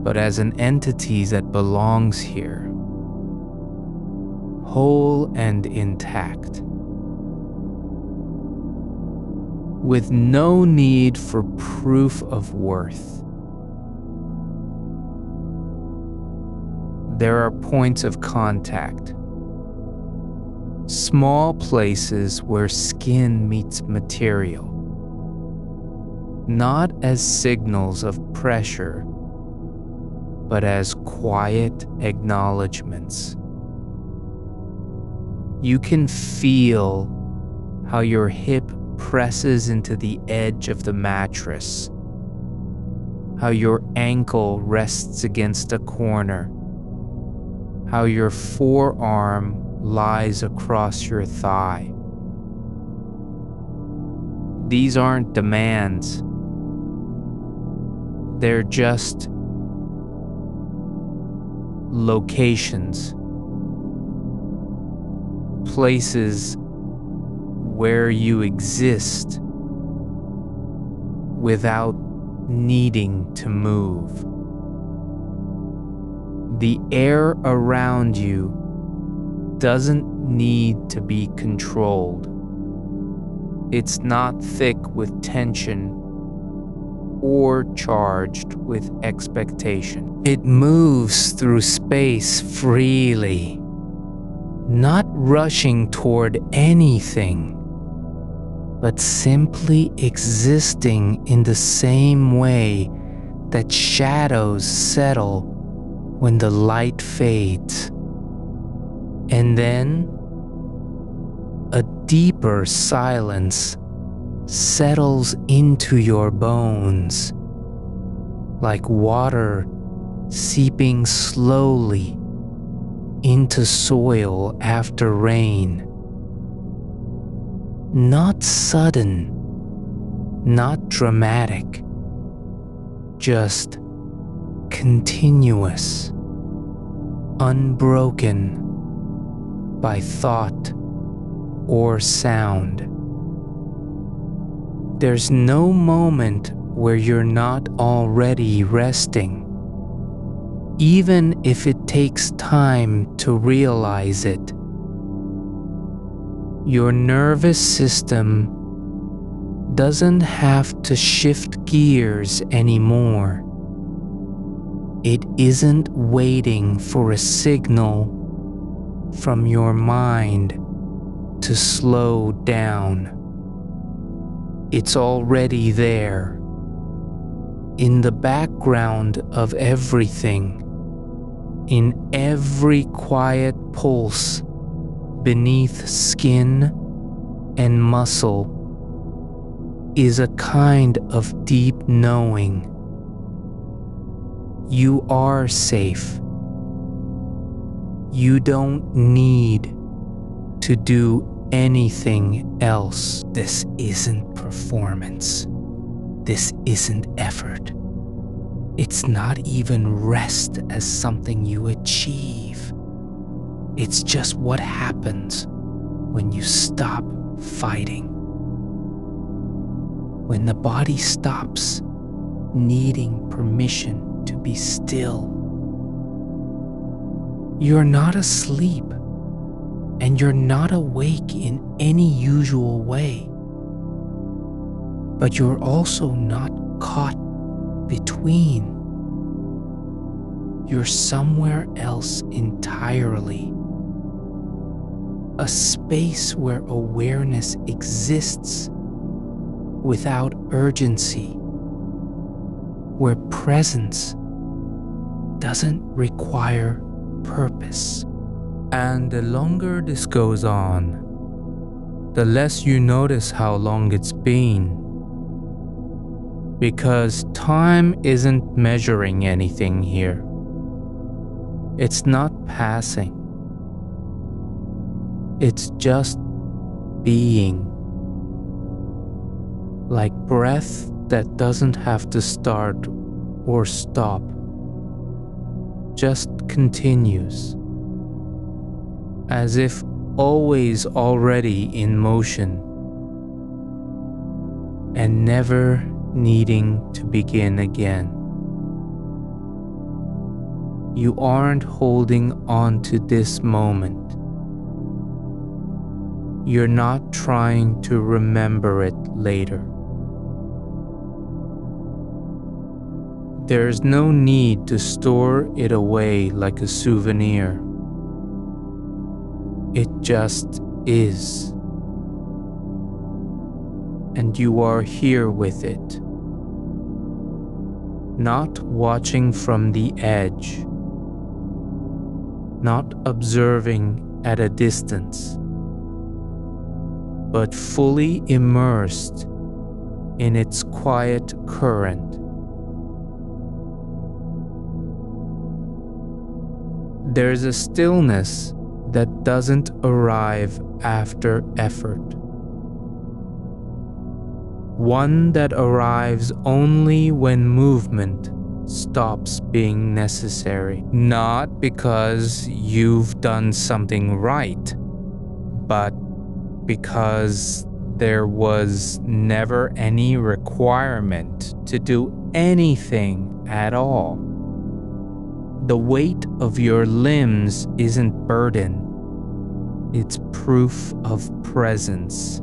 but as an entity that belongs here, whole and intact, with no need for proof of worth. There are points of contact, small places where skin meets material, not as signals of pressure, but as quiet acknowledgments. You can feel how your hip presses into the edge of the mattress, how your ankle rests against a corner, how your forearm lies across your thigh. These aren't demands. They're just locations, places where you exist without needing to move. The air around you doesn't need to be controlled. It's not thick with tension or charged with expectation. It moves through space freely, not rushing toward anything, but simply existing in the same way that shadows settle when the light fades. And then a deeper silence settles into your bones, like water seeping slowly into soil after rain. Not sudden, not dramatic, just continuous, unbroken by thought or sound. There's no moment where you're not already resting, even if it takes time to realize it. Your nervous system doesn't have to shift gears anymore. It isn't waiting for a signal from your mind to slow down. It's already there, in the background of everything, in every quiet pulse beneath skin and muscle, is a kind of deep knowing. You are safe. You don't need to do anything else. This isn't performance. This isn't effort. It's not even rest as something you achieve. It's just what happens when you stop fighting. When the body stops needing permission to be still. You're not asleep, and you're not awake in any usual way. But you're also not caught between. You're somewhere else entirely. A space where awareness exists without urgency, where presence doesn't require purpose. And the longer this goes on, the less you notice how long it's been. Because time isn't measuring anything here. It's not passing. It's just being. Like breath that doesn't have to start or stop. Just continues. As if always already in motion. And never needing to begin again. You aren't holding on to this moment. You're not trying to remember it later. There's no need to store it away like a souvenir. It just is. And you are here with it. Not watching from the edge. Not observing at a distance. But fully immersed in its quiet current. There's a stillness that doesn't arrive after effort. One that arrives only when movement stops being necessary. Not because you've done something right, but because there was never any requirement to do anything at all. The weight of your limbs isn't burden. It's proof of presence.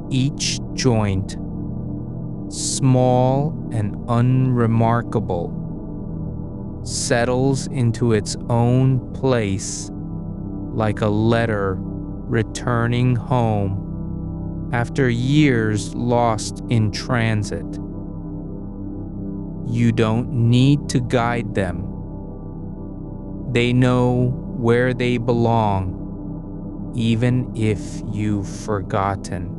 Each joint, small and unremarkable, settles into its own place like a letter returning home after years lost in transit. You don't need to guide them. They know where they belong, even if you've forgotten.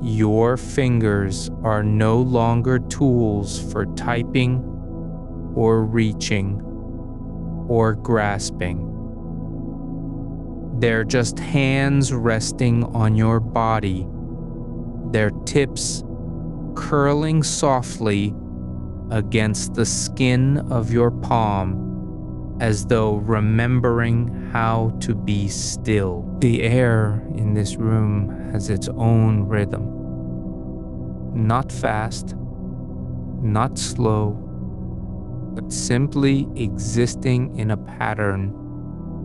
Your fingers are no longer tools for typing or reaching or grasping. They're just hands resting on your body, their tips curling softly against the skin of your palm as though remembering how to be still. The air in this room has its own rhythm. Not fast, not slow, but simply existing in a pattern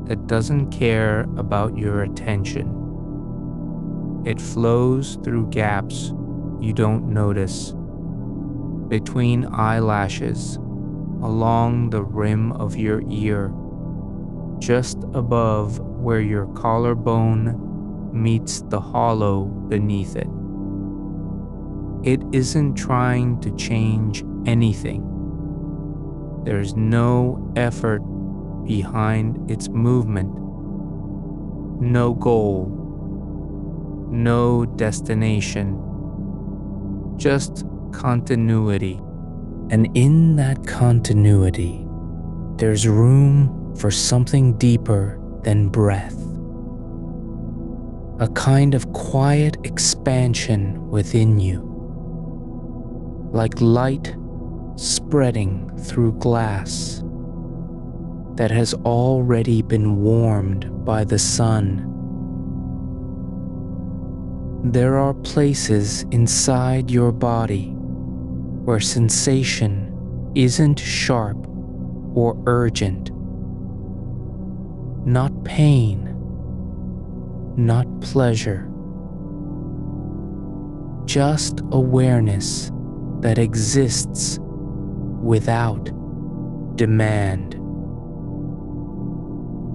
that doesn't care about your attention. It flows through gaps you don't notice, between eyelashes, along the rim of your ear, just above where your collarbone meets the hollow beneath it. It isn't trying to change anything. There's no effort behind its movement, no goal, no destination, just continuity. And in that continuity, there's room for something deeper than breath. A kind of quiet expansion within you, like light spreading through glass that has already been warmed by the sun. There are places inside your body where sensation isn't sharp or urgent. Not pain, not pleasure. Just awareness that exists without demand.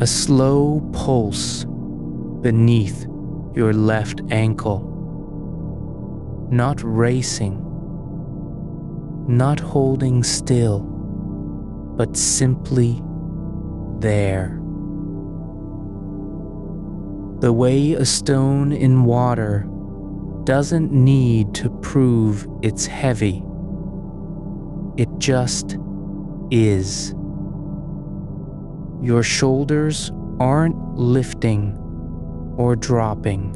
A slow pulse beneath your left ankle, not racing, not holding still, but simply there. The way a stone in water doesn't need to prove it's heavy. It just is. Your shoulders aren't lifting or dropping.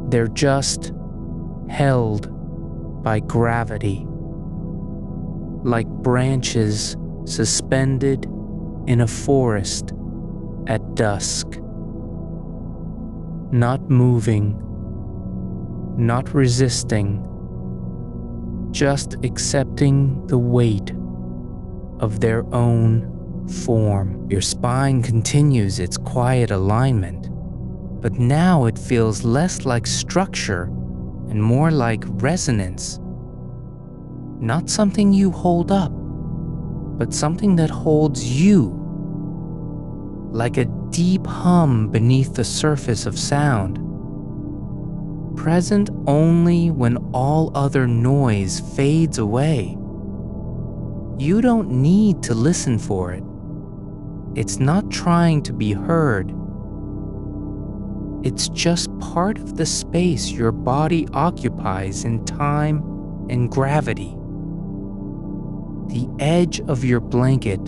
They're just held by gravity, like branches suspended in a forest at dusk. Not moving, not resisting, just accepting the weight of their own form. Your spine continues its quiet alignment, but now it feels less like structure and more like resonance. Not something you hold up, but something that holds you, like a deep hum beneath the surface of sound, present only when all other noise fades away. You don't need to listen for it. It's not trying to be heard. It's just part of the space your body occupies in time and gravity. The edge of your blanket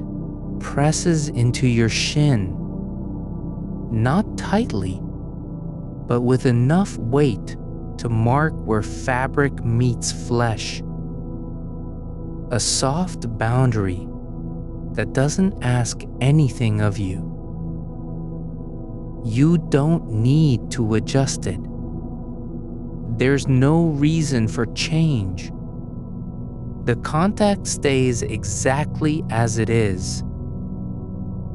presses into your shin, not tightly, but with enough weight to mark where fabric meets flesh. A soft boundary that doesn't ask anything of you. You don't need to adjust it. There's no reason for change. The contact stays exactly as it is.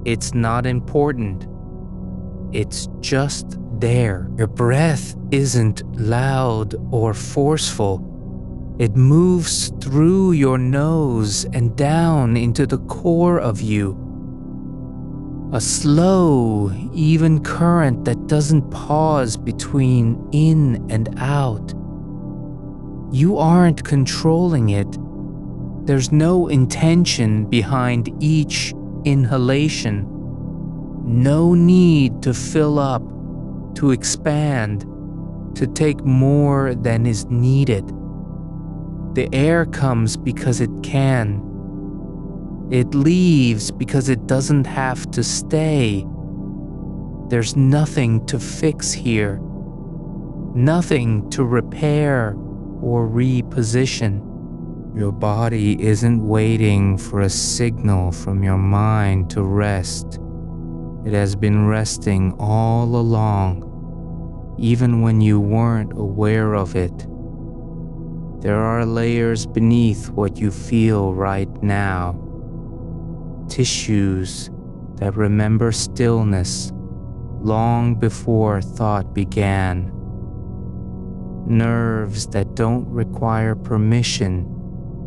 It's not important. It's just there. Your breath isn't loud or forceful. It moves through your nose and down into the core of you. A slow, even current that doesn't pause between in and out. You aren't controlling it. There's no intention behind each inhalation. No need to fill up, to expand, to take more than is needed. The air comes because it can. It leaves because it doesn't have to stay. There's nothing to fix here, nothing to repair or reposition. Your body isn't waiting for a signal from your mind to rest. It has been resting all along, even when you weren't aware of it. There are layers beneath what you feel right now. Tissues that remember stillness long before thought began. Nerves that don't require permission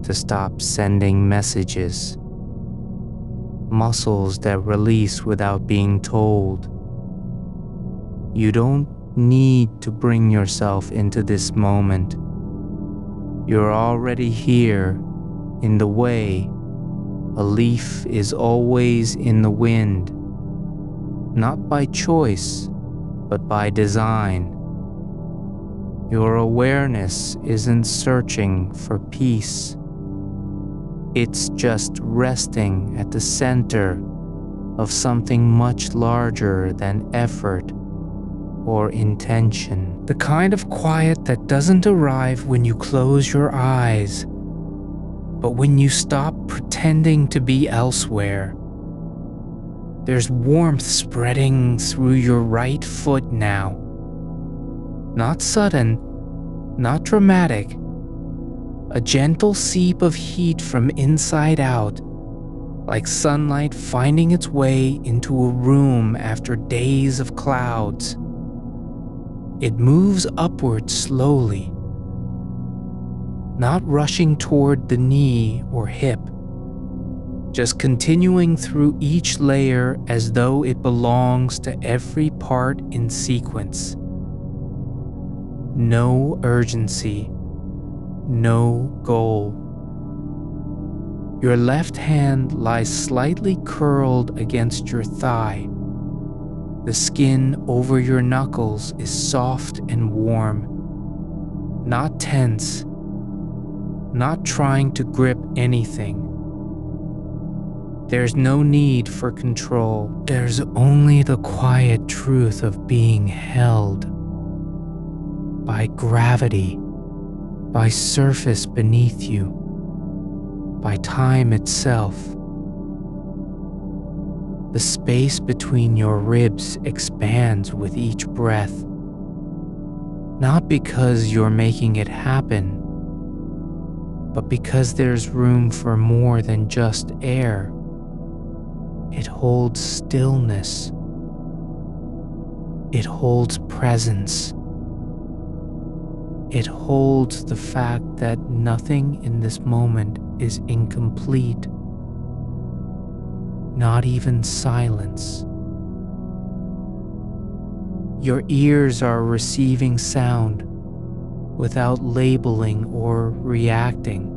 to stop sending messages. Muscles that release without being told. You don't need to bring yourself into this moment. You're already here, in the way. A leaf is always in the wind, not by choice, but by design. Your awareness isn't searching for peace. It's just resting at the center of something much larger than effort or intention. The kind of quiet that doesn't arrive when you close your eyes, but when you stop pretending to be elsewhere. There's warmth spreading through your right foot now. Not sudden, not dramatic. A gentle seep of heat from inside out, like sunlight finding its way into a room after days of clouds. It moves upward slowly, not rushing toward the knee or hip, just continuing through each layer as though it belongs to every part in sequence. No urgency, no goal. Your left hand lies slightly curled against your thigh. The skin over your knuckles is soft and warm, not tense, not trying to grip anything. There's no need for control. There's only the quiet truth of being held by gravity, by surface beneath you, by time itself. The space between your ribs expands with each breath, not because you're making it happen, but because there's room for more than just air. It holds stillness. It holds presence. It holds the fact that nothing in this moment is incomplete. Not even silence. Your ears are receiving sound without labeling or reacting.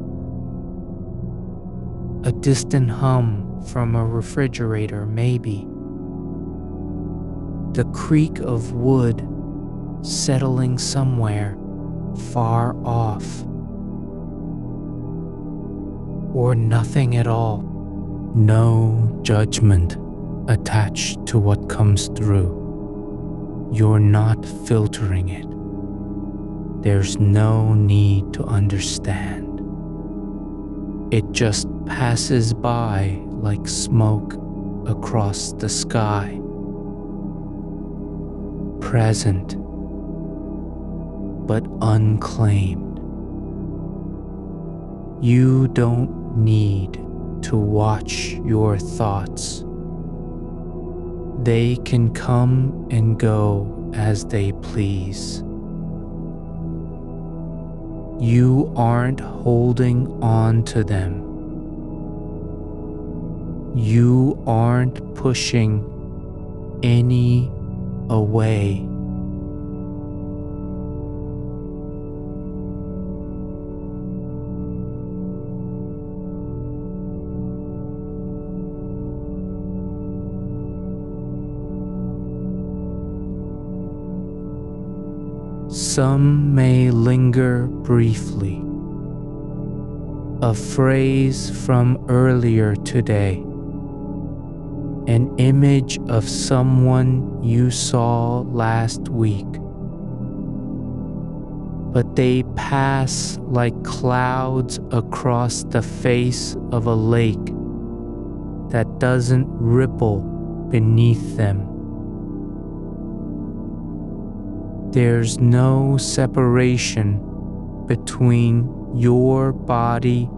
A distant hum from a refrigerator, maybe. The creak of wood settling somewhere far off. Or nothing at all. No judgment attached to what comes through. You're not filtering it. There's no need to understand. It just passes by like smoke across the sky. Present, but unclaimed. You don't need to watch your thoughts. They can come and go as they please. You aren't holding on to them. You aren't pushing any away. Some may linger briefly. A phrase from earlier today. An image of someone you saw last week. But they pass like clouds across the face of a lake that doesn't ripple beneath them. There's no separation between your body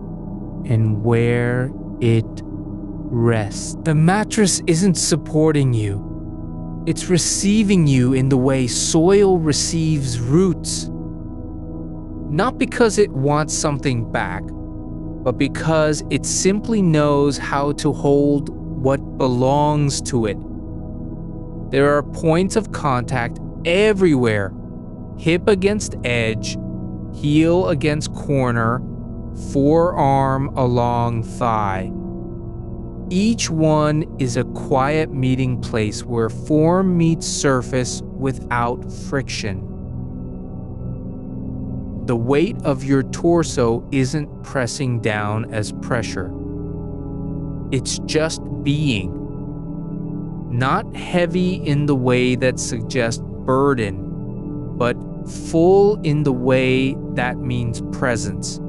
and where it rests. The mattress isn't supporting you. It's receiving you in the way soil receives roots. Not because it wants something back, but because it simply knows how to hold what belongs to it. There are points of contact everywhere. Hip against edge, heel against corner, forearm along thigh. Each one is a quiet meeting place where form meets surface without friction. The weight of your torso isn't pressing down as pressure. It's just being. Not heavy in the way that suggests burden, but full in the way that means presence.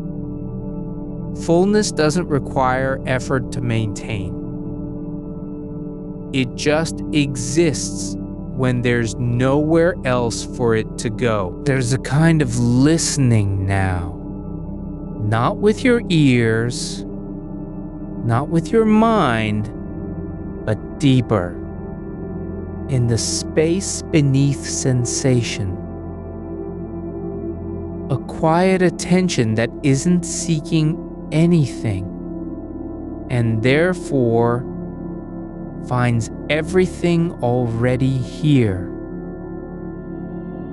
Fullness doesn't require effort to maintain. It just exists when there's nowhere else for it to go. There's a kind of listening now. Not with your ears, not with your mind, but deeper, in the space beneath sensation. A quiet attention that isn't seeking anything, and therefore finds everything already here.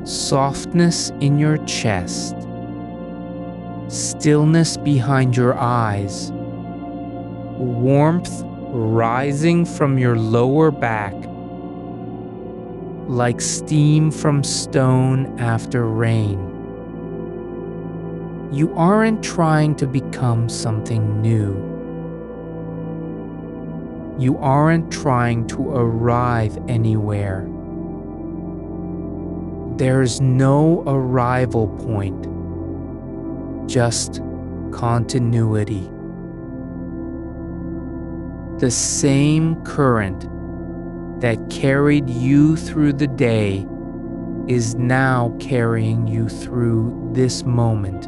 Softness in your chest, stillness behind your eyes, warmth rising from your lower back, like steam from stone after rain. You aren't trying to become something new. You aren't trying to arrive anywhere. There's no arrival point, just continuity. The same current that carried you through the day is now carrying you through this moment.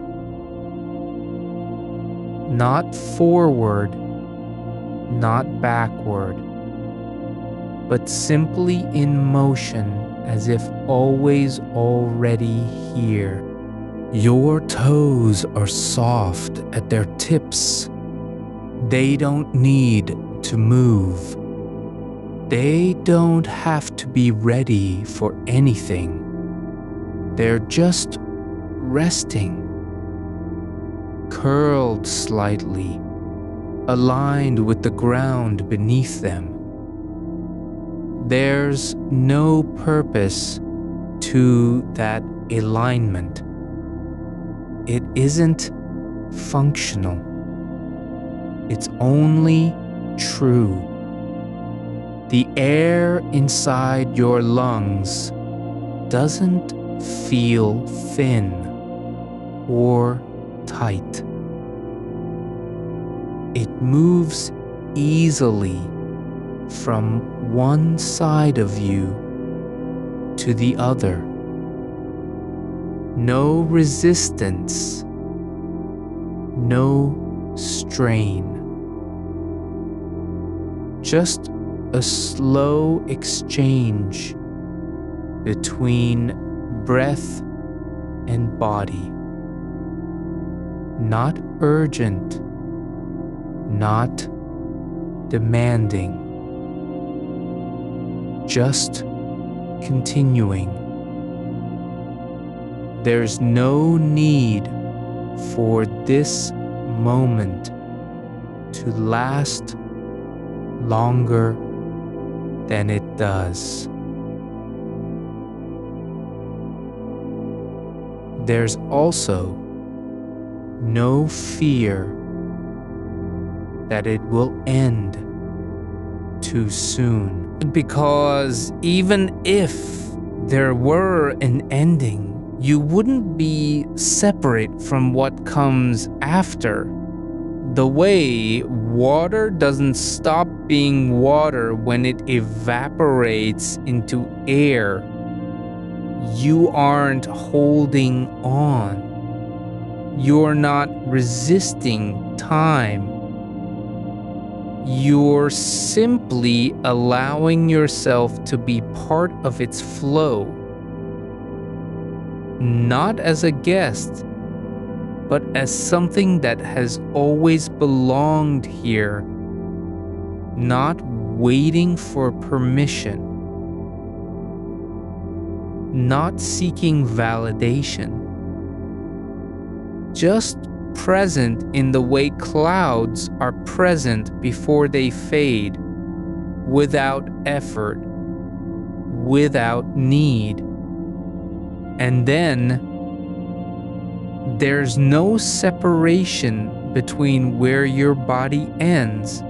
Not forward, not backward, but simply in motion as if always already here. Your toes are soft at their tips. They don't need to move. They don't have to be ready for anything. They're just resting. Curled slightly, aligned with the ground beneath them. There's no purpose to that alignment. It isn't functional. It's only true. The air inside your lungs doesn't feel thin or tight. It moves easily from one side of you to the other. No resistance, no strain. Just a slow exchange between breath and body. Not urgent, not demanding, just continuing. There's no need for this moment to last longer than it does. There's also no fear that it will end too soon. Because even if there were an ending, you wouldn't be separate from what comes after. The way water doesn't stop being water when it evaporates into air, you aren't holding on. You're not resisting time. You're simply allowing yourself to be part of its flow. Not as a guest, but as something that has always belonged here, not waiting for permission, not seeking validation, just present in the way clouds are present before they fade, without effort, without need. And then There's no separation between where your body ends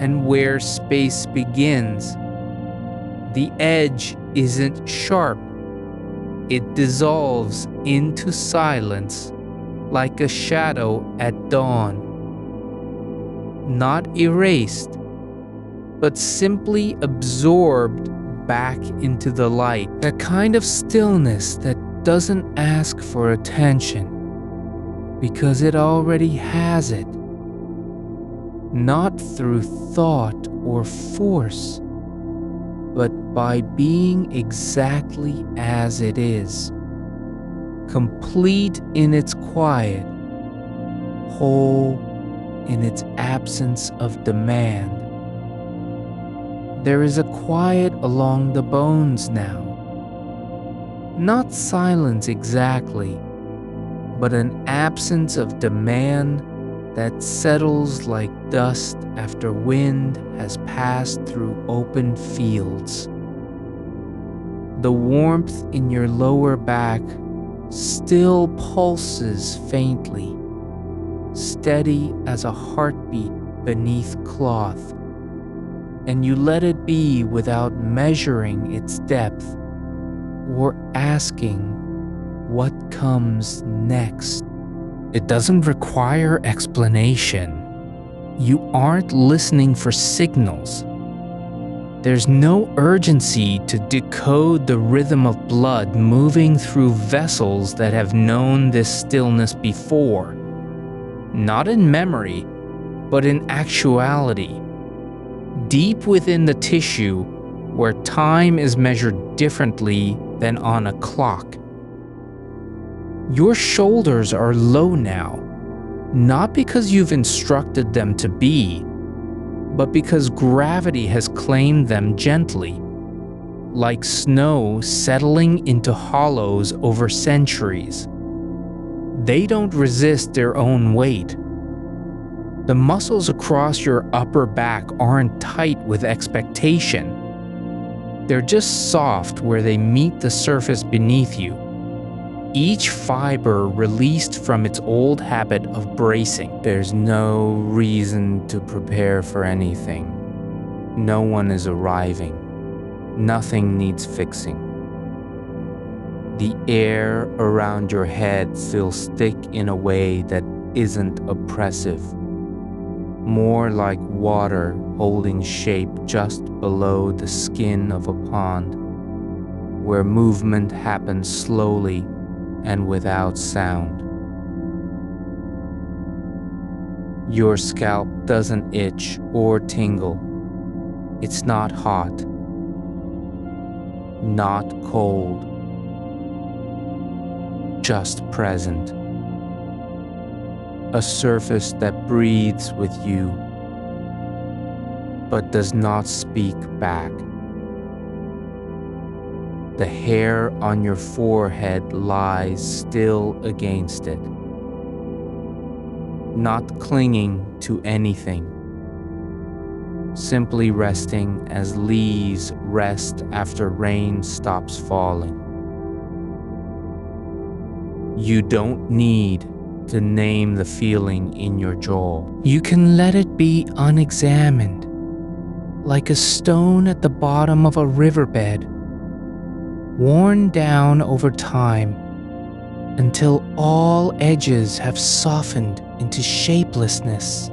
and where space begins. The edge isn't sharp. It dissolves into silence like a shadow at dawn. Not erased, but simply absorbed back into the light. A kind of stillness that doesn't ask for attention because it already has it. Not through thought or force, but by being exactly as it is, complete in its quiet, whole in its absence of demand. There is a quiet along the bones now. Not silence exactly, but an absence of demand that settles like dust after wind has passed through open fields. The warmth in your lower back still pulses faintly, steady as a heartbeat beneath cloth, and you let it be without measuring its depth or asking what comes next. It doesn't require explanation. You aren't listening for signals. There's no urgency to decode the rhythm of blood moving through vessels that have known this stillness before. Not in memory, but in actuality. Deep within the tissue, where time is measured differently than on a clock. Your shoulders are low now, not because you've instructed them to be, but because gravity has claimed them gently, like snow settling into hollows over centuries. They don't resist their own weight. The muscles across your upper back aren't tight with expectation. They're just soft where they meet the surface beneath you. Each fiber released from its old habit of bracing. There's no reason to prepare for anything. No one is arriving. Nothing needs fixing. The air around your head feels thick in a way that isn't oppressive. More like water holding shape just below the skin of a pond, where movement happens slowly and without sound. Your scalp doesn't itch or tingle. It's not hot, not cold, just present. A surface that breathes with you, but does not speak back. The hair on your forehead lies still against it, not clinging to anything, simply resting as leaves rest after rain stops falling. You don't need to name the feeling in your jaw. You can let it be unexamined, like a stone at the bottom of a riverbed, worn down over time until all edges have softened into shapelessness.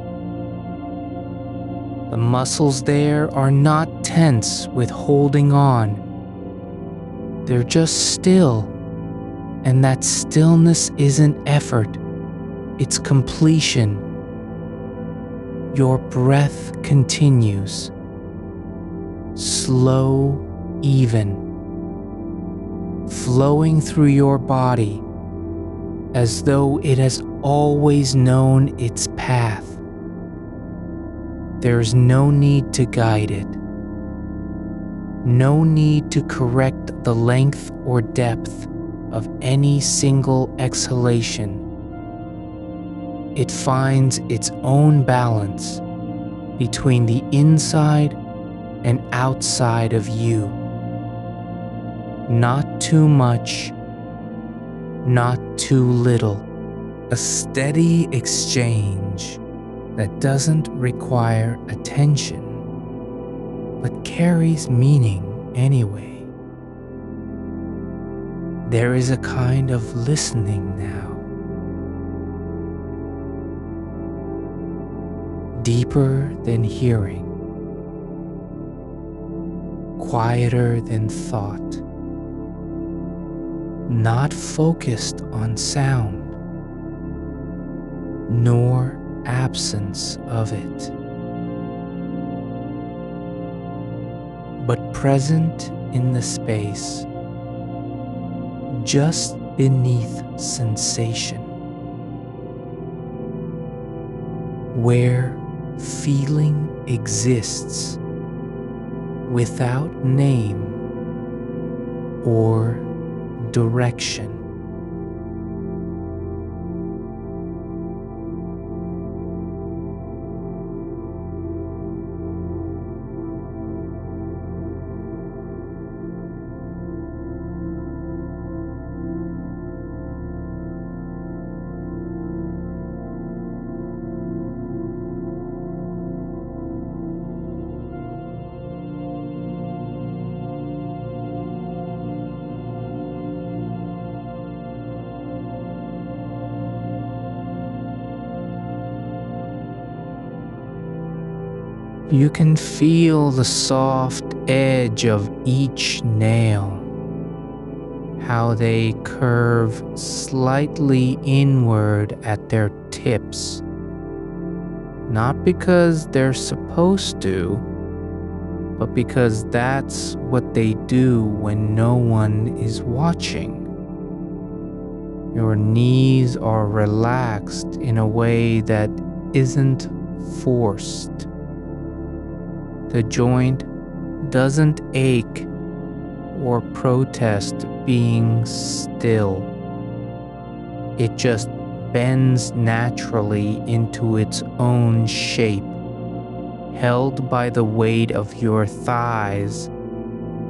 The muscles there are not tense with holding on. They're just still, and that stillness isn't effort, it's completion. Your breath continues, slow, even, flowing through your body as though it has always known its path. There is no need to guide it, no need to correct the length or depth of any single exhalation. It finds its own balance between the inside and outside of you. Not too much, not too little. A steady exchange that doesn't require attention, but carries meaning anyway. There is a kind of listening now, deeper than hearing, quieter than thought, not focused on sound, nor absence of it, but present in the space just beneath sensation, where feeling exists without name or direction. You can feel the soft edge of each nail, how they curve slightly inward at their tips, not because they're supposed to, but because that's what they do when no one is watching. Your knees are relaxed in a way that isn't forced. The joint doesn't ache or protest being still. It just bends naturally into its own shape, held by the weight of your thighs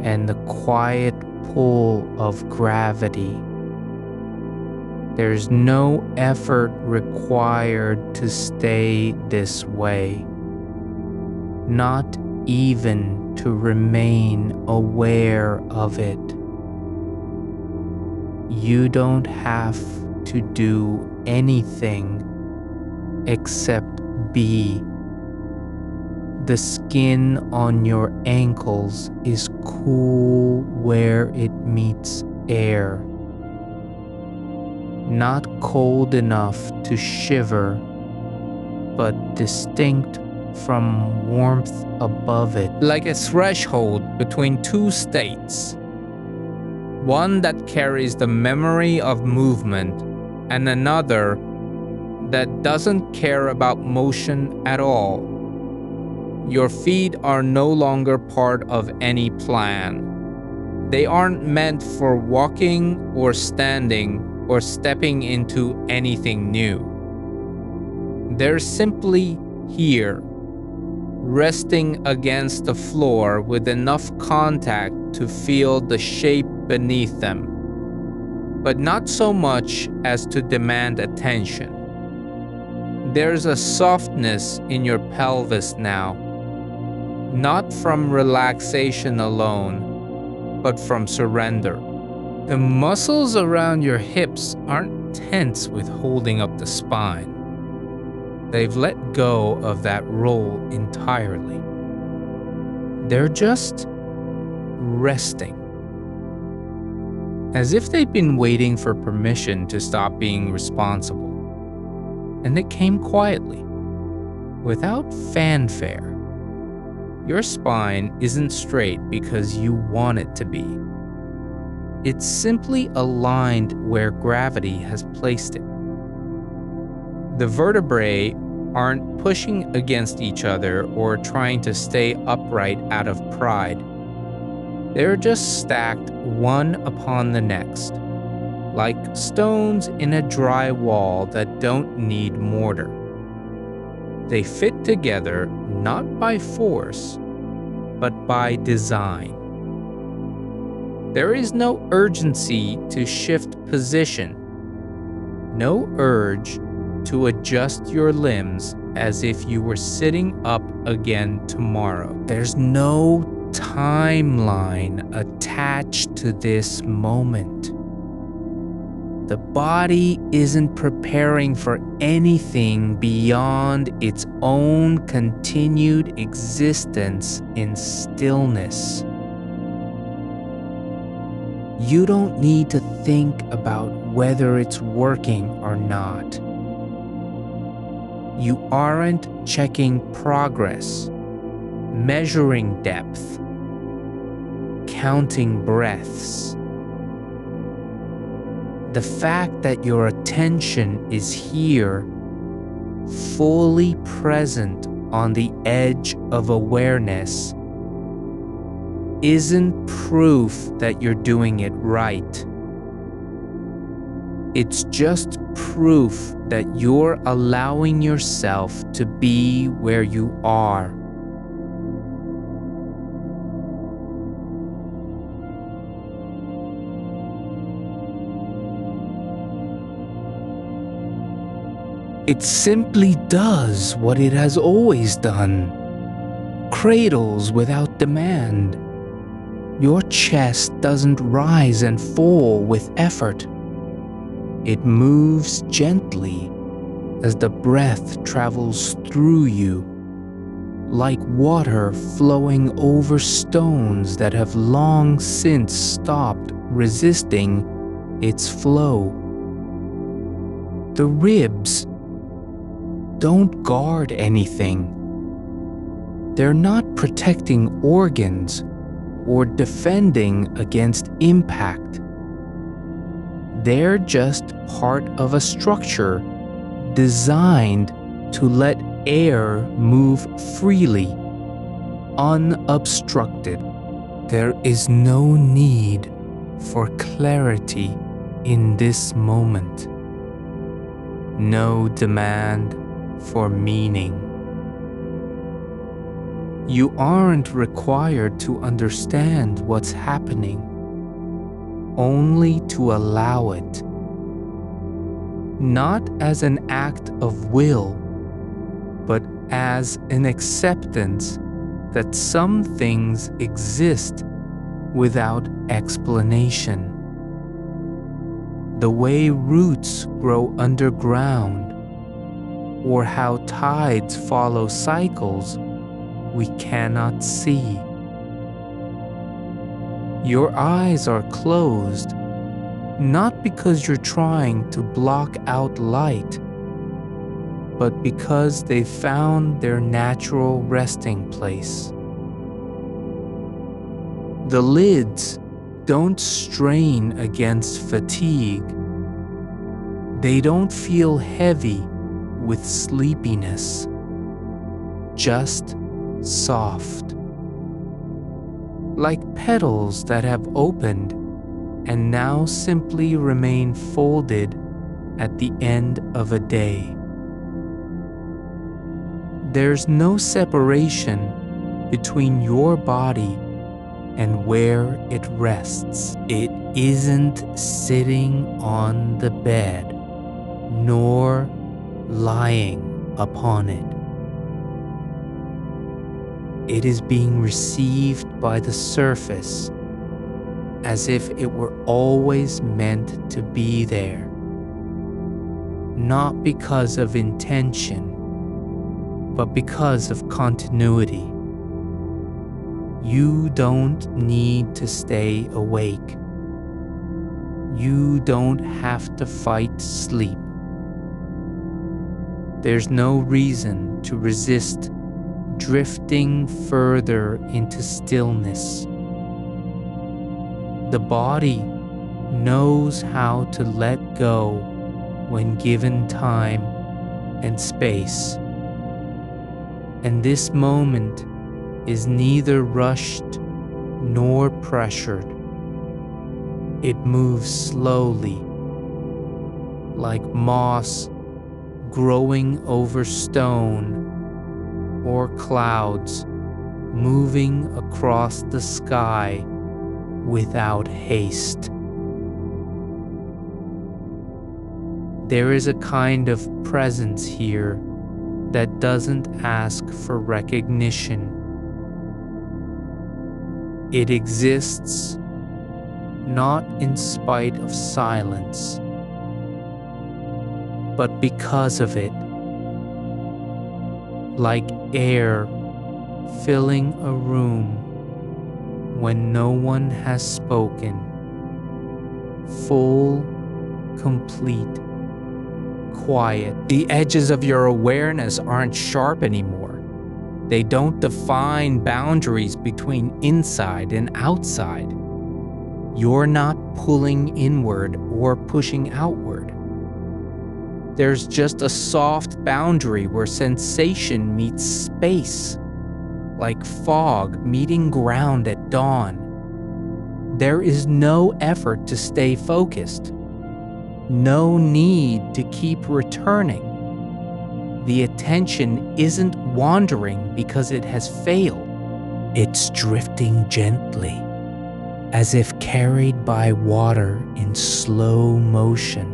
and the quiet pull of gravity. There's no effort required to stay this way, not even to remain aware of it. You don't have to do anything except be. The skin on your ankles is cool where it meets air, not cold enough to shiver, but distinct from warmth above it, like a threshold between two states, one that carries the memory of movement and another that doesn't care about motion at all. Your feet are no longer part of any plan. They aren't meant for walking or standing or stepping into anything new. They're simply here, resting against the floor with enough contact to feel the shape beneath them, but not so much as to demand attention. There's a softness in your pelvis now, not from relaxation alone, but from surrender. The muscles around your hips aren't tense with holding up the spine. They've let go of that role entirely. They're just resting, as if they've been waiting for permission to stop being responsible. And it came quietly, without fanfare. Your spine isn't straight because you want it to be. It's simply aligned where gravity has placed it. The vertebrae aren't pushing against each other or trying to stay upright out of pride. They're just stacked one upon the next, like stones in a dry wall that don't need mortar. They fit together not by force, but by design. There is no urgency to shift position. No urge to adjust your limbs as if you were sitting up again tomorrow. There's no timeline attached to this moment. The body isn't preparing for anything beyond its own continued existence in stillness. You don't need to think about whether it's working or not. You aren't checking progress, measuring depth, counting breaths. The fact that your attention is here, fully present on the edge of awareness, isn't proof that you're doing it right. It's just proof that you're allowing yourself to be where you are. It simply does what it has always done. Cradles without demand. Your chest doesn't rise and fall with effort. It moves gently as the breath travels through you, like water flowing over stones that have long since stopped resisting its flow. The ribs don't guard anything. They're not protecting organs or defending against impact. They're just part of a structure designed to let air move freely, unobstructed. There is no need for clarity in this moment. No demand for meaning. You aren't required to understand what's happening, only to allow it. Not as an act of will, but as an acceptance that some things exist without explanation. The way roots grow underground, or how tides follow cycles we cannot see. Your eyes are closed, not because you're trying to block out light, but because they found their natural resting place. The lids don't strain against fatigue. They don't feel heavy with sleepiness, just soft. Like petals that have opened and now simply remain folded at the end of a day. There's no separation between your body and where it rests. It isn't sitting on the bed, nor lying upon it. It is being received by the surface as if it were always meant to be there. Not because of intention, but because of continuity. You don't need to stay awake. You don't have to fight sleep. There's no reason to resist drifting further into stillness. The body knows how to let go when given time and space. And this moment is neither rushed nor pressured. It moves slowly, like moss growing over stone or clouds moving across the sky without haste. There is a kind of presence here that doesn't ask for recognition. It exists not in spite of silence, but because of it, like air filling a room when no one has spoken. Full, complete, quiet. The edges of your awareness aren't sharp anymore. They don't define boundaries between inside and outside. You're not pulling inward or pushing outward. There's just a soft boundary where sensation meets space, like fog meeting ground at dawn. There is no effort to stay focused, no need to keep returning. The attention isn't wandering because it has failed. It's drifting gently, as if carried by water in slow motion.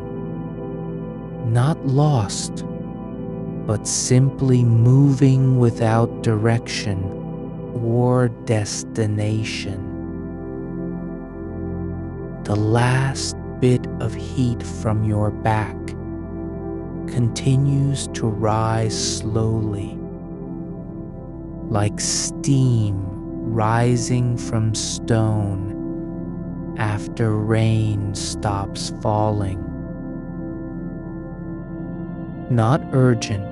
Not lost, but simply moving without direction or destination. The last bit of heat from your back continues to rise slowly, like steam rising from stone after rain stops falling. Not urgent,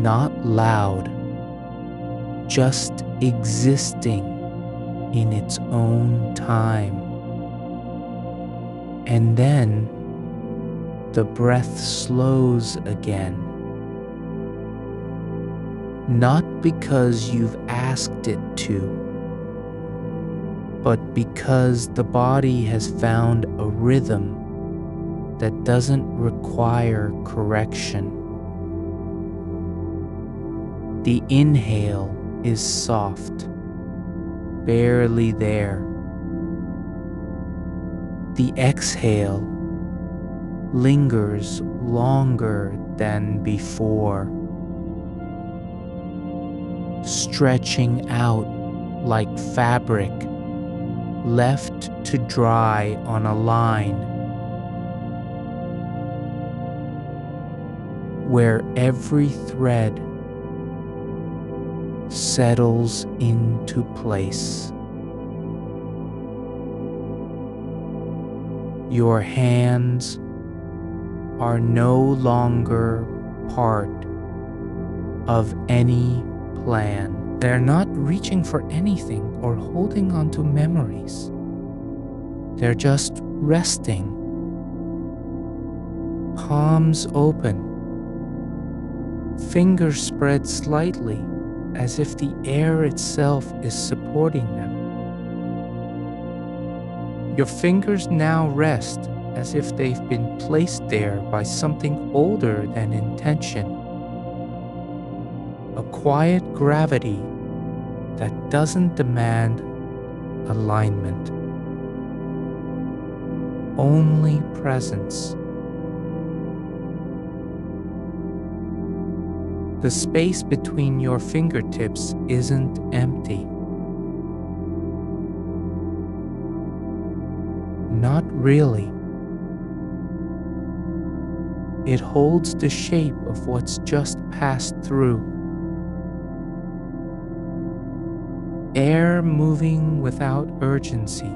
not loud, just existing in its own time. And then the breath slows again. Not because you've asked it to, but because the body has found a rhythm that doesn't require correction. The inhale is soft, barely there. The exhale lingers longer than before, stretching out like fabric left to dry on a line, where every thread settles into place. Your hands are no longer part of any plan. They're not reaching for anything or holding on to memories. They're just resting. Palms open. Fingers spread slightly as if the air itself is supporting them. Your fingers now rest as if they've been placed there by something older than intention. A quiet gravity that doesn't demand alignment. Only presence. The space between your fingertips isn't empty. Not really. It holds the shape of what's just passed through. Air moving without urgency.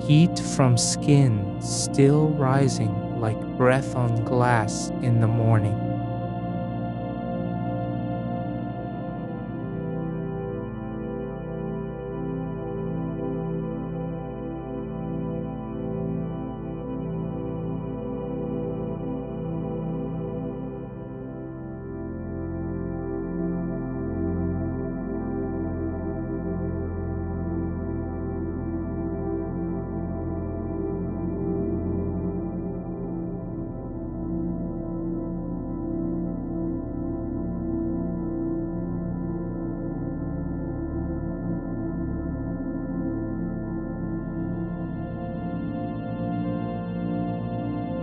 Heat from skin still rising like breath on glass in the morning.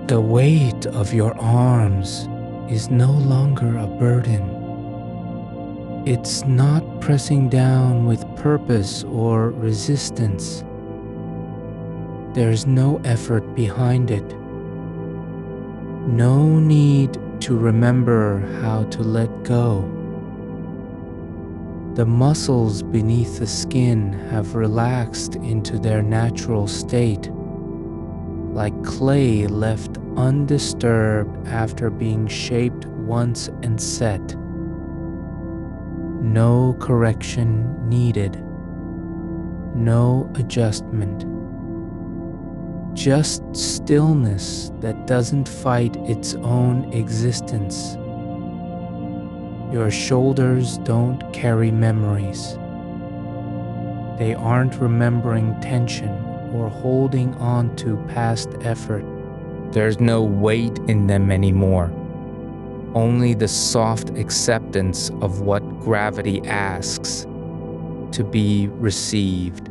The weight of your arms is no longer a burden. It's not pressing down with purpose or resistance. There's no effort behind it. No need to remember how to let go. The muscles beneath the skin have relaxed into their natural state, like clay left undisturbed after being shaped once and set. No correction needed. No adjustment. Just stillness that doesn't fight its own existence. Your shoulders don't carry memories. They aren't remembering tension or holding on to past effort. There's no weight in them anymore. Only the soft acceptance of what gravity asks to be received.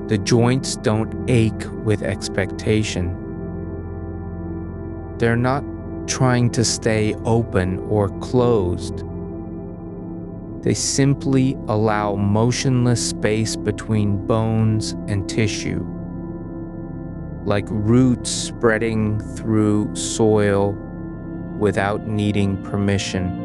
The joints don't ache with expectation. They're not trying to stay open or closed. They simply allow motionless space between bones and tissue, like roots spreading through soil without needing permission.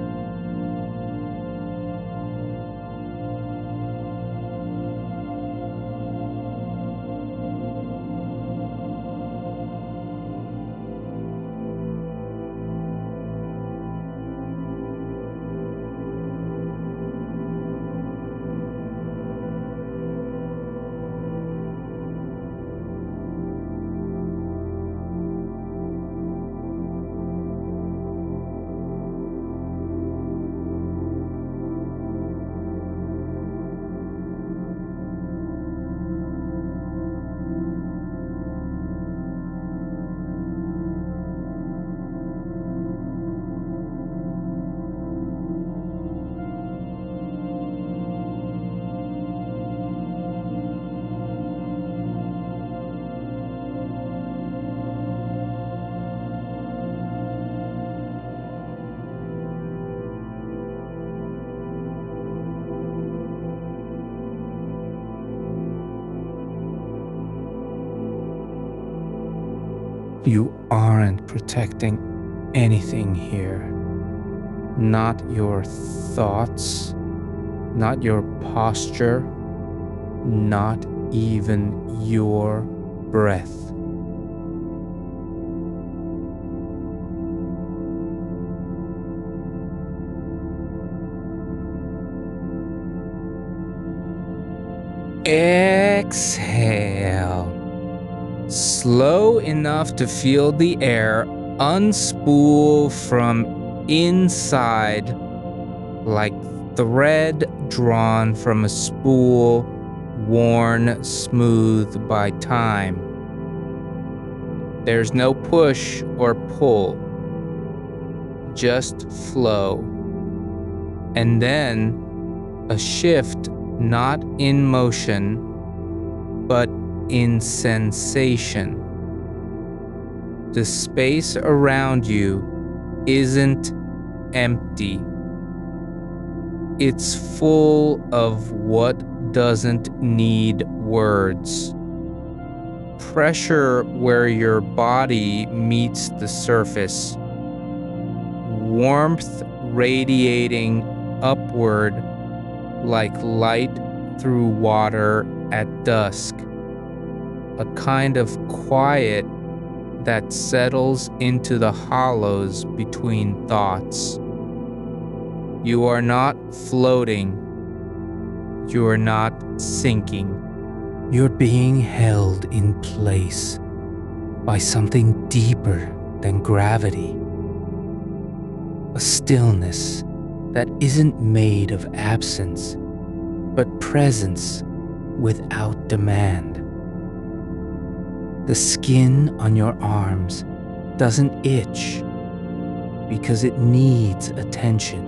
You aren't protecting anything here. Not your thoughts, not your posture, not even your breath. Exhale. Slow enough to feel the air unspool from inside like thread drawn from a spool worn smooth by time. There's no push or pull, just flow. And then a shift not in motion, but in sensation. The space around you isn't empty. It's full of what doesn't need words. Pressure where your body meets the surface. Warmth radiating upward like light through water at dusk. A kind of quiet that settles into the hollows between thoughts. You are not floating. You are not sinking. You're being held in place by something deeper than gravity. A stillness that isn't made of absence, but presence without demand. The skin on your arms doesn't itch because it needs attention.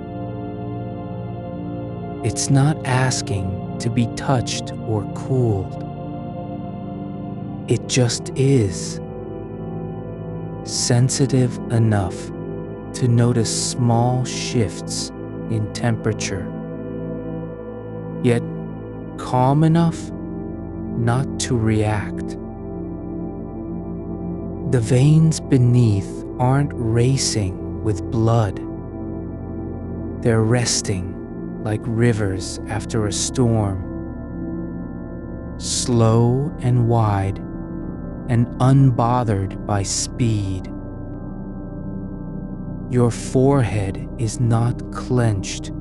It's not asking to be touched or cooled. It just is. sensitive enough to notice small shifts in temperature, yet calm enough not to react. The veins beneath aren't racing with blood. They're resting like rivers after a storm, slow and wide and unbothered by speed. Your forehead is not clenched.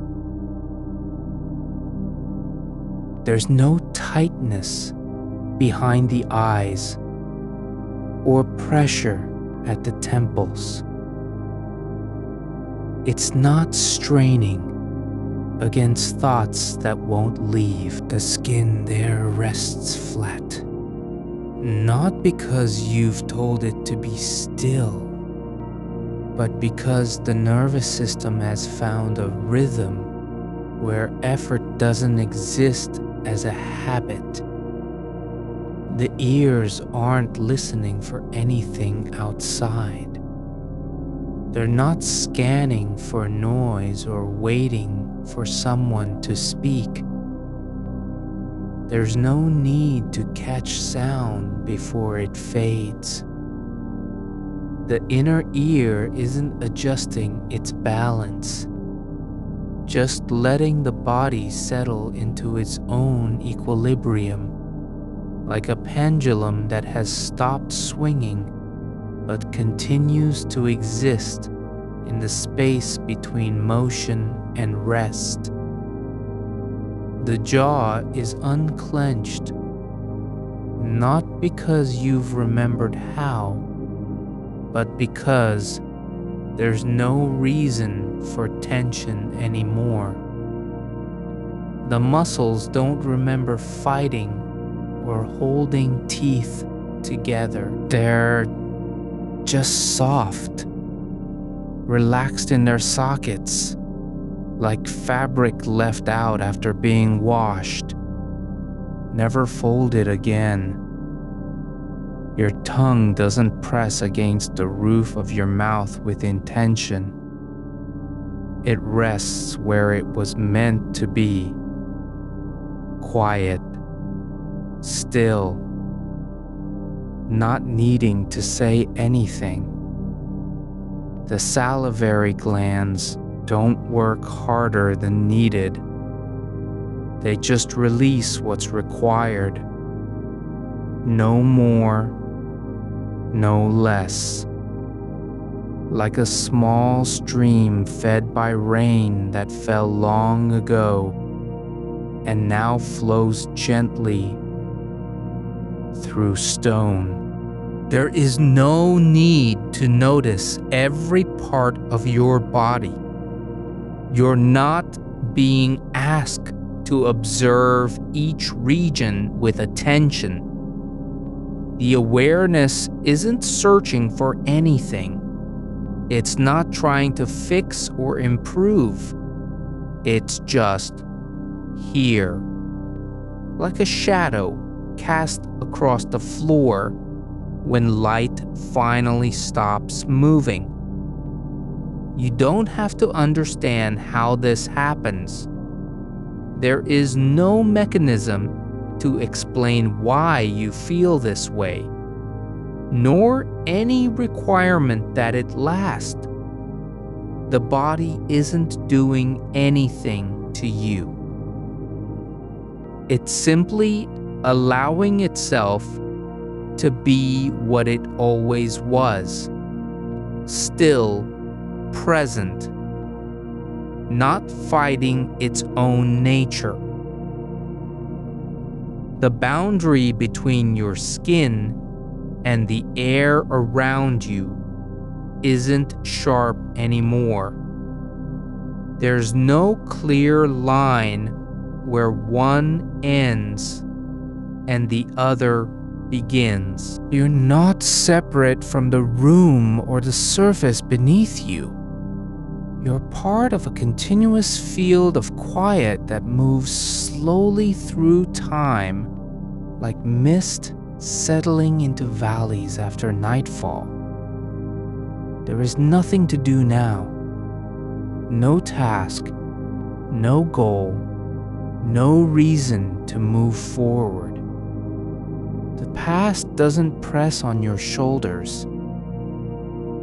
There's no tightness behind the eyes or pressure at the temples. It's not straining against thoughts that won't leave. The skin there rests flat, not because you've told it to be still, but because the nervous system has found a rhythm where effort doesn't exist as a habit. The ears aren't listening for anything outside. They're not scanning for noise or waiting for someone to speak. There's no need to catch sound before it fades. The inner ear isn't adjusting its balance, just letting the body settle into its own equilibrium, like a pendulum that has stopped swinging but continues to exist in the space between motion and rest. The jaw is unclenched, not because you've remembered how, but because there's no reason for tension anymore. The muscles don't remember fighting or holding teeth together. They're just soft, relaxed in their sockets, like fabric left out after being washed, never folded again. Your tongue doesn't press against the roof of your mouth with intention. It rests where it was meant to be, quiet, still, not needing to say anything. The salivary glands don't work harder than needed. They just release what's required. No more, no less. Like a small stream fed by rain that fell long ago and now flows gently through stone. There is no need to notice every part of your body. You're not being asked to observe each region with attention. The awareness isn't searching for anything. It's not trying to fix or improve. It's just here, like a shadow cast across the floor when light finally stops moving. You don't have to understand how this happens. There is no mechanism to explain why you feel this way, nor any requirement that it last. The body isn't doing anything to you. It's simply allowing itself to be what it always was, still present, not fighting its own nature. The boundary between your skin and the air around you isn't sharp anymore. There's no clear line where one ends and the other begins. You're not separate from the room or the surface beneath you. You're part of a continuous field of quiet that moves slowly through time, like mist settling into valleys after nightfall. There is nothing to do now. No task, no goal, no reason to move forward. The past doesn't press on your shoulders.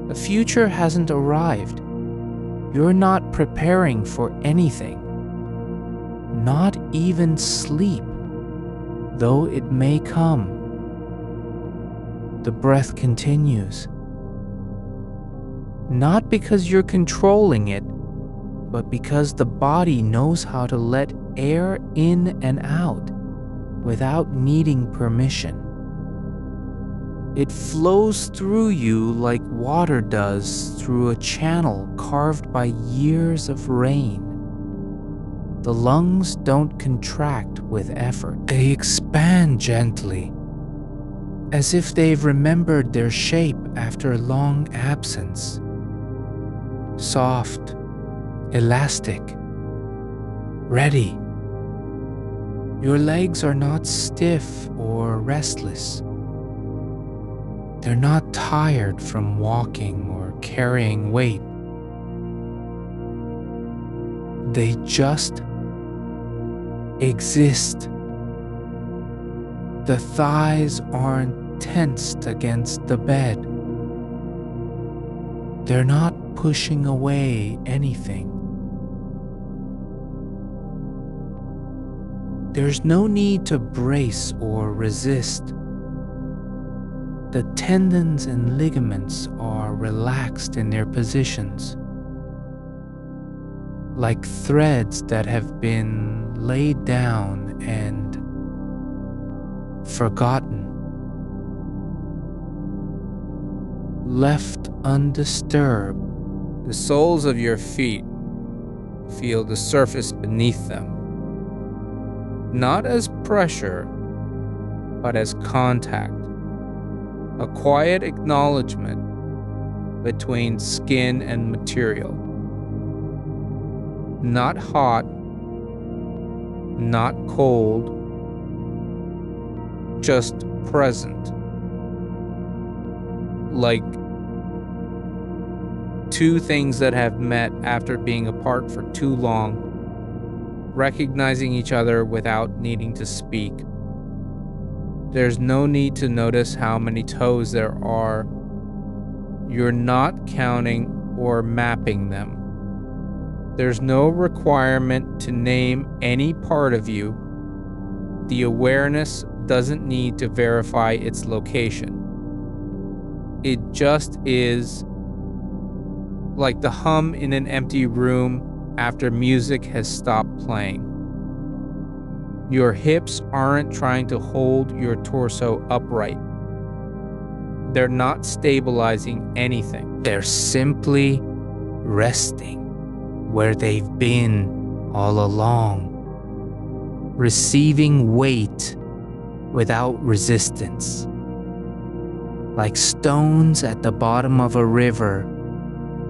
The future hasn't arrived. You're not preparing for anything. Not even sleep, though it may come. The breath continues. Not because you're controlling it, but because the body knows how to let air in and out without needing permission. It flows through you like water does through a channel carved by years of rain. The lungs don't contract with effort. They expand gently, as if they've remembered their shape after a long absence. Soft, elastic, ready. Your legs are not stiff or restless. They're not tired from walking or carrying weight. They just exist. The thighs aren't tensed against the bed. They're not pushing away anything. There's no need to brace or resist. The tendons and ligaments are relaxed in their positions, like threads that have been laid down and forgotten, left undisturbed. The soles of your feet feel the surface beneath them, not as pressure, but as contact. A quiet acknowledgement between skin and material. Not hot, not cold, just present. Like two things that have met after being apart for too long, recognizing each other without needing to speak. There's no need to notice how many toes there are. You're not counting or mapping them. There's no requirement to name any part of you. The awareness doesn't need to verify its location. It just is, like the hum in an empty room after music has stopped playing. Your hips aren't trying to hold your torso upright. They're not stabilizing anything. They're simply resting where they've been all along, receiving weight without resistance, like stones at the bottom of a river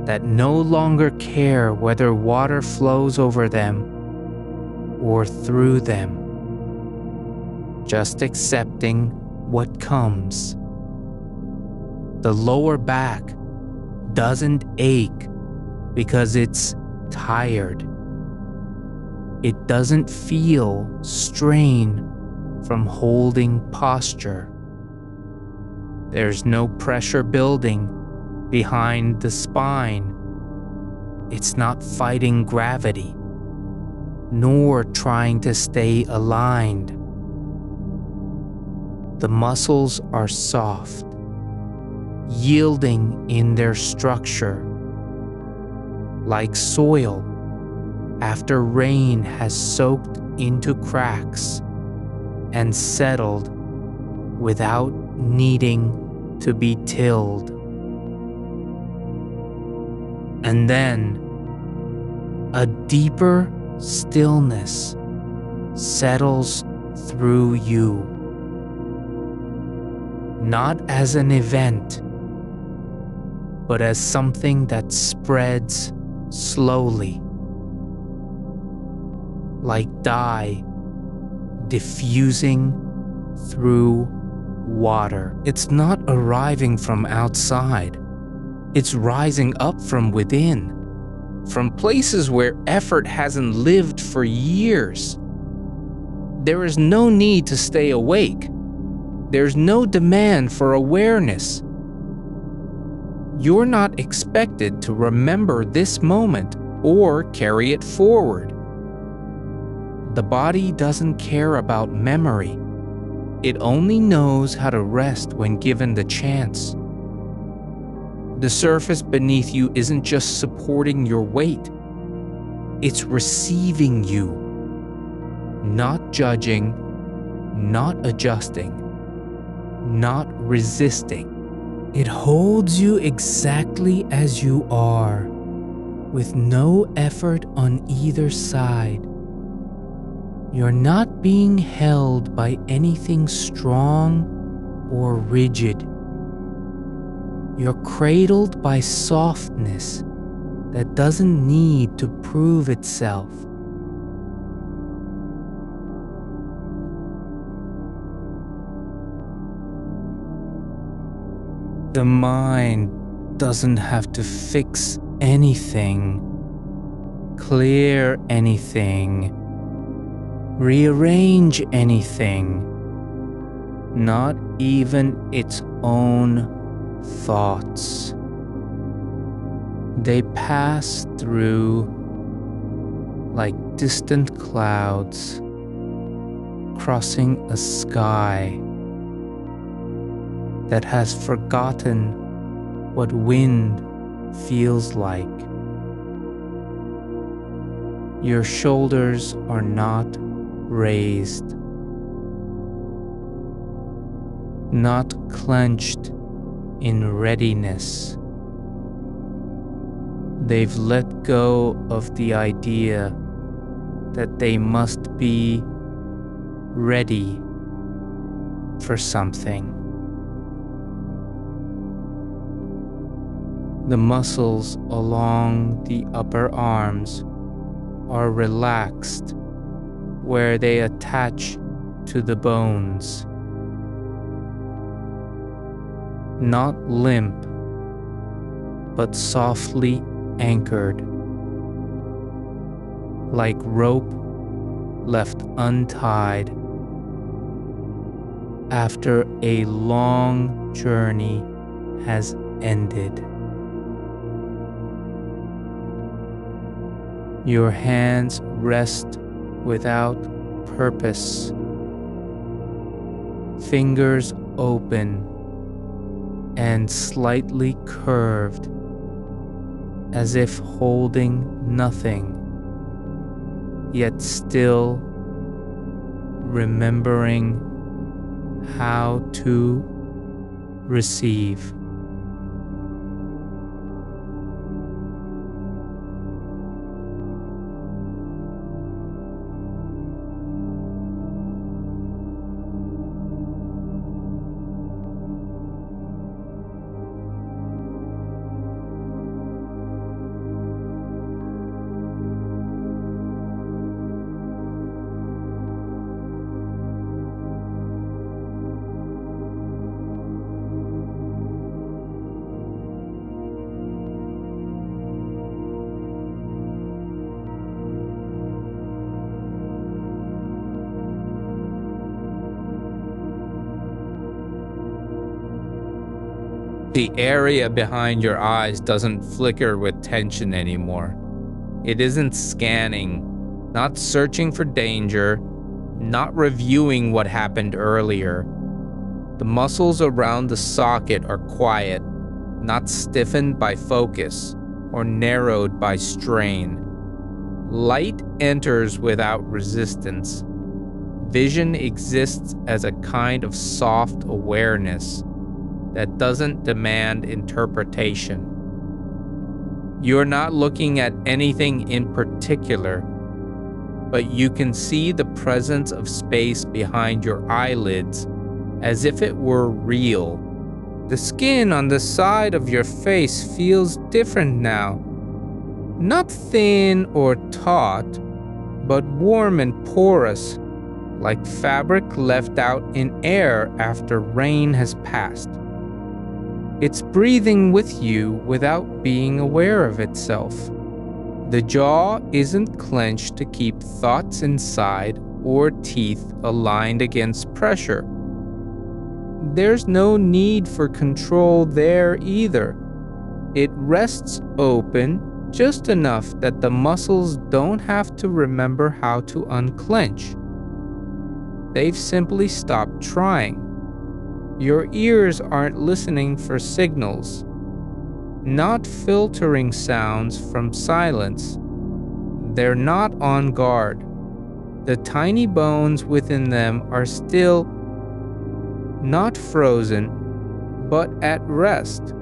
that no longer care whether water flows over them or through them, just accepting what comes. The lower back doesn't ache because it's tired. It doesn't feel strain from holding posture. There's no pressure building behind the spine. It's not fighting gravity, nor trying to stay aligned. The muscles are soft, yielding in their structure, like soil after rain has soaked into cracks and settled without needing to be tilled. And then a deeper stillness settles through you, not as an event, but as something that spreads slowly, like dye diffusing through water. It's not arriving from outside. It's rising up from within, from places where effort hasn't lived for years. There is no need to stay awake. There's no demand for awareness. You're not expected to remember this moment or carry it forward. The body doesn't care about memory. It only knows how to rest when given the chance. The surface beneath you isn't just supporting your weight. It's receiving you, not judging, not adjusting, not resisting. It holds you exactly as you are, with no effort on either side. You're not being held by anything strong or rigid. You're cradled by softness that doesn't need to prove itself. The mind doesn't have to fix anything, clear anything, rearrange anything, not even its own thoughts. They pass through like distant clouds crossing a sky that has forgotten what wind feels like. Your shoulders are not raised, not clenched in readiness. They've let go of the idea that they must be ready for something. The muscles along the upper arms are relaxed where they attach to the bones. Not limp, but softly anchored, like rope left untied after a long journey has ended. Your hands rest without purpose, fingers open and slightly curved, as if holding nothing, yet still remembering how to receive. The area behind your eyes doesn't flicker with tension anymore. It isn't scanning, not searching for danger, not reviewing what happened earlier. The muscles around the socket are quiet, not stiffened by focus or narrowed by strain. Light enters without resistance. Vision exists as a kind of soft awareness that doesn't demand interpretation. You're not looking at anything in particular, but you can see the presence of space behind your eyelids as if it were real. The skin on the side of your face feels different now. Not thin or taut, but warm and porous, like fabric left out in air after rain has passed. It's breathing with you without being aware of itself. The jaw isn't clenched to keep thoughts inside or teeth aligned against pressure. There's no need for control there either. It rests open just enough that the muscles don't have to remember how to unclench. They've simply stopped trying. Your ears aren't listening for signals, not filtering sounds from silence. They're not on guard. The tiny bones within them are still not frozen, but at rest,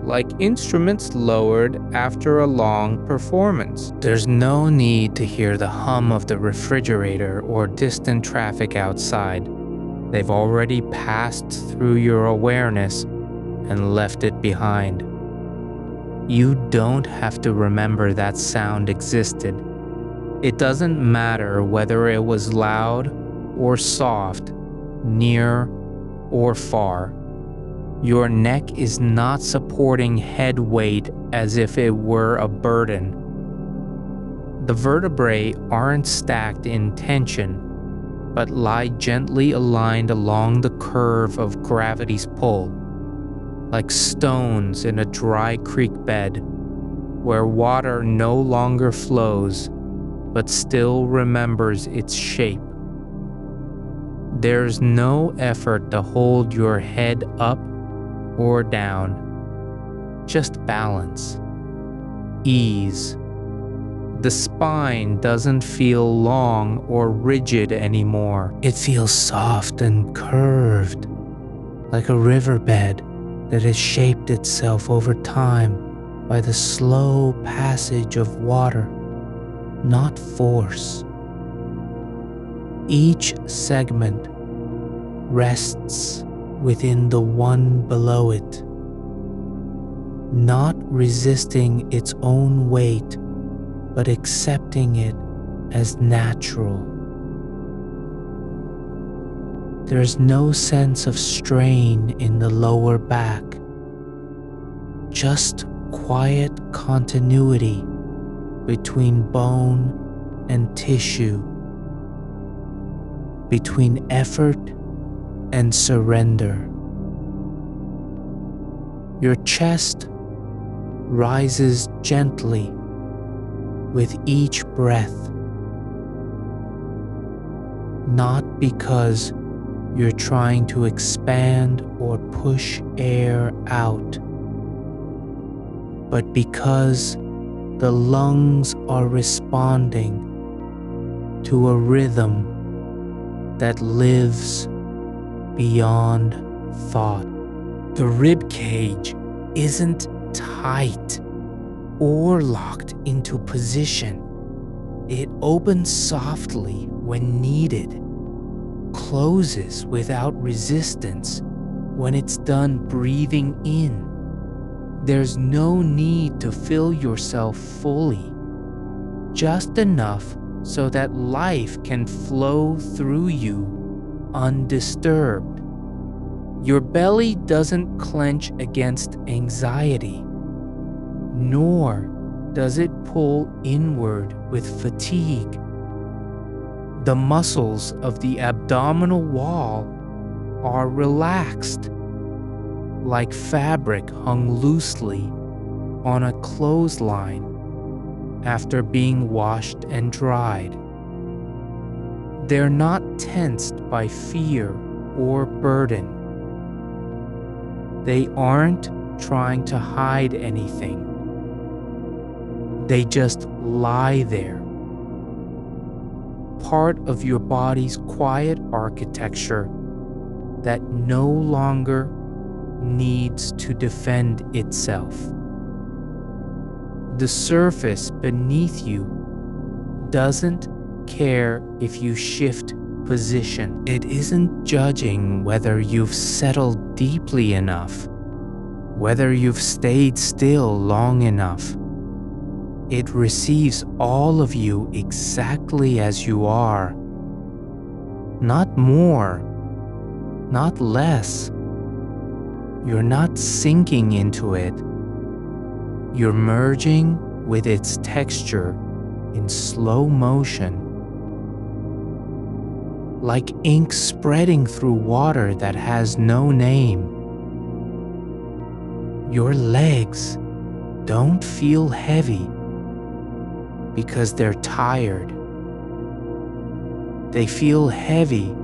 like instruments lowered after a long performance. There's no need to hear the hum of the refrigerator or distant traffic outside. They've already passed through your awareness and left it behind. You don't have to remember that sound existed. It doesn't matter whether it was loud or soft, near or far. Your neck is not supporting head weight as if it were a burden. The vertebrae aren't stacked in tension, but lie gently aligned along the curve of gravity's pull, like stones in a dry creek bed, where water no longer flows, but still remembers its shape. There's no effort to hold your head up or down, just balance, ease. The spine doesn't feel long or rigid anymore. It feels soft and curved, like a riverbed that has shaped itself over time by the slow passage of water, not force. Each segment rests within the one below it, not resisting its own weight, but accepting it as natural. There's no sense of strain in the lower back, just quiet continuity between bone and tissue, between effort and surrender. Your chest rises gently with each breath, not because you're trying to expand or push air out, but because the lungs are responding to a rhythm that lives beyond thought. The rib cage isn't tight or locked into position. It opens softly when needed, closes without resistance when it's done breathing in. There's no need to fill yourself fully, just enough so that life can flow through you undisturbed. Your belly doesn't clench against anxiety, nor does it pull inward with fatigue. The muscles of the abdominal wall are relaxed, like fabric hung loosely on a clothesline after being washed and dried. They're not tensed by fear or burden. They aren't trying to hide anything. They just lie there, part of your body's quiet architecture that no longer needs to defend itself. The surface beneath you doesn't care if you shift position. It isn't judging whether you've settled deeply enough, whether you've stayed still long enough. It receives all of you exactly as you are. Not more, not less, You're not sinking into it. You're merging with its texture in slow motion, like ink spreading through water that has no name. Your legs don't feel heavy because they're tired. They feel heavy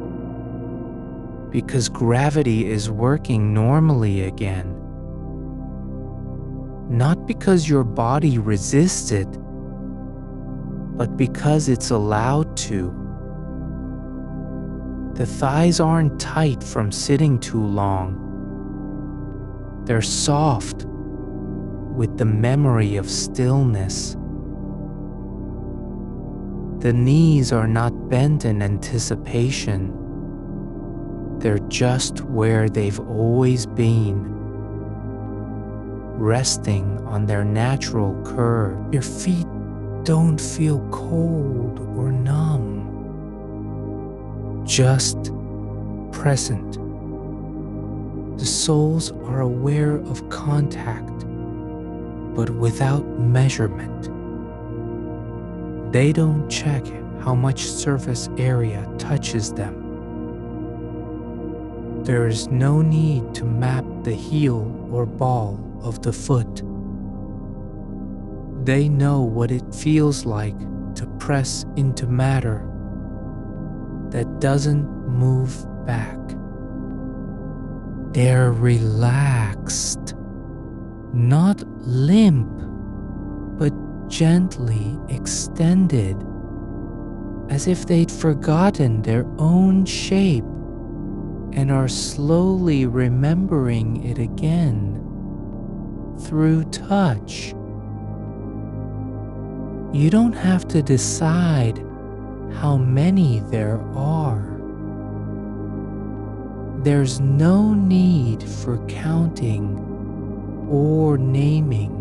because gravity is working normally again. Not because your body resists it, but because it's allowed to. The thighs aren't tight from sitting too long. They're soft with the memory of stillness. The knees are not bent in anticipation. They're just where they've always been, resting on their natural curve. Your feet don't feel cold or numb, just present. The soles are aware of contact, but without measurement. They don't check how much surface area touches them. There is no need to map the heel or ball of the foot. They know what it feels like to press into matter that doesn't move back. They're relaxed, not limp, but gently extended, as if they'd forgotten their own shape and are slowly remembering it again through touch. You don't have to decide how many there are. There's no need for counting or naming.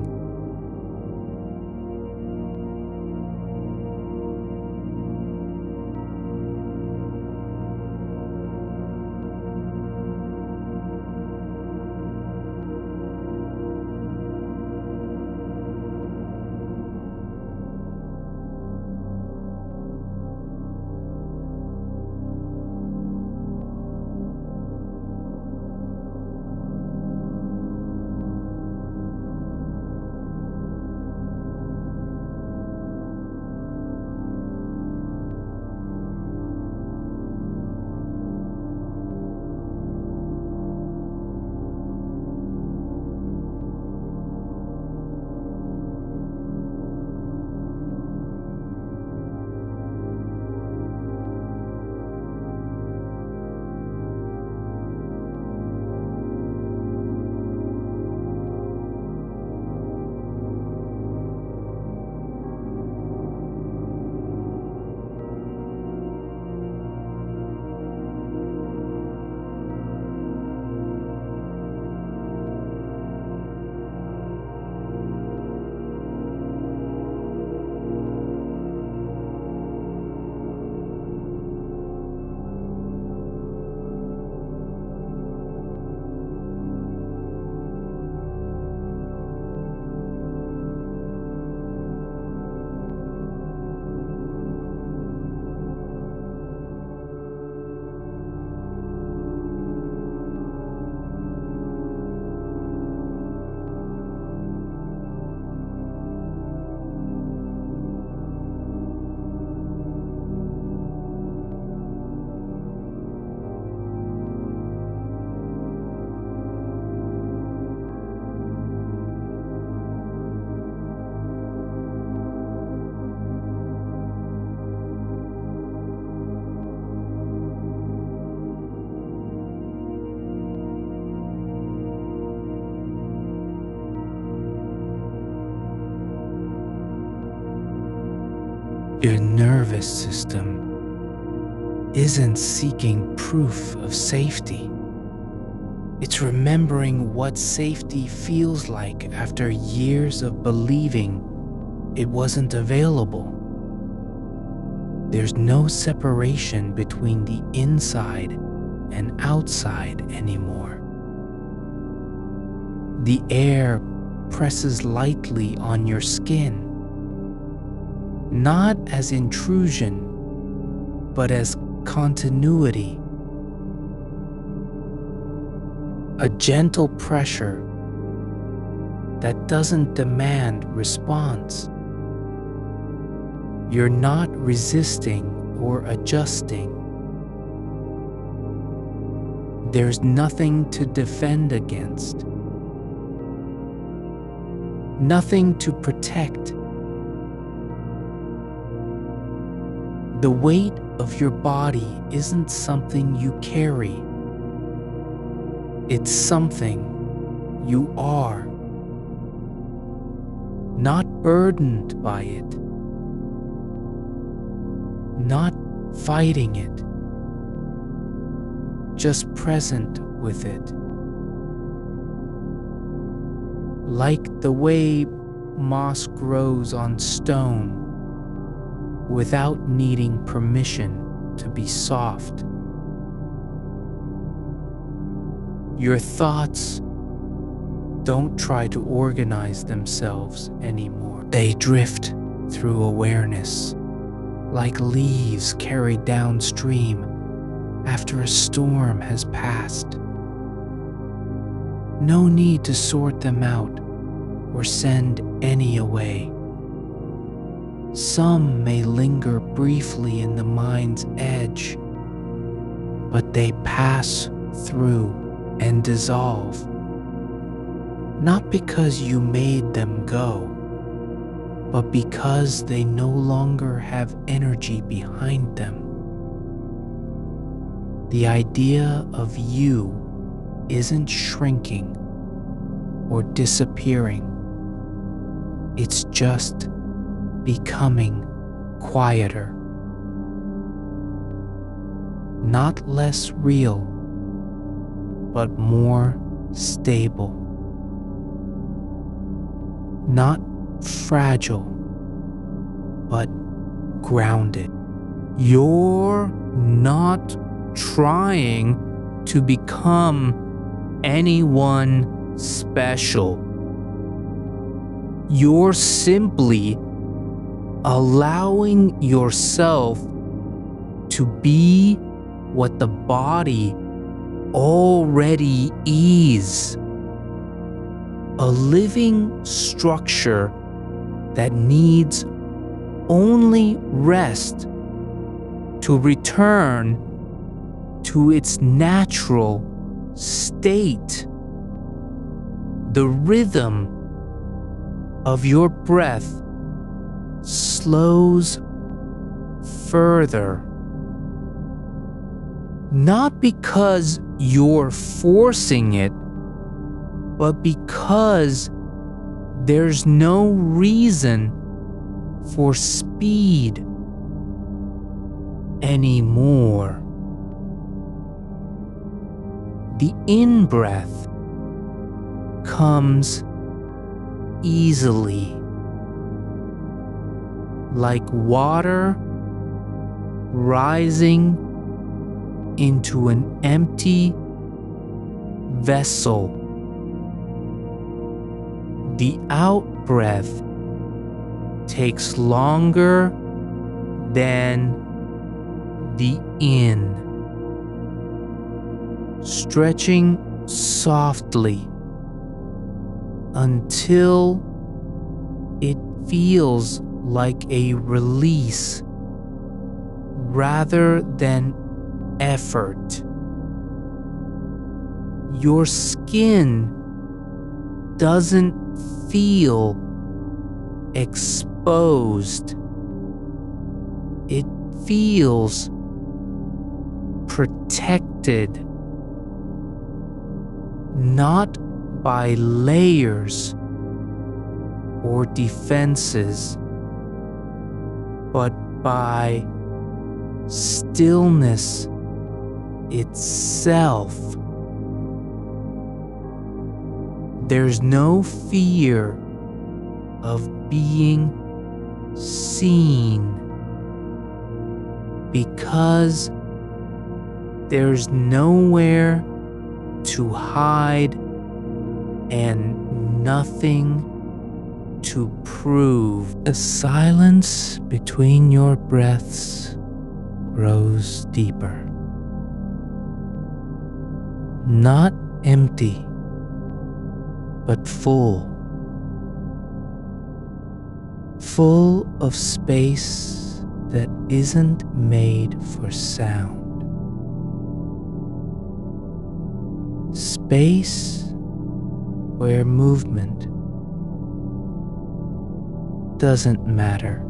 Your nervous system isn't seeking proof of safety. It's remembering what safety feels like after years of believing it wasn't available. There's no separation between the inside and outside anymore. The air presses lightly on your skin, not as intrusion, but as continuity. A gentle pressure that doesn't demand response. You're not resisting or adjusting. There's nothing to defend against, nothing to protect. The weight of your body isn't something you carry. It's something you are. Not burdened by it, not fighting it, just present with it. Like the way moss grows on stone without needing permission to be soft. Your thoughts don't try to organize themselves anymore. They drift through awareness, like leaves carried downstream after a storm has passed. No need to sort them out or send any away. Some may linger briefly in the mind's edge, but they pass through and dissolve. Not because you made them go, but because they no longer have energy behind them. The idea of you isn't shrinking or disappearing. It's just becoming quieter. Not less real, but more stable. Not fragile, but grounded. You're not trying to become anyone special. You're simply allowing yourself to be what the body already is. A living structure that needs only rest to return to its natural state. The rhythm of your breath slows further. Not because you're forcing it, but because there's no reason for speed anymore. The in-breath comes easily, like water rising into an empty vessel. The out-breath takes longer than the in, stretching softly until it feels like a release rather than effort. Your skin doesn't feel exposed. It feels protected, not by layers or defenses, but by stillness itself. There's no fear of being seen because there's nowhere to hide and nothing to prove. The silence between your breaths grows deeper. Not empty, but full. Full of space that isn't made for sound. Space where movement doesn't matter.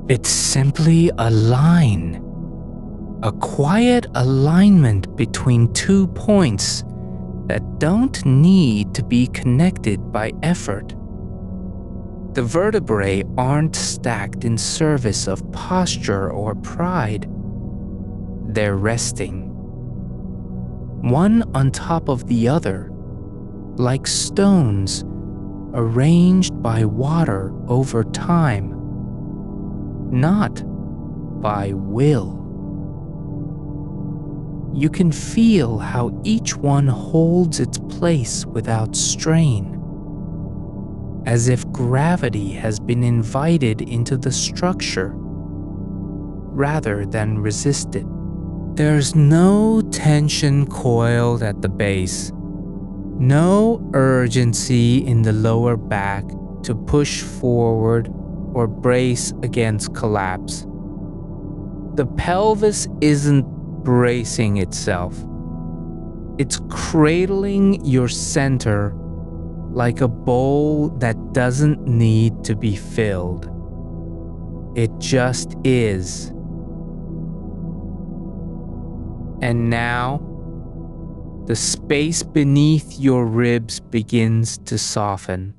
It's simply a line, a quiet alignment between 2 points that don't need to be connected by effort. The vertebrae aren't stacked in service of posture or pride. They're resting, one on top of the other, like stones arranged by water over time. Not by will. You can feel how each one holds its place without strain, as if gravity has been invited into the structure rather than resisted. There's no tension coiled at the base, no urgency in the lower back to push forward or brace against collapse. The pelvis isn't bracing itself. It's cradling your center like a bowl that doesn't need to be filled. It just is. And now, the space beneath your ribs begins to soften.